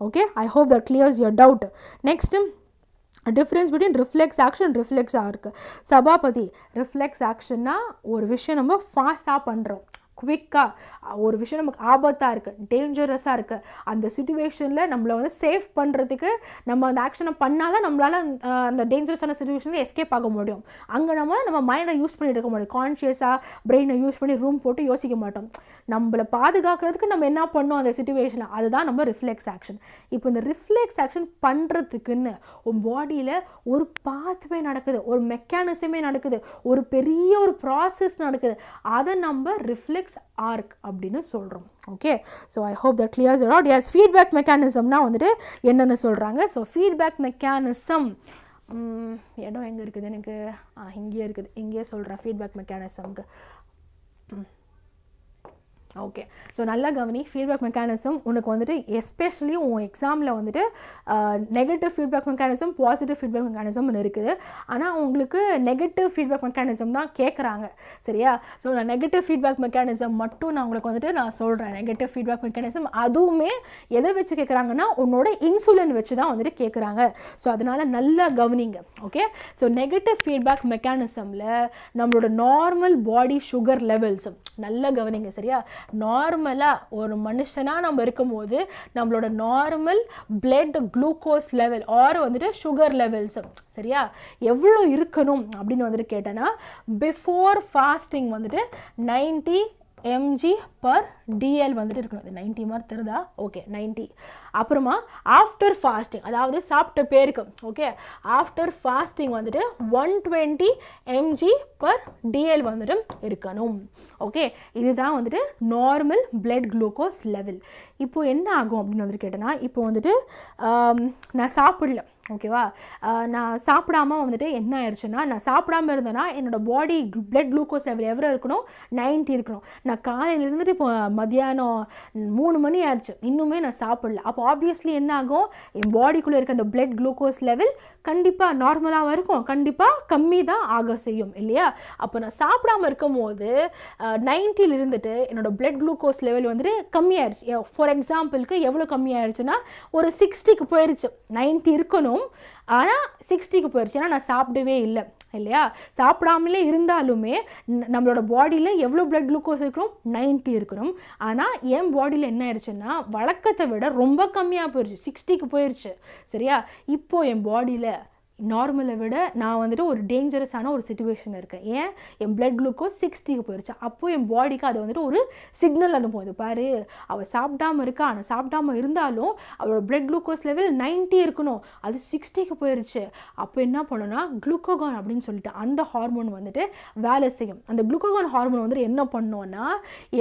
Okay, I hope that clears your doubt. Next difference between reflex action reflex arc. Sabapathi, reflex ஆக்ஷன்னா ஒரு விஷயம் நம்ம ஃபாஸ்ட்டாக பண்ணுறோம், குவிக்காக ஒரு விஷயம் நமக்கு ஆபத்தாக இருக்குது, டேஞ்சரஸாக இருக்குது, அந்த சுச்சுவேஷனில் நம்மளை வந்து சேஃப் பண்ணுறதுக்கு நம்ம அந்த ஆக்ஷனை பண்ணால் தான் நம்மளால் அந்த டேஞ்சரஸான சுச்சுவேஷனில் எஸ்கேப் ஆக முடியும். அங்கே நம்ம மைண்டை யூஸ் பண்ணிட்டு இருக்க முடியும், கான்ஷியஸாக பிரெயினை யூஸ் பண்ணி ரூம் போட்டு யோசிக்க மாட்டோம். நம்மளை பாதுகாக்கிறதுக்கு நம்ம என்ன பண்ணோம் அந்த சுச்சுவேஷனில், அதுதான் நம்ம ரிஃப்ளெக்ஸ் ஆக்ஷன். இப்போ இந்த ரிஃப்ளெக்ஸ் ஆக்ஷன் பண்ணுறதுக்குன்னு உன் பாடியில் ஒரு பாத்வே நடக்குது, ஒரு மெக்கானிசமே நடக்குது, ஒரு பெரிய ஒரு ப்ராசஸ் நடக்குது. அதை நம்ம ரிஃப்ளெக்ஸ் ஆர்க் அப்படின்னு சொல்கிறோம். Okay, so I hope that clears it out. Yes, feedback மெக்கானிசம்னா வந்துட்டு என்னென்னு சொல்கிறாங்க. ஸோ ஃபீட்பேக் மெக்கானிசம் இடம் எங்கே இருக்குது எனக்கு, இங்கேயே இருக்குது, இங்கேயே சொல்கிறேன் ஃபீட்பேக் மெக்கானிசம்க்கு. ஓகே, ஸோ நல்லா கவனி. ஃபீட்பேக் மெக்கானிசம் உனக்கு வந்துட்டு எஸ்பெஷலி உன் எக்ஸாமில் வந்துட்டு negative feedback mechanism, positive feedback மெக்கானிசம்னு இருக்குது. ஆனால் உங்களுக்கு நெகட்டிவ் ஃபீட்பேக் மெக்கானிசம் தான் கேட்குறாங்க, சரியா. ஸோ நான் நெகட்டிவ் ஃபீட்பேக் மெக்கானிசம் மட்டும் நான் உங்களுக்கு வந்துட்டு நான் சொல்கிறேன். நெகட்டிவ் ஃபீட்பேக் மெக்கானிசம் அதுவுமே எதை வச்சு கேட்குறாங்கன்னா உன்னோட இன்சுலின் வச்சு தான் வந்துட்டு கேட்குறாங்க. ஸோ அதனால் நல்லா கவனிங்க. ஓகே, ஸோ நெகட்டிவ் ஃபீட்பேக் மெக்கானிசமில் நம்மளோட நார்மல் பாடி சுகர் லெவல்ஸ் நல்லா கவனிங்க, சரியா. நார்மலாக ஒரு மனுஷனாக நம்ம இருக்கும்போது நம்மளோட நார்மல் பிளட் குளுக்கோஸ் லெவல் வந்துட்டு சுகர் லெவல்ஸ் சரியா எவ்வளோ இருக்கணும் அப்படின்னு வந்துட்டு கேட்டேன்னா பிஃபோர் ஃபாஸ்டிங் வந்துட்டு 90 mg/dl வந்துட்டு இருக்கணும். அது 90 மாதிரி தெரியுதா? ஓகே 90. அப்புறமா ஆஃப்டர் ஃபாஸ்டிங், அதாவது சாப்பிட்ட பேருக்கு ஓகே, ஆஃப்டர் ஃபாஸ்டிங் வந்துட்டு 120 mg/dl வந்துட்டு இருக்கணும். ஓகே, இதுதான் வந்துட்டு நார்மல் பிளட் குளுக்கோஸ் லெவல். இப்போ என்ன ஆகும் அப்படின்னு வந்துட்டு கேட்டேன்னா, இப்போ வந்துட்டு நான் சாப்பிடல ஓகேவா. நான் சாப்பிடாமல் வந்துட்டு என்ன ஆயிடுச்சுன்னா, நான் சாப்பிடாமல் இருந்தேன்னா என்னோடய பாடி பிளட் குளுக்கோஸ் லெவல் எவ்வளோ இருக்கணும், 90 இருக்கணும். நான் காலையில் இருந்துட்டு இப்போ மதியானம் 3 மணி ஆயிடுச்சு, இன்னுமே நான் சாப்பிடல. அப்போ ஆப்வியஸ்லி என்ன ஆகும், என் பாடிக்குள்ளே இருக்க அந்த பிளட் குளுக்கோஸ் லெவல் கண்டிப்பாக நார்மலாக இருக்கும், கண்டிப்பாக கம்மி தான் ஆக செய்யும் இல்லையா. அப்போ நான் சாப்பிடாமல் இருக்கும் போது 90 இருந்துட்டு என்னோடய பிளட் குளுக்கோஸ் லெவல் வந்துட்டு கம்மியாயிருச்சு. ஃபார் எக்ஸாம்பிளுக்கு எவ்வளோ கம்மியாயிருச்சுன்னா ஒரு 60க்கு போயிடுச்சு. 90 இருக்கணும், ஆனால் 60க்கு போயிடுச்சு. ஏன்னா நான் சாப்பிடவே இல்லை இல்லையா. சாப்பிடாமலே இருந்தாலுமே நம்மளோட பாடியில் எவ்வளோ பிளட் குளுக்கோஸ் இருக்கணும், 90 இருக்கணும். ஆனால் என் பாடியில் என்ன ஆயிடுச்சுன்னா வழக்கத்தை விட ரொம்ப கம்மியாக போயிடுச்சு, 60க்கு போயிடுச்சு சரியா. இப்போது என் பாடியில் நார்மலை விட நான் வந்துட்டு ஒரு டேஞ்சரஸான ஒரு சிச்சுவேஷன் இருக்கேன். ஏன், என் பிளட் குளுக்கோஸ் 60க்கு போயிடுச்சு. அப்போது என் பாடிக்கு அது வந்துட்டு ஒரு சிக்னல் அனுப்பும். இது பாரு, அவள் சாப்பிடாமல் இருக்கா, ஆனால் சாப்பிடாமல் இருந்தாலும் அவளோட பிளட் குளுக்கோஸ் லெவல் 90 இருக்கணும், அது 60க்கு போயிடுச்சு. அப்போ என்ன பண்ணணும்னா குளுக்கோகான் அப்படின்னு சொல்லிட்டு அந்த ஹார்மோன் வந்துட்டு வேலை செய்யும். அந்த குளுக்கோகான் ஹார்மோன் வந்துட்டு என்ன பண்ணோன்னா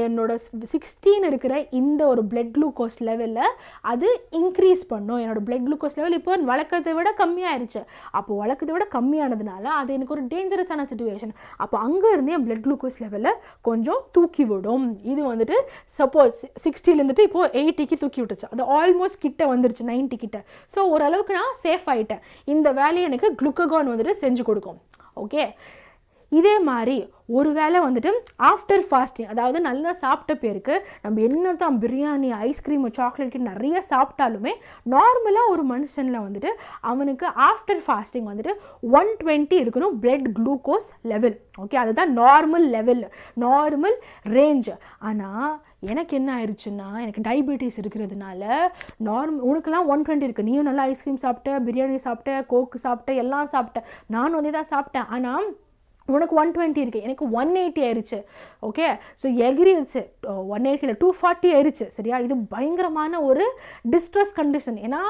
என்னோட 16 இருக்கிற இந்த ஒரு பிளட் குளுக்கோஸ் லெவலில் அது இன்க்ரீஸ் பண்ணும். என்னோட பிளட் குளுக்கோஸ் லெவல் இப்போ வழக்கத்தை விட கம்மியாயிருச்சு. அப்போ வழக்கத்தை விட கம்மியானதுனால அது எனக்கு ஒரு டேஞ்சரஸான சிச்சுவேஷன். அப்போ அங்கே இருந்து என் பிளட் குளுக்கோஸ் லெவலில் கொஞ்சம் தூக்கி விடும். இது வந்துட்டு சப்போஸ் 60லேருந்துட்டு இப்போது 80க்கு தூக்கி விட்டுச்சு, அது ஆல்மோஸ்ட் கிட்ட வந்துருச்சு 90 கிட்ட. ஸோ ஓரளவுக்கு நான் சேஃப் ஆகிட்டேன். இந்த வேலையை எனக்கு குளுக்கோகான் வந்துட்டு செஞ்சு கொடுக்கும். ஓகே, இதே மாதிரி ஒரு வேளை வந்துட்டு ஆஃப்டர் ஃபாஸ்டிங், அதாவது நல்லா சாப்பிட்ட பேருக்கு நம்ம என்ன தான் பிரியாணி, ஐஸ்கிரீமு, சாக்லேட் நிறைய சாப்பிட்டாலுமே நார்மலாக ஒரு மனுஷனில் வந்துட்டு அவனுக்கு ஆஃப்டர் ஃபாஸ்டிங் வந்துட்டு 120 இருக்கணும் பிளட் குளுக்கோஸ் லெவல். ஓகே, அதுதான் நார்மல் லெவல், நார்மல் ரேஞ்ச். ஆனால் எனக்கு என்ன ஆயிடுச்சுன்னா, எனக்கு டயபெட்டிஸ் இருக்கிறதுனால உனக்கெல்லாம் 120 இருக்குது, நீயும் நல்லா ஐஸ்கிரீம் சாப்பிட்ட, பிரியாணி சாப்பிட்ட, கோக்கு சாப்பிட்ட, எல்லாம் சாப்பிட்ட, நானும் அதே தான் சாப்பிட்டேன். ஆனால் உனக்கு 120 இருக்குது, எனக்கு 180 ஆயிடுச்சு. ஓகே, ஸோ எகிரிடுச்சு, 180 240 ஆயிடுச்சு சரியா. இது பயங்கரமான ஒரு டிஸ்ட்ரெஸ் கண்டிஷன். ஏன்னா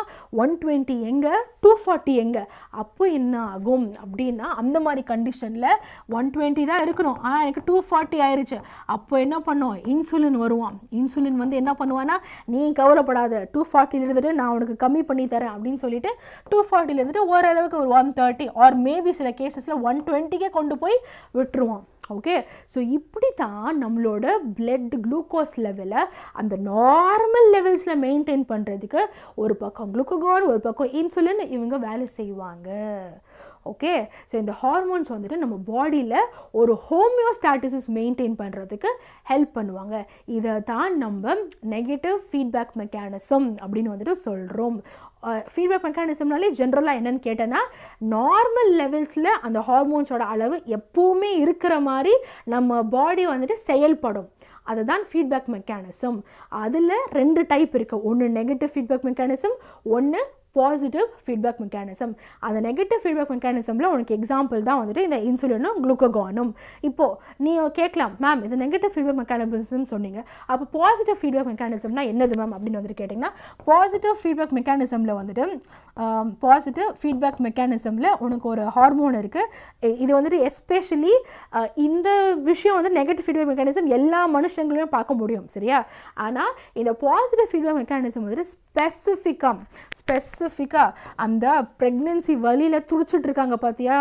120 எங்கே, 240 எங்கே. அப்போ என்ன ஆகும் அப்படின்னா, அந்த மாதிரி கண்டிஷனில் 120 தான் இருக்கணும், ஆனால் எனக்கு 240 ஆயிடுச்சு. அப்போ என்ன பண்ணுவோம், இன்சுலின் வருவான். இன்சுலின் வந்து என்ன பண்ணுவான்னா, நீ கவலைப்படாத, 240 இருந்துட்டு நான் உனக்கு கம்மி பண்ணி தரேன் அப்படின்னு சொல்லிட்டு 240 இருந்துட்டு ஓரளவுக்கு ஒரு 130 ஆர் மேபி சில கேசஸில் 120க்கே கொண்டு போய் விட்டுருவோம். ஓகே, ஸோ இப்படி தான் நம்மளோட பிளட் குளுக்கோஸ் லெவலை அந்த நார்மல் லெவல்ஸில் மெயின்டைன் பண்ணுறதுக்கு ஒரு பக்கம் குளுக்கோகான், ஒரு பக்கம் இன்சுலின் இவங்க வேலை செய்வாங்க. ஓகே, ஸோ இந்த ஹார்மோன்ஸ் வந்துட்டு நம்ம பாடியில் ஒரு ஹோமியோஸ்டாட்டிசிஸ் மெயின்டைன் பண்ணுறதுக்கு ஹெல்ப் பண்ணுவாங்க. இதை தான் நம்ம நெகட்டிவ் ஃபீட்பேக் மெக்கானிசம் அப்படின்னு வந்துட்டு சொல்கிறோம். ஃபீட்பேக் மெக்கானிசம்னாலே ஜென்ரலாக என்னென்னு கேட்டேன்னா, நார்மல் லெவல்ஸில் அந்த ஹார்மோன்ஸோட அளவு எப்போவுமே இருக்கிற மாதிரி நம்ம பாடி வந்துட்டு செயல்படும். அதுதான் ஃபீட்பேக் மெக்கானிசம். அதில் 2 டைப் இருக்குது. ஒன்று நெகட்டிவ் ஃபீட்பேக் மெக்கானிசம், ஒன்று பாசிட்டிவ் ஃபீட்பேக் மெக்கானிசம். அந்த நெகட்டிவ் ஃபீட்பேக் மெக்கானிசமில் உனக்கு எக்ஸாம்பிள் தான் வந்துட்டு இந்த இன்சுலினும் குளுக்கோகானும். இப்போது நீ கேட்கலாம், மேம் இது நெகட்டிவ் ஃபீட்பேக் மெக்கானிசம் சொன்னீங்க, அப்போ பாசிட்டிவ் ஃபீட்பேக் மெக்கானிசம்னா என்னது மேம் அப்படின்னு வந்துட்டு கேட்டிங்கன்னா, பாசிட்டிவ் ஃபீட்பேக் மெக்கானிசமில் வந்துட்டு பாசிட்டிவ் ஃபீட்பேக் மெக்கானிசமில் உனக்கு ஒரு ஹார்மோன் இருக்குது. இது வந்துட்டு எஸ்பெஷலி இந்த விஷயம் வந்து நெகட்டிவ் ஃபீட்பேக் மெக்கானிசம் எல்லா மனுஷங்களையும் பார்க்க முடியும் சரியா. ஆனால் இந்த பாசிட்டிவ் ஃபீட்பேக் மெக்கானிசம் வந்துட்டு ஸ்பெசிஃபிக்காக அந்த ப்ரெக்னென்சி வலியில் துடிச்சிட்டு இருக்காங்க பார்த்தியா,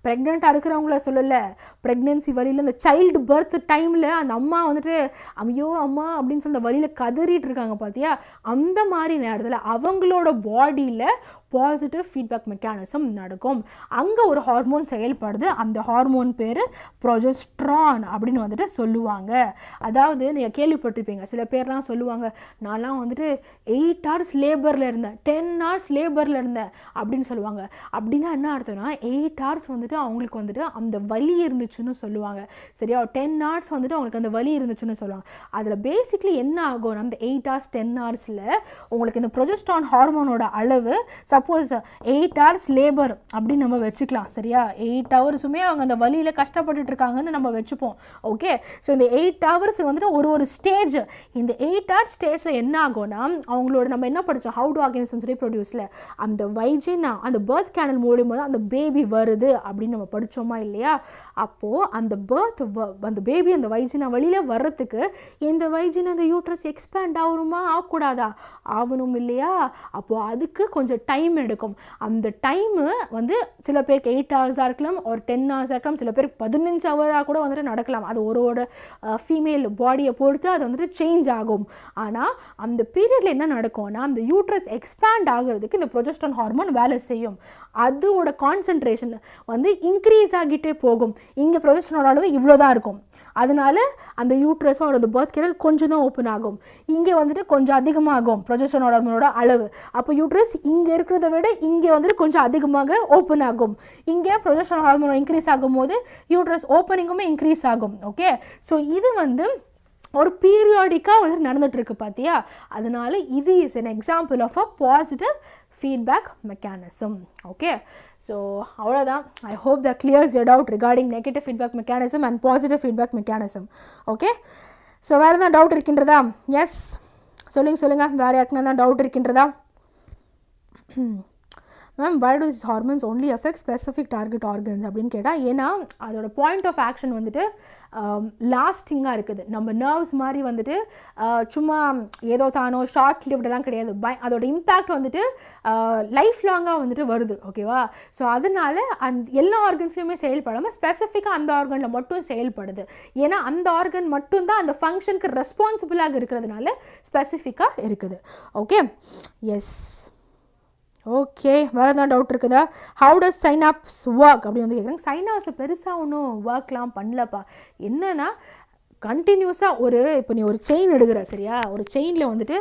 ப்ரெக்னெண்ட்டாக இருக்கிறவங்கள சொல்லலை, ப்ரெக்னென்சி வலியில் இந்த சைல்டு பர்த் டைமில் அந்த அம்மா வந்துட்டு ஐயோ அம்மா அப்படின்னு சொல்லி அந்த வலியில் கதறிட்டு இருக்காங்க பார்த்தியா, அந்த மாதிரி நேரத்தில் அவங்களோட பாடியில் பாசிட்டிவ் ஃபீட்பேக் மெக்கானிசம் நடக்கும். அங்கே ஒரு ஹார்மோன் செயல்படுது, அந்த ஹார்மோன் பேர் ப்ரொஜெஸ்ட்ரான் அப்படின்னு வந்துட்டு சொல்லுவாங்க. அதாவது நீங்கள் கேள்விப்பட்டிருப்பீங்க, சில பேர்லாம் சொல்லுவாங்க, நான்லாம் வந்துட்டு 8 hours லேபரில் இருந்தேன், 10 hours லேபரில் இருந்தேன் அப்படின்னு சொல்லுவாங்க. அப்படின்னா என்ன அர்த்தம்னா 8 hours வந்துட்டு அவங்களுக்கு வந்துட்டு அந்த வலி இருந்துச்சுன்னு சொல்லுவாங்க சரியா. 10 hours வந்துட்டு அவங்களுக்கு அந்த வலி இருந்துச்சுன்னு சொல்லுவாங்க. அதில் பேசிக்லி என்ன ஆகும், அந்த 8 hours 10 hoursல உங்களுக்கு இந்த ப்ரொஜெஸ்ட்ரான் ஹார்மோனோட அளவு சப்போஸ் 8 hours லேபர் அப்படின்னு நம்ம வச்சுக்கலாம் சரியா. 8 hours-உமே அவங்க அந்த வலியில் கஷ்டப்பட்டுட்டு இருக்காங்கன்னு நம்ம வச்சுப்போம். ஓகே, ஸோ இந்த 8 hours வந்துட்டு ஒரு ஸ்டேஜ். இந்த 8 hours ஸ்டேஜில் என்ன ஆகும்னா அவங்களோட நம்ம என்ன படித்தோம், ஹவு டு ஆர்கானிசம்ஸ் ரீப்ரொடியூஸில் அந்த வைஜினா அந்த பர்த் கேனல் மூலியமாக தான் அந்த பேபி வருது அப்படின்னு நம்ம படித்தோமா இல்லையா. அப்போது அந்த பேபி அந்த வைஜினா வழியில் வர்றதுக்கு இந்த வைஜினா அந்த யூட்ரஸ் எக்ஸ்பேண்ட் ஆகணுமா ஆகக்கூடாதா, ஆகணும் இல்லையா. அப்போது அதுக்கு கொஞ்சம் டைம் டைம் எடுக்கும். அந்த டைமு வந்து சில பேருக்கு 8 ஹவர்ஸாக இருக்கலாம், ஒரு 10 ஹவர்ஸாக இருக்கலாம், சில பேருக்கு 15 ஹவராக கூட வந்துட்டு நடக்கலாம். அது ஒரு ஃபீமேல் பாடியை பொறுத்து அது வந்துட்டு சேஞ்ச் ஆகும். ஆனால் அந்த பீரியடில் என்ன நடக்கும்னா அந்த யூட்ரஸ் எக்ஸ்பேண்ட் ஆகிறதுக்கு இந்த ப்ரொஜெஸ்டரான் ஹார்மோன் வேலை செய்யும். அதோட கான்சன்ட்ரேஷன் வந்து இன்க்ரீஸ் ஆகிட்டே போகும். இங்கே ப்ரொஜெஸ்டரானோட அளவு இவ்வளோ தான் இருக்கும். அதனால அந்த யூட்ரஸும் அதோட பர்த் கேனல் கொஞ்சம் தான் ஓப்பன் ஆகும். இங்கே வந்துட்டு கொஞ்சம் அதிகமாகும் ப்ரொஜெஸ்டரான் ஹார்மோனோட அளவு. அப்போ யூட்ரஸ் இங்கே இருக்கிறத விட இங்கே வந்துட்டு கொஞ்சம் அதிகமாக ஓப்பன் ஆகும். இங்கே ப்ரொஜெஸ்டரான் ஹார்மோன் இன்க்ரீஸ் ஆகும்போது யூட்ரஸ் ஓப்பனிங்குமே இன்க்ரீஸ் ஆகும். ஓகே, ஸோ இது வந்து ஒரு பீரியாடிக்காக வந்து நடந்துகிட்ருக்கு பார்த்தியா. அதனால இது is an example of a positive feedback mechanism. Okay, so அவ்வளோதான். I hope that clears your doubt regarding negative feedback mechanism and positive feedback mechanism. Okay, so வேறு எதாவது டவுட் இருக்கின்றதா? எஸ் சொல்லுங்கள், வேறு யாருக்குன்னா தான் டவுட் இருக்கின்றதா? Ma'am, why do these hormones only affect specific target organs அப்படின்னு கேட்டால், ஏன்னா அதோட பாயிண்ட் ஆஃப் ஆக்ஷன் வந்துட்டு லாஸ்டிங்காக இருக்குது. நம்ம நர்வ்ஸ் மாதிரி வந்துட்டு சும்மா ஏதோ தானோ ஷார்ட் லிவ்டெல்லாம் கிடையாது. அதோட இம்பேக்ட் வந்துட்டு லைஃப் லாங்காக வந்துட்டு வருது. ஓகேவா? ஸோ அதனால எல்லா ஆர்கன்ஸ்லையுமே செயல்படாமல் ஸ்பெசிஃபிக்காக அந்த ஆர்கனில் மட்டும் செயல்படுது. ஏன்னா அந்த ஆர்கன் மட்டும்தான் அந்த ஃபங்க்ஷனுக்கு ரெஸ்பான்சிபிளாக இருக்கிறதுனால ஸ்பெசிஃபிக்காக இருக்குது. Okay, S. ஓகே, வேறு எதாவது டவுட் இருக்குதா? ஹவு டஸ் சைனாப்ஸ் ஒர்க் அப்படின்னு வந்து கேட்குறாங்க. சைனாப்ஸில் பெருசாக ஒன்றும் ஒர்க்லாம் பண்ணலப்பா. என்னென்னா கண்டினியூஸாக இப்போ நீ ஒரு செயின் எடுக்கிற, சரியா? ஒரு செயினில் வந்துட்டு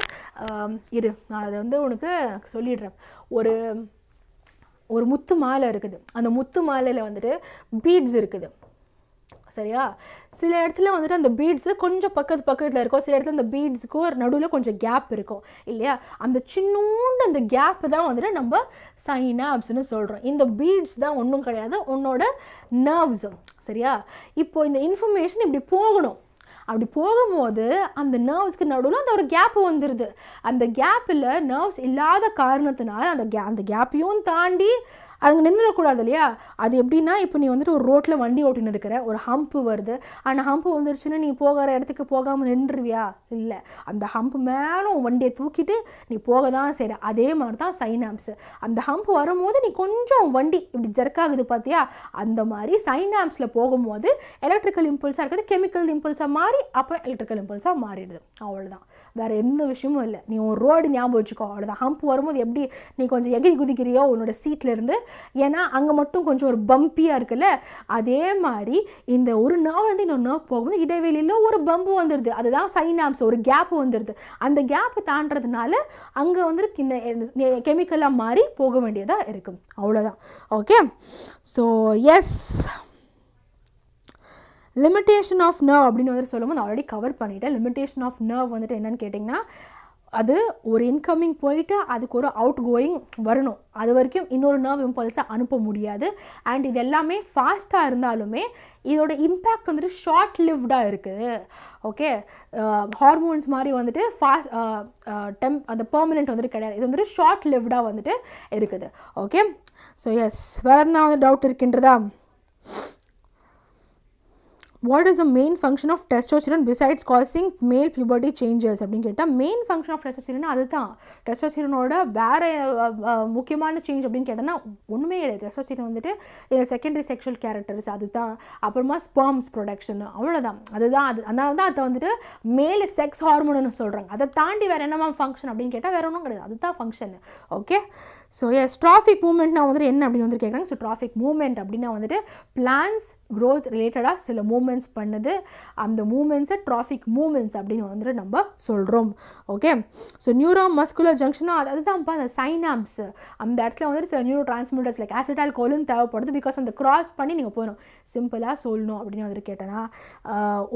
நான் அதை வந்து உனக்கு சொல்லிடுறேன். ஒரு முத்து மாலை இருக்குது. அந்த முத்து மாலையில் வந்துட்டு பீட்ஸ் இருக்குது, சரியா? சில இடத்துல வந்துட்டு அந்த பீட்ஸு கொஞ்சம் பக்கத்தில் இருக்கும், சில இடத்துல அந்த பீட்ஸுக்கும் ஒரு நடுவில் கொஞ்சம் கேப் இருக்கும் இல்லையா? அந்த சின்னோண்டு அந்த கேப்பு தான் வந்துட்டு நம்ம சைனாப்ஸ்னு சொல்கிறோம். இந்த பீட்ஸ் தான் ஒன்றும் கிடையாது, உன்னோட நர்வ்ஸும், சரியா? இப்போது இந்த இன்ஃபர்மேஷன் இப்படி போகணும். அப்படி போகும்போது அந்த நர்வ்ஸ்க்கு நடுவில் அந்த ஒரு கேப்பு வந்துடுது. அந்த கேப்பில் நர்வ்ஸ் இல்லாத காரணத்தினால அந்த கேப்பையும் தாண்டி அங்கே நின்றுடக்கூடாது இல்லையா? அது எப்படின்னா, இப்போ நீ வந்துட்டு ஒரு ரோட்டில் வண்டி ஓட்டின்னு இருக்கிற, ஒரு ஹம்ப்பு வருது. ஆனால் ஹம்ப்பு வந்துருச்சுன்னா நீ போகிற இடத்துக்கு போகாமல் நின்றுவியா? இல்லை, அந்த ஹம்ப் மேலும் வண்டியை தூக்கிட்டு நீ போக தான் செய்கிற. அதே மாதிரி தான் சைனாப்ஸு. அந்த ஹம்ப் வரும்போது நீ கொஞ்சம் வண்டி இப்படி ஜர்க்காகுது பார்த்தியா? அந்த மாதிரி சைனாப்ஸில் போகும்போது எலக்ட்ரிக்கல் இம்பல்ஸாக இருக்குது கெமிக்கல் இம்பல்ஸாக மாறி அப்புறம் எலக்ட்ரிக்கல் இம்பல்ஸாக மாறிடுது. அவ்வளோதான், வேறு எந்த விஷயமும் இல்லை. நீ ஒரு ரோடு ஞாபகம் வச்சுக்கோ, அவ்வளோதான். ஹம்ப் வரும்போது எப்படி நீ கொஞ்சம் எகிரி குதிக்கிறியோ உன்னோட சீட்லேருந்து, ஏன்னா அங்கே மட்டும் கொஞ்சம் ஒரு பம்பியாக இருக்குல்ல, அதே மாதிரி இந்த ஒரு நர்வ் வந்து இன்னொரு நர்வ் போகும்போது இடைவெளியில் ஒரு பம்பு வந்துடுது. அதுதான் சைனாப்ஸ், ஒரு கேப்பு வந்துடுது. அந்த கேப்பு தாண்டதுனால அங்கே வந்துட்டு கெமிக்கலாக மாறி போக வேண்டியதாக இருக்கும். அவ்வளோதான். Okay, so yes, limitation of nerve அப்படின்னு வந்துட்டு சொல்லும்போது ஆல்ரெடி கவர் பண்ணிவிட்டேன். லிமிட்டேஷன் ஆஃப் நர்வ் வந்துட்டு என்னென்னு கேட்டிங்கன்னா, அது ஒரு இன்கமிங் போயிட்டு அதுக்கு ஒரு அவுட் கோயிங் வரணும். அது வரைக்கும் இன்னொரு நர்வ் இம்பல்ஸை அனுப்ப முடியாது. அண்ட் இது எல்லாமே ஃபாஸ்ட்டாக இருந்தாலுமே இதோட இம்பேக்ட் வந்துட்டு ஷார்ட் லிவ்டாக இருக்குது. ஓகே, ஹார்மோன்ஸ் மாதிரி வந்துட்டு அந்த பெர்மனெண்ட் வந்துட்டு கிடையாது. இது வந்துட்டு ஷார்ட் லிவ்டாக வந்துட்டு இருக்குது. ஓகே, ஸோ எஸ், வேறு எதுனா வந்து டவுட் இருக்கின்றதா? What is the main function of testosterone besides causing male puberty changes அப்படின்னு கேட்டால், மெயின் ஃபங்க்ஷன் ஆஃப் டெஸ்டோஸ்டிரோன் அதுதான். டெஸ்டோஸ்டிரோனோட வேறு முக்கியமான சேஞ்ச் அப்படின்னு கேட்டோன்னா ஒன்றுமே கிடையாது. டெஸ்டோஸ்டிரோன் வந்துட்டு இந்த செகண்டரி செக்ஷுவல் கேரக்டர்ஸ் அதுதான். அப்புறமா ஸ்பெர்ம்ஸ் ப்ரொடக்ஷன், அவ்வளோதான். அதுதான் அதனால தான் அதை வந்துட்டு மேல் செக்ஸ் ஹார்மோன்னு சொல்கிறாங்க. அதை தாண்டி வேறு என்னமா ஃபங்க்ஷன் அப்படின்னு கேட்டால் வேறு ஒன்றும் கிடையாது, அதுதான் function. Okay, so yes, tropic மூவ்மெண்ட்னா வந்துட்டு என்ன அப்படின்னு வந்து கேட்குறாங்க. ஸோ ட்ராஃபிக் மூவ்மெண்ட் அப்படின்னா வந்துட்டு பிளான்ஸ் க்ரோத் ரிலேட்டடாக சில மூமெண்ட்ஸ் பண்ணுது. அந்த மூமெண்ட்ஸை ட்ராஃபிக் மூமெண்ட்ஸ் அப்படின்னு வந்துட்டு நம்ம சொல்கிறோம். ஓகே, ஸோ நியூரோ மஸ்குலர் ஜங்ஷனும் அதுதான்ப்பா அந்த சைனாப்ஸ். அந்த இடத்துல வந்துட்டு சில நியூரோ டிரான்ஸ்மிட்டர்ஸ் லைக் ஆசிட்டால் கோலின் தேவைப்படுது. பிகாஸ் அந்த கிராஸ் பண்ணி நீங்கள் போகணும். சிம்பிளாக சொல்லணும் அப்படின்னு வந்துட்டு கேட்டேன்னா,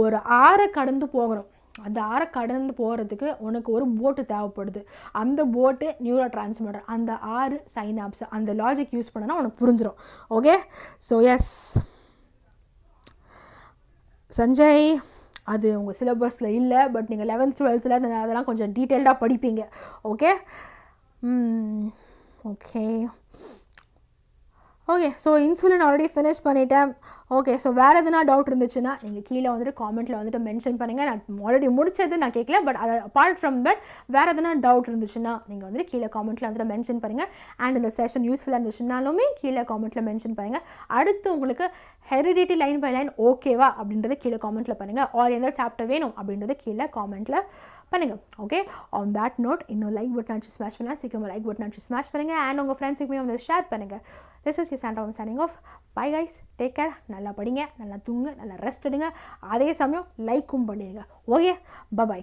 ஒரு ஆறை கடந்து போகணும். அந்த ஆறை கடந்து போகிறதுக்கு உனக்கு ஒரு போட்டு தேவைப்படுது. அந்த போட்டு நியூரோ டிரான்ஸ்மிட்டர், அந்த ஆறு சைனாப்ஸ். அந்த லாஜிக் யூஸ் பண்ணனா உனக்கு புரிஞ்சிடும். ஓகே, ஸோ எஸ் சஞ்சய், அது உங்கள் சிலபஸில் இல்லை, பட் நீங்கள் 11th 12th அதெல்லாம் கொஞ்சம் டீட்டெயில்டாக படிப்பீங்க. Okay, okay, okay, so insulin already finish பண்ணிட்டேன். ஓகே, ஸோ வேறு எதுனா டவுட் இருந்துச்சுன்னா நீங்கள் கீழே வந்துட்டு காமெண்ட்டில் வந்துட்டு மென்ஷன் பண்ணுங்கள். நான் ஆல்ரெடி முடிச்சது நான் கேட்கல, பட் அது அப்பார்ட் ஃப்ரம் தட் வேறு எதுனா டவுட் இருந்துச்சுன்னா நீங்கள் வந்துட்டு கீழே காமெண்ட்டில் வந்துட்டு மென்ஷன் பண்ணுங்கள். அண்ட் இந்த செஷன் யூஸ்ஃபுல்லாக இருந்துச்சுனாலுமே கீழே காமெண்ட்டில் மென்ஷன் பண்ணுங்கள். அடுத்து உங்களுக்கு ஹெரிடிட்டி லைன் பை லைன் ஓகேவா அப்படின்றத கீழே காமெண்ட்டில் பண்ணுங்கள். ஆர் எந்த சாப்டர் வேணும் அப்படின்றத கீழே காமெண்ட்டில் பண்ணுங்கள். ஓகே, ஆன் தட் நோட் இன்னும் லைக் பட்டன் அடிச்சு ஸ்மாஷ் பண்ணால் சீக்கிரமாக லைக் பட்டன் அடிச்சு ஸ்மாஷ் பண்ணுங்கள். அண்ட் உங்கள் ஃப்ரெண்ட்ஸுக்குமே வந்து ஷேர் பண்ணுங்கள். This is your Sandra Ma'am signing off. Bye guys, take care. நல்லா படிங்க, நல்லா தூங்க, நல்லா ரெஸ்ட் எடுங்க. அதே சமயம் லைக்கும் பண்ணிடுங்க. Okay, by.